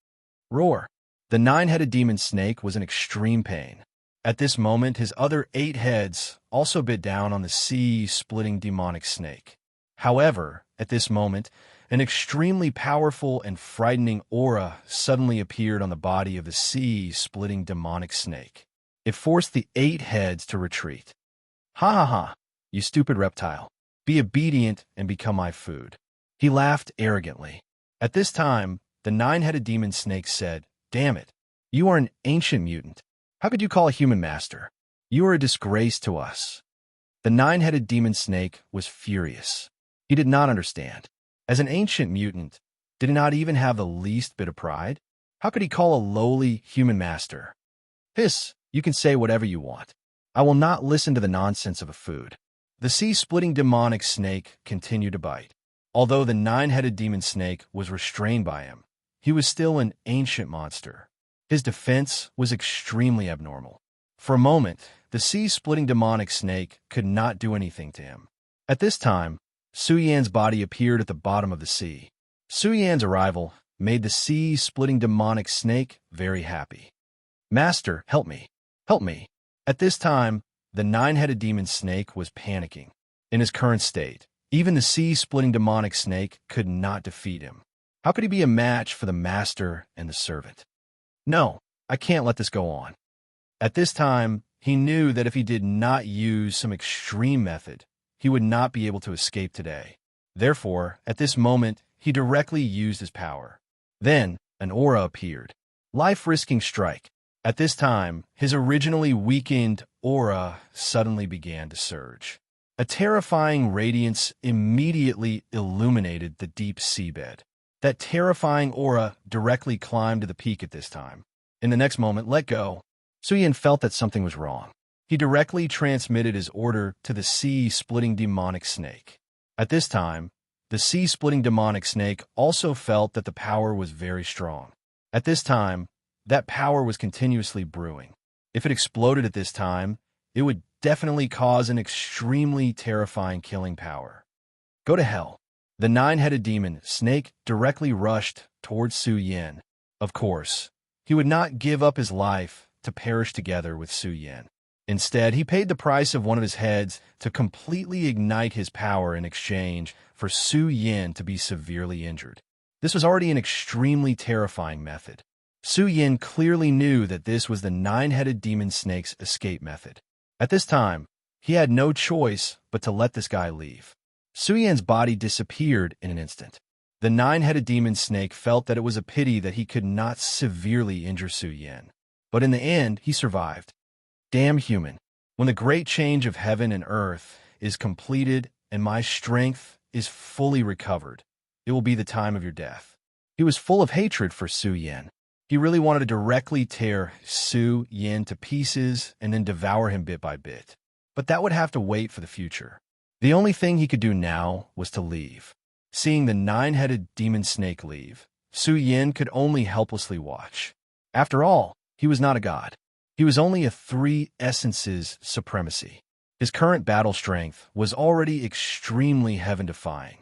Roar! The nine-headed demon snake was in extreme pain. At this moment, his other 8 heads also bit down on the sea-splitting demonic snake. However, at this moment, an extremely powerful and frightening aura suddenly appeared on the body of the sea-splitting demonic snake. It forced the 8 heads to retreat. Ha ha ha, you stupid reptile. Be obedient and become my food. He laughed arrogantly. At this time, the nine-headed demon snake said, Damn it, you are an ancient mutant. How could you call a human master? You are a disgrace to us. The nine-headed demon snake was furious. He did not understand. As an ancient mutant, did he not even have the least bit of pride? How could he call a lowly human master? Hiss, you can say whatever you want. I will not listen to the nonsense of a food. The sea-splitting demonic snake continued to bite. Although the nine-headed demon snake was restrained by him, he was still an ancient monster. His defense was extremely abnormal. For a moment, the sea-splitting demonic snake could not do anything to him. At this time, Su Yan's body appeared at the bottom of the sea. Su Yan's arrival made the sea-splitting demonic snake very happy. Master, help me. Help me. At this time, the nine-headed demon snake was panicking. In his current state, even the sea-splitting demonic snake could not defeat him. How could he be a match for the master and the servant? No, I can't let this go on. At this time, he knew that if he did not use some extreme method, he would not be able to escape today. Therefore, at this moment, he directly used his power. Then, an aura appeared. Life-risking strike. At this time, his originally weakened aura suddenly began to surge. A terrifying radiance immediately illuminated the deep seabed. That terrifying aura directly climbed to the peak at this time. In the next moment, let go. Suyin felt that something was wrong. He directly transmitted his order to the sea-splitting demonic snake. At this time, the sea-splitting demonic snake also felt that the power was very strong. At this time, that power was continuously brewing. If it exploded at this time, it would definitely cause an extremely terrifying killing power. Go to hell. The nine-headed demon snake directly rushed towards Su Yin. Of course, he would not give up his life to perish together with Su Yin. Instead, he paid the price of one of his heads to completely ignite his power in exchange for Su Yin to be severely injured. This was already an extremely terrifying method. Su Yin clearly knew that this was the nine-headed demon snake's escape method. At this time, he had no choice but to let this guy leave. Su Yin's body disappeared in an instant. The nine-headed demon snake felt that it was a pity that he could not severely injure Su Yin. But in the end, he survived. Damn human. When the great change of heaven and earth is completed and my strength is fully recovered, it will be the time of your death. He was full of hatred for Su Yin. He really wanted to directly tear Su Yin to pieces and then devour him bit by bit. But that would have to wait for the future. The only thing he could do now was to leave. Seeing the nine-headed demon snake leave, Su Yin could only helplessly watch. After all, he was not a god. He was only a three essences supremacy. His current battle strength was already extremely heaven-defying.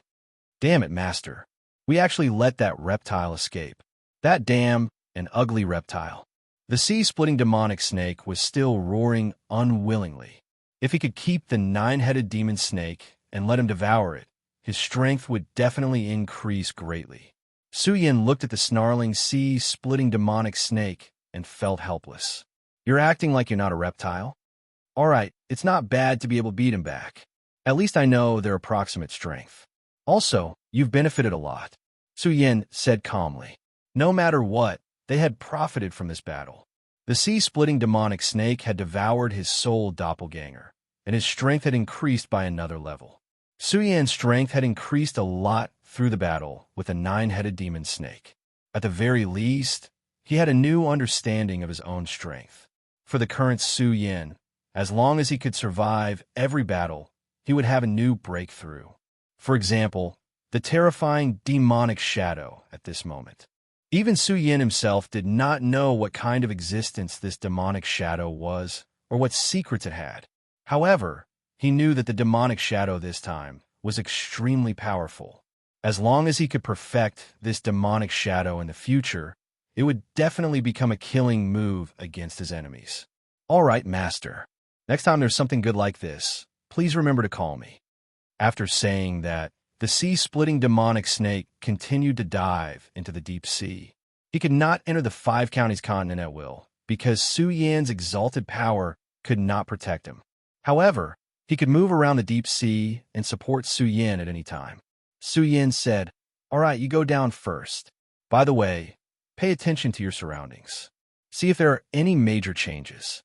Damn it, Master. We actually let that reptile escape. That damn and ugly reptile. The sea-splitting demonic snake was still roaring unwillingly. If he could keep the nine-headed demon snake and let him devour it, his strength would definitely increase greatly. Su Yin looked at the snarling sea-splitting demonic snake and felt helpless. You're acting like you're not a reptile? All right, it's not bad to be able to beat him back. At least I know their approximate strength. Also, you've benefited a lot, Su Yin said calmly. No matter what, they had profited from this battle. The sea-splitting demonic snake had devoured his soul doppelganger, and his strength had increased by another level. Su Yin's strength had increased a lot through the battle with a nine-headed demon snake. At the very least, he had a new understanding of his own strength. For the current Su Yin, as long as he could survive every battle, he would have a new breakthrough. For example, the terrifying demonic shadow at this moment. Even Su Yin himself did not know what kind of existence this demonic shadow was or what secrets it had. However, he knew that the demonic shadow this time was extremely powerful. As long as he could perfect this demonic shadow in the future, it would definitely become a killing move against his enemies. All right, Master. Next time there's something good like this, please remember to call me. After saying that, the sea-splitting demonic snake continued to dive into the deep sea. He could not enter the Five Counties continent at will, because Su Yin's exalted power could not protect him. However, he could move around the deep sea and support Su Yin at any time. Su Yin said, "All right, you go down first. By the way, pay attention to your surroundings. See if there are any major changes."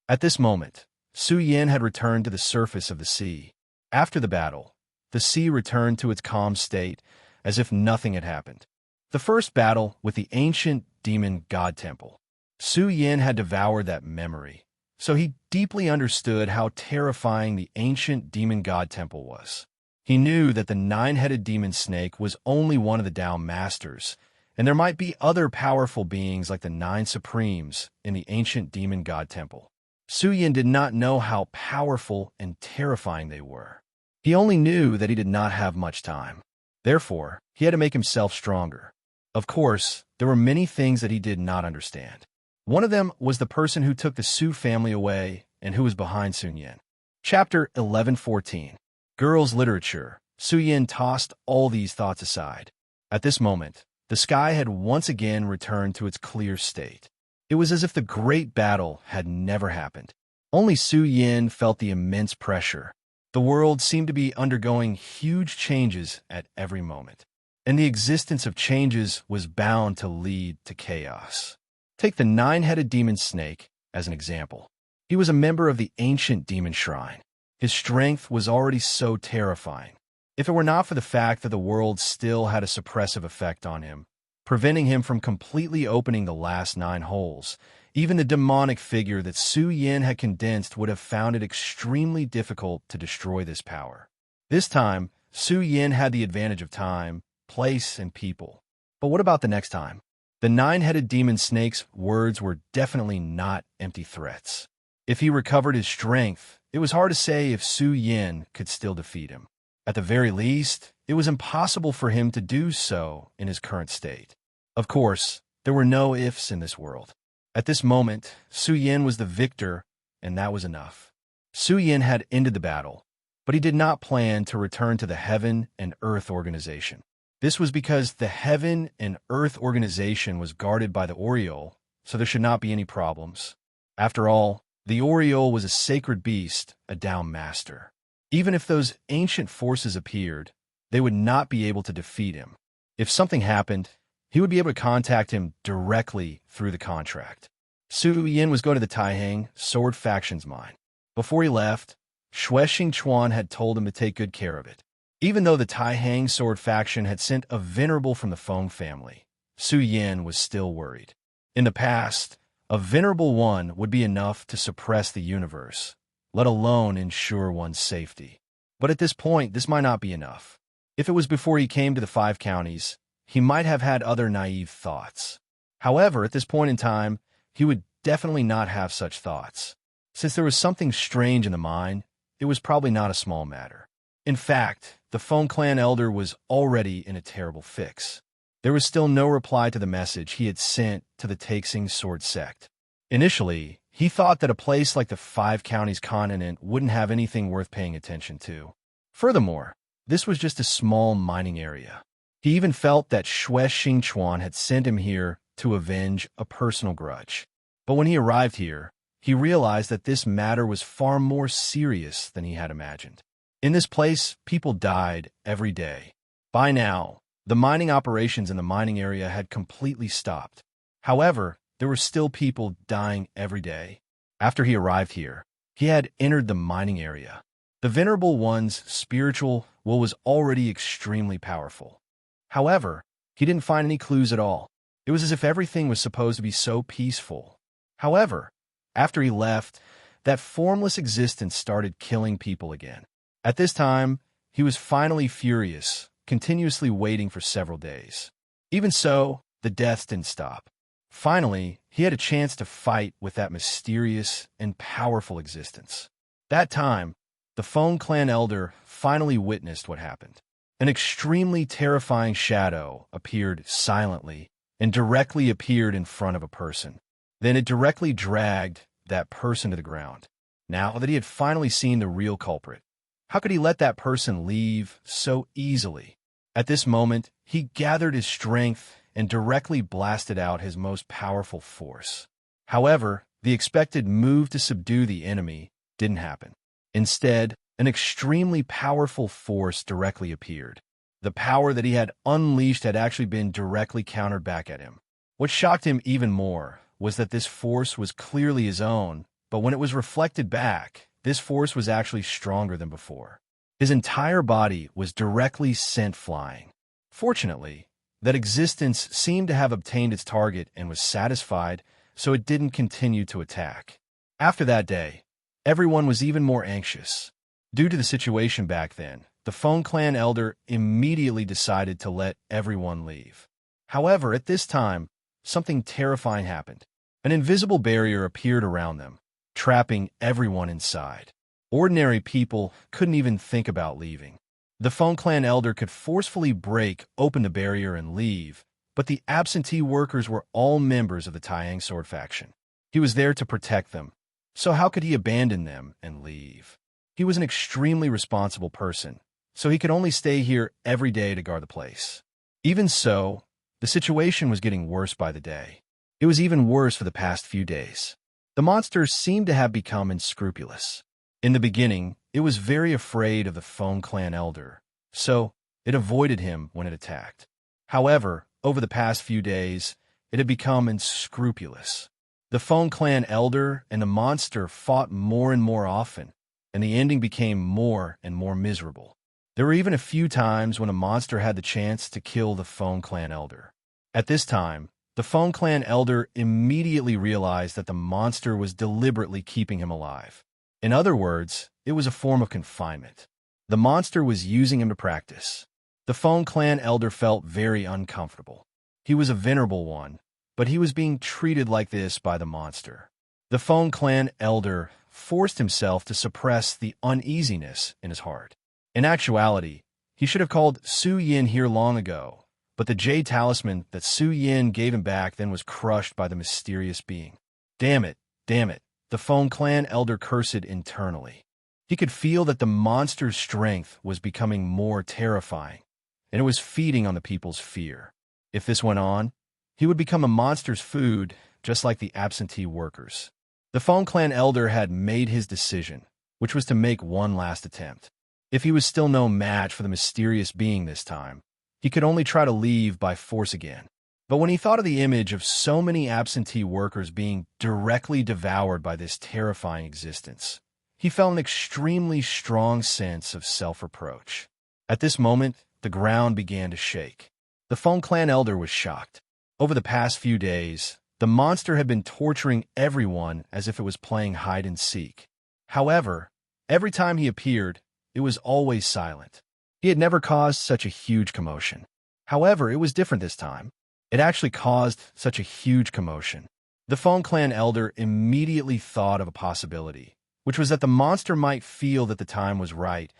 At this moment, Su Yin had returned to the surface of the sea. After the battle, the sea returned to its calm state as if nothing had happened. The first battle with the ancient demon god temple. Su Yin had devoured that memory, so he deeply understood how terrifying the ancient demon god temple was. He knew that the nine-headed demon snake was only one of the Tao masters, and there might be other powerful beings like the Nine Supremes in the ancient demon god temple. Su Yin did not know how powerful and terrifying they were. He only knew that he did not have much time. Therefore, he had to make himself stronger. Of course, there were many things that he did not understand. One of them was the person who took the Su family away and who was behind Sun Yin. Chapter 11:14. Girls' Literature. Su Yin tossed all these thoughts aside. At this moment, the sky had once again returned to its clear state. It was as if the great battle had never happened. Only Su Yin felt the immense pressure. The world seemed to be undergoing huge changes at every moment. and the existence of changes was bound to lead to chaos. Take the nine-headed demon snake as an example. He was a member of the ancient demon shrine. His strength was already so terrifying. If it were not for the fact that the world still had a suppressive effect on him, preventing him from completely opening the last 9 holes, even the demonic figure that Su Yin had condensed would have found it extremely difficult to destroy this power. This time, Su Yin had the advantage of time, place, and people. But what about the next time? The nine-headed demon snake's words were definitely not empty threats. If he recovered his strength, it was hard to say if Su Yin could still defeat him. At the very least, it was impossible for him to do so in his current state. Of course, there were no ifs in this world. At this moment, Su Yin was the victor, and that was enough. Su Yin had ended the battle, but he did not plan to return to the Heaven and Earth organization. This was because the Heaven and Earth organization was guarded by the Oriole, so there should not be any problems. After all, the Oriole was a sacred beast, a Dao master. Even if those ancient forces appeared, they would not be able to defeat him. If something happened, he would be able to contact him directly through the contract. Su Yin was going to the Taihang Sword Faction's mine. Before he left, Xue Xingchuan had told him to take good care of it. Even though the Taihang Sword Faction had sent a venerable from the Feng family, Su Yin was still worried. In the past, a venerable one would be enough to suppress the universe, let alone ensure one's safety. But at this point, this might not be enough. If it was before he came to the 5 counties, he might have had other naive thoughts. However, at this point in time, he would definitely not have such thoughts. Since there was something strange in the mine, it was probably not a small matter. In fact, the Feng clan elder was already in a terrible fix. There was still no reply to the message he had sent to the Taixing Sword sect. Initially, he thought that a place like the 5 counties continent wouldn't have anything worth paying attention to. Furthermore, this was just a small mining area. He even felt that Xue Xingchuan had sent him here to avenge a personal grudge. But when he arrived here, he realized that this matter was far more serious than he had imagined. In this place, people died every day. By now, the mining operations in the mining area had completely stopped. However, there were still people dying every day. After he arrived here, he had entered the mining area. The Venerable One's spiritual will was already extremely powerful. However, he didn't find any clues at all. It was as if everything was supposed to be so peaceful. However, after he left, that formless existence started killing people again. At this time, he was finally furious, continuously waiting for several days. Even so, the deaths didn't stop. Finally, he had a chance to fight with that mysterious and powerful existence. That time, the Feng clan elder finally witnessed what happened. An extremely terrifying shadow appeared silently and directly appeared in front of a person. Then it directly dragged that person to the ground. Now that he had finally seen the real culprit, how could he let that person leave so easily? At this moment, he gathered his strength and directly blasted out his most powerful force. However, the expected move to subdue the enemy didn't happen. Instead, an extremely powerful force directly appeared. The power that he had unleashed had actually been directly countered back at him. What shocked him even more was that this force was clearly his own, but when it was reflected back, this force was actually stronger than before. His entire body was directly sent flying. Fortunately, that existence seemed to have obtained its target and was satisfied, so it didn't continue to attack. After that day, everyone was even more anxious. Due to the situation back then, the Feng clan elder immediately decided to let everyone leave. However, at this time, something terrifying happened. An invisible barrier appeared around them, trapping everyone inside. Ordinary people couldn't even think about leaving. The Feng clan elder could forcefully break open the barrier and leave, but the absentee workers were all members of the Taiyang Sword faction. He was there to protect them, so how could he abandon them and leave? He was an extremely responsible person, so he could only stay here every day to guard the place. Even so, the situation was getting worse by the day. It was even worse for the past few days. The monster seemed to have become unscrupulous. In the beginning, it was very afraid of the Feng clan elder, so it avoided him when it attacked. However, over the past few days, it had become unscrupulous. The Phone Clan elder and the monster fought more and more often, and the ending became more and more miserable. There were even a few times when a monster had the chance to kill the Phone Clan elder. At this time, the Phone Clan elder immediately realized that the monster was deliberately keeping him alive. In other words, it was a form of confinement. The monster was using him to practice. The Phone Clan elder felt very uncomfortable. He was a venerable one, but he was being treated like this by the monster. The Phone Clan elder forced himself to suppress the uneasiness in his heart. In actuality, he should have called Su Yin here long ago, but the jade talisman that Su Yin gave him back then was crushed by the mysterious being. Damn it, the Phone Clan elder cursed internally. He could feel that the monster's strength was becoming more terrifying, and it was feeding on the people's fear. If this went on, he would become a monster's food, just like the absentee workers. The Phone Clan elder had made his decision, which was to make one last attempt. If he was still no match for the mysterious being this time, he could only try to leave by force again. But when he thought of the image of so many absentee workers being directly devoured by this terrifying existence, he felt an extremely strong sense of self-reproach. At this moment, the ground began to shake. The Phone Clan elder was shocked. Over the past few days, the monster had been torturing everyone as if it was playing hide-and-seek. However, every time he appeared, it was always silent. He had never caused such a huge commotion. However, it was different this time. It actually caused such a huge commotion. The Phone Clan elder immediately thought of a possibility, which was that the monster might feel that the time was right,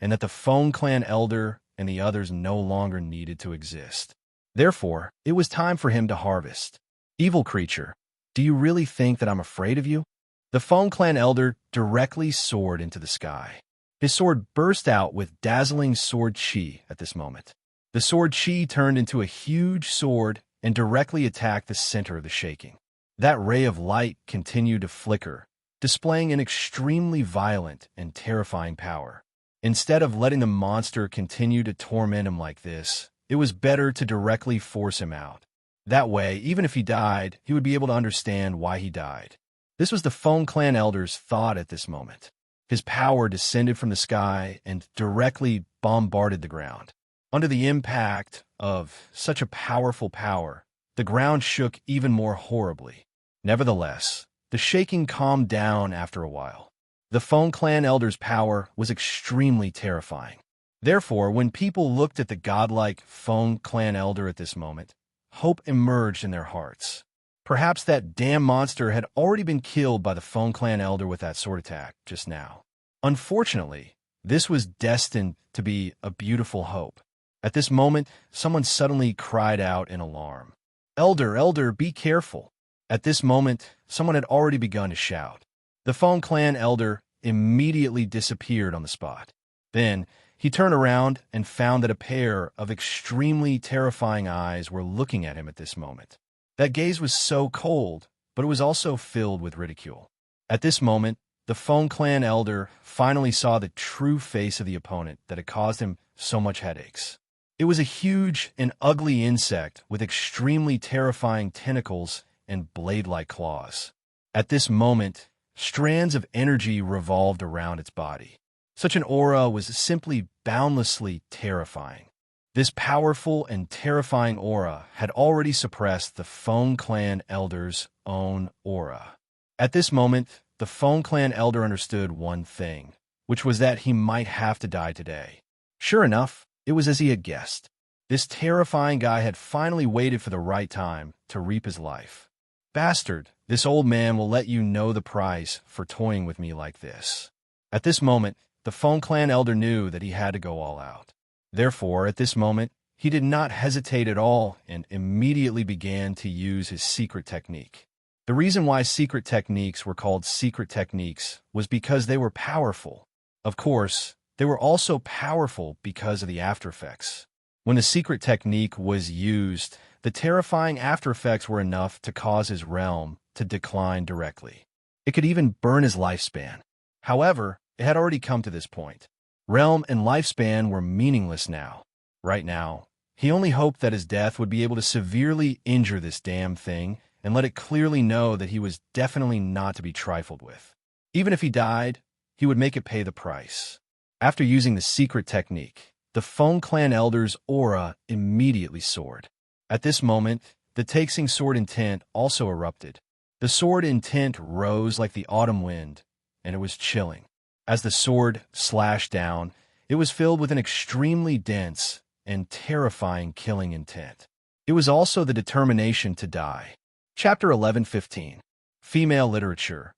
and that the Phone Clan elder and the others no longer needed to exist. Therefore, it was time for him to harvest. Evil creature, do you really think that I'm afraid of you? The Phone Clan elder directly soared into the sky. His sword burst out with dazzling sword chi at this moment. The sword chi turned into a huge sword and directly attacked the center of the shaking. That ray of light continued to flicker, displaying an extremely violent and terrifying power. Instead of letting the monster continue to torment him like this, it was better to directly force him out. That way, even if he died, he would be able to understand why he died. This was the Phone Clan elder's thought at this moment. His power descended from the sky and directly bombarded the ground. Under the impact of such a powerful power, the ground shook even more horribly. Nevertheless, the shaking calmed down after a while. The Phone Clan elder's power was extremely terrifying. Therefore, when people looked at the godlike Phone Clan elder at this moment, hope emerged in their hearts. Perhaps that damn monster had already been killed by the Phone Clan elder with that sword attack just now. Unfortunately, this was destined to be a beautiful hope. At this moment, someone suddenly cried out in alarm. Elder, be careful. At this moment, someone had already begun to shout. The Phone Clan elder immediately disappeared on the spot. Then, he turned around and found that a pair of extremely terrifying eyes were looking at him at this moment. That gaze was so cold, but it was also filled with ridicule. At this moment, the Phone Clan elder finally saw the true face of the opponent that had caused him so much headaches. It was a huge and ugly insect with extremely terrifying tentacles and blade-like claws. At this moment, strands of energy revolved around its body. Such an aura was simply boundlessly terrifying. This powerful and terrifying aura had already suppressed the Phone Clan elder's own aura. At this moment, the Phone Clan elder understood one thing, which was that he might have to die today. Sure enough, it was as he had guessed. This terrifying guy had finally waited for the right time to reap his life. Bastard, this old man will let you know the price for toying with me like this. At this moment, the Phone Clan elder knew that he had to go all out. Therefore, at this moment, he did not hesitate at all and immediately began to use his secret technique. The reason why secret techniques were called secret techniques was because they were powerful. Of course, they were also powerful because of the after effects. When the secret technique was used, the terrifying after effects were enough to cause his realm to decline directly. It could even burn his lifespan. However, it had already come to this point. Realm and lifespan were meaningless now. Right now, He only hoped that his death would be able to severely injure this damn thing and let it clearly know that he was definitely not to be trifled with. Even if he died, he would make it pay the price. After using the secret technique, the Feng clan elder's aura immediately soared. At this moment, the Taixing sword intent also erupted. The sword intent rose like the autumn wind, and it was chilling. As the sword slashed down, it was filled with an extremely dense and terrifying killing intent. It was also the determination to die. Chapter 11:15. Female Literature.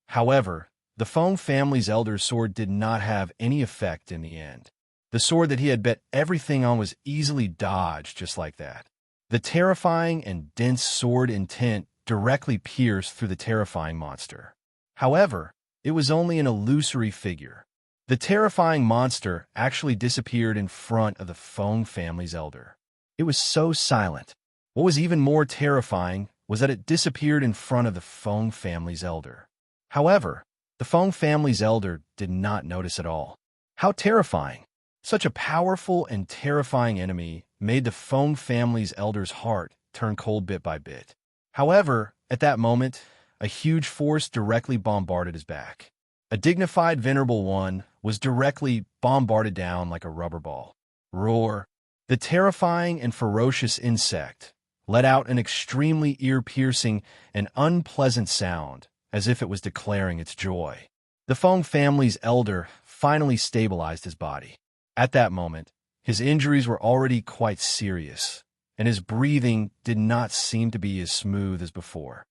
However, the Feng family's elder's sword did not have any effect in the end. The sword that he had bet everything on was easily dodged just like that. The terrifying and dense sword intent directly pierced through the terrifying monster. However, it was only an illusory figure. The terrifying monster actually disappeared in front of the Feng family's elder. It was so silent. What was even more terrifying was that it disappeared in front of the Feng family's elder. However, the Feng family's elder did not notice at all. How terrifying! Such a powerful and terrifying enemy made the Feng family's elder's heart turn cold bit by bit. However, at that moment, a huge force directly bombarded his back. A dignified venerable one was directly bombarded down like a rubber ball. Roar! The terrifying and ferocious insect let out an extremely ear-piercing and unpleasant sound, as if it was declaring its joy. The Feng family's elder finally stabilized his body. At that moment, his injuries were already quite serious, and his breathing did not seem to be as smooth as before.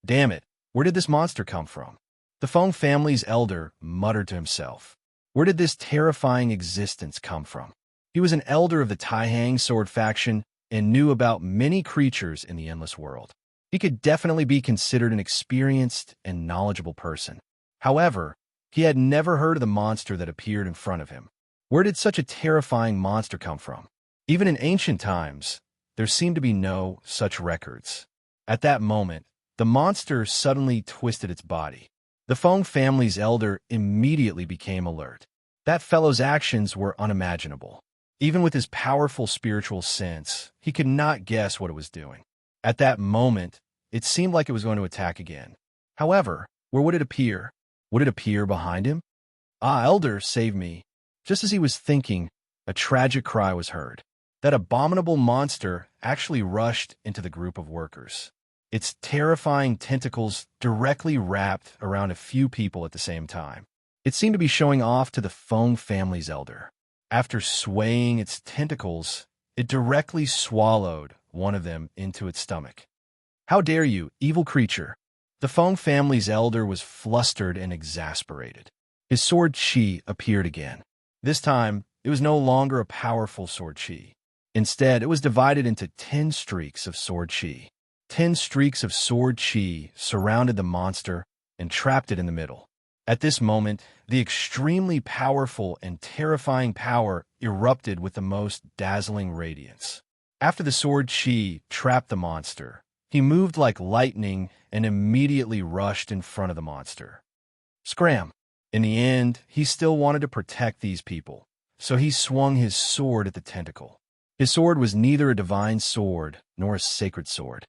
Damn it, where did this monster come from? The Feng family's elder muttered to himself. Where did this terrifying existence come from? He was an elder of the Taihang sword faction and knew about many creatures in the endless world. He could definitely be considered an experienced and knowledgeable person. However, he had never heard of the monster that appeared in front of him. Where did such a terrifying monster come from? Even in ancient times, there seemed to be no such records. At that moment, the monster suddenly twisted its body. The Feng family's elder immediately became alert. That fellow's actions were unimaginable. Even with his powerful spiritual sense, he could not guess what it was doing. At that moment, it seemed like it was going to attack again. However, where would it appear? Would it appear behind him? Ah, elder, save me. Just as he was thinking, a tragic cry was heard. That abominable monster actually rushed into the group of workers. Its terrifying tentacles directly wrapped around a few people at the same time. It seemed to be showing off to the Feng family's elder. After swaying its tentacles, it directly swallowed one of them into its stomach. How dare you, evil creature! The Feng family's elder was flustered and exasperated. His sword chi appeared again. This time, it was no longer a powerful sword chi. Instead, it was divided into 10 streaks of sword chi. 10 streaks of sword chi surrounded the monster and trapped it in the middle. At this moment, the extremely powerful and terrifying power erupted with the most dazzling radiance. After the sword chi trapped the monster, he moved like lightning and immediately rushed in front of the monster. Scram! In the end, he still wanted to protect these people, so he swung his sword at the tentacle. His sword was neither a divine sword nor a sacred sword.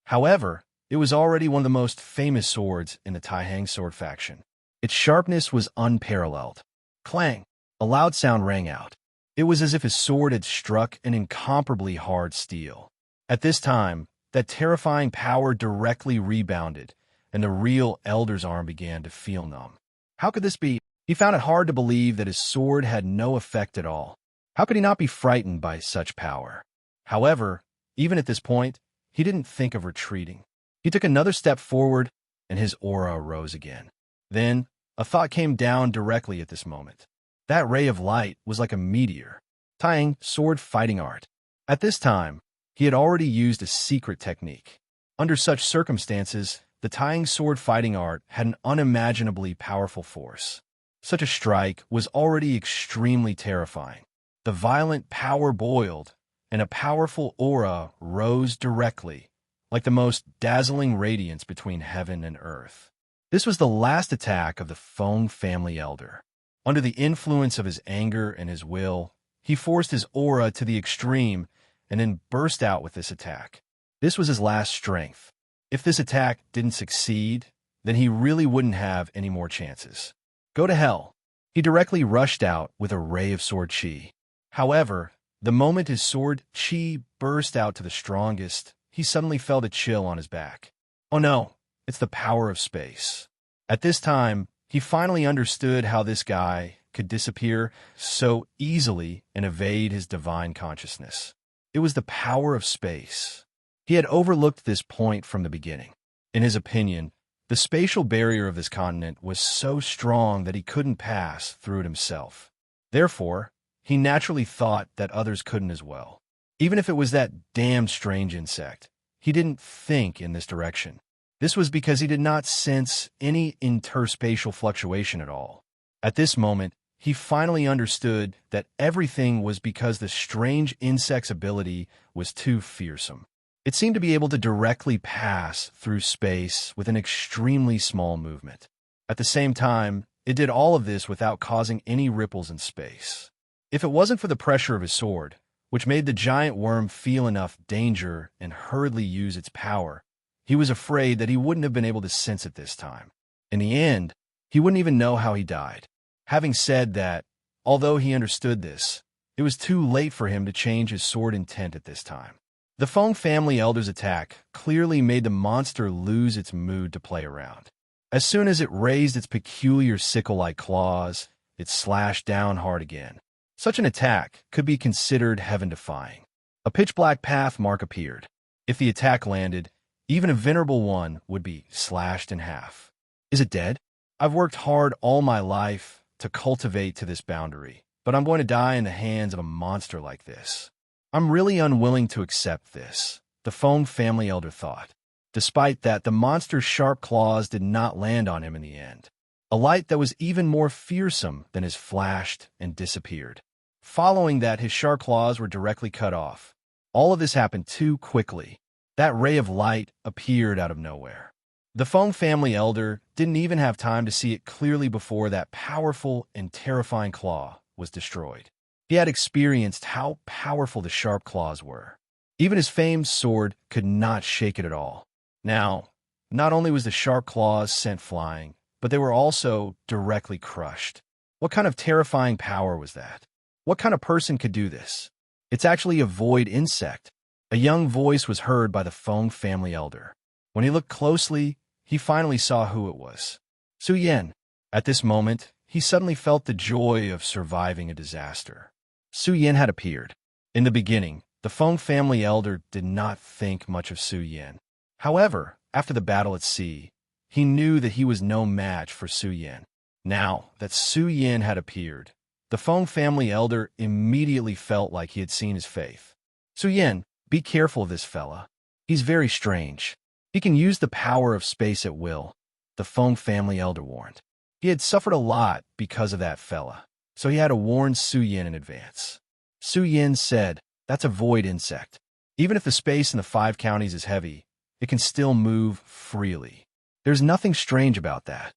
However, it was already one of the most famous swords in the Taihang sword faction. Its sharpness was unparalleled. Clang! A loud sound rang out. It was as if his sword had struck an incomparably hard steel. At this time, that terrifying power directly rebounded, and the real elder's arm began to feel numb. How could this be? He found it hard to believe that his sword had no effect at all. How could he not be frightened by such power? However, even at this point, he didn't think of retreating. He took another step forward, and his aura rose again. Then, a thought came down directly at this moment. That ray of light was like a meteor. Taihang sword fighting art. At this time, he had already used a secret technique. Under such circumstances, the Taihang sword fighting art had an unimaginably powerful force. Such a strike was already extremely terrifying. The violent power boiled, and a powerful aura rose directly, like the most dazzling radiance between heaven and earth. This was the last attack of the Feng family elder. Under the influence of his anger and his will, he forced his aura to the extreme and then burst out with this attack. This was his last strength. If this attack didn't succeed, then he really wouldn't have any more chances. Go to hell. He directly rushed out with a ray of sword chi. However, the moment his sword chi burst out to the strongest, he suddenly felt a chill on his back. Oh no, it's the power of space. At this time, he finally understood how this guy could disappear so easily and evade his divine consciousness. It was the power of space. He had overlooked this point from the beginning. In his opinion, the spatial barrier of this continent was so strong that he couldn't pass through it himself. Therefore, he naturally thought that others couldn't as well. Even if it was that damn strange insect, he didn't think in this direction. This was because he did not sense any interspatial fluctuation at all. At this moment, he finally understood that everything was because the strange insect's ability was too fearsome. It seemed to be able to directly pass through space with an extremely small movement. At the same time, it did all of this without causing any ripples in space. If it wasn't for the pressure of his sword, which made the giant worm feel enough danger and hurriedly use its power, he was afraid that he wouldn't have been able to sense it this time. In the end, he wouldn't even know how he died. Having said that, although he understood this, it was too late for him to change his sword intent at this time. The Feng family elder's attack clearly made the monster lose its mood to play around. As soon as it raised its peculiar sickle-like claws, it slashed down hard again. Such an attack could be considered heaven-defying. A pitch-black path mark appeared. If the attack landed, even a venerable one would be slashed in half. Is it dead? I've worked hard all my life to cultivate to this boundary, but I'm going to die in the hands of a monster like this. I'm really unwilling to accept this, the Feng family elder thought. Despite that, the monster's sharp claws did not land on him in the end. A light that was even more fearsome than his flashed and disappeared. Following that, his sharp claws were directly cut off. All of this happened too quickly. That ray of light appeared out of nowhere. The Feng family elder didn't even have time to see it clearly before that powerful and terrifying claw was destroyed. He had experienced how powerful the sharp claws were. Even his famed sword could not shake it at all. Now, not only was the sharp claws sent flying, but they were also directly crushed. What kind of terrifying power was that? What kind of person could do this? It's actually a void insect. A young voice was heard by the Feng family elder. When he looked closely, he finally saw who it was. Su Yan. At this moment, he suddenly felt the joy of surviving a disaster. Su Yan had appeared. In the beginning, the Feng family elder did not think much of Su Yan. However, after the battle at sea, he knew that he was no match for Su Yan. Now that Su Yan had appeared, the Feng family elder immediately felt like he had seen his faith. Su Yan, be careful of this fella. He's very strange. He can use the power of space at will, the Feng family elder warned. He had suffered a lot because of that fella, so he had to warn Su Yan in advance. Su Yan said, that's a void insect. Even if the space in the 5 counties is heavy, it can still move freely. There's nothing strange about that.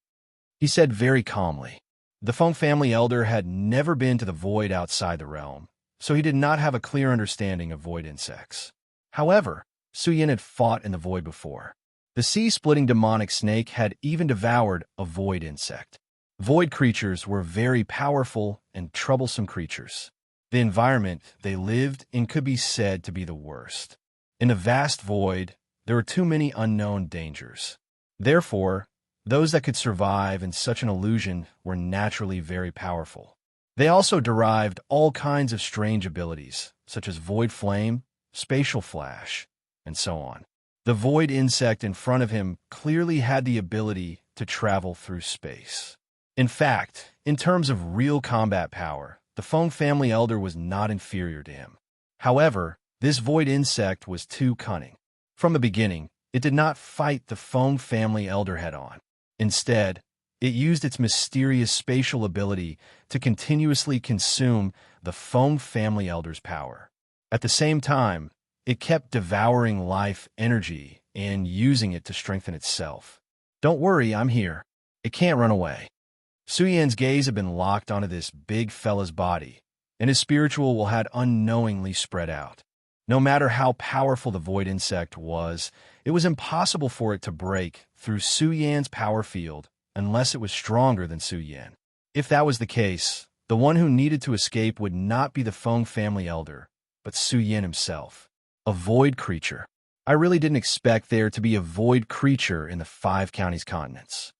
He said very calmly. The Feng family elder had never been to the void outside the realm, so he did not have a clear understanding of void insects. However, Su Yan had fought in the void before. The sea-splitting demonic snake had even devoured a void insect. Void creatures were very powerful and troublesome creatures. The environment they lived in could be said to be the worst. In the vast void, there were too many unknown dangers. Therefore, those that could survive in such an illusion were naturally very powerful. They also derived all kinds of strange abilities, such as void flame, spatial flash, and so on. The void insect in front of him clearly had the ability to travel through space. In fact, in terms of real combat power, the Feng family elder was not inferior to him. However, this void insect was too cunning. From the beginning, it did not fight the Feng family elder head-on. Instead, it used its mysterious spatial ability to continuously consume the Feng family elder's power. At the same time, it kept devouring life energy and using it to strengthen itself. Don't worry, I'm here. It can't run away. Su Yan's gaze had been locked onto this big fella's body, and his spiritual will had unknowingly spread out. No matter how powerful the void insect was, it was impossible for it to break through Su Yan's power field unless it was stronger than Su Yan. If that was the case, the one who needed to escape would not be the Feng family elder, but Su Yan himself. A void creature. I really didn't expect there to be a void creature in the 5 counties continents.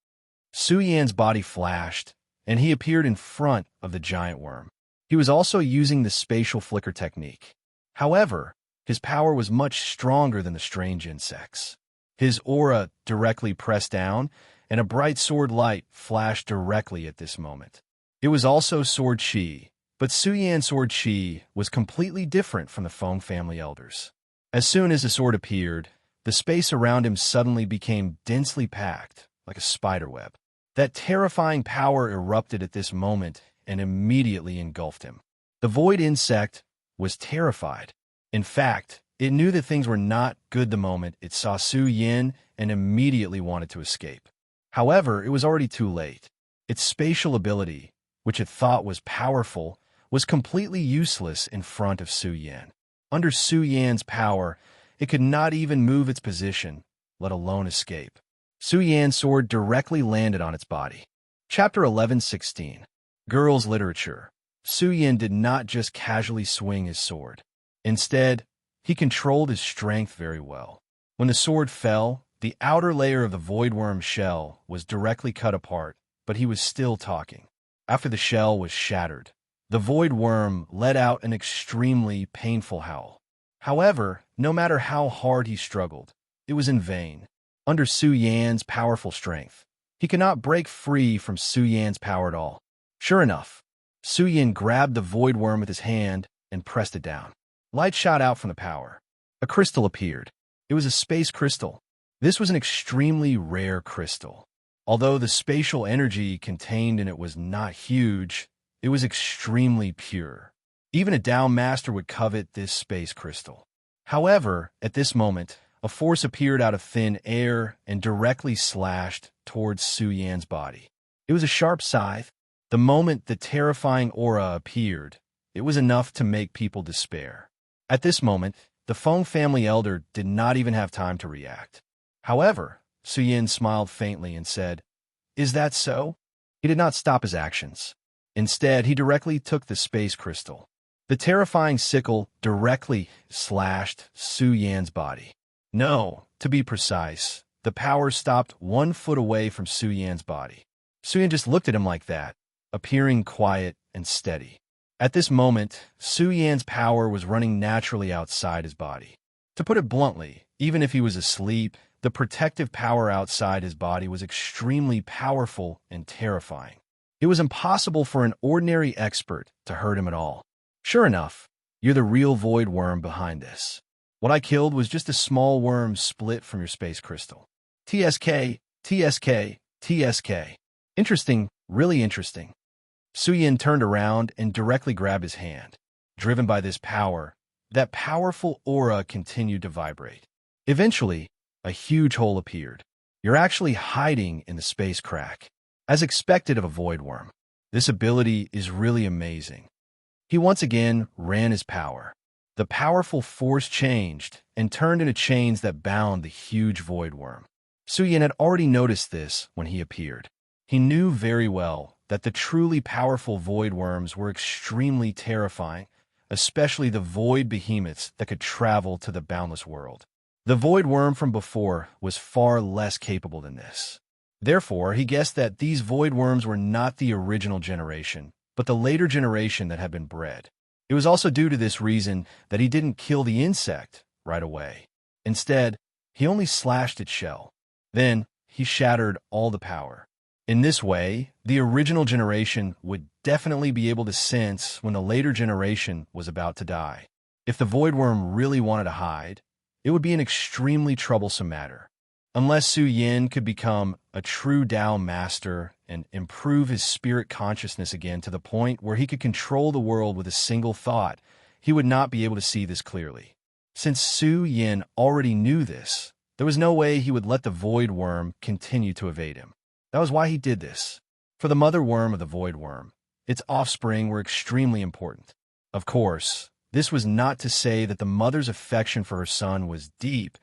Su Yan's body flashed, and he appeared in front of the giant worm. He was also using the spatial flicker technique. However, his power was much stronger than the strange insect's. His aura directly pressed down, and a bright sword light flashed directly at this moment. It was also sword chi, but Su Yan's sword chi was completely different from the Feng family elders. As soon as the sword appeared, the space around him suddenly became densely packed, like a spiderweb. That terrifying power erupted at this moment and immediately engulfed him. The void insect was terrified. In fact, it knew that things were not good the moment it saw Su Yan and immediately wanted to escape. However, it was already too late. Its spatial ability, which it thought was powerful, was completely useless in front of Su Yan. Under Su Yan's power, it could not even move its position, let alone escape. Su Yan's sword directly landed on its body. Chapter 11:16. Girls' Literature. Su Yan did not just casually swing his sword. Instead, he controlled his strength very well. When the sword fell, the outer layer of the voidworm's shell was directly cut apart, but he was still talking. After the shell was shattered, the voidworm let out an extremely painful howl. However, no matter how hard he struggled, it was in vain. Under Su Yan's powerful strength, he could not break free from Su Yan's power at all. Sure enough, Su Yan grabbed the voidworm with his hand and pressed it down. Light shot out from the power. A crystal appeared. It was a space crystal. This was an extremely rare crystal. Although the spatial energy contained in it was not huge, it was extremely pure. Even a Dao master would covet this space crystal. However, at this moment, a force appeared out of thin air and directly slashed towards Su Yan's body. It was a sharp scythe. The moment the terrifying aura appeared, it was enough to make people despair. At this moment, the Feng family elder did not even have time to react. However, Su Yan smiled faintly and said, "Is that so?" He did not stop his actions. Instead, he directly took the space crystal. The terrifying sickle directly slashed Su Yan's body. No, to be precise, the power stopped 1 foot away from Su Yan's body. Su Yan just looked at him like that, appearing quiet and steady. At this moment, Su Yan's power was running naturally outside his body. To put it bluntly, even if he was asleep, the protective power outside his body was extremely powerful and terrifying. It was impossible for an ordinary expert to hurt him at all. Sure enough, you're the real void worm behind this. What I killed was just a small worm split from your space crystal. TSK, TSK, TSK. Interesting, really interesting. Su Yan turned around and directly grabbed his hand. Driven by this power, that powerful aura continued to vibrate. Eventually, a huge hole appeared. You're actually hiding in the space crack. As expected of a void worm, this ability is really amazing. He once again ran his power. The powerful force changed and turned into chains that bound the huge void worm. Su Yan had already noticed this when he appeared. He knew very well that the truly powerful void worms were extremely terrifying, especially the void behemoths that could travel to the boundless world. The void worm from before was far less capable than this. Therefore, he guessed that these void worms were not the original generation, but the later generation that had been bred. It was also due to this reason that he didn't kill the insect right away. Instead, he only slashed its shell. Then, he shattered all the power. In this way, the original generation would definitely be able to sense when the later generation was about to die. If the void worm really wanted to hide, it would be an extremely troublesome matter. Unless Su Yan could become a true Dao master and improve his spirit consciousness again to the point where he could control the world with a single thought, he would not be able to see this clearly. Since Su Yan already knew this, there was no way he would let the void worm continue to evade him. That was why he did this. For the mother worm of the void worm, its offspring were extremely important. Of course, This was not to say that the mother's affection for her son was deep,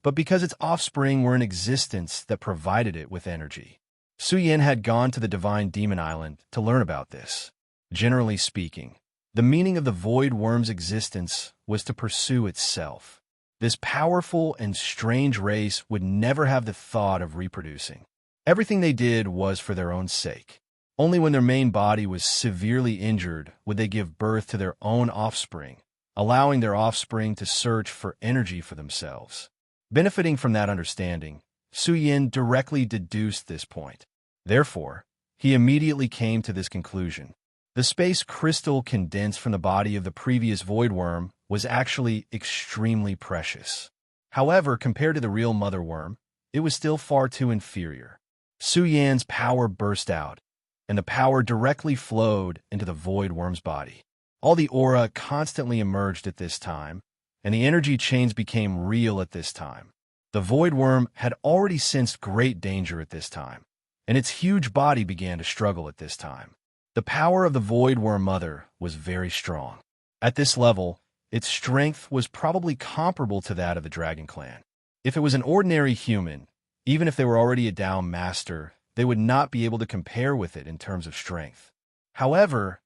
but because its offspring were in existence that provided it with energy. Su Yin had gone to the Divine Demon Island to learn about this. Generally speaking, the meaning of the Void Worm's existence was to pursue itself. This powerful and strange race would never have the thought of reproducing. Everything they did was for their own sake. Only when their main body was severely injured would they give birth to their own offspring, allowing their offspring to search for energy for themselves. Benefiting from that understanding, Su Yin directly deduced this point. Therefore, he immediately came to this conclusion. The space crystal condensed from the body of the previous Void Worm was actually extremely precious. However, compared to the real Mother Worm, it was still far too inferior. Su Yan's power burst out, and the power directly flowed into the Void Worm's body. All the aura constantly emerged at this time, and the energy chains became real at this time. The Void Worm had already sensed great danger at this time, and its huge body began to struggle at this time. The power of the Void Worm Mother was very strong. At this level, its strength was probably comparable to that of the Dragon Clan. If it was an ordinary human, even if they were already a Dao Master, they would not be able to compare with it in terms of strength. However,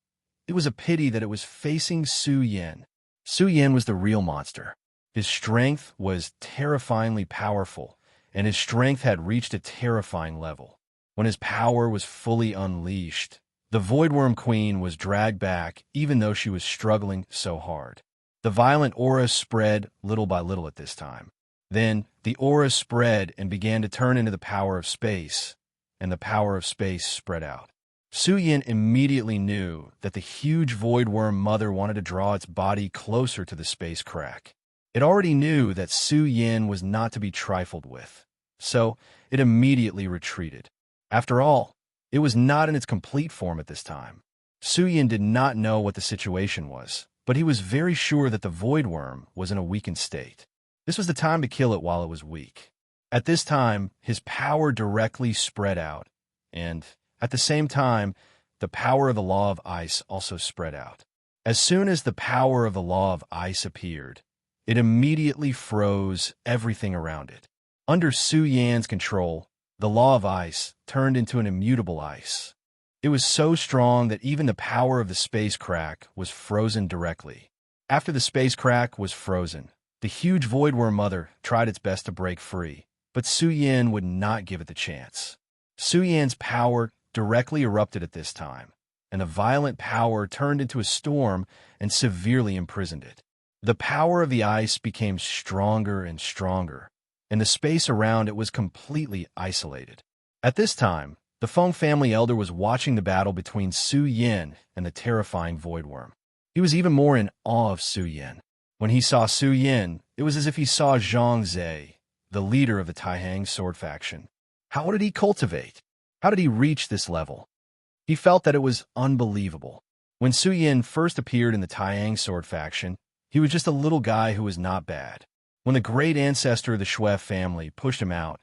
it was a pity that it was facing Su Yin. Su Yin was the real monster. His strength was terrifyingly powerful, and his strength had reached a terrifying level. When his power was fully unleashed, the Voidworm Queen was dragged back even though she was struggling so hard. The violent aura spread little by little at this time. Then, the aura spread and began to turn into the power of space, and the power of space spread out. Su Yin immediately knew that the huge Voidworm Mother wanted to draw its body closer to the space crack. It already knew that Su Yin was not to be trifled with, so it immediately retreated. After all, it was not in its complete form at this time. Su Yin did not know what the situation was, but he was very sure that the Voidworm was in a weakened state. This was the time to kill it while it was weak. At this time, his power directly spread out, and at the same time, the power of the Law of Ice also spread out. As soon as the power of the Law of Ice appeared, it immediately froze everything around it. Under Su Yan's control, the Law of Ice turned into an immutable ice. It was so strong that even the power of the space crack was frozen directly. After the space crack was frozen, the huge Voidworm Mother tried its best to break free, but Su Yin would not give it the chance. Su Yan's power directly erupted at this time, and the violent power turned into a storm and severely imprisoned it. The power of the ice became stronger and stronger, and the space around it was completely isolated. At this time, the Feng family elder was watching the battle between Su Yin and the terrifying Voidworm. He was even more in awe of Su Yin. When he saw Su Yin, it was as if he saw Zhang Zhe, the leader of the Taihang sword faction. How did he cultivate? How did he reach this level? He felt that it was unbelievable. When Su Yin first appeared in the Taihang sword faction, he was just a little guy who was not bad. When the great ancestor of the Shui family pushed him out,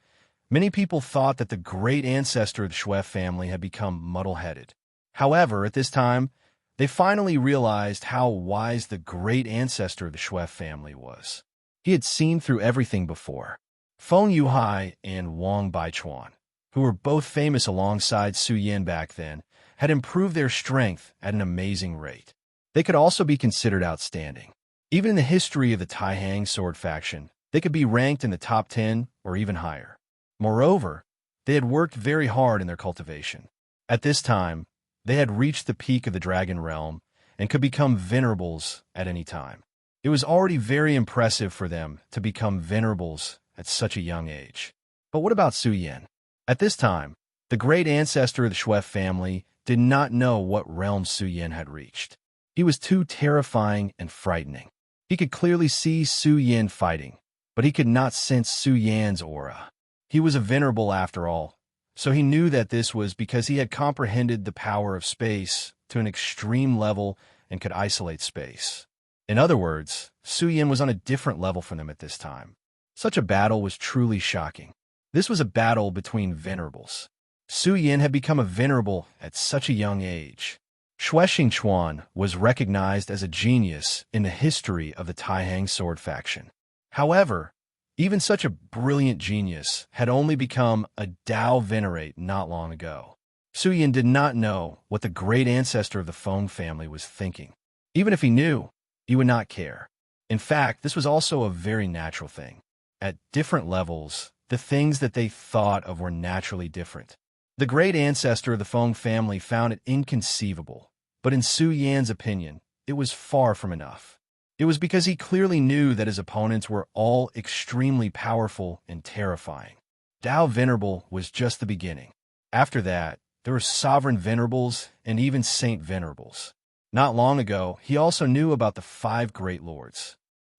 many people thought that the great ancestor of the Shui family had become muddle-headed. However, at this time, they finally realized how wise the great ancestor of the Shui family was. He had seen through everything before. Feng Yuhai and Wang Baichuan, who were both famous alongside Su Yin back then, had improved their strength at an amazing rate. They could also be considered outstanding. Even in the history of the Taihang sword faction, they could be ranked in the top 10 or even higher. Moreover, they had worked very hard in their cultivation. At this time, they had reached the peak of the Dragon Realm and could become venerables at any time. It was already very impressive for them to become venerables at such a young age. But what about Su Yin? At this time, the great ancestor of the Shui family did not know what realm Su Yin had reached. He was too terrifying and frightening. He could clearly see Su Yin fighting, but he could not sense Su Yan's aura. He was a venerable after all, so he knew that this was because he had comprehended the power of space to an extreme level and could isolate space. In other words, Su Yin was on a different level from them at this time. Such a battle was truly shocking. This was a battle between venerables. Su Yin had become a venerable at such a young age. Xue Xingchuan was recognized as a genius in the history of the Taihang sword faction. However, even such a brilliant genius had only become a Dao venerate not long ago. Su Yin did not know what the great ancestor of the Feng family was thinking. Even if he knew, he would not care. In fact, this was also a very natural thing. At different levels, the things that they thought of were naturally different. The great ancestor of the Feng family found it inconceivable, but in Su Yan's opinion, it was far from enough. It was because he clearly knew that his opponents were all extremely powerful and terrifying. Dao Venerable was just the beginning. After that, there were Sovereign Venerables and even Saint Venerables. Not long ago, he also knew about the 5 Great Lords.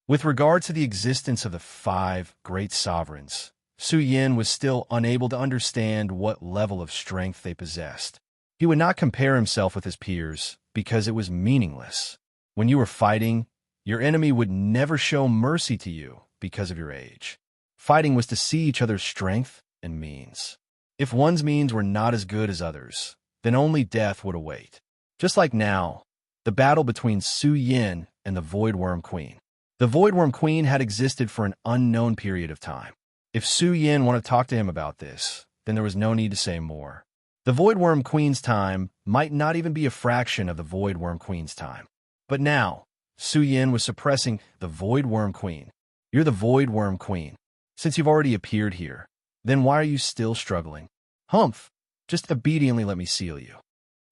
With regard to the existence of the 5 Great Sovereigns, Su Yin was still unable to understand what level of strength they possessed. He would not compare himself with his peers because it was meaningless. When you were fighting, your enemy would never show mercy to you because of your age. Fighting was to see each other's strength and means. If one's means were not as good as others, then only death would await. Just like now, the battle between Su Yin and the Voidworm Queen. The Voidworm Queen had existed for an unknown period of time. If Su Yin wanted to talk to him about this, then there was no need to say more. The Voidworm Queen's time might not even be a fraction of the Voidworm Queen's time. But now, Su Yin was suppressing the Voidworm Queen. You're the Voidworm Queen. Since you've already appeared here, then why are you still struggling? Humph, just obediently let me seal you.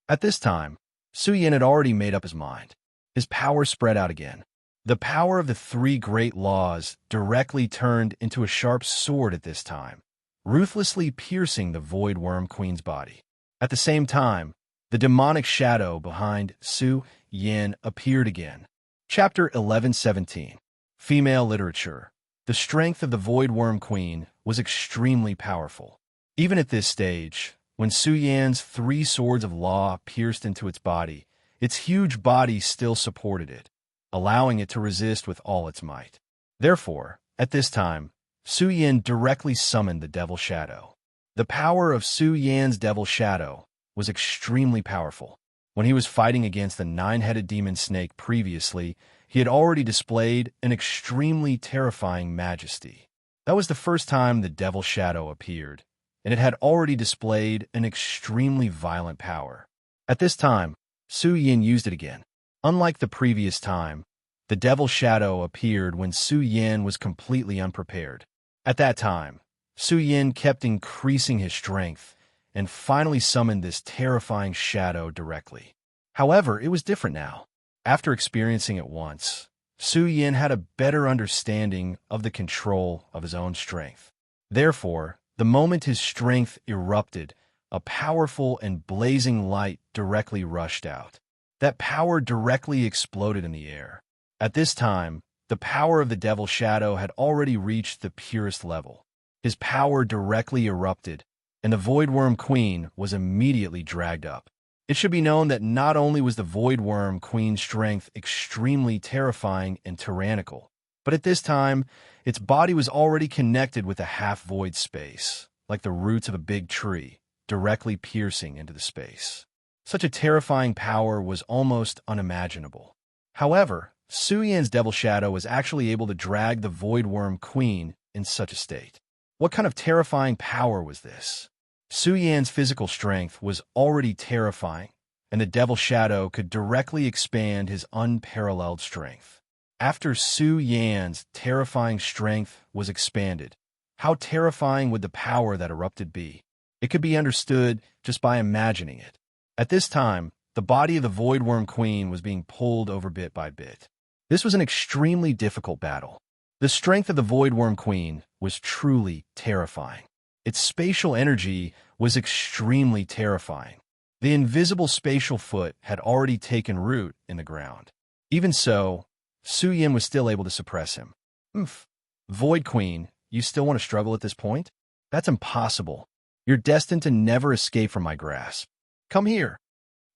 At this time, Su Yin had already made up his mind. His power spread out again. The power of the 3 great laws directly turned into a sharp sword at this time, ruthlessly piercing the Voidworm Queen's body. At the same time, the demonic shadow behind Su Yin appeared again. Chapter 1117. Female Literature. The strength of the Voidworm Queen was extremely powerful. Even at this stage, when Su Yan's 3 swords of law pierced into its body, its huge body still supported it, allowing it to resist with all its might. Therefore, at this time, Su Yin directly summoned the Devil Shadow. The power of Su Yan's Devil Shadow was extremely powerful. When he was fighting against the 9-headed demon snake previously, he had already displayed an extremely terrifying majesty. That was the first time the Devil Shadow appeared, and it had already displayed an extremely violent power. At this time, Su Yin used it again. Unlike the previous time, the Devil Shadow appeared when Su Yin was completely unprepared. At that time, Su Yin kept increasing his strength and finally summoned this terrifying shadow directly. However, it was different now. After experiencing it once, Su Yin had a better understanding of the control of his own strength. Therefore, the moment his strength erupted, a powerful and blazing light directly rushed out. That power directly exploded in the air. At this time, the power of the Devil Shadow had already reached the purest level. His power directly erupted, and the Voidworm Queen was immediately dragged up. It should be known that not only was the Voidworm Queen's strength extremely terrifying and tyrannical, but at this time, its body was already connected with a half-void space, like the roots of a big tree, directly piercing into the space. Such a terrifying power was almost unimaginable. However, Su Yan's Devil Shadow was actually able to drag the Voidworm Queen in such a state. What kind of terrifying power was this? Su Yan's physical strength was already terrifying, and the Devil Shadow could directly expand his unparalleled strength. After Su Yan's terrifying strength was expanded, how terrifying would the power that erupted be? It could be understood just by imagining it. At this time, the body of the Voidworm Queen was being pulled over bit by bit. This was an extremely difficult battle. The strength of the Voidworm Queen was truly terrifying. Its spatial energy was extremely terrifying. The invisible spatial foot had already taken root in the ground. Even so, Su Yin was still able to suppress him. Void Queen, you still want to struggle at this point? That's impossible. You're destined to never escape from my grasp. Come here.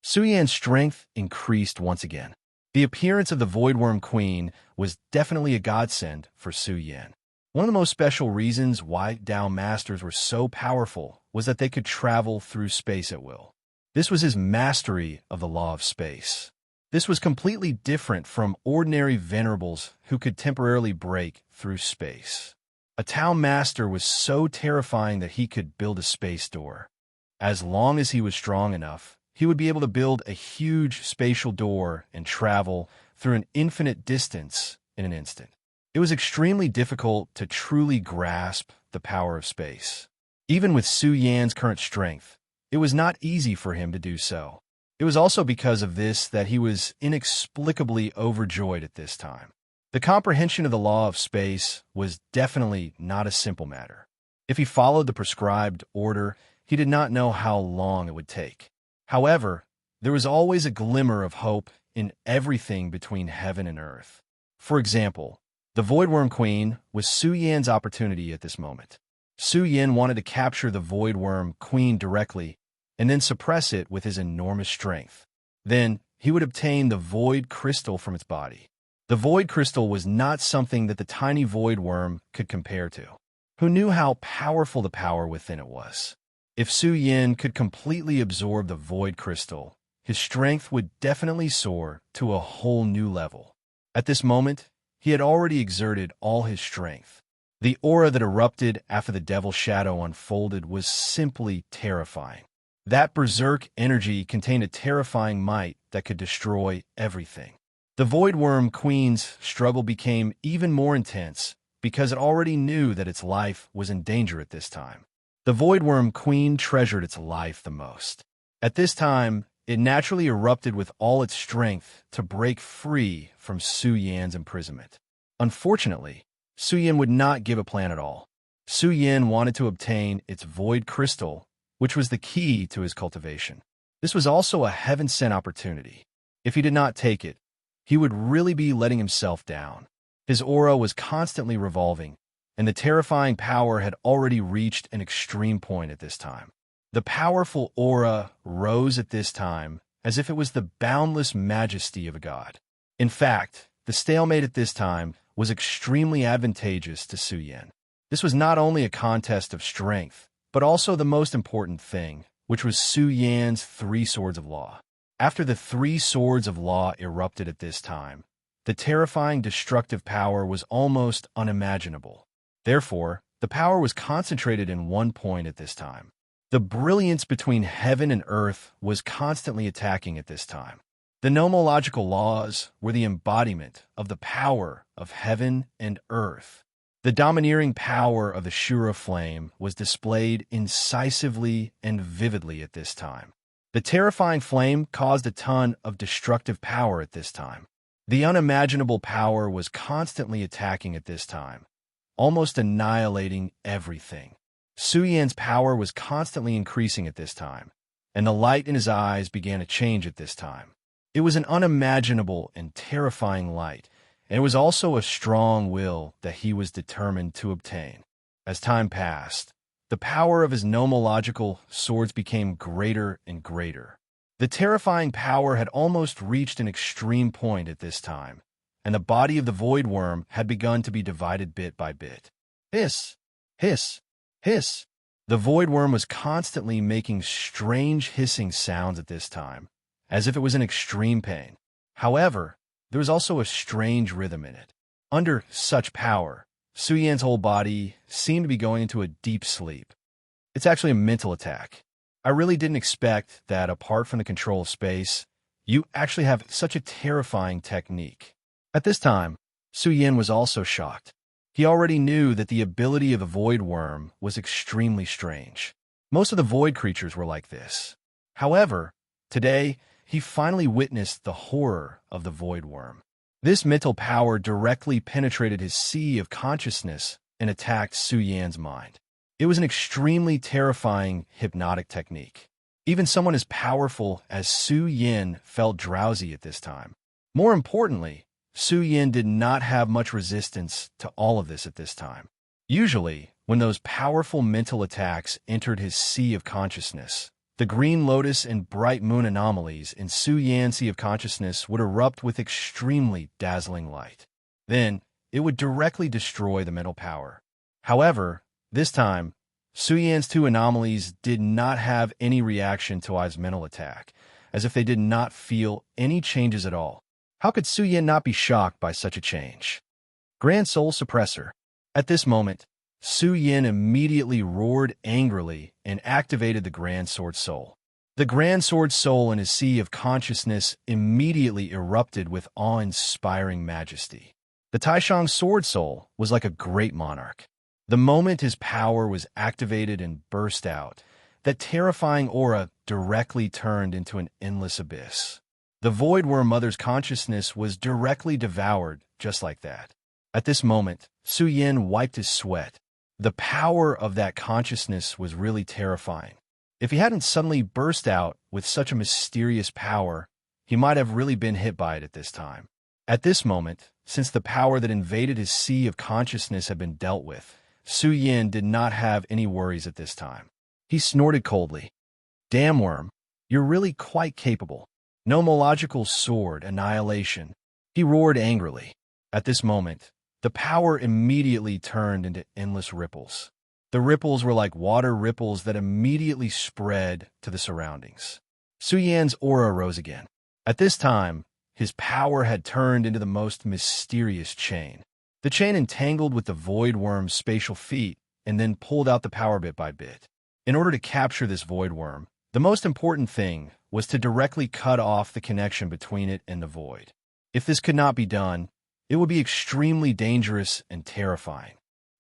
Su Yan's strength increased once again. The appearance of the Voidworm Queen was definitely a godsend for Su Yin. One of the most special reasons why Dao Masters were so powerful was that they could travel through space at will. This was his mastery of the law of space. This was completely different from ordinary venerables who could temporarily break through space. A Tao master was so terrifying that he could build a space door. As long as he was strong enough, he would be able to build a huge spatial door and travel through an infinite distance in an instant. It was extremely difficult to truly grasp the power of space. Even with Su Yan's current strength, it was not easy for him to do so. It was also because of this that he was inexplicably overjoyed at this time. The comprehension of the law of space was definitely not a simple matter. If he followed the prescribed order, he did not know how long it would take. However, there was always a glimmer of hope in everything between heaven and earth. For example, the Voidworm Queen was Su Yan's opportunity at this moment. Su Yan wanted to capture the Voidworm Queen directly and then suppress it with his enormous strength. Then, he would obtain the Void Crystal from its body. The Void Crystal was not something that the tiny Void Worm could compare to. Who knew how powerful the power within it was? If Su Yan could completely absorb the Void Crystal, his strength would definitely soar to a whole new level. At this moment, he had already exerted all his strength. The aura that erupted after the Devil's Shadow unfolded was simply terrifying. That berserk energy contained a terrifying might that could destroy everything. The Voidworm Queen's struggle became even more intense because it already knew that its life was in danger at this time. The Voidworm Queen treasured its life the most. At this time, it naturally erupted with all its strength to break free from Su Yan's imprisonment. Unfortunately, Su Yan would not give a plan at all. Su Yan wanted to obtain its Void Crystal, which was the key to his cultivation. This was also a heaven-sent opportunity. If he did not take it, he would really be letting himself down. His aura was constantly revolving, and the terrifying power had already reached an extreme point at this time. The powerful aura rose at this time as if it was the boundless majesty of a god. In fact, the stalemate at this time was extremely advantageous to Su Yan. This was not only a contest of strength, but also the most important thing, which was Su Yan's 3 Swords of Law. After the 3 Swords of Law erupted at this time, the terrifying destructive power was almost unimaginable. Therefore, the power was concentrated in one point at this time. The brilliance between heaven and earth was constantly attacking at this time. The nomological laws were the embodiment of the power of heaven and earth. The domineering power of the Shura flame was displayed incisively and vividly at this time. The terrifying flame caused a ton of destructive power at this time. The unimaginable power was constantly attacking at this time, almost annihilating everything. Su Yan's power was constantly increasing at this time, and the light in his eyes began to change at this time. It was an unimaginable and terrifying light, and it was also a strong will that he was determined to obtain. As time passed, the power of his nomological swords became greater and greater. The terrifying power had almost reached an extreme point at this time, and the body of the Void Worm had begun to be divided bit by bit. Hiss! Hiss! Hiss! The Void Worm was constantly making strange hissing sounds at this time, as if it was in extreme pain. However, there was also a strange rhythm in it. Under such power, Su Yan's whole body seemed to be going into a deep sleep. It's actually a mental attack. I really didn't expect that apart from the control of space, you actually have such a terrifying technique. At this time, Su Yan was also shocked. He already knew that the ability of the Void Worm was extremely strange. Most of the Void creatures were like this. However, today, he finally witnessed the horror of the Void Worm. This mental power directly penetrated his sea of consciousness and attacked Su Yan's mind. It was an extremely terrifying hypnotic technique. Even someone as powerful as Su Yan felt drowsy at this time. More importantly, Su Yan did not have much resistance to all of this at this time. Usually, when those powerful mental attacks entered his sea of consciousness, the Green Lotus and Bright Moon anomalies in Su Yan's sea of consciousness would erupt with extremely dazzling light. Then, it would directly destroy the mental power. However, this time, Su-Yan's two anomalies did not have any reaction to Ai's mental attack, as if they did not feel any changes at all. How could Su-Yan not be shocked by such a change? Grand Soul Suppressor. At this moment, Su-Yan immediately roared angrily and activated the Grand Sword Soul. The Grand Sword Soul in his sea of consciousness immediately erupted with awe-inspiring majesty. The Taishang Sword Soul was like a great monarch. The moment his power was activated and burst out, that terrifying aura directly turned into an endless abyss. The Void Worm Mother's consciousness was directly devoured just like that. At this moment, Su-Yan wiped his sweat. The power of that consciousness was really terrifying. If he hadn't suddenly burst out with such a mysterious power, he might have really been hit by it at this time. At this moment, since the power that invaded his sea of consciousness had been dealt with, Su-Yan did not have any worries at this time. He snorted coldly. "Damn worm, you're really quite capable. Nomological sword annihilation," he roared angrily. At this moment, the power immediately turned into endless ripples. The ripples were like water ripples that immediately spread to the surroundings. Su-Yan's aura rose again. At this time, his power had turned into the most mysterious chain. The chain entangled with the Void Worm's spatial feet and then pulled out the power bit by bit. In order to capture this Void Worm, the most important thing was to directly cut off the connection between it and the Void. If this could not be done, it would be extremely dangerous and terrifying.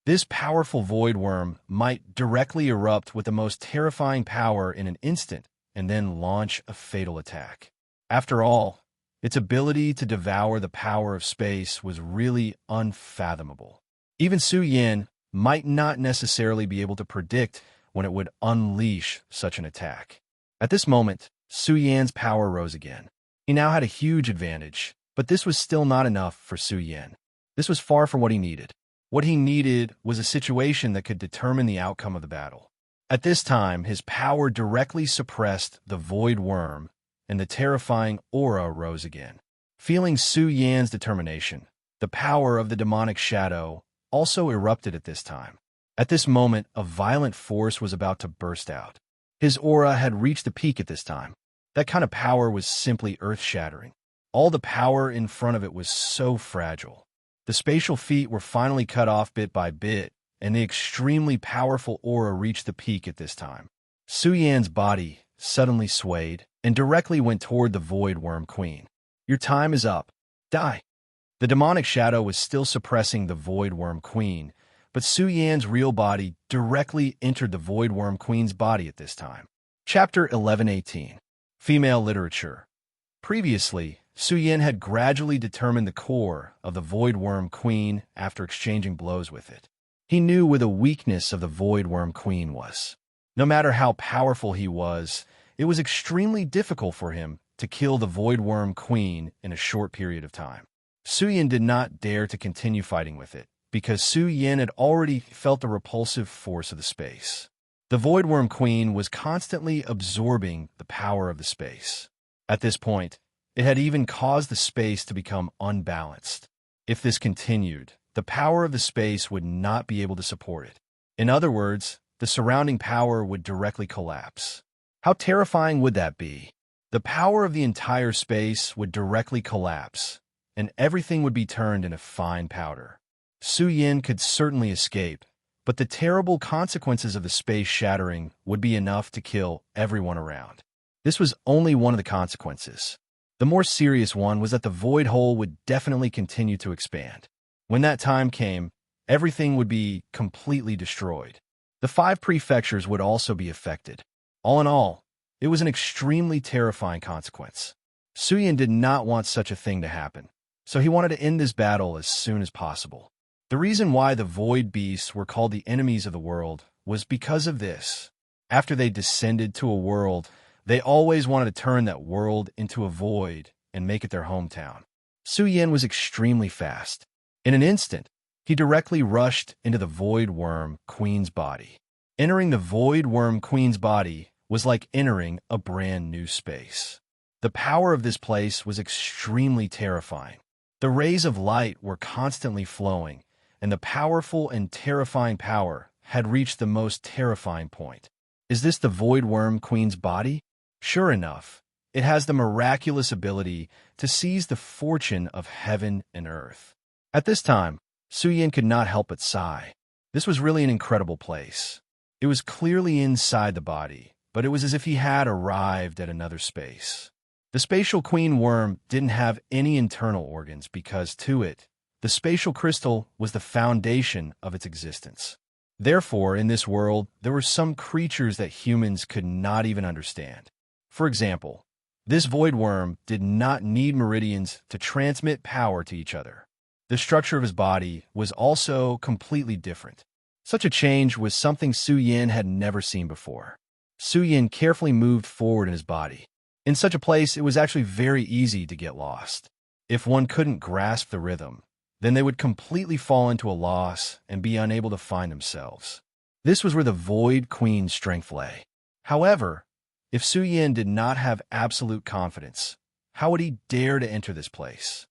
This powerful Void Worm might directly erupt with the most terrifying power in an instant and then launch a fatal attack. After all, its ability to devour the power of space was really unfathomable. Even Su-Yan might not necessarily be able to predict when it would unleash such an attack. At this moment, Su-Yan's power rose again. He now had a huge advantage, but this was still not enough for Su-Yan. This was far from what he needed. What he needed was a situation that could determine the outcome of the battle. At this time, his power directly suppressed the Void Worm, and the terrifying aura rose again. Feeling Su-Yan's determination, the power of the demonic shadow also erupted at this time. At this moment, a violent force was about to burst out. His aura had reached the peak at this time. That kind of power was simply earth-shattering. All the power in front of it was so fragile. The spatial feet were finally cut off bit by bit, and the extremely powerful aura reached the peak at this time. Su-Yan's body suddenly swayed and directly went toward the Void Worm Queen. "Your time is up. Die." The demonic shadow was still suppressing the Void Worm Queen, but Su-Yan's real body directly entered the Void Worm Queen's body at this time. Chapter 1118. Female Literature. Previously, Su-Yan had gradually determined the core of the Void Worm Queen after exchanging blows with it. He knew where the weakness of the Void Worm Queen was. No matter how powerful he was, it was extremely difficult for him to kill the Void Worm Queen in a short period of time. Su-Yan did not dare to continue fighting with it, because Su-Yan had already felt the repulsive force of the space. The Void Worm Queen was constantly absorbing the power of the space. At this point, it had even caused the space to become unbalanced. If this continued, the power of the space would not be able to support it. In other words, the surrounding power would directly collapse. How terrifying would that be? The power of the entire space would directly collapse, and everything would be turned into fine powder. Su-Yan could certainly escape, but the terrible consequences of the space shattering would be enough to kill everyone around. This was only one of the consequences. The more serious one was that the void hole would definitely continue to expand. When that time came, everything would be completely destroyed. The 5 prefectures would also be affected. All in all, it was an extremely terrifying consequence. Su-Yan did not want such a thing to happen, so he wanted to end this battle as soon as possible. The reason why the void beasts were called the enemies of the world was because of this. After they descended to a world, they always wanted to turn that world into a void and make it their hometown. Su-Yan was extremely fast. In an instant, he directly rushed into the Void Worm Queen's body. Entering the Void Worm Queen's body was like entering a brand new space. The power of this place was extremely terrifying. The rays of light were constantly flowing, and the powerful and terrifying power had reached the most terrifying point. Is this the Void Worm Queen's body? Sure enough, it has the miraculous ability to seize the fortune of heaven and earth. At this time, Suyin could not help but sigh. This was really an incredible place. It was clearly inside the body, but it was as if he had arrived at another space. The spatial queen worm didn't have any internal organs because, to it, the spatial crystal was the foundation of its existence. Therefore, in this world, there were some creatures that humans could not even understand. For example, this void worm did not need meridians to transmit power to each other. The structure of his body was also completely different. Such a change was something Suyin had never seen before. Suyin carefully moved forward in his body. In such a place, it was actually very easy to get lost. If one couldn't grasp the rhythm, then they would completely fall into a loss and be unable to find themselves. This was where the Void Queen's strength lay. However, if Suyin did not have absolute confidence, how would he dare to enter this place?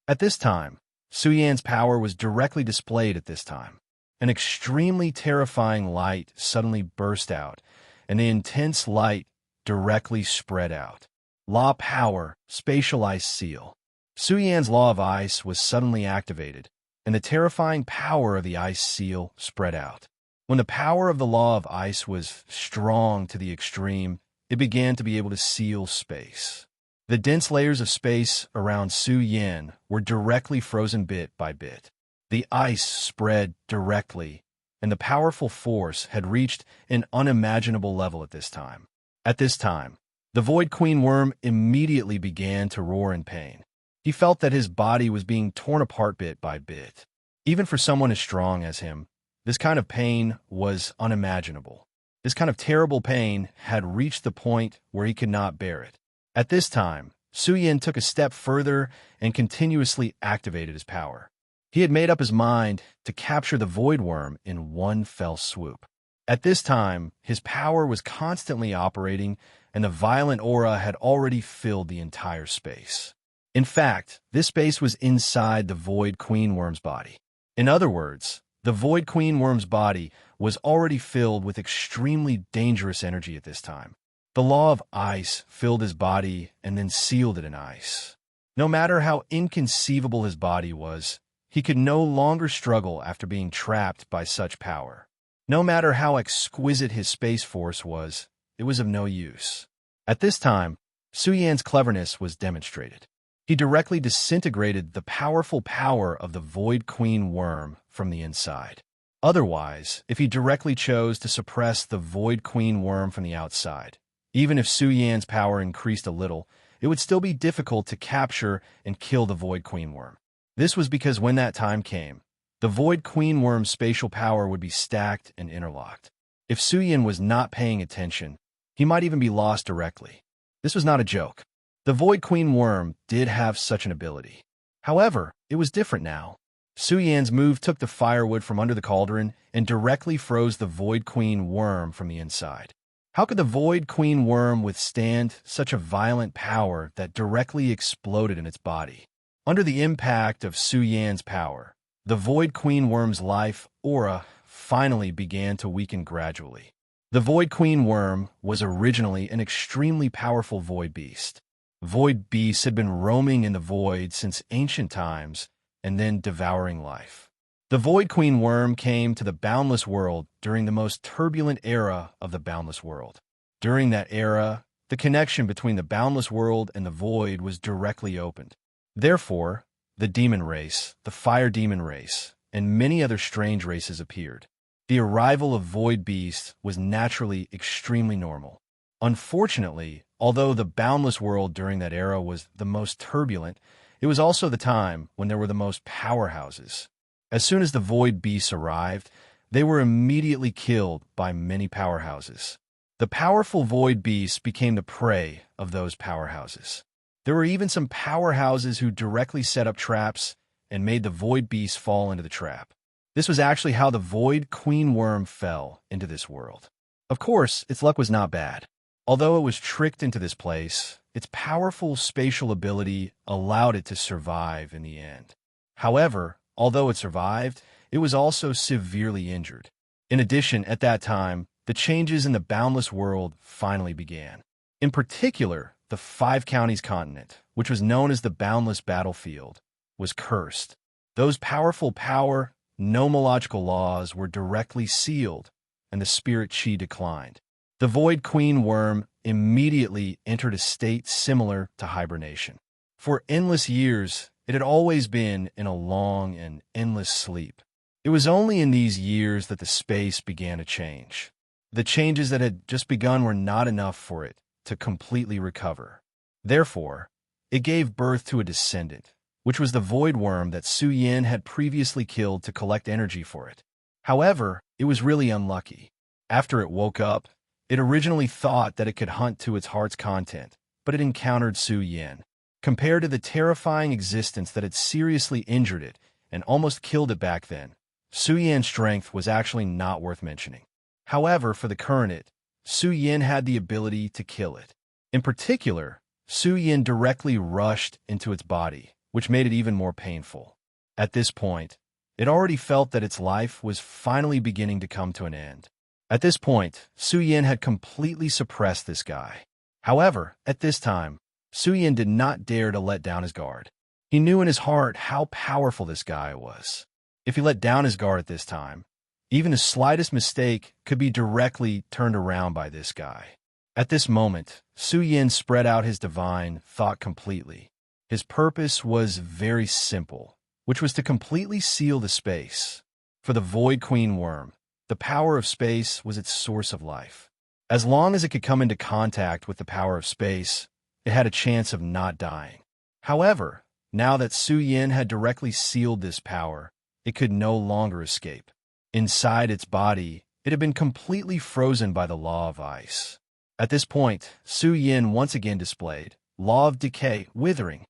At this time, Suyin's power was directly displayed at this time. An extremely terrifying light suddenly burst out, and the intense light directly spread out. Law Power, Spatial Ice Seal. Suyin's Law of Ice was suddenly activated, and the terrifying power of the Ice Seal spread out. When the power of the Law of Ice was strong to the extreme, it began to be able to seal space. The dense layers of space around Suyin were directly frozen bit by bit. The ice spread directly, and the powerful force had reached an unimaginable level at this time. At this time, the Void Queen Worm immediately began to roar in pain. He felt that his body was being torn apart bit by bit. Even for someone as strong as him, this kind of pain was unimaginable. This kind of terrible pain had reached the point where he could not bear it. At this time, Suyin took a step further and continuously activated his power. He had made up his mind to capture the Void Worm in one fell swoop. At this time, his power was constantly operating, and the violent aura had already filled the entire space. In fact, this space was inside the Void Queen Worm's body. In other words, the Void Queen Worm's body was already filled with extremely dangerous energy at this time. The Law of Ice filled his body and then sealed it in ice. No matter how inconceivable his body was, he could no longer struggle after being trapped by such power. No matter how exquisite his space force was, it was of no use. At this time, Suyin's cleverness was demonstrated. He directly disintegrated the powerful power of the Void Queen Worm from the inside. Otherwise, if he directly chose to suppress the Void Queen Worm from the outside, even if Suyin's power increased a little, it would still be difficult to capture and kill the Void Queen Worm. This was because when that time came, the Void Queen Worm's spatial power would be stacked and interlocked. If Suyin was not paying attention, he might even be lost directly. This was not a joke. The Void Queen Worm did have such an ability. However, it was different now. Suyin's move took the firewood from under the cauldron and directly froze the Void Queen Worm from the inside. How could the Void Queen Worm withstand such a violent power that directly exploded in its body? Under the impact of Suyin's power, the Void Queen Worm's life aura finally began to weaken gradually. The Void Queen Worm was originally an extremely powerful void beast. Void beasts had been roaming in the void since ancient times and then devouring life. The Void Queen Worm came to the boundless world during the most turbulent era of the boundless world. During that era, the connection between the boundless world and the void was directly opened. Therefore, the demon race, the fire demon race, and many other strange races appeared. The arrival of void beasts was naturally extremely normal. Unfortunately, although the boundless world during that era was the most turbulent, it was also the time when there were the most powerhouses. As soon as the void beasts arrived, they were immediately killed by many powerhouses. The powerful void beasts became the prey of those powerhouses. There were even some powerhouses who directly set up traps and made the void beasts fall into the trap. This was actually how the Void Queen Worm fell into this world. Of course, its luck was not bad. Although it was tricked into this place, its powerful spatial ability allowed it to survive in the end. However, although it survived, it was also severely injured. In addition, at that time, the changes in the boundless world finally began. In particular, the Five Counties continent, which was known as the Boundless Battlefield, was cursed. Those powerful nomological laws were directly sealed, and the spirit chi declined. The Void Queen Worm immediately entered a state similar to hibernation. For endless years, it had always been in a long and endless sleep. It was only in these years that the space began to change. The changes that had just begun were not enough for it to completely recover. Therefore, it gave birth to a descendant, which was the Void Worm that Su Yin had previously killed to collect energy for it. However, it was really unlucky. After it woke up, it originally thought that it could hunt to its heart's content, but it encountered Su Yin. Compared to the terrifying existence that had seriously injured it and almost killed it back then, Su Yin's strength was actually not worth mentioning. However, for the current it, Su Yin had the ability to kill it. In particular, Su Yin directly rushed into its body, which made it even more painful. At this point, it already felt that its life was finally beginning to come to an end. At this point, Su Yin had completely suppressed this guy. However, at this time, Su Yin did not dare to let down his guard. He knew in his heart how powerful this guy was. If he let down his guard at this time, even the slightest mistake could be directly turned around by this guy. At this moment, Su Yin spread out his divine thought completely. His purpose was very simple, which was to completely seal the space. For the Void Queen Worm, the power of space was its source of life. As long as it could come into contact with the power of space, it had a chance of not dying. However, now that Su Yin had directly sealed this power, it could no longer escape. Inside its body, it had been completely frozen by the law of ice. At this point, Su Yin once again displayed law of decay, withering.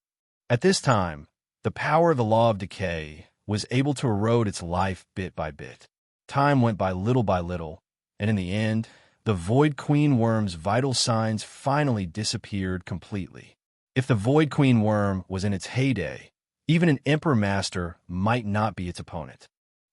At this time, the power of the law of decay was able to erode its life bit by bit. Time went by little, and in the end, the Void Queen Worm's vital signs finally disappeared completely. If the Void Queen Worm was in its heyday, even an Emperor Master might not be its opponent.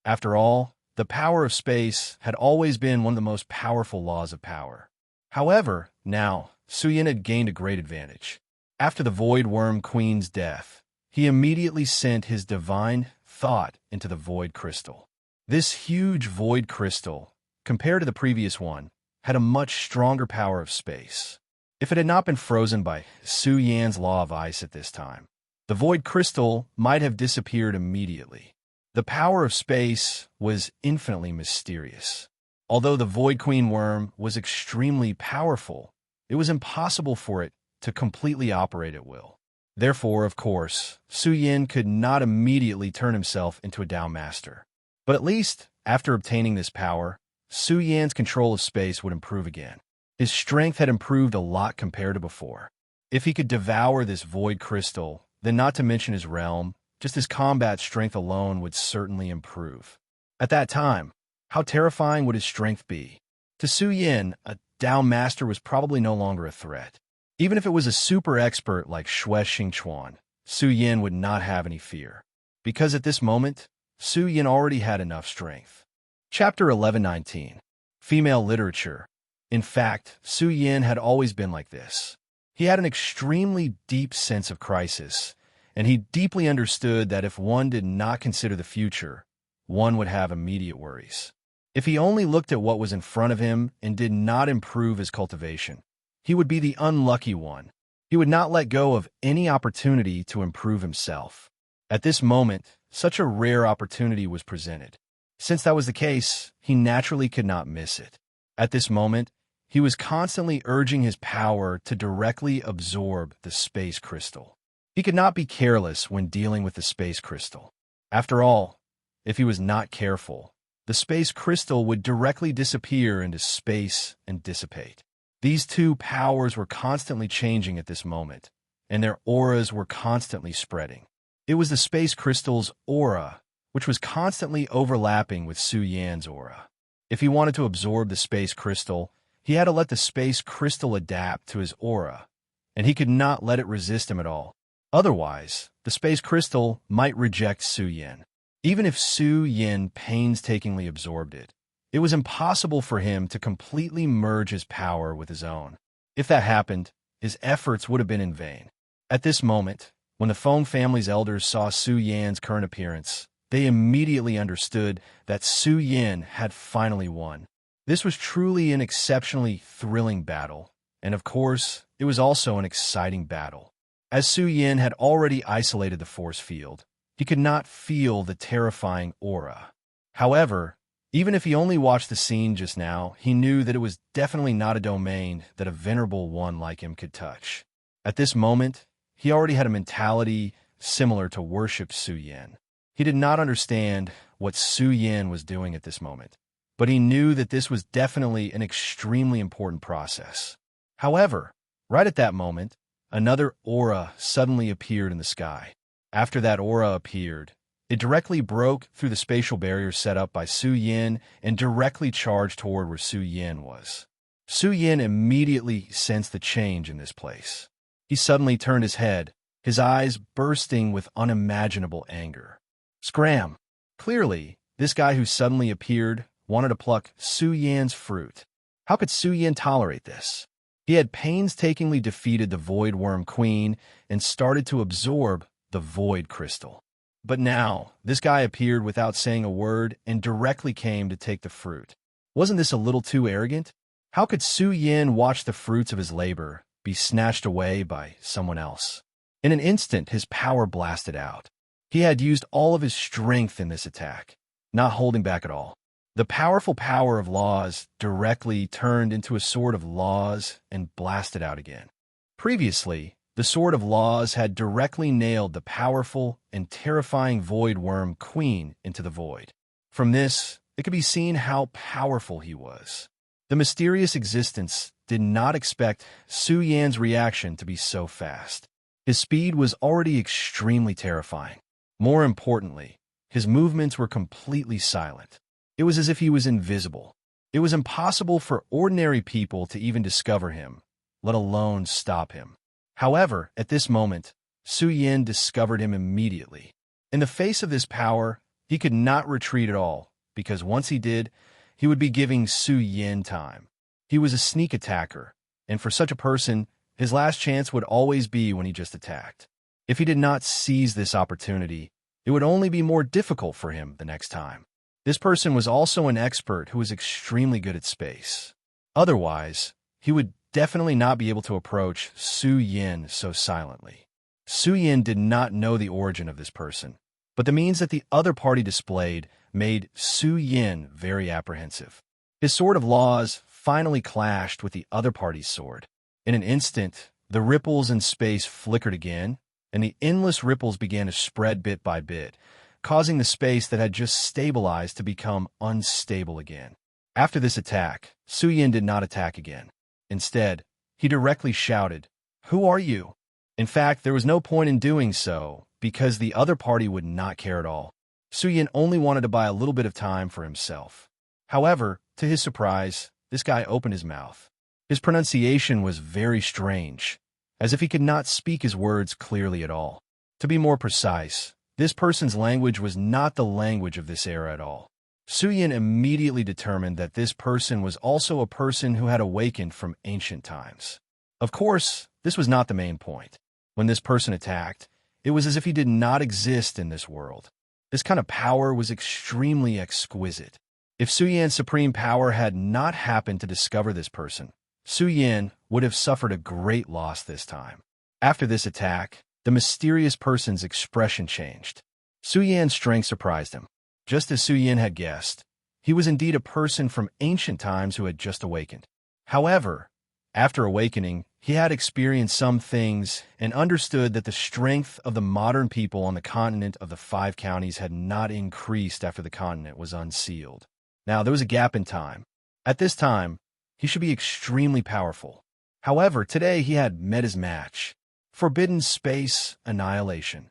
After all, the power of space had always been one of the most powerful laws of power. However, now, Su Yin had gained a great advantage. After the Void Worm Queen's death, he immediately sent his divine thought into the Void Crystal. This huge Void Crystal, compared to the previous one, had a much stronger power of space. If it had not been frozen by Su Yan's law of ice at this time, the Void Crystal might have disappeared immediately. The power of space was infinitely mysterious. Although the Void Queen Worm was extremely powerful, it was impossible for it to completely operate at will. Therefore, of course, Su Yin could not immediately turn himself into a Dao Master. But at least, after obtaining this power, Su Yan's control of space would improve again. His strength had improved a lot compared to before. If he could devour this Void Crystal, then not to mention his realm, just his combat strength alone would certainly improve. At that time, how terrifying would his strength be? To Su Yin, a Dao Master was probably no longer a threat. Even if it was a super expert like Xue Xingchuan, Su Yin would not have any fear. Because at this moment, Su Yin already had enough strength. Chapter 1119. Female Literature. In fact, Su Yin had always been like this. He had an extremely deep sense of crisis, and he deeply understood that if one did not consider the future, one would have immediate worries. If he only looked at what was in front of him and did not improve his cultivation, he would be the unlucky one. He would not let go of any opportunity to improve himself. At this moment, such a rare opportunity was presented. Since that was the case, he naturally could not miss it. At this moment, he was constantly urging his power to directly absorb the space crystal. He could not be careless when dealing with the space crystal. After all, if he was not careful, the space crystal would directly disappear into space and dissipate. These two powers were constantly changing at this moment, and their auras were constantly spreading. It was the space crystal's aura, which was constantly overlapping with Su Yan's aura. If he wanted to absorb the space crystal, he had to let the space crystal adapt to his aura, and he could not let it resist him at all. Otherwise, the space crystal might reject Su Yin. Even if Su Yin painstakingly absorbed it, It was impossible for him to completely merge his power with his own. If that happened, his efforts would have been in vain. At this moment, when the Feng family's elders saw Su Yan's current appearance, they immediately understood that Su Yan had finally won. This was truly an exceptionally thrilling battle, and of course, it was also an exciting battle. As Su Yan had already isolated the force field, he could not feel the terrifying aura. However, even if he only watched the scene just now, he knew that it was definitely not a domain that a venerable one like him could touch. At this moment, he already had a mentality similar to worship Su Yan. He did not understand what Su Yan was doing at this moment, but he knew that this was definitely an extremely important process. However, right at that moment, another aura suddenly appeared in the sky. After that aura appeared, it directly broke through the spatial barrier set up by Su Yan and directly charged toward where Su Yan was. Su Yan immediately sensed the change in this place. He suddenly turned his head, his eyes bursting with unimaginable anger. Scram! Clearly, this guy who suddenly appeared wanted to pluck Su Yan's fruit. How could Su Yan tolerate this? He had painstakingly defeated the Void Worm Queen and started to absorb the Void Crystal. But now, this guy appeared without saying a word and directly came to take the fruit. Wasn't this a little too arrogant? How could Su Yan watch the fruits of his labor be snatched away by someone else? In an instant, his power blasted out. He had used all of his strength in this attack, not holding back at all. The powerful power of laws directly turned into a sword of laws and blasted out again. Previously, the sword of laws had directly nailed the powerful and terrifying Void Worm Queen into the void. From this, it could be seen how powerful he was. The mysterious existence did not expect Su Yan's reaction to be so fast. His speed was already extremely terrifying. More importantly, his movements were completely silent. It was as if he was invisible. It was impossible for ordinary people to even discover him, let alone stop him. However, at this moment, Su Yan discovered him immediately. In the face of this power, he could not retreat at all, because once he did, he would be giving Su Yan time. He was a sneak attacker, and for such a person, his last chance would always be when he just attacked. If he did not seize this opportunity, it would only be more difficult for him the next time. This person was also an expert who was extremely good at space. Otherwise, he would definitely not be able to approach Su Yan so silently. Su Yan did not know the origin of this person, but the means that the other party displayed made Su Yan very apprehensive. His sword of laws finally clashed with the other party's sword. In an instant, the ripples in space flickered again, and the endless ripples began to spread bit by bit, causing the space that had just stabilized to become unstable again. After this attack, Su Yan did not attack again. Instead, he directly shouted, "Who are you?" In fact, there was no point in doing so, because the other party would not care at all. Su Yan only wanted to buy a little bit of time for himself. However, to his surprise, this guy opened his mouth. His pronunciation was very strange, as if he could not speak his words clearly at all. To be more precise, this person's language was not the language of this era at all. Su Yan immediately determined that this person was also a person who had awakened from ancient times. Of course, this was not the main point. When this person attacked, it was as if he did not exist in this world. This kind of power was extremely exquisite. If Su Yan's supreme power had not happened to discover this person, Su Yan would have suffered a great loss this time. After this attack, the mysterious person's expression changed. Su Yan's strength surprised him. Just as Su Yan had guessed, he was indeed a person from ancient times who had just awakened. However, after awakening, he had experienced some things and understood that the strength of the modern people on the continent of the 5 counties had not increased after the continent was unsealed. Now, there was a gap in time. At this time, he should be extremely powerful. However, today he had met his match. Forbidden Space Annihilation.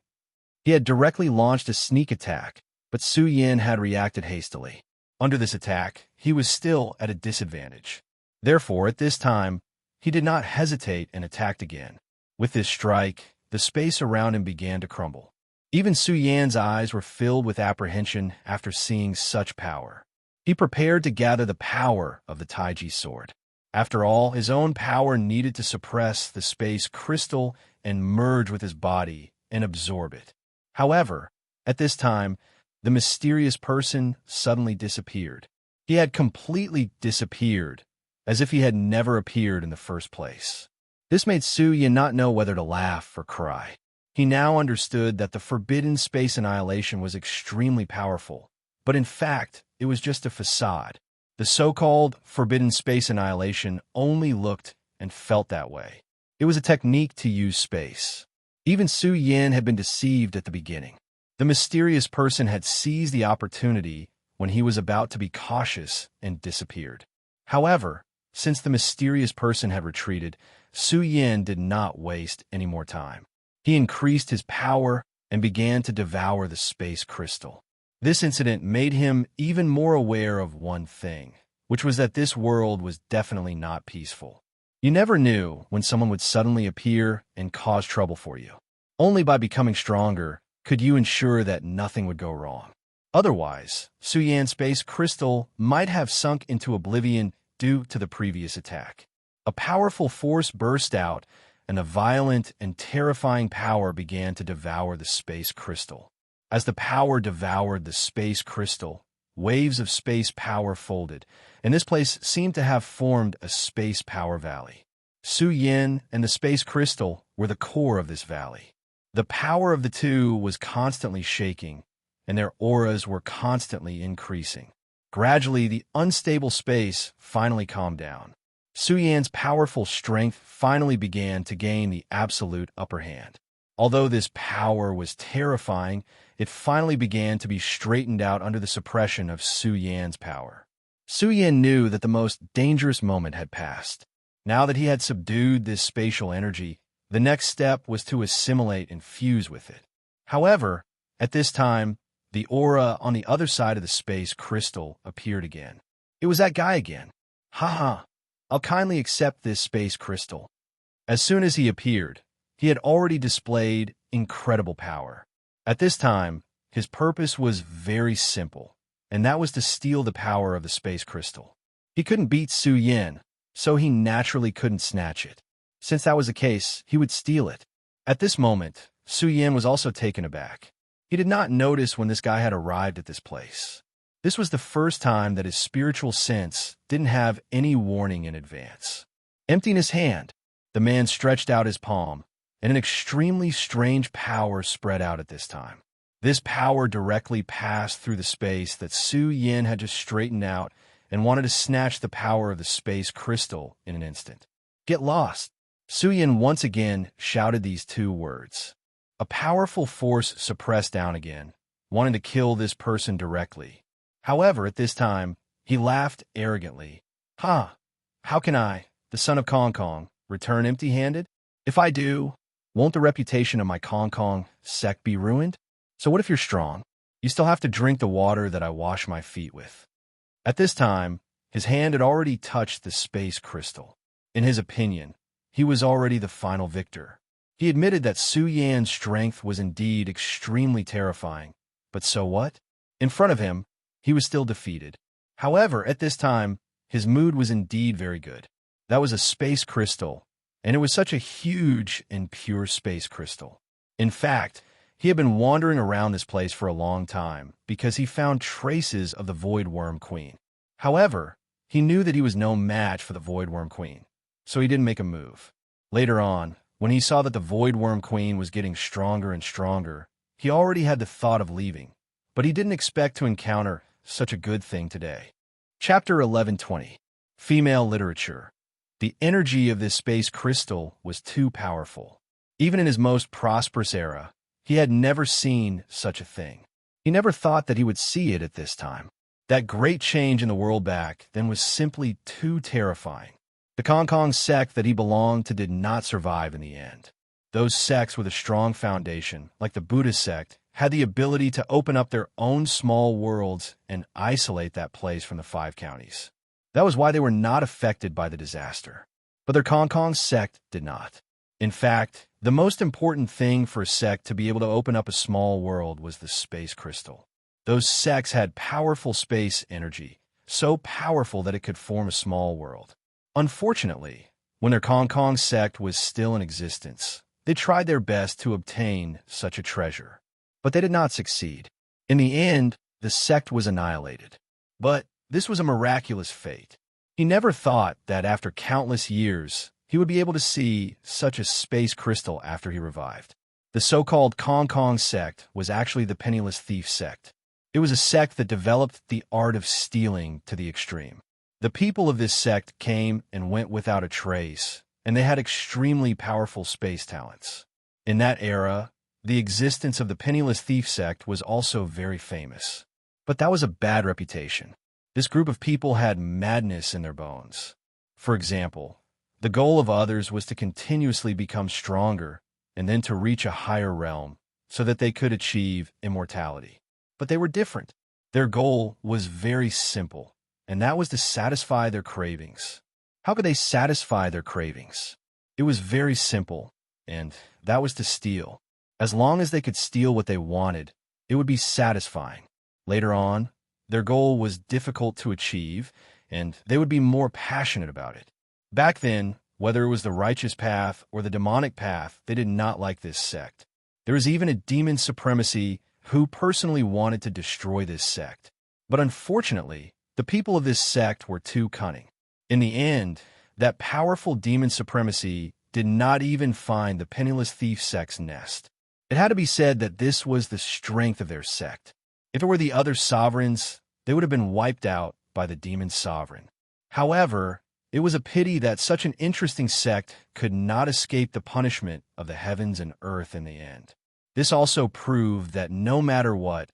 He had directly launched a sneak attack, but Su Yan had reacted hastily. Under this attack, he was still at a disadvantage. Therefore, at this time, he did not hesitate and attacked again. With this strike, the space around him began to crumble. Even Su Yan's eyes were filled with apprehension after seeing such power. He prepared to gather the power of the Taiji sword. After all, his own power needed to suppress the space crystal and merge with his body and absorb it. However, at this time, the mysterious person suddenly disappeared. He had completely disappeared, as if he had never appeared in the first place. This made Su Yin not know whether to laugh or cry. He now understood that the forbidden space annihilation was extremely powerful, but in fact, it was just a facade. The so-called forbidden space annihilation only looked and felt that way. It was a technique to use space. Even Su Yin had been deceived at the beginning. The mysterious person had seized the opportunity when he was about to be cautious and disappeared. However, since the mysterious person had retreated, Su Yin did not waste any more time. He increased his power and began to devour the space crystal. This incident made him even more aware of one thing, which was that this world was definitely not peaceful. You never knew when someone would suddenly appear and cause trouble for you. Only by becoming stronger could you ensure that nothing would go wrong. Otherwise, Su Yan's space crystal might have sunk into oblivion due to the previous attack. A powerful force burst out, and a violent and terrifying power began to devour the space crystal. As the power devoured the space crystal, waves of space power folded, and this place seemed to have formed a space power valley. Su Yin and the space crystal were the core of this valley. The power of the two was constantly shaking, and their auras were constantly increasing. Gradually, the unstable space finally calmed down. Su Yan's powerful strength finally began to gain the absolute upper hand. Although this power was terrifying, it finally began to be straightened out under the suppression of Su Yan's power. Su Yan knew that the most dangerous moment had passed. Now that he had subdued this spatial energy, the next step was to assimilate and fuse with it. However, at this time, the aura on the other side of the space crystal appeared again. It was that guy again. Haha, I'll kindly accept this space crystal. As soon as he appeared, he had already displayed incredible power. At this time, his purpose was very simple, and that was to steal the power of the space crystal. He couldn't beat Su Yin, so he naturally couldn't snatch it. Since that was the case, he would steal it. At this moment, Su Yin was also taken aback. He did not notice when this guy had arrived at this place. This was the first time that his spiritual sense didn't have any warning in advance. Emptying his hand, the man stretched out his palm, and an extremely strange power spread out at this time. This power directly passed through the space that Su Yin had just straightened out and wanted to snatch the power of the space crystal in an instant. Get lost! Su Yin once again shouted these two words. A powerful force suppressed down again, wanting to kill this person directly. However, at this time, he laughed arrogantly. Ha! How can I, the son of Kong Kong, return empty-handed? If I do, won't the reputation of my Kong Kong sect be ruined? So what if you're strong? You still have to drink the water that I wash my feet with. At this time, his hand had already touched the space crystal. In his opinion, he was already the final victor. He admitted that Su Yan's strength was indeed extremely terrifying, but so what? In front of him, he was still defeated. However, at this time, his mood was indeed very good. That was a space crystal, and it was such a huge and pure space crystal. In fact, he had been wandering around this place for a long time because he found traces of the Void Worm Queen. However, he knew that he was no match for the Void Worm Queen, so he didn't make a move. Later on, when he saw that the Void Worm Queen was getting stronger and stronger, he already had the thought of leaving, but he didn't expect to encounter such a good thing today. Chapter 1120. Female Literature. The energy of this space crystal was too powerful. Even in his most prosperous era, he had never seen such a thing. He never thought that he would see it at this time. That great change in the world back then was simply too terrifying. The Kong Kong sect that he belonged to did not survive in the end. Those sects with a strong foundation, like the Buddhist sect, had the ability to open up their own small worlds and isolate that place from the 5 counties. That was why they were not affected by the disaster. But their Kong Kong sect did not. In fact, the most important thing for a sect to be able to open up a small world was the space crystal. Those sects had powerful space energy, so powerful that it could form a small world. Unfortunately, when their Kong Kong sect was still in existence, they tried their best to obtain such a treasure, but they did not succeed. In the end, the sect was annihilated. But this was a miraculous fate. He never thought that after countless years, he would be able to see such a space crystal after he revived. The so-called Kong Kong sect was actually the Penniless Thief sect. It was a sect that developed the art of stealing to the extreme. The people of this sect came and went without a trace, and they had extremely powerful space talents. In that era, the existence of the Penniless Thief sect was also very famous. But that was a bad reputation. This group of people had madness in their bones. For example, the goal of others was to continuously become stronger and then to reach a higher realm so that they could achieve immortality. But they were different. Their goal was very simple, and that was to satisfy their cravings. How could they satisfy their cravings? It was very simple, and that was to steal. As long as they could steal what they wanted, it would be satisfying. Later on, their goal was difficult to achieve, and they would be more passionate about it. Back then, whether it was the righteous path or the demonic path, they did not like this sect. There was even a demon supremacy who personally wanted to destroy this sect. But unfortunately, the people of this sect were too cunning. In the end, that powerful demon supremacy did not even find the Penniless Thief sect's nest. It had to be said that this was the strength of their sect. If it were the other sovereigns, they would have been wiped out by the demon sovereign. However, it was a pity that such an interesting sect could not escape the punishment of the heavens and earth in the end. This also proved that no matter what,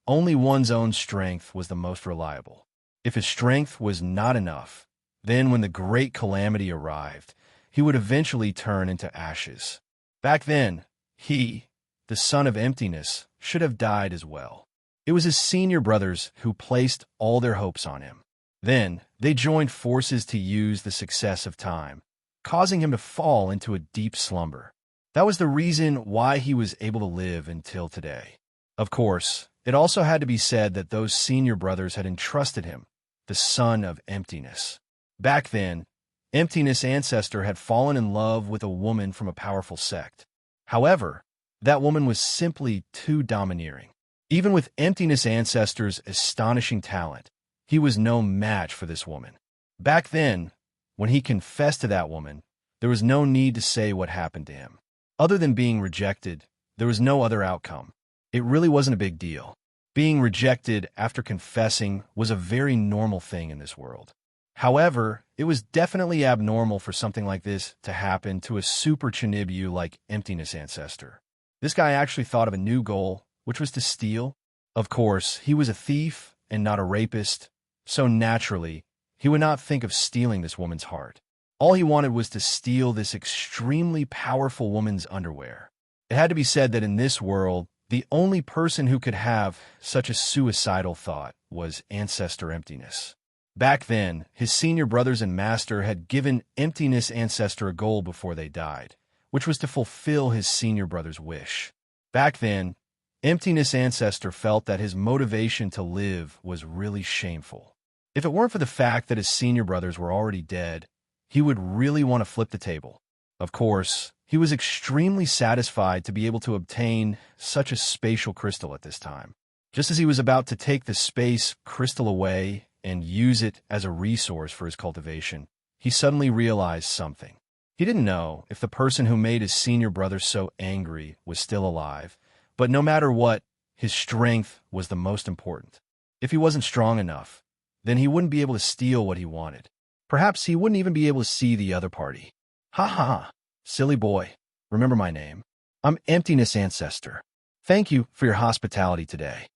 only one's own strength was the most reliable. If his strength was not enough, then when the great calamity arrived, he would eventually turn into ashes. Back then, he, the son of emptiness, should have died as well. It was his senior brothers who placed all their hopes on him. Then, they joined forces to use the success of time, causing him to fall into a deep slumber. That was the reason why he was able to live until today. Of course, it also had to be said that those senior brothers had entrusted him, the son of emptiness. Back then, Emptiness' ancestor had fallen in love with a woman from a powerful sect. However, that woman was simply too domineering. Even with Emptiness' ancestor's astonishing talent, he was no match for this woman. Back then, when he confessed to that woman, there was no need to say what happened to him. Other than being rejected, there was no other outcome. It really wasn't a big deal. Being rejected after confessing was a very normal thing in this world. However, it was definitely abnormal for something like this to happen to a super Chinibyu like Emptiness' ancestor. This guy actually thought of a new goal, which was to steal. Of course, he was a thief and not a rapist, so naturally, he would not think of stealing this woman's heart. All he wanted was to steal this extremely powerful woman's underwear. It had to be said that in this world, the only person who could have such a suicidal thought was Ancestor Emptiness. Back then, his senior brothers and master had given Emptiness' ancestor a goal before they died, which was to fulfill his senior brother's wish. Back then, Emptiness' ancestor felt that his motivation to live was really shameful. If it weren't for the fact that his senior brothers were already dead, he would really want to flip the table. Of course, he was extremely satisfied to be able to obtain such a spatial crystal at this time. Just as he was about to take the space crystal away and use it as a resource for his cultivation, he suddenly realized something. He didn't know if the person who made his senior brother so angry was still alive, but no matter what, his strength was the most important. If he wasn't strong enough, then he wouldn't be able to steal what he wanted. Perhaps he wouldn't even be able to see the other party. Ha ha ha, silly boy. Remember my name. I'm Emptiness' ancestor. Thank you for your hospitality today.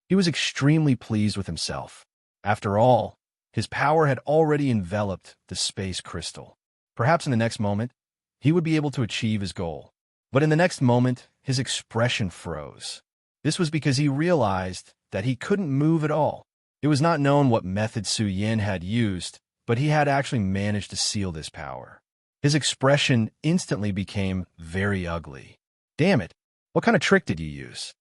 He was extremely pleased with himself. After all, his power had already enveloped the space crystal. Perhaps in the next moment, he would be able to achieve his goal. But in the next moment, his expression froze. This was because he realized that he couldn't move at all. It was not known what method Su Yin had used, but he had actually managed to seal this power. His expression instantly became very ugly. Damn it, what kind of trick did you use?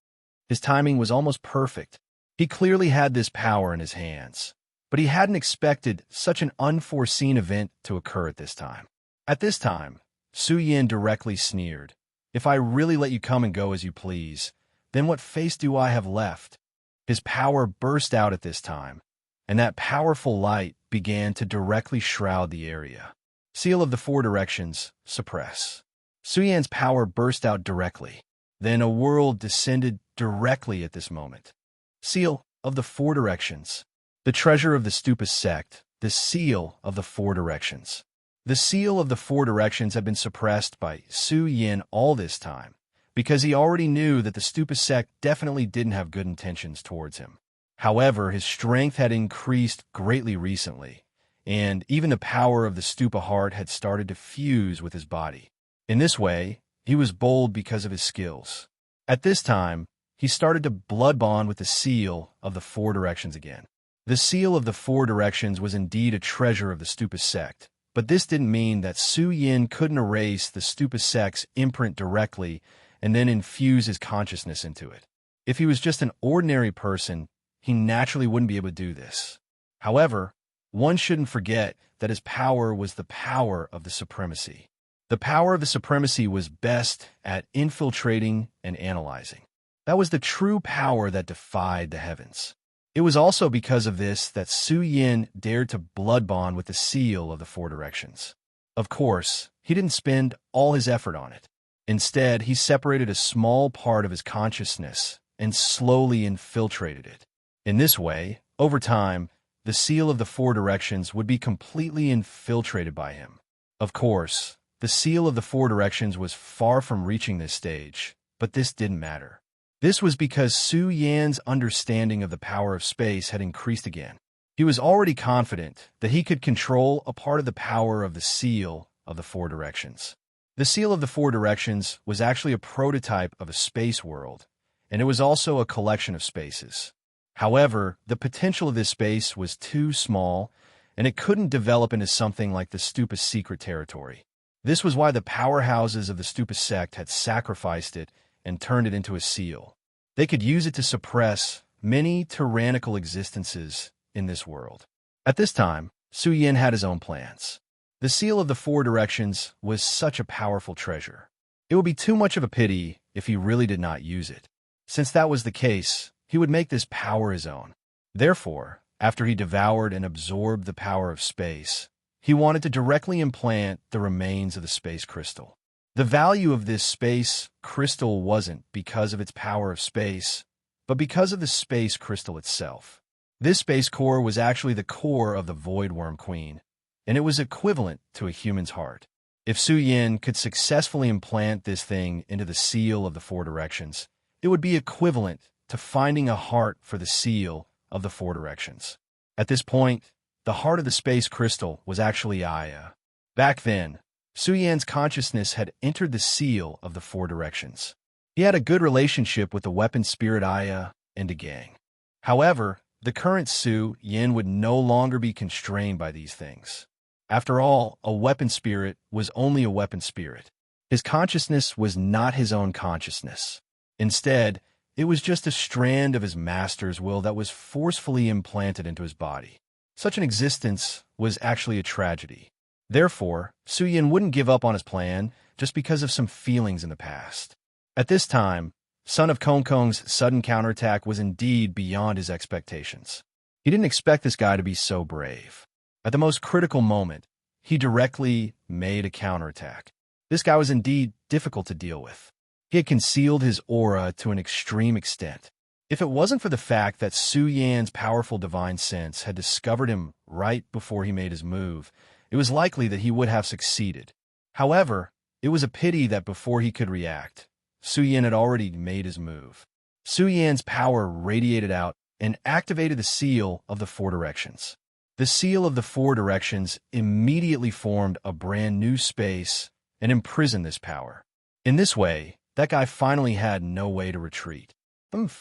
His timing was almost perfect. He clearly had this power in his hands. but he hadn't expected such an unforeseen event to occur at this time. At this time, Su Yin directly sneered, "If I really let you come and go as you please, then what face do I have left?" His power burst out at this time, and that powerful light began to directly shroud the area. Seal of the Four Directions, suppress. Su Yan's power burst out directly. Then a world descended directly at this moment. Seal of the Four Directions. The treasure of the Stupa sect, the Seal of the Four Directions. The Seal of the Four Directions had been suppressed by Su Yin all this time, because he already knew that the Stupa sect definitely didn't have good intentions towards him. However, his strength had increased greatly recently, and even the power of the Stupa heart had started to fuse with his body. In this way, he was bold because of his skills. At this time, he started to blood bond with the Seal of the Four Directions again. The Seal of the Four Directions was indeed a treasure of the Stupa sect, but this didn't mean that Su Yin couldn't erase the Stupa sect's imprint directly and then infuse his consciousness into it. If he was just an ordinary person, he naturally wouldn't be able to do this. However, one shouldn't forget that his power was the power of the supremacy. The power of the supremacy was best at infiltrating and analyzing. That was the true power that defied the heavens. It was also because of this that Su Yin dared to blood bond with the Seal of the Four Directions. Of course, he didn't spend all his effort on it. Instead, he separated a small part of his consciousness and slowly infiltrated it. In this way, over time, the Seal of the Four Directions would be completely infiltrated by him. Of course, the Seal of the Four Directions was far from reaching this stage, but this didn't matter. This was because Su Yan's understanding of the power of space had increased again. He was already confident that he could control a part of the power of the Seal of the Four Directions. The Seal of the Four Directions was actually a prototype of a space world, and it was also a collection of spaces. However, the potential of this space was too small, and it couldn't develop into something like the Stupa secret territory. This was why the powerhouses of the Stupa sect had sacrificed it and turned it into a seal. They could use it to suppress many tyrannical existences in this world. At this time, Su Yin had his own plans. The Seal of the Four Directions was such a powerful treasure. It would be too much of a pity if he really did not use it. Since that was the case, he would make this power his own. Therefore, after he devoured and absorbed the power of space, he wanted to directly implant the remains of the space crystal. The value of this space crystal wasn't because of its power of space, but because of the space crystal itself. This space core was actually the core of the Void Worm Queen, and it was equivalent to a human's heart. If Su Yin could successfully implant this thing into the Seal of the Four Directions, it would be equivalent to finding a heart for the Seal of the Four Directions. At this point, the heart of the space crystal was actually Aya. Back then, Su Yan's consciousness had entered the Seal of the Four Directions. He had a good relationship with the weapon spirit Aya and a gang. However, the current Su Yin would no longer be constrained by these things. After all, a weapon spirit was only a weapon spirit. His consciousness was not his own consciousness. Instead, it was just a strand of his master's will that was forcefully implanted into his body. Such an existence was actually a tragedy. Therefore, Su Yin wouldn't give up on his plan just because of some feelings in the past. At this time, Son of Kong Kong's sudden counterattack was indeed beyond his expectations. He didn't expect this guy to be so brave. At the most critical moment, he directly made a counterattack. This guy was indeed difficult to deal with. He had concealed his aura to an extreme extent. If it wasn't for the fact that Su Yan's powerful divine sense had discovered him right before he made his move, it was likely that he would have succeeded. However, it was a pity that before he could react, Su Yin had already made his move. Su Yan's power radiated out and activated the Seal of the Four Directions. The Seal of the Four Directions immediately formed a brand new space and imprisoned this power. In this way, that guy finally had no way to retreat.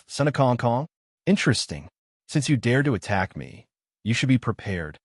Son of Kong Kong? Interesting. Since you dared to attack me, you should be prepared.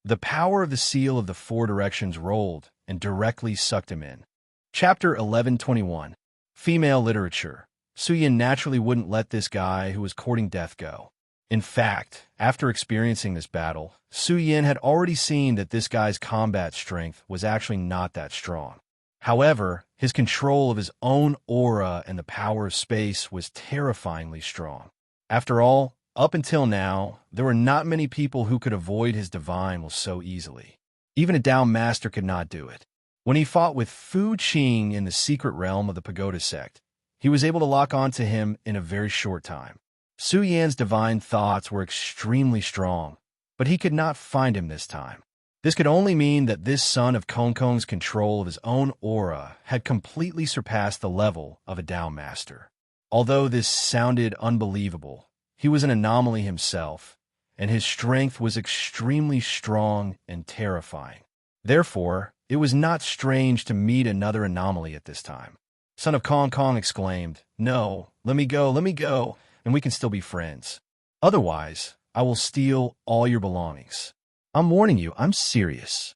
The power of the Seal of the Four Directions rolled and directly sucked him in. Chapter 1121. Female Literature. Su Yin naturally wouldn't let this guy who was courting death go. In fact, after experiencing this battle, Su Yin had already seen that this guy's combat strength was actually not that strong. However, his control of his own aura and the power of space was terrifyingly strong. After all, up until now, there were not many people who could avoid his divine will so easily. Even a Tao master could not do it. When he fought with Fu Qing in the secret realm of the Pagoda sect, he was able to lock onto him in a very short time. Su Yan's divine thoughts were extremely strong, but he could not find him this time. This could only mean that this son of Kong Kong's control of his own aura had completely surpassed the level of a Tao master. Although this sounded unbelievable, he was an anomaly himself, and his strength was extremely strong and terrifying. Therefore, it was not strange to meet another anomaly at this time. Son of Kong Kong exclaimed, "No, let me go, and we can still be friends. Otherwise, I will steal all your belongings. I'm warning you, I'm serious."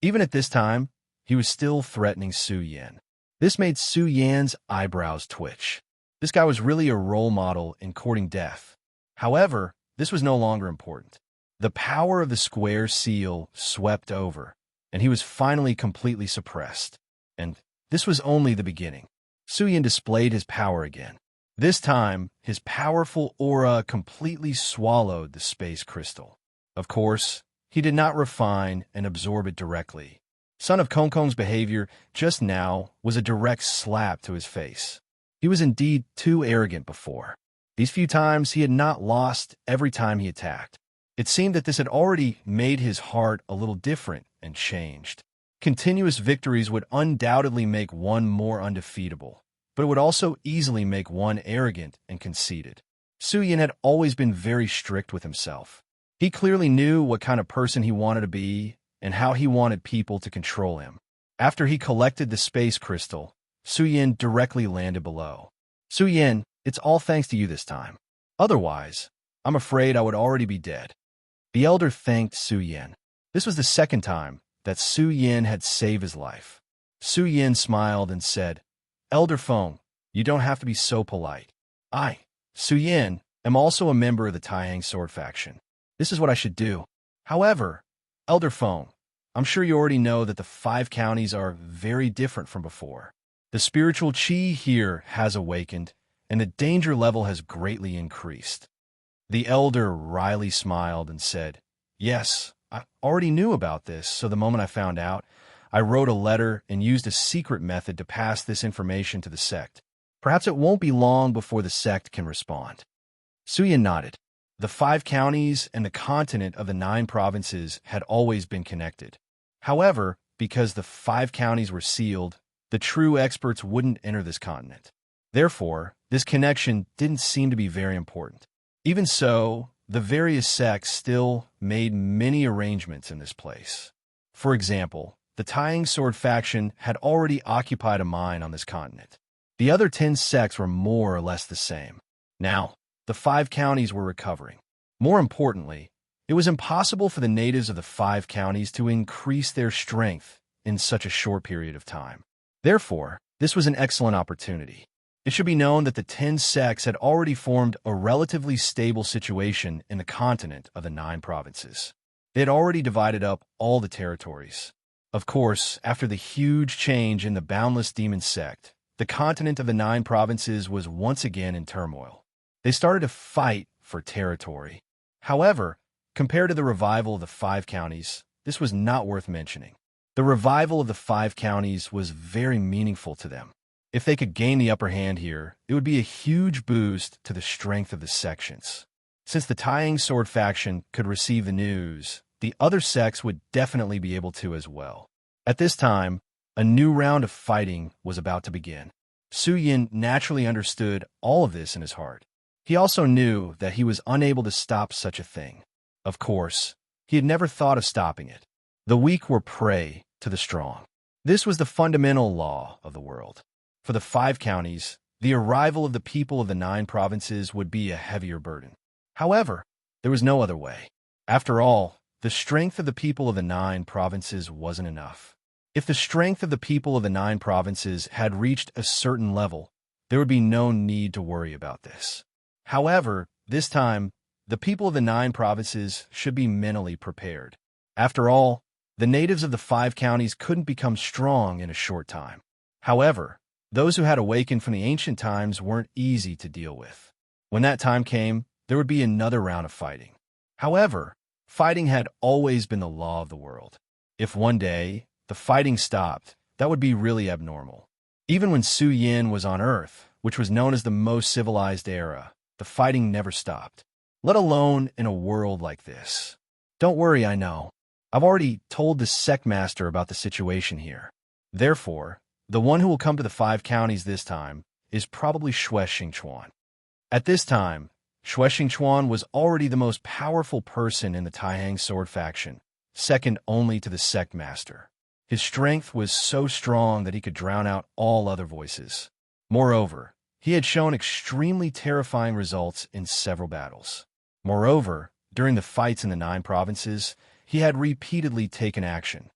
Even at this time, he was still threatening Su Yan. This made Su Yan's eyebrows twitch. This guy was really a role model in courting death. However, this was no longer important. The power of the square seal swept over, and he was finally completely suppressed. And this was only the beginning. Su Yan displayed his power again. This time, his powerful aura completely swallowed the space crystal. Of course, he did not refine and absorb it directly. Son of Kong Kong's behavior just now was a direct slap to his face. He was indeed too arrogant before. These few times he had not lost every time he attacked. It seemed that this had already made his heart a little different and changed. Continuous victories would undoubtedly make one more undefeatable, but it would also easily make one arrogant and conceited. Su Yan had always been very strict with himself. He clearly knew what kind of person he wanted to be and how he wanted people to control him. After he collected the space crystal, Su Yan directly landed below. "Su Yan, it's all thanks to you this time. Otherwise, I'm afraid I would already be dead." The elder thanked Su Yan. This was the second time that Su Yan had saved his life. Su Yan smiled and said, "Elder Feng, you don't have to be so polite. I, Su Yan, am also a member of the Taihang sword faction. This is what I should do. However, Elder Feng, I'm sure you already know that the 5 counties are very different from before. The spiritual qi here has awakened, and the danger level has greatly increased." The elder wryly smiled and said, "Yes, I already knew about this, so the moment I found out, I wrote a letter and used a secret method to pass this information to the sect. Perhaps it won't be long before the sect can respond." Su Yan nodded. The 5 counties and the continent of the 9 provinces had always been connected. However, because the 5 counties were sealed, the true experts wouldn't enter this continent. Therefore, this connection didn't seem to be very important. Even so, the various sects still made many arrangements in this place. For example, the Taihang sword faction had already occupied a mine on this continent. The other 10 sects were more or less the same. Now, the 5 counties were recovering. More importantly, it was impossible for the natives of the 5 counties to increase their strength in such a short period of time. Therefore, this was an excellent opportunity. It should be known that the 10 sects had already formed a relatively stable situation in the continent of the 9 provinces. They had already divided up all the territories. Of course, after the huge change in the Boundless Demon sect, the continent of the 9 provinces was once again in turmoil. They started to fight for territory. However, compared to the revival of the 5 counties, this was not worth mentioning. The revival of the 5 counties was very meaningful to them. If they could gain the upper hand here, it would be a huge boost to the strength of the sections. Since the Taihang sword faction could receive the news, the other sects would definitely be able to as well. At this time, a new round of fighting was about to begin. Su Yan naturally understood all of this in his heart. He also knew that he was unable to stop such a thing. Of course, he had never thought of stopping it. The weak were prey to the strong. This was the fundamental law of the world. For the 5 counties, the arrival of the people of the 9 provinces would be a heavier burden. However, there was no other way. After all, the strength of the people of the 9 provinces wasn't enough. If the strength of the people of the 9 provinces had reached a certain level, there would be no need to worry about this. However, this time, the people of the 9 provinces should be mentally prepared. After all, the natives of the 5 counties couldn't become strong in a short time. However, those who had awakened from the ancient times weren't easy to deal with. When that time came, there would be another round of fighting. However, fighting had always been the law of the world. If one day the fighting stopped, that would be really abnormal. Even when Su Yin was on Earth, which was known as the most civilized era, the fighting never stopped, let alone in a world like this. Don't worry, I know. I've already told the sect master about the situation here. Therefore, the one who will come to the 5 counties this time is probably Xue Xingchuan. At this time, Xue Xingchuan was already the most powerful person in the Taihang sword faction, second only to the sect master. His strength was so strong that he could drown out all other voices. Moreover, he had shown extremely terrifying results in several battles. Moreover, during the fights in the 9 provinces, he had repeatedly taken action.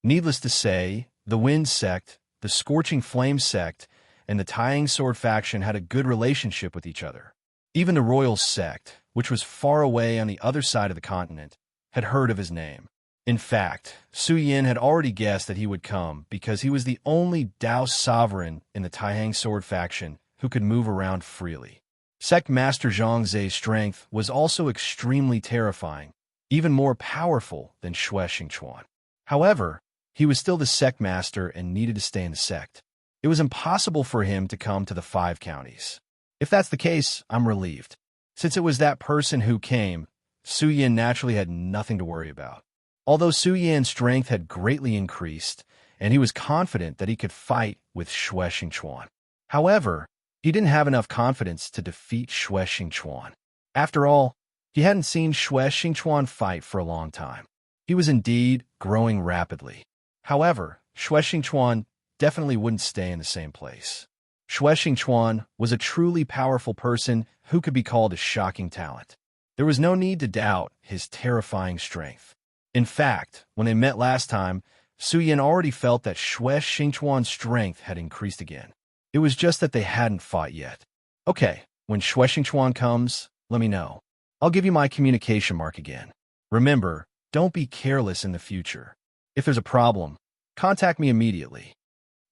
Needless to say, the Wind sect, the Scorching Flame sect, and the Taihang sword faction had a good relationship with each other. Even the Royal sect, which was far away on the other side of the continent, had heard of his name. In fact, Su Yin had already guessed that he would come because he was the only Dao sovereign in the Taihang sword faction who could move around freely. Sect Master Zhang Zhe's strength was also extremely terrifying, even more powerful than Xue Xingchuan. However, he was still the sect master and needed to stay in the sect. It was impossible for him to come to the 5 counties. If that's the case, I'm relieved. Since it was that person who came, Su Yin naturally had nothing to worry about. Although Su Yin's strength had greatly increased, and he was confident that he could fight with Xue Xingchuan. However, he didn't have enough confidence to defeat Xue Xingchuan. After all, he hadn't seen Xue Xingchuan fight for a long time. He was indeed growing rapidly. However, Xue Xingchuan definitely wouldn't stay in the same place. Xue Xingchuan was a truly powerful person who could be called a shocking talent. There was no need to doubt his terrifying strength. In fact, when they met last time, Su Yin already felt that Xue Xingchuan's strength had increased again. It was just that they hadn't fought yet. Okay, when Xue Xingchuan comes, let me know. I'll give you my communication mark again. Remember, don't be careless in the future. If there's a problem, contact me immediately.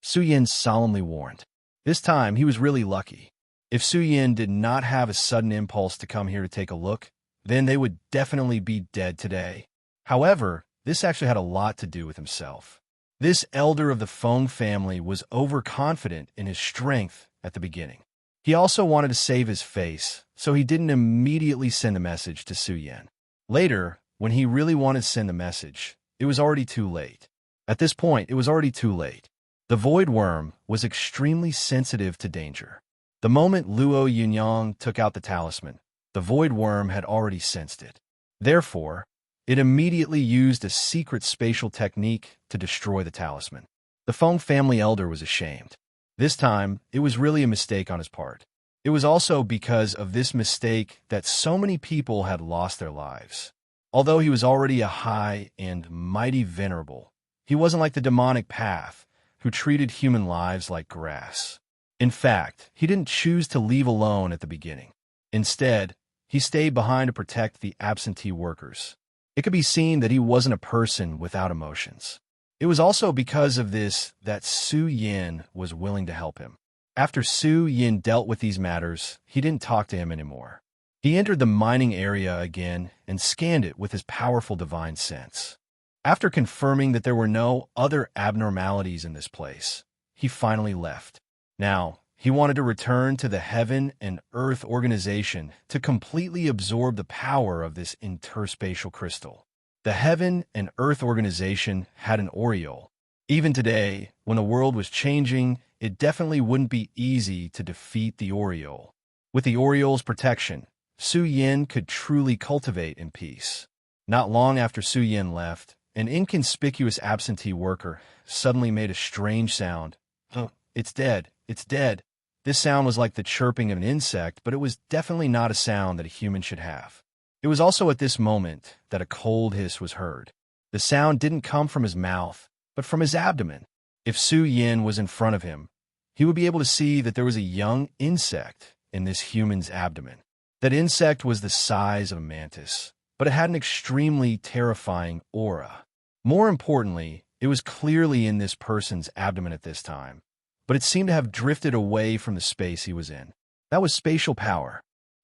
Su Yin solemnly warned. This time, he was really lucky. If Su Yin did not have a sudden impulse to come here to take a look, then they would definitely be dead today. However, this actually had a lot to do with himself. This elder of the Feng family was overconfident in his strength at the beginning. He also wanted to save his face, so he didn't immediately send the message to Su Yin. Later, when he really wanted to send the message, it was already too late. At this point, it was already too late. The Void Worm was extremely sensitive to danger. The moment Luo Yunyang took out the talisman, the Void Worm had already sensed it. Therefore, it immediately used a secret spatial technique to destroy the talisman. The Feng family elder was ashamed. This time, it was really a mistake on his part. It was also because of this mistake that so many people had lost their lives. Although he was already a high and mighty venerable, he wasn't like the demonic path, who treated human lives like grass. In fact, he didn't choose to leave alone at the beginning. Instead, he stayed behind to protect the absentee workers. It could be seen that he wasn't a person without emotions. It was also because of this that Su Yin was willing to help him. After Su Yin dealt with these matters, he didn't talk to him anymore. He entered the mining area again and scanned it with his powerful divine sense. After confirming that there were no other abnormalities in this place, he finally left. Now, he wanted to return to the Heaven and Earth organization to completely absorb the power of this interspatial crystal. The Heaven and Earth organization had an aureole. Even today, when the world was changing, it definitely wouldn't be easy to defeat the aureole. With the aureole's protection, Su Yin could truly cultivate in peace. Not long after Su Yin left, an inconspicuous absentee worker suddenly made a strange sound. "Oh, it's dead. It's dead." This sound was like the chirping of an insect, but it was definitely not a sound that a human should have. It was also at this moment that a cold hiss was heard. The sound didn't come from his mouth, but from his abdomen. If Su Yin was in front of him, he would be able to see that there was a young insect in this human's abdomen. That insect was the size of a mantis, but it had an extremely terrifying aura. More importantly, it was clearly in this person's abdomen at this time, but it seemed to have drifted away from the space he was in. That was spatial power.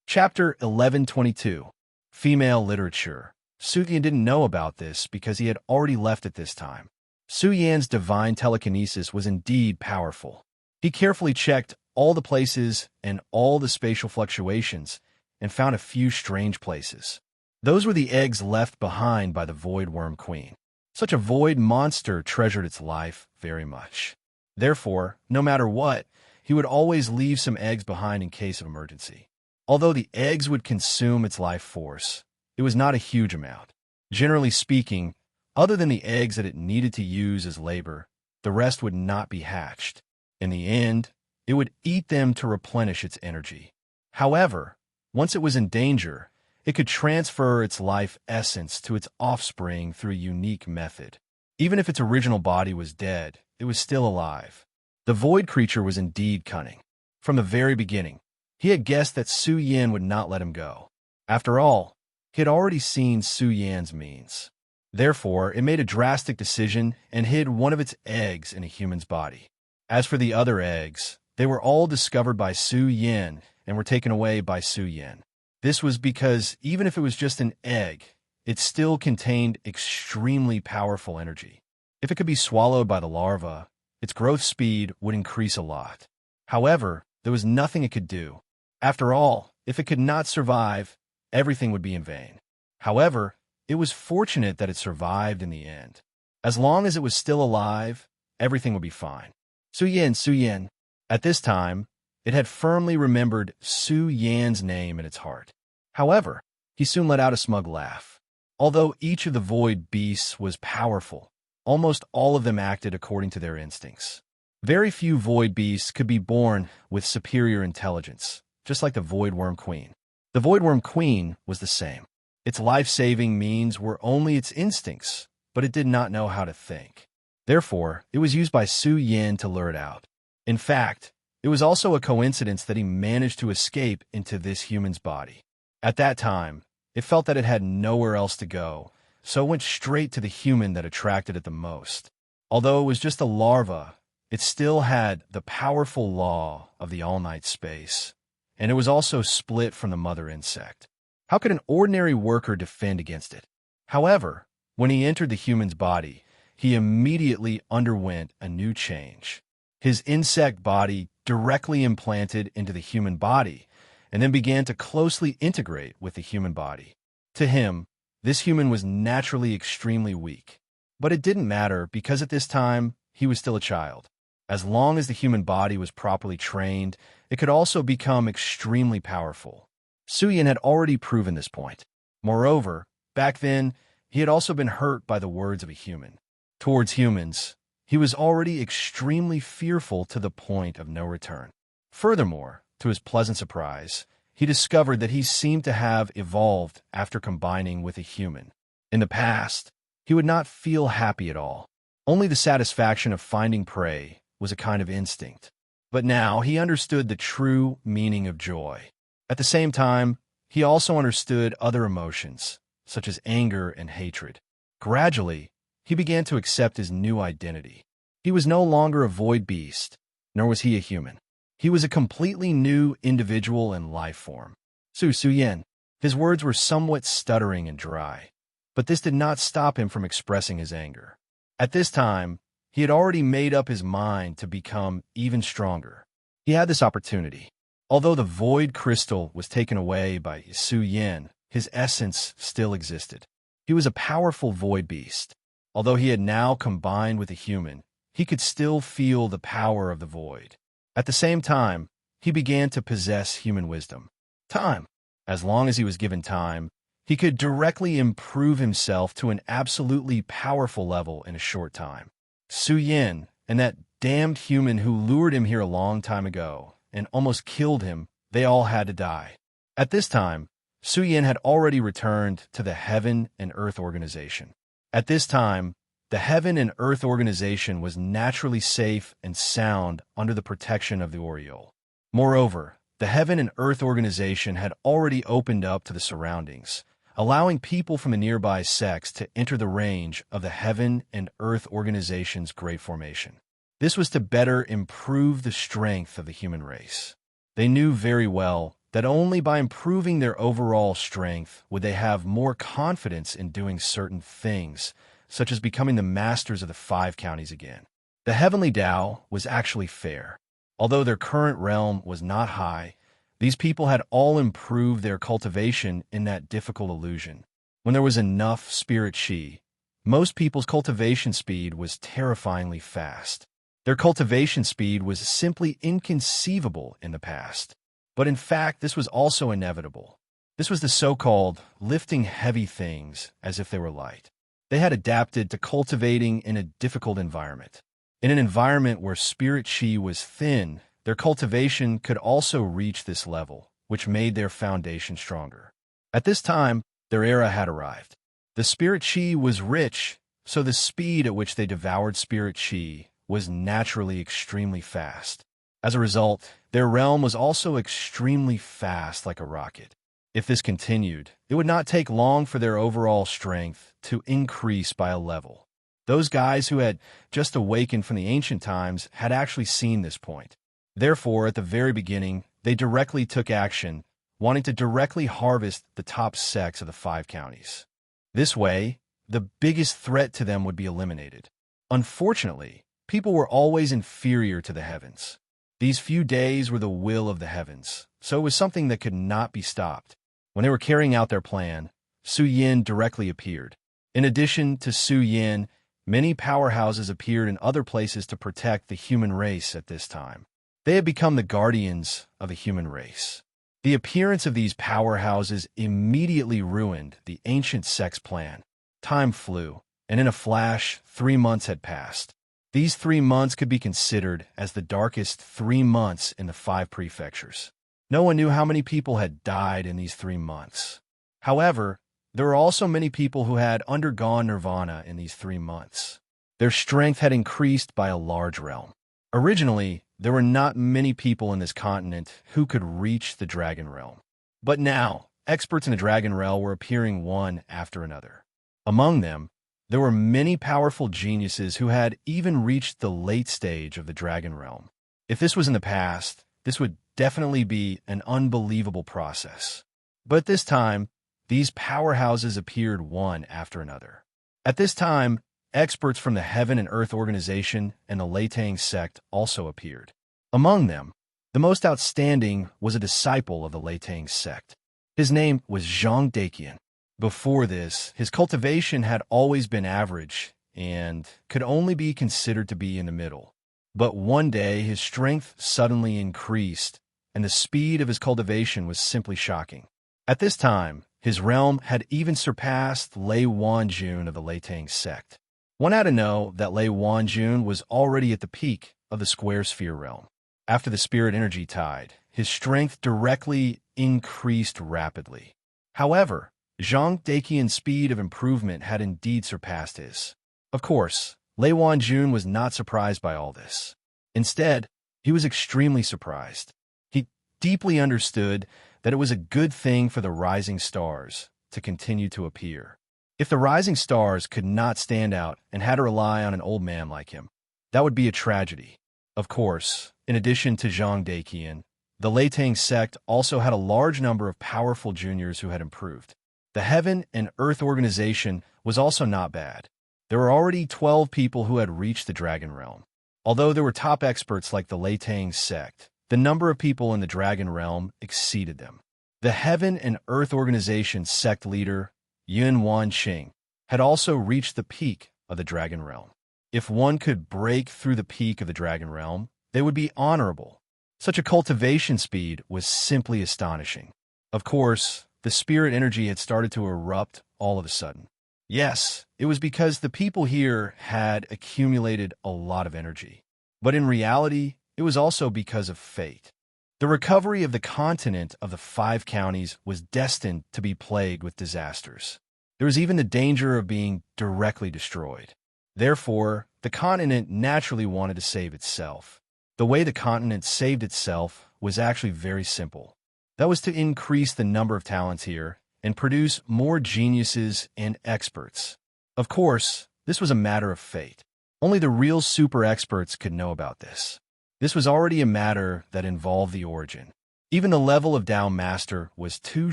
Chapter 1122. Female Literature. Su Yan didn't know about this because he had already left at this time. Su Yan's divine telekinesis was indeed powerful. He carefully checked all the places and all the spatial fluctuations and found a few strange places. Those were the eggs left behind by the Void Worm Queen. Such a void monster treasured its life very much. Therefore, no matter what, he would always leave some eggs behind in case of emergency. Although the eggs would consume its life force, it was not a huge amount. Generally speaking, other than the eggs that it needed to use as labor, the rest would not be hatched. In the end, it would eat them to replenish its energy. However, once it was in danger, it could transfer its life essence to its offspring through a unique method. Even if its original body was dead, it was still alive. The void creature was indeed cunning. From the very beginning, he had guessed that Su Yan would not let him go. After all, he had already seen Su Yan's means. Therefore, it made a drastic decision and hid one of its eggs in a human's body. As for the other eggs, they were all discovered by Su Yan and were taken away by Su Yan. This was because even if it was just an egg, it still contained extremely powerful energy. If it could be swallowed by the larva, its growth speed would increase a lot. However, there was nothing it could do. After all, if it could not survive, everything would be in vain. However, it was fortunate that it survived in the end. As long as it was still alive, everything would be fine. Su Yan. At this time, it had firmly remembered Su Yan's name in its heart. However, he soon let out a smug laugh. Although each of the void beasts was powerful, almost all of them acted according to their instincts. Very few void beasts could be born with superior intelligence, just like the Void Worm Queen. The Void Worm Queen was the same. Its life-saving means were only its instincts, but it did not know how to think. Therefore, it was used by Su Yan to lure it out. In fact, it was also a coincidence that he managed to escape into this human's body. At that time, it felt that it had nowhere else to go, so it went straight to the human that attracted it the most. Although it was just a larva, it still had the powerful law of the all-night space, and it was also split from the mother insect. How could an ordinary worker defend against it? However, when he entered the human's body, he immediately underwent a new change. His insect body directly implanted into the human body, and then began to closely integrate with the human body. To him, this human was naturally extremely weak. But it didn't matter because at this time, he was still a child. As long as the human body was properly trained, it could also become extremely powerful. Su Yan had already proven this point. Moreover, back then, he had also been hurt by the words of a human. Towards humans, he was already extremely fearful to the point of no return. Furthermore, to his pleasant surprise, he discovered that he seemed to have evolved after combining with a human. In the past, he would not feel happy at all. Only the satisfaction of finding prey was a kind of instinct. But now he understood the true meaning of joy. At the same time, he also understood other emotions, such as anger and hatred. Gradually, he began to accept his new identity. He was no longer a void beast, nor was he a human. He was a completely new individual and life form. Su Yan. His words were somewhat stuttering and dry, but this did not stop him from expressing his anger. At this time, he had already made up his mind to become even stronger. He had this opportunity. Although the void crystal was taken away by Su Yan, his essence still existed. He was a powerful void beast. Although he had now combined with a human, he could still feel the power of the void. At the same time, he began to possess human wisdom. Time. As long as he was given time, he could directly improve himself to an absolutely powerful level in a short time. Su Yan and that damned human who lured him here a long time ago and almost killed him, they all had to die. At this time, Su Yan had already returned to the Heaven and Earth Organization. At this time, the Heaven and Earth Organization was naturally safe and sound under the protection of the Oriole. Moreover, the Heaven and Earth organization had already opened up to the surroundings, allowing people from the nearby sects to enter the range of the Heaven and Earth organization's great formation. This was to better improve the strength of the human race. They knew very well that only by improving their overall strength would they have more confidence in doing certain things, such as becoming the masters of the 5 counties again. The heavenly Tao was actually fair. Although their current realm was not high, these people had all improved their cultivation in that difficult illusion. When there was enough spirit chi, most people's cultivation speed was terrifyingly fast. Their cultivation speed was simply inconceivable in the past. But in fact, this was also inevitable. This was the so-called lifting heavy things as if they were light. They had adapted to cultivating in a difficult environment. In an environment where spirit chi was thin, their cultivation could also reach this level, which made their foundation stronger. At this time, their era had arrived. The spirit chi was rich, so the speed at which they devoured spirit chi was naturally extremely fast. As a result, their realm was also extremely fast like a rocket. If this continued, it would not take long for their overall strength to increase by a level. Those guys who had just awakened from the ancient times had actually seen this point. Therefore, at the very beginning, they directly took action, wanting to directly harvest the top sects of the 5 counties. This way, the biggest threat to them would be eliminated. Unfortunately, people were always inferior to the heavens. These few days were the will of the heavens, so it was something that could not be stopped. When they were carrying out their plan, Su Yin directly appeared. In addition to Su Yin, many powerhouses appeared in other places to protect the human race at this time. They had become the guardians of the human race. The appearance of these powerhouses immediately ruined the ancient sect's plan. Time flew, and in a flash, 3 months had passed. These 3 months could be considered as the darkest 3 months in the 5 prefectures. No one knew how many people had died in these 3 months. However, there were also many people who had undergone nirvana in these 3 months. Their strength had increased by a large realm. Originally, there were not many people in this continent who could reach the dragon realm. But now, experts in the dragon realm were appearing one after another. Among them, there were many powerful geniuses who had even reached the late stage of the dragon realm. If this was in the past, this would definitely be an unbelievable process. But at this time, these powerhouses appeared one after another. At this time, experts from the Heaven and Earth organization and the Leitang sect also appeared. Among them, the most outstanding was a disciple of the Leitang sect. His name was Zhang Daqian. Before this, his cultivation had always been average and could only be considered to be in the middle. But one day, his strength suddenly increased, and the speed of his cultivation was simply shocking. At this time, his realm had even surpassed Lei Wanjun of the Leitang sect. One had to know that Lei Wanjun was already at the peak of the square sphere realm. After the spirit energy tide, his strength directly increased rapidly. However, Zhang Daqian's speed of improvement had indeed surpassed his. Of course, Lei Wanjun was not surprised by all this. Instead, he was extremely surprised. He deeply understood that it was a good thing for the rising stars to continue to appear. If the rising stars could not stand out and had to rely on an old man like him, that would be a tragedy. Of course, in addition to Zhang Daqian, the Leitang sect also had a large number of powerful juniors who had improved. The Heaven and Earth organization was also not bad. There were already 12 people who had reached the dragon realm. Although there were top experts like the Leitang sect, the number of people in the dragon realm exceeded them. The Heaven and Earth organization sect leader, Yun Wanqing, had also reached the peak of the dragon realm. If one could break through the peak of the dragon realm, they would be honorable. Such a cultivation speed was simply astonishing. Of course, the spirit energy had started to erupt all of a sudden. Yes, it was because the people here had accumulated a lot of energy. But in reality, it was also because of fate. The recovery of the continent of the 5 counties was destined to be plagued with disasters. There was even the danger of being directly destroyed. Therefore, the continent naturally wanted to save itself. The way the continent saved itself was actually very simple. That was to increase the number of talents here and produce more geniuses and experts. Of course, this was a matter of fate. Only the real super experts could know about this. This was already a matter that involved the origin. Even the level of Tao Master was too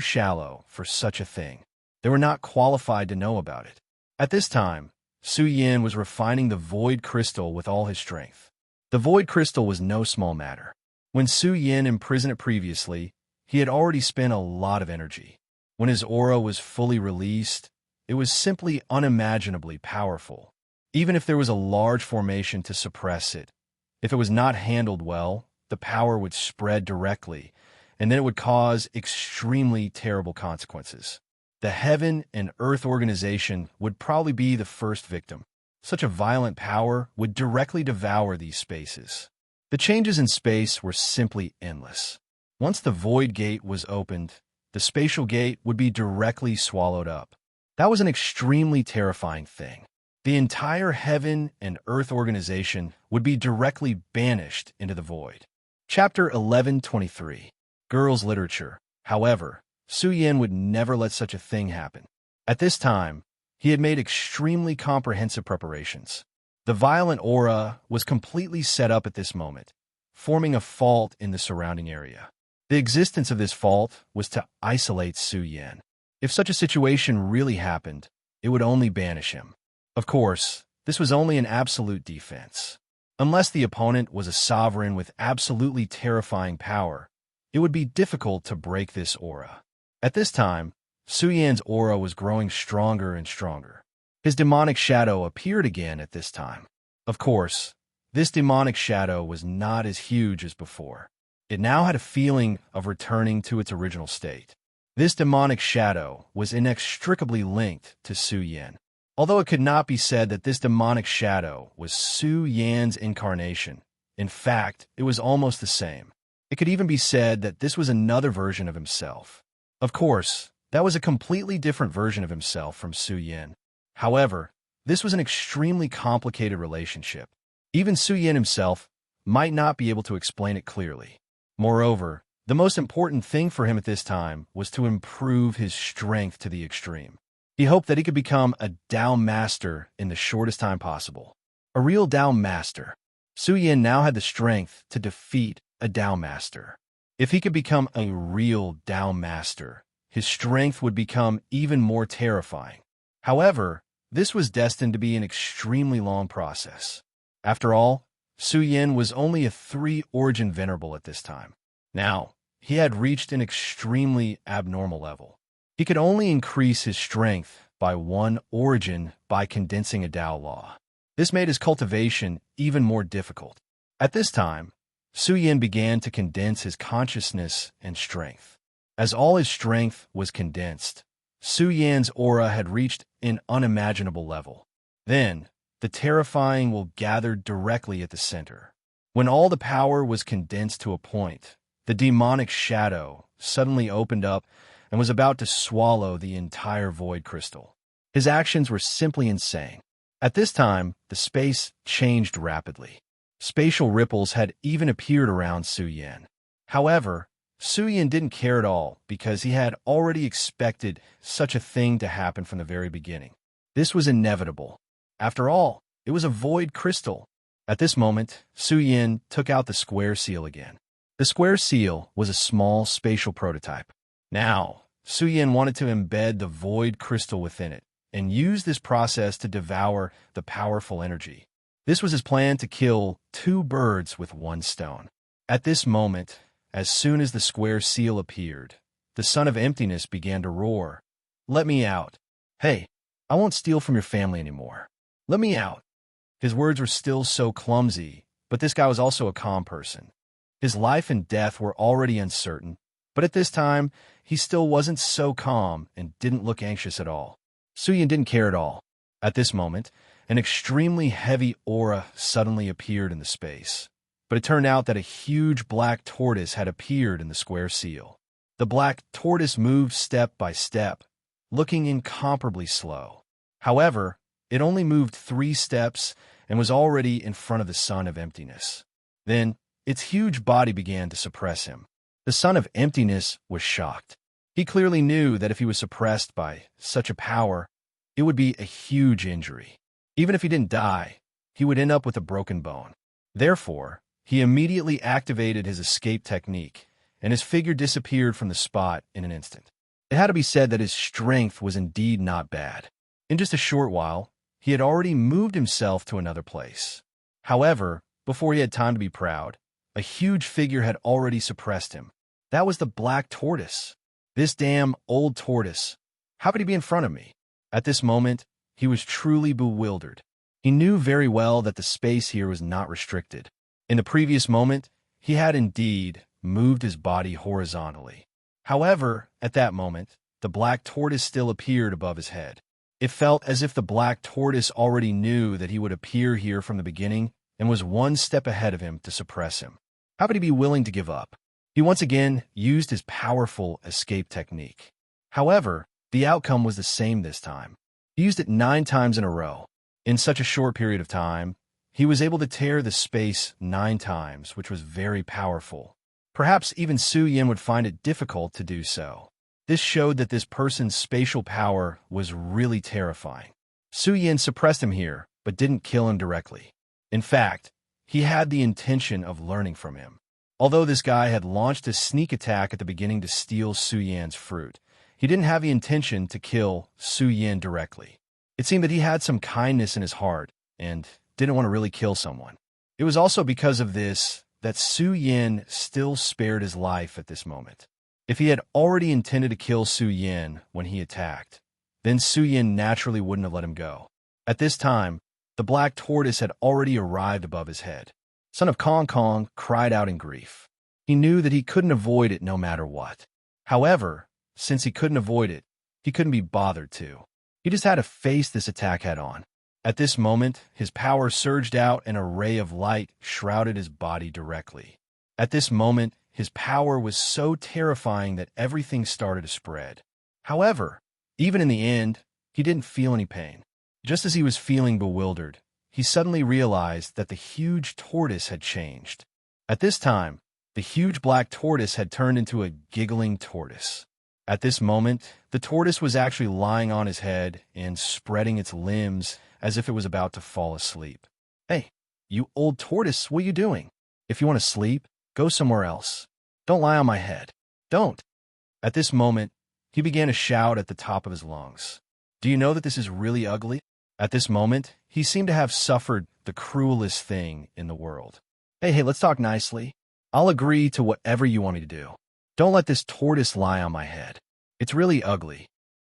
shallow for such a thing. They were not qualified to know about it. At this time, Su Yin was refining the Void Crystal with all his strength. The Void Crystal was no small matter. When Su Yin imprisoned it previously, he had already spent a lot of energy. When his aura was fully released, it was simply unimaginably powerful. Even if there was a large formation to suppress it, if it was not handled well, the power would spread directly, and then it would cause extremely terrible consequences. The Heaven and Earth organization would probably be the first victim. Such a violent power would directly devour these spaces. The changes in space were simply endless. Once the Void Gate was opened, the spatial gate would be directly swallowed up. That was an extremely terrifying thing. The entire Heaven and Earth organization would be directly banished into the void. Chapter 1123. Girls' Literature. However, Su Yin would never let such a thing happen. At this time, he had made extremely comprehensive preparations. The violent aura was completely set up at this moment, forming a fault in the surrounding area. The existence of this fault was to isolate Su Yin. If such a situation really happened, it would only banish him. Of course, this was only an absolute defense. Unless the opponent was a sovereign with absolutely terrifying power, it would be difficult to break this aura. At this time, Su Yan's aura was growing stronger and stronger. His demonic shadow appeared again at this time. Of course, this demonic shadow was not as huge as before. It now had a feeling of returning to its original state. This demonic shadow was inextricably linked to Su Yin. Although it could not be said that this demonic shadow was Su Yan's incarnation, in fact, it was almost the same. It could even be said that this was another version of himself. Of course, that was a completely different version of himself from Su Yin. However, this was an extremely complicated relationship. Even Su Yin himself might not be able to explain it clearly. Moreover, the most important thing for him at this time was to improve his strength to the extreme. He hoped that he could become a Tao Master in the shortest time possible. A real Tao Master. Su Yin now had the strength to defeat a Tao Master. If he could become a real Tao Master, his strength would become even more terrifying. However, this was destined to be an extremely long process. After all, Su Yin was only a 3 origin venerable at this time. Now, he had reached an extremely abnormal level. He could only increase his strength by 1 origin by condensing a Tao law. This made his cultivation even more difficult. At this time, Su Yin began to condense his consciousness and strength. As all his strength was condensed, Su Yan's aura had reached an unimaginable level. Then, the terrifying will gathered directly at the center. When all the power was condensed to a point, the demonic shadow suddenly opened up and was about to swallow the entire void crystal. His actions were simply insane. At this time, the space changed rapidly. Spatial ripples had even appeared around Su Yin. However, Su Yin didn't care at all because he had already expected such a thing to happen from the very beginning. This was inevitable. After all, it was a void crystal. At this moment, Su Yin took out the square seal again. The square seal was a small spatial prototype. Now, Su Yin wanted to embed the void crystal within it and use this process to devour the powerful energy. This was his plan to kill 2 birds with 1 stone. At this moment, as soon as the square seal appeared, the son of emptiness began to roar. "Let me out. Hey, I won't steal from your family anymore. Let me out." His words were still so clumsy, but this guy was also a calm person. His life and death were already uncertain, but at this time, he still wasn't so calm and didn't look anxious at all. Su Yin didn't care at all. At this moment, an extremely heavy aura suddenly appeared in the space, but it turned out that a huge black tortoise had appeared in the square seal. The black tortoise moved step by step, looking incomparably slow. However, it only moved 3 steps and was already in front of the son of emptiness. Then, its huge body began to suppress him. The son of emptiness was shocked. He clearly knew that if he was suppressed by such a power, it would be a huge injury. Even if he didn't die, he would end up with a broken bone. Therefore, he immediately activated his escape technique, and his figure disappeared from the spot in an instant. It had to be said that his strength was indeed not bad. In just a short while, he had already moved himself to another place. However, before he had time to be proud, a huge figure had already suppressed him. That was the black tortoise. This damn old tortoise. How could he be in front of me? At this moment, he was truly bewildered. He knew very well that the space here was not restricted. In the previous moment, he had indeed moved his body horizontally. However, at that moment, the black tortoise still appeared above his head. It felt as if the black tortoise already knew that he would appear here from the beginning and was one step ahead of him to suppress him. How could he be willing to give up? He once again used his powerful escape technique. However, the outcome was the same this time. He used it 9 times in a row. In such a short period of time, he was able to tear the space 9 times, which was very powerful. Perhaps even Su Yin would find it difficult to do so. This showed that this person's spatial power was really terrifying. Su Yin suppressed him here, but didn't kill him directly. In fact, he had the intention of learning from him. Although this guy had launched a sneak attack at the beginning to steal Su Yan's fruit, he didn't have the intention to kill Su Yin directly. It seemed that he had some kindness in his heart and didn't want to really kill someone. It was also because of this that Su Yin still spared his life at this moment. If he had already intended to kill Su Yin when he attacked, then Su Yin naturally wouldn't have let him go. At this time, the black tortoise had already arrived above his head. Son of Kong Kong cried out in grief. He knew that he couldn't avoid it no matter what. However, since he couldn't avoid it, he couldn't be bothered to. He just had to face this attack head-on. At this moment, his power surged out and a ray of light shrouded his body directly. At this moment, his power was so terrifying that everything started to spread. However, even in the end, he didn't feel any pain. Just as he was feeling bewildered, he suddenly realized that the huge tortoise had changed. At this time, the huge black tortoise had turned into a giggling tortoise. At this moment, the tortoise was actually lying on his head and spreading its limbs as if it was about to fall asleep. Hey, you old tortoise, what are you doing? If you want to sleep, go somewhere else. Don't lie on my head. Don't. At this moment, he began to shout at the top of his lungs. Do you know that this is really ugly? At this moment, he seemed to have suffered the cruelest thing in the world. Hey, let's talk nicely. I'll agree to whatever you want me to do. Don't let this tortoise lie on my head. It's really ugly.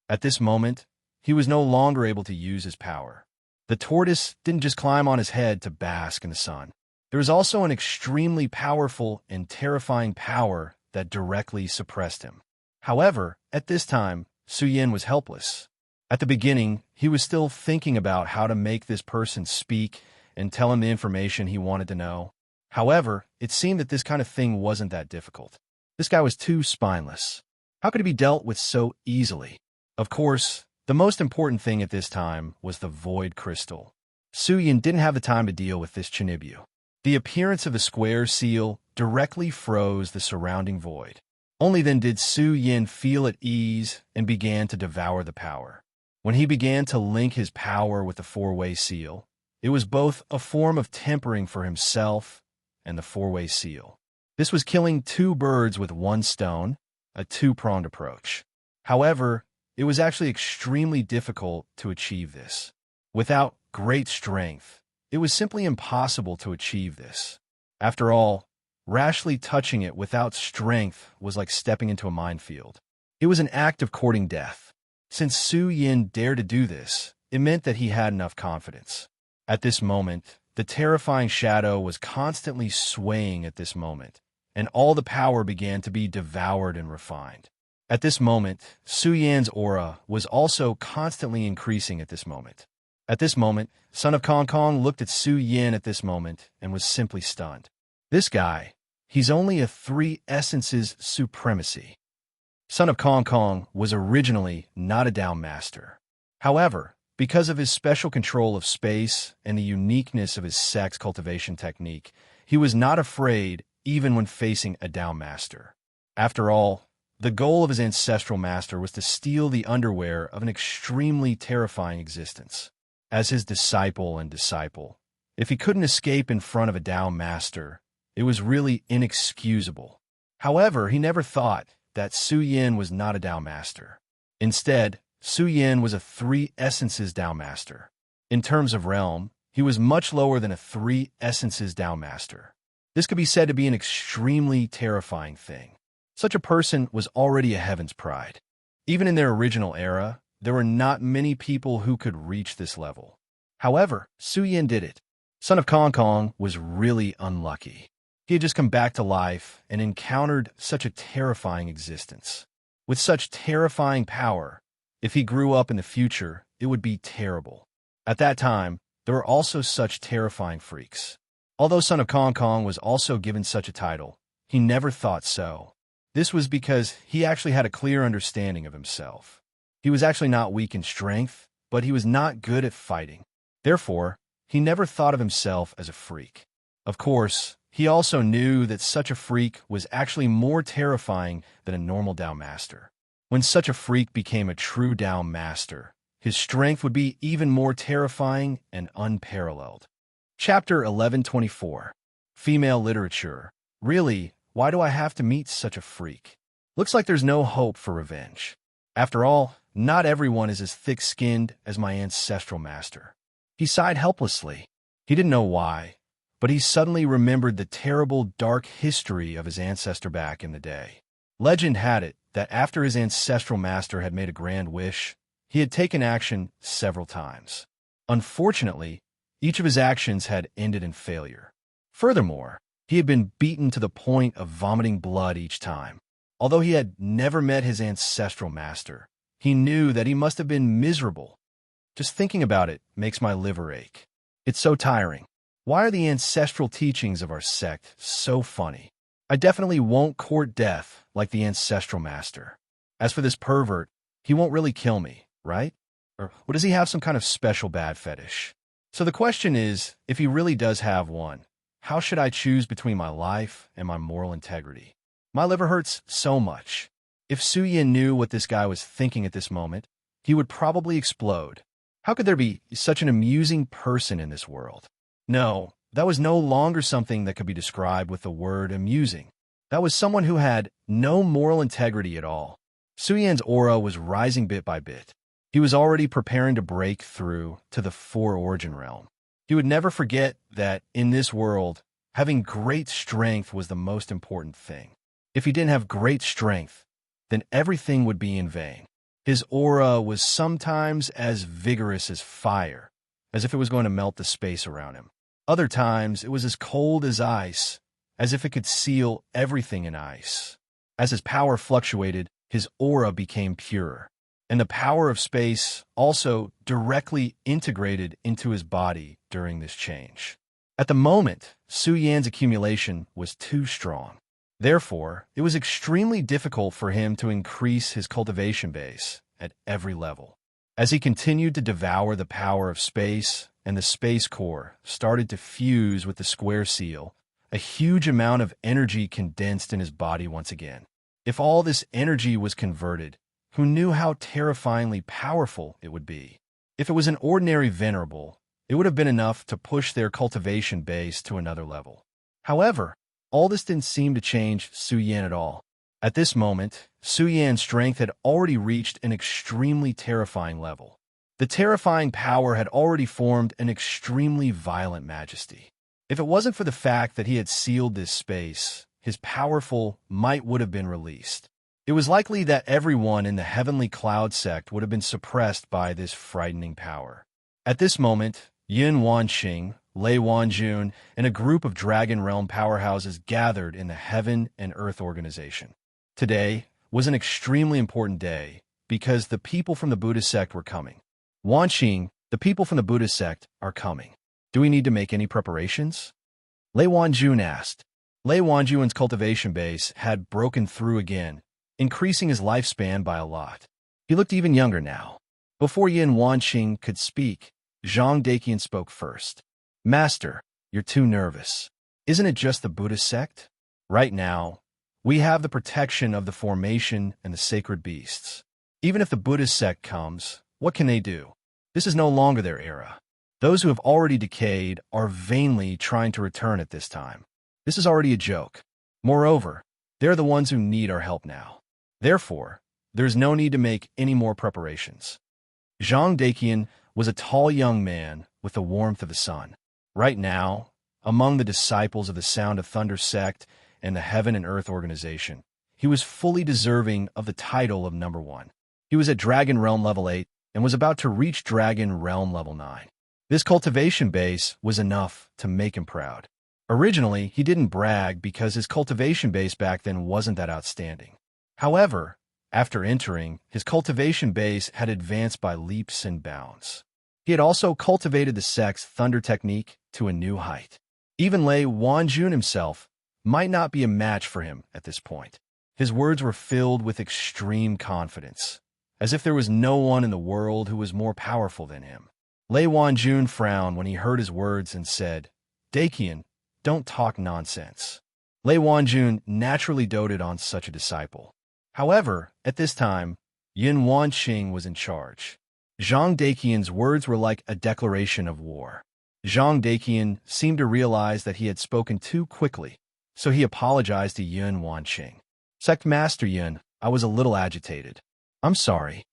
At this moment, he was no longer able to use his power. The tortoise didn't just climb on his head to bask in the sun. There was also an extremely powerful and terrifying power that directly suppressed him. However, at this time, Su Yin was helpless. At the beginning, he was still thinking about how to make this person speak and tell him the information he wanted to know. However, it seemed that this kind of thing wasn't that difficult. This guy was too spineless. How could he be dealt with so easily? Of course, the most important thing at this time was the void crystal. Su Yin didn't have the time to deal with this Chinibyu. The appearance of the square seal directly froze the surrounding void. Only then did Su Yin feel at ease and began to devour the power. When he began to link his power with the four-way seal, it was both a form of tempering for himself and the four-way seal. This was killing 2 birds with 1 stone, a 2-pronged approach. However, it was actually extremely difficult to achieve this. Without great strength, it was simply impossible to achieve this. After all, rashly touching it without strength was like stepping into a minefield. It was an act of courting death. Since Su Yin dared to do this, it meant that he had enough confidence. At this moment, the terrifying shadow was constantly swaying at this moment, and all the power began to be devoured and refined. At this moment, Su Yan's aura was also constantly increasing at this moment. At this moment, Son of Kong Kong looked at Su Yin at this moment and was simply stunned. This guy, he's only a 3 essences supremacy. Son of Kong Kong was originally not a Dao master. However, Because of his special control of space and the uniqueness of his sex cultivation technique, he was not afraid even when facing a Dao master. After all, the goal of his ancestral master was to steal the underwear of an extremely terrifying existence. As his disciple, if he couldn't escape in front of a Dao master, it was really inexcusable. However, he never thought that Su Yin was not a Dao master. Instead, Su Yin was a Three Essences Dao master. In terms of realm, he was much lower than a Three Essences Dao master. This could be said to be an extremely terrifying thing. Such a person was already a heaven's pride. Even in their original era, there were not many people who could reach this level. However, Su Yin did it. Son of Kong Kong was really unlucky. He had just come back to life and encountered such a terrifying existence. With such terrifying power, if he grew up in the future, it would be terrible. At that time, there were also such terrifying freaks. Although Son of Kong Kong was also given such a title, he never thought so. This was because he actually had a clear understanding of himself. He was actually not weak in strength, but he was not good at fighting. Therefore, he never thought of himself as a freak. Of course, he also knew that such a freak was actually more terrifying than a normal Dao master. When such a freak became a true Dao master, his strength would be even more terrifying and unparalleled. Chapter 1124. Female Literature. Really, why do I have to meet such a freak? Looks like there's no hope for revenge. After all, not everyone is as thick-skinned as my ancestral master. He sighed helplessly. He didn't know why, but he suddenly remembered the terrible, dark history of his ancestor back in the day. Legend had it that after his ancestral master had made a grand wish, he had taken action several times. Unfortunately, each of his actions had ended in failure. Furthermore, he had been beaten to the point of vomiting blood each time. Although he had never met his ancestral master, he knew that he must have been miserable. Just thinking about it makes my liver ache. It's so tiring. Why are the ancestral teachings of our sect so funny? I definitely won't court death like the ancestral master. As for this pervert, he won't really kill me, right? Or does he have some kind of special bad fetish? So the question is, if he really does have one, how should I choose between my life and my moral integrity? My liver hurts so much. If Su Yin knew what this guy was thinking at this moment, he would probably explode. How could there be such an amusing person in this world? No, that was no longer something that could be described with the word amusing. That was someone who had no moral integrity at all. Su Yin's aura was rising bit by bit. He was already preparing to break through to the Four Origin realm. He would never forget that in this world, having great strength was the most important thing. If he didn't have great strength, then everything would be in vain. His aura was sometimes as vigorous as fire, as if it was going to melt the space around him. Other times, it was as cold as ice, as if it could seal everything in ice. As his power fluctuated, his aura became purer, and the power of space also directly integrated into his body during this change. At the moment, Su Yan's accumulation was too strong. Therefore, it was extremely difficult for him to increase his cultivation base at every level. As he continued to devour the power of space and the space core started to fuse with the square seal, a huge amount of energy condensed in his body once again. If all this energy was converted, who knew how terrifyingly powerful it would be? If it was an ordinary venerable, it would have been enough to push their cultivation base to another level. However, all this didn't seem to change Su Yin at all. At this moment, Su Yan's strength had already reached an extremely terrifying level. The terrifying power had already formed an extremely violent majesty. If it wasn't for the fact that he had sealed this space, his powerful might would have been released. It was likely that everyone in the Heavenly Cloud sect would have been suppressed by this frightening power. At this moment, Yin Wanqing, Lei Wanjun, and a group of Dragon Realm powerhouses gathered in the Heaven and Earth organization. Today was an extremely important day because the people from the Buddhist sect were coming. Wanqing, the people from the Buddhist sect are coming. Do we need to make any preparations? Lei Wanjun asked. Lei Wanjun's cultivation base had broken through again, increasing his lifespan by a lot. He looked even younger now. Before Yin Wanqing could speak, Zhang Daqian spoke first. Master, you're too nervous. Isn't it just the Buddhist sect? Right now, we have the protection of the formation and the sacred beasts. Even if the Buddhist sect comes, what can they do? This is no longer their era. Those who have already decayed are vainly trying to return at this time. This is already a joke. Moreover, they're the ones who need our help now. Therefore, there is no need to make any more preparations. Zhang Daqian was a tall young man with the warmth of the sun. Right now, among the disciples of the Sound of Thunder sect and the Heaven and Earth organization, he was fully deserving of the title of number 1. He was at Dragon Realm level 8 and was about to reach Dragon Realm level 9. This cultivation base was enough to make him proud. Originally, he didn't brag because his cultivation base back then wasn't that outstanding. However, after entering, his cultivation base had advanced by leaps and bounds. He had also cultivated the sect's thunder technique to a new height. Even Lei Wanjun himself might not be a match for him at this point. His words were filled with extreme confidence, as if there was no one in the world who was more powerful than him. Lei Wanjun frowned when he heard his words and said, Daqian, don't talk nonsense. Lei Wanjun naturally doted on such a disciple. However, at this time, Yin Wanqing was in charge. Zhang Daqian's words were like a declaration of war. Zhang Daqian seemed to realize that he had spoken too quickly, so he apologized to Yin Wanqing. Sect Master Yin, I was a little agitated. I'm sorry.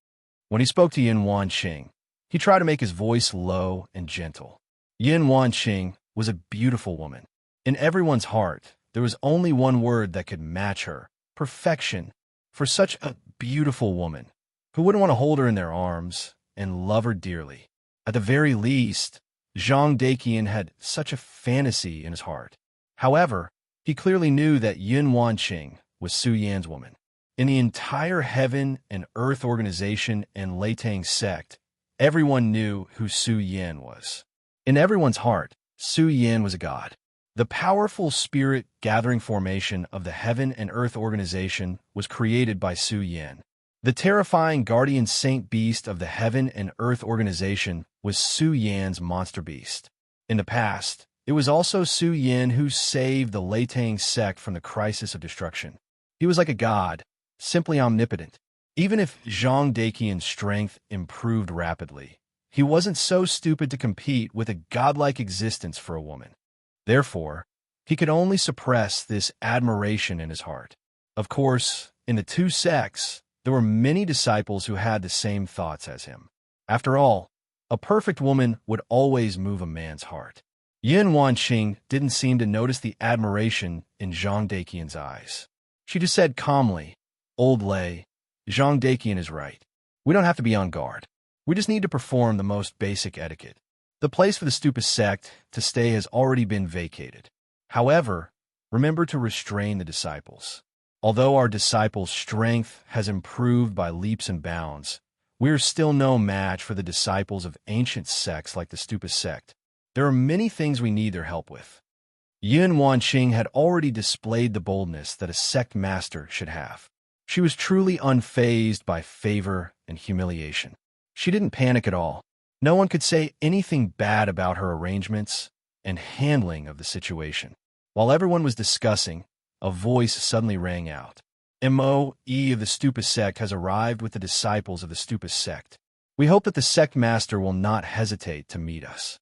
When he spoke to Yin Wanqing, he tried to make his voice low and gentle. Yin Wanqing was a beautiful woman. In everyone's heart, there was only one word that could match her: perfection. For such a beautiful woman, who wouldn't want to hold her in their arms and love her dearly? At the very least, Zhang Daqian had such a fantasy in his heart. However, he clearly knew that Yin Wanqing was Su Yan's woman. In the entire Heaven and Earth organization and Leitang sect, everyone knew who Su Yan was. In everyone's heart, Su Yan was a god. The powerful spirit-gathering formation of the Heaven and Earth organization was created by Su Yan. The terrifying guardian saint beast of the Heaven and Earth organization was Su Yan's monster beast. In the past, it was also Su Yan who saved the Leitang sect from the crisis of destruction. He was like a god, simply omnipotent. Even if Zhang Daqian's strength improved rapidly, he wasn't so stupid to compete with a godlike existence for a woman. Therefore, he could only suppress this admiration in his heart. Of course, in the two sects, there were many disciples who had the same thoughts as him. After all, a perfect woman would always move a man's heart. Yin Wanqing didn't seem to notice the admiration in Zhang Daqian's eyes. She just said calmly, Old Lei, Zhang Daqian is right. We don't have to be on guard. We just need to perform the most basic etiquette. The place for the stupid sect to stay has already been vacated. However, remember to restrain the disciples. Although our disciples' strength has improved by leaps and bounds, we are still no match for the disciples of ancient sects like the stupid sect. There are many things we need their help with. Yin Wanqing had already displayed the boldness that a sect master should have. She was truly unfazed by favor and humiliation. She didn't panic at all. No one could say anything bad about her arrangements and handling of the situation. While everyone was discussing, a voice suddenly rang out. MOE of the Stupa sect has arrived with the disciples of the Stupa sect. We hope that the sect master will not hesitate to meet us.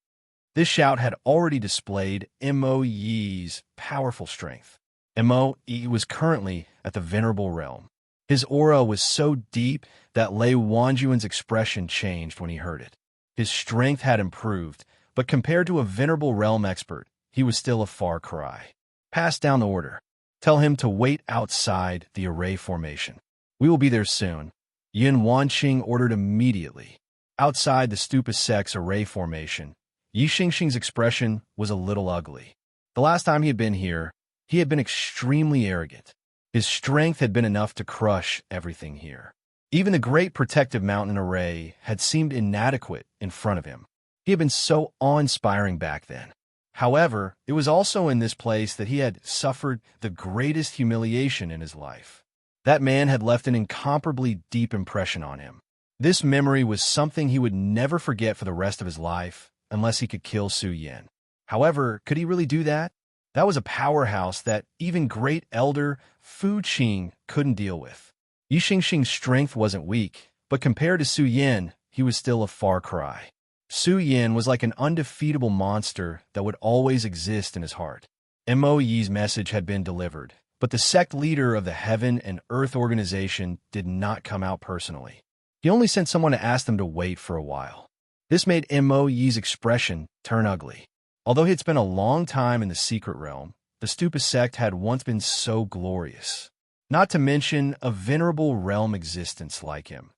This shout had already displayed MOE's powerful strength. MOE was currently at the Venerable Realm. His aura was so deep that Lei Wanjuan's expression changed when he heard it. His strength had improved, but compared to a Venerable Realm expert, he was still a far cry. Pass down the order. Tell him to wait outside the array formation. We will be there soon. Yin Wanqing ordered immediately. Outside the Stupa sect's array formation, Yi Xingxing's expression was a little ugly. The last time he had been here, he had been extremely arrogant. His strength had been enough to crush everything here. Even the great protective mountain array had seemed inadequate in front of him. He had been so awe-inspiring back then. However, it was also in this place that he had suffered the greatest humiliation in his life. That man had left an incomparably deep impression on him. This memory was something he would never forget for the rest of his life, unless he could kill Su Yin. However, could he really do that? That was a powerhouse that even great elder Fu Qing couldn't deal with. Yi Xingxing's strength wasn't weak, but compared to Su Yin, he was still a far cry. Su Yin was like an undefeatable monster that would always exist in his heart. Mo Yi's message had been delivered, but the sect leader of the Heaven and Earth organization did not come out personally. He only sent someone to ask them to wait for a while. This made Mo Yi's expression turn ugly. Although he had spent a long time in the secret realm, the Stupa sect had once been so glorious. Not to mention a venerable realm existence like him.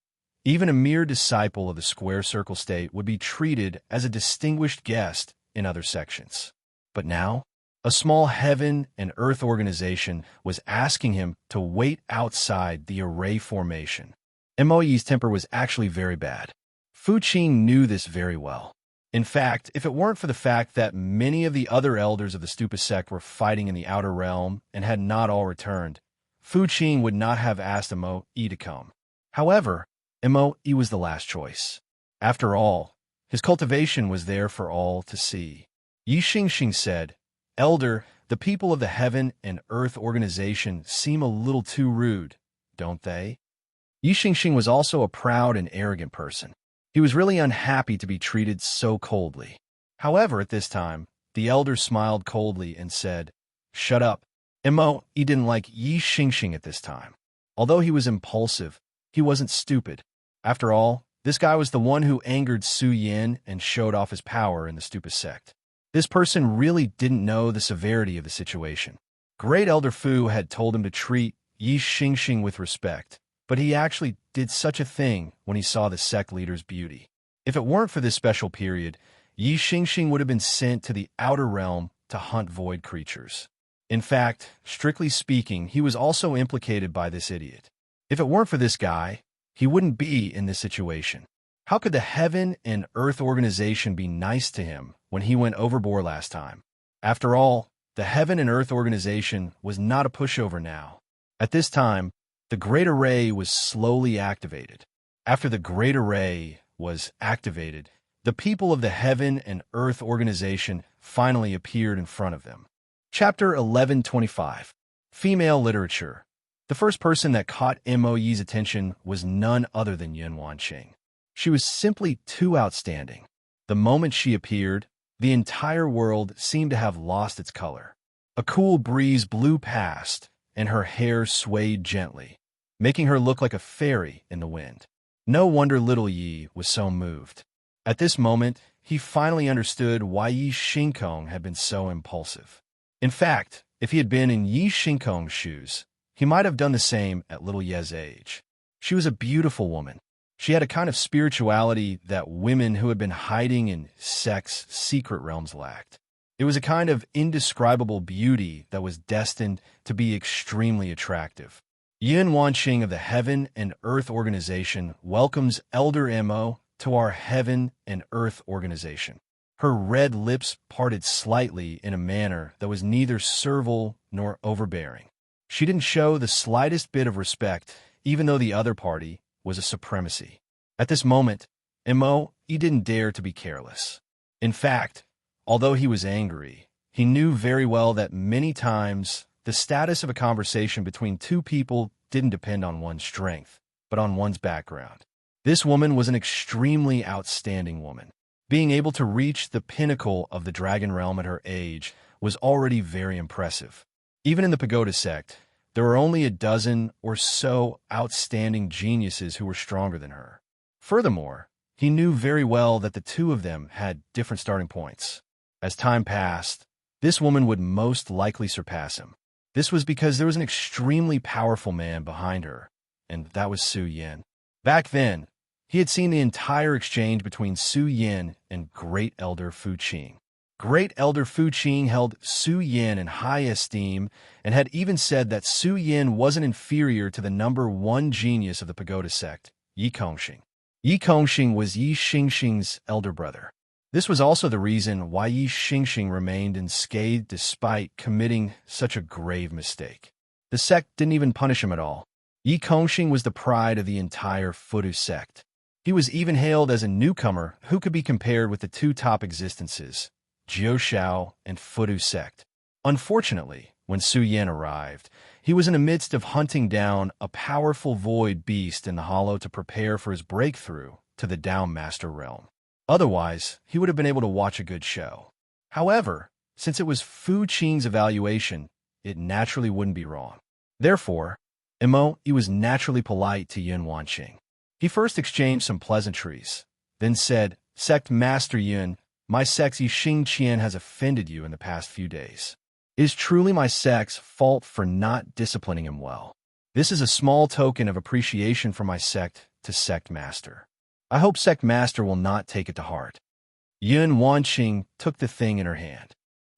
Even a mere disciple of the square circle state would be treated as a distinguished guest in other sections. But now, a small heaven and earth organization was asking him to wait outside the array formation. Mo Yi's temper was actually very bad. Fu Qing knew this very well. In fact, if it weren't for the fact that many of the other elders of the Stupa sect were fighting in the outer realm and had not all returned, Fu Qing would not have asked Mo Yi to come. However, Mo Yi was the last choice. After all, his cultivation was there for all to see. Yi Xingxing said, "Elder, the people of the Heaven and Earth organization seem a little too rude, don't they?" Yi Xingxing was also a proud and arrogant person. He was really unhappy to be treated so coldly. However, at this time, the elder smiled coldly and said, "Shut up." Mo Yi didn't like Yi Xingxing at this time. Although he was impulsive, he wasn't stupid. After all, this guy was the one who angered Su Yin and showed off his power in the Stupa sect. This person really didn't know the severity of the situation. Great Elder Fu had told him to treat Yi Xingxing with respect, but he actually did such a thing when he saw the sect leader's beauty. If it weren't for this special period, Yi Xingxing would have been sent to the outer realm to hunt void creatures. In fact, strictly speaking, he was also implicated by this idiot. If it weren't for this guy, he wouldn't be in this situation. How could the Heaven and Earth organization be nice to him when he went overboard last time? After all, the Heaven and Earth organization was not a pushover now. At this time, the Great Array was slowly activated. After the Great Array was activated, the people of the Heaven and Earth organization finally appeared in front of them. Chapter 1125. Female Literature. The first person that caught Mo Yi's attention was none other than Yun Wanqing. She was simply too outstanding. The moment she appeared, the entire world seemed to have lost its color. A cool breeze blew past, and her hair swayed gently, making her look like a fairy in the wind. No wonder little Yi was so moved. At this moment, he finally understood why Yi Xingkong had been so impulsive. In fact, if he had been in Yi Xingkong's shoes, he might have done the same at little Ye's age. She was a beautiful woman. She had a kind of spirituality that women who had been hiding in sect's secret realms lacked. It was a kind of indescribable beauty that was destined to be extremely attractive. Yun Wanqing of the Heaven and Earth Organization welcomes Elder Mo to our Heaven and Earth Organization. Her red lips parted slightly in a manner that was neither servile nor overbearing. She didn't show the slightest bit of respect, even though the other party was a supremacy. At this moment, Mo Yi didn't dare to be careless. In fact, although he was angry, he knew very well that many times the status of a conversation between two people didn't depend on one's strength, but on one's background. This woman was an extremely outstanding woman. Being able to reach the pinnacle of the dragon realm at her age was already very impressive. Even in the pagoda sect, there were only a dozen or so outstanding geniuses who were stronger than her. Furthermore, he knew very well that the two of them had different starting points. As time passed, this woman would most likely surpass him. This was because there was an extremely powerful man behind her, and that was Su Yin. Back then, he had seen the entire exchange between Su Yin and Great Elder Fu Qing. Great Elder Fu Qing held Su Yin in high esteem and had even said that Su Yin wasn't inferior to the number one genius of the pagoda sect, Yi Kongxing. Yi Kongxing was Yi Xingxing's elder brother. This was also the reason why Yi Xingxing remained unscathed despite committing such a grave mistake. The sect didn't even punish him at all. Yi Kongxing was the pride of the entire Fudu sect. He was even hailed as a newcomer who could be compared with the two top existences, Jiushao and Fudu sect. Unfortunately, when Su Yin arrived, he was in the midst of hunting down a powerful void beast in the hollow to prepare for his breakthrough to the Down Master realm. Otherwise, he would have been able to watch a good show. However, since it was Fu Qing's evaluation, it naturally wouldn't be wrong. Therefore, he was naturally polite to Yun Wanqing. He first exchanged some pleasantries, then said, "Sect Master Yun, my sect Yixing Qian has offended you in the past few days. It is truly my sect's fault for not disciplining him well. This is a small token of appreciation from my sect to Sect Master. I hope Sect Master will not take it to heart." Yun Wanqing took the thing in her hand.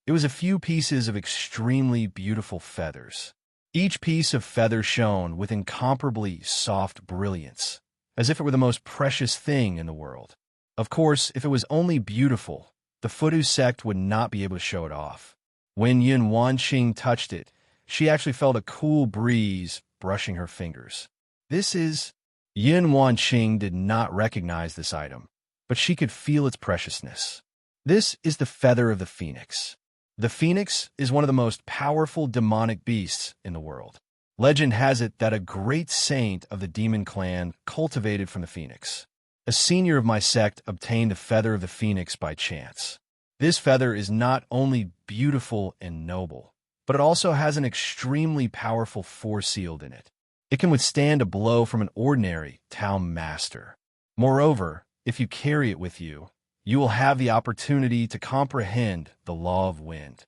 It was a few pieces of extremely beautiful feathers. Each piece of feather shone with incomparably soft brilliance, as if it were the most precious thing in the world. Of course, if it was only beautiful, the Fudu sect would not be able to show it off. When Yun Wanqing touched it, she actually felt a cool breeze brushing her fingers. Yun Wanqing did not recognize this item, but she could feel its preciousness. This is the feather of the phoenix. The phoenix is one of the most powerful demonic beasts in the world. Legend has it that a great saint of the demon clan cultivated from the phoenix. A senior of my sect obtained the feather of the phoenix by chance. This feather is not only beautiful and noble, but it also has an extremely powerful force sealed in it. It can withstand a blow from an ordinary town master. Moreover, if you carry it with you, you will have the opportunity to comprehend the law of wind.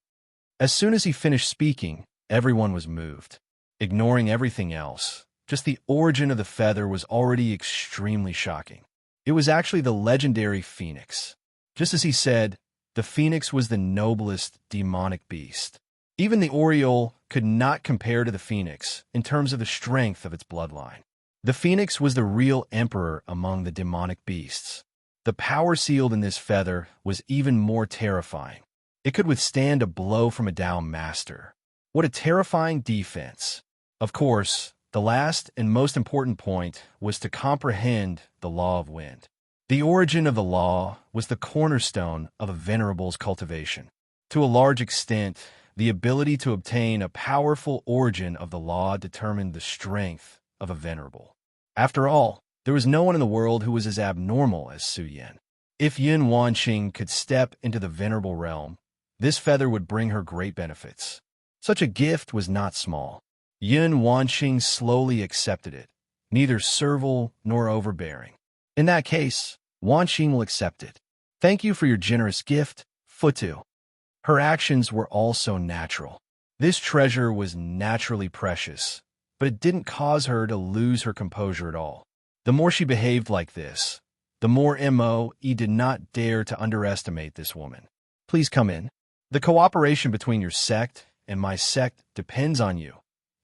As soon as he finished speaking, everyone was moved. Ignoring everything else, just the origin of the feather was already extremely shocking. It was actually the legendary phoenix. Just as he said, the phoenix was the noblest demonic beast. Even the oriole could not compare to the phoenix in terms of the strength of its bloodline. The phoenix was the real emperor among the demonic beasts. The power sealed in this feather was even more terrifying. It could withstand a blow from a down master. What a terrifying defense. Of course, the last and most important point was to comprehend the law of wind. The origin of the law was the cornerstone of a venerable's cultivation. To a large extent, the ability to obtain a powerful origin of the law determined the strength of a venerable. After all, there was no one in the world who was as abnormal as Su Yin. If Yun Wanqing could step into the venerable realm, this feather would bring her great benefits. Such a gift was not small. Yun Wanqing slowly accepted it, neither servile nor overbearing. In that case, Wanqing will accept it. Thank you for your generous gift, Futu. Her actions were also natural. This treasure was naturally precious, but it didn't cause her to lose her composure at all. The more she behaved like this, the more Mo.E did not dare to underestimate this woman. Please come in. The cooperation between your sect and my sect depends on you,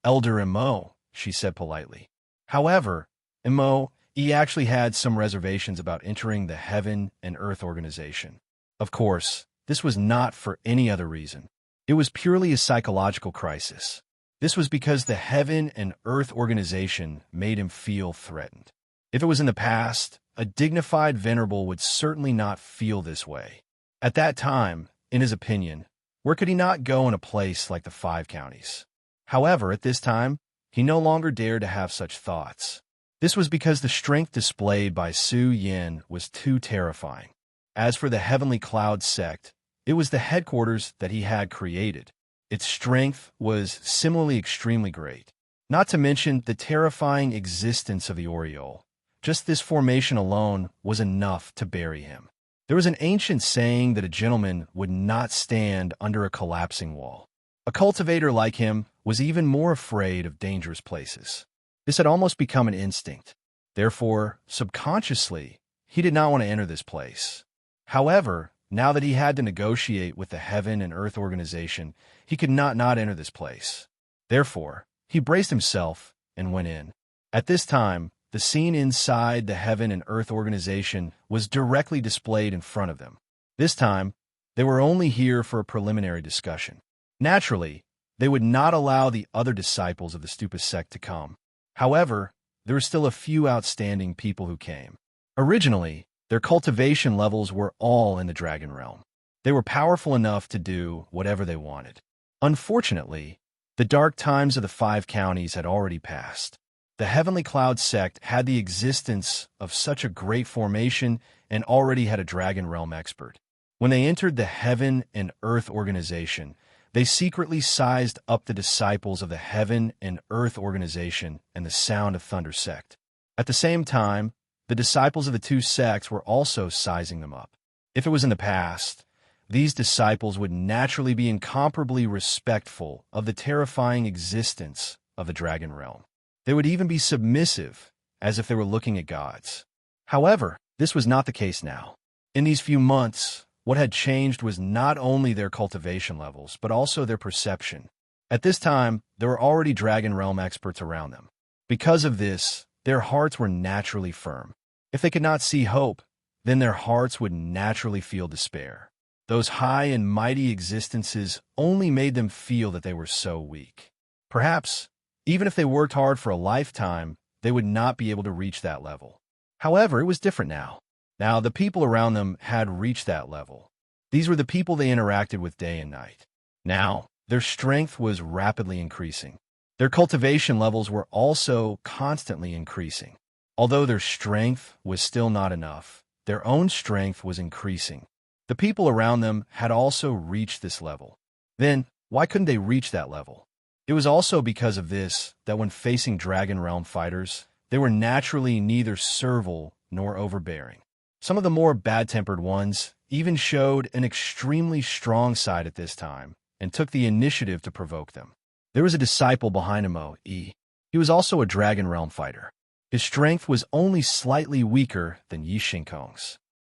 Elder Mo, she said politely. However, Mo.E actually had some reservations about entering the Heaven and Earth organization. Of course, this was not for any other reason. It was purely a psychological crisis. This was because the Heaven and Earth organization made him feel threatened. If it was in the past, a dignified venerable would certainly not feel this way. At that time, in his opinion, where could he not go in a place like the Five Counties? However, at this time, he no longer dared to have such thoughts. This was because the strength displayed by Su Yin was too terrifying. As for the Heavenly Cloud sect, it was the headquarters that he had created. Its strength was similarly extremely great. Not to mention the terrifying existence of the Oriole. Just this formation alone was enough to bury him. There was an ancient saying that a gentleman would not stand under a collapsing wall. A cultivator like him was even more afraid of dangerous places. This had almost become an instinct. Therefore, subconsciously, he did not want to enter this place. However, now that he had to negotiate with the Heaven and Earth organization, he could not enter this place. Therefore, he braced himself and went in. At this time, the scene inside the Heaven and Earth organization was directly displayed in front of them. This time, they were only here for a preliminary discussion. Naturally, they would not allow the other disciples of the Stupa sect to come. However, there were still a few outstanding people who came. Originally, their cultivation levels were all in the dragon realm. They were powerful enough to do whatever they wanted. Unfortunately, the dark times of the 5 counties had already passed. The Heavenly Cloud sect had the existence of such a great formation and already had a dragon realm expert. When they entered the Heaven and Earth organization, they secretly sized up the disciples of the Heaven and Earth organization and the Sound of Thunder sect. At the same time, the disciples of the 2 sects were also sizing them up. If it was in the past, these disciples would naturally be incomparably respectful of the terrifying existence of the dragon realm. They would even be submissive, as if they were looking at gods. However, this was not the case now. In these few months, what had changed was not only their cultivation levels, but also their perception. At this time, there were already dragon realm experts around them. Because of this, their hearts were naturally firm. If they could not see hope, then their hearts would naturally feel despair. Those high and mighty existences only made them feel that they were so weak. Perhaps, even if they worked hard for a lifetime, they would not be able to reach that level. However, it was different now. Now, the people around them had reached that level. These were the people they interacted with day and night. Now, their strength was rapidly increasing. Their cultivation levels were also constantly increasing. Although their strength was still not enough, their own strength was increasing. The people around them had also reached this level. Then, why couldn't they reach that level? It was also because of this that when facing dragon realm fighters, they were naturally neither servile nor overbearing. Some of the more bad-tempered ones even showed an extremely strong side at this time and took the initiative to provoke them. There was a disciple behind Immerse. He was also a dragon realm fighter. His strength was only slightly weaker than Yishinkong's.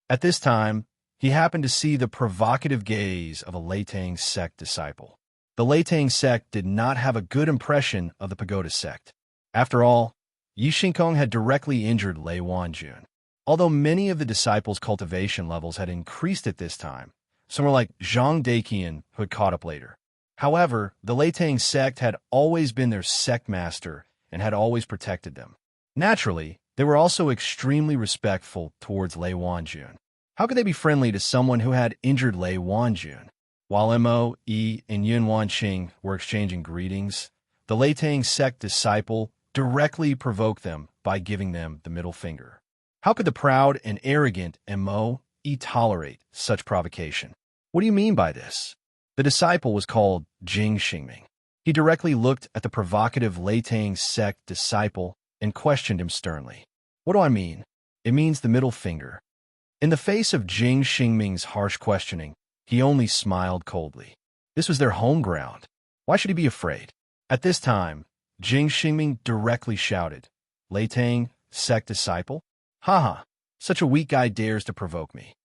At this time, he happened to see the provocative gaze of a Leitang sect disciple. The Leitang sect did not have a good impression of the Pagoda sect. After all, Yishinkong had directly injured Lei Wanjun. Although many of the disciples' cultivation levels had increased at this time, some were like Zhang Daqian, who had caught up later. However, the Leitang sect had always been their sect master and had always protected them. Naturally, they were also extremely respectful towards Lei Wanjun. How could they be friendly to someone who had injured Lei Wanjun? While Mo, and Yun Wanqing were exchanging greetings, the Leitang sect disciple directly provoked them by giving them the middle finger. How could the proud and arrogant Mo tolerate such provocation? What do you mean by this? The disciple was called Jing Xingming. He directly looked at the provocative Leitang sect disciple and questioned him sternly. What do I mean? It means the middle finger. In the face of Jing Xingming's harsh questioning, he only smiled coldly. This was their home ground. Why should he be afraid? At this time, Jing Xingming directly shouted, Leitang, sect disciple? Haha, such a weak guy dares to provoke me.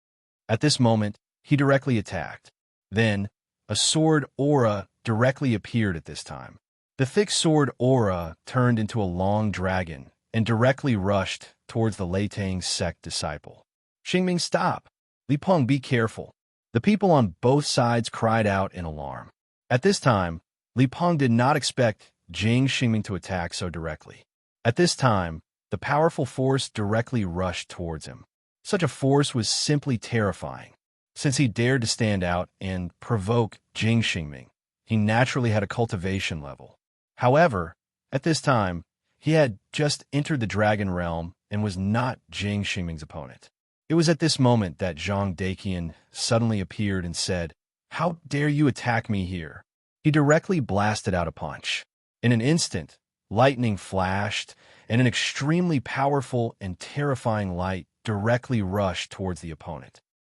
At this moment, he directly attacked. Then, a sword aura directly appeared at this time. The thick sword aura turned into a long dragon and directly rushed towards the Leitang sect disciple. Xingming, stop! Li Peng, be careful! The people on both sides cried out in alarm. At this time, Li Peng did not expect Jing Xingming to attack so directly. At this time, the powerful force directly rushed towards him. Such a force was simply terrifying. Since he dared to stand out and provoke Jing Xingming, he naturally had a cultivation level. However, at this time, he had just entered the dragon realm and was not Jing Xingming's opponent. It was at this moment that Zhang Daqian suddenly appeared and said, How dare you attack me here? He directly blasted out a punch. In an instant, lightning flashed, and an extremely powerful and terrifying light directly rushed towards the opponent.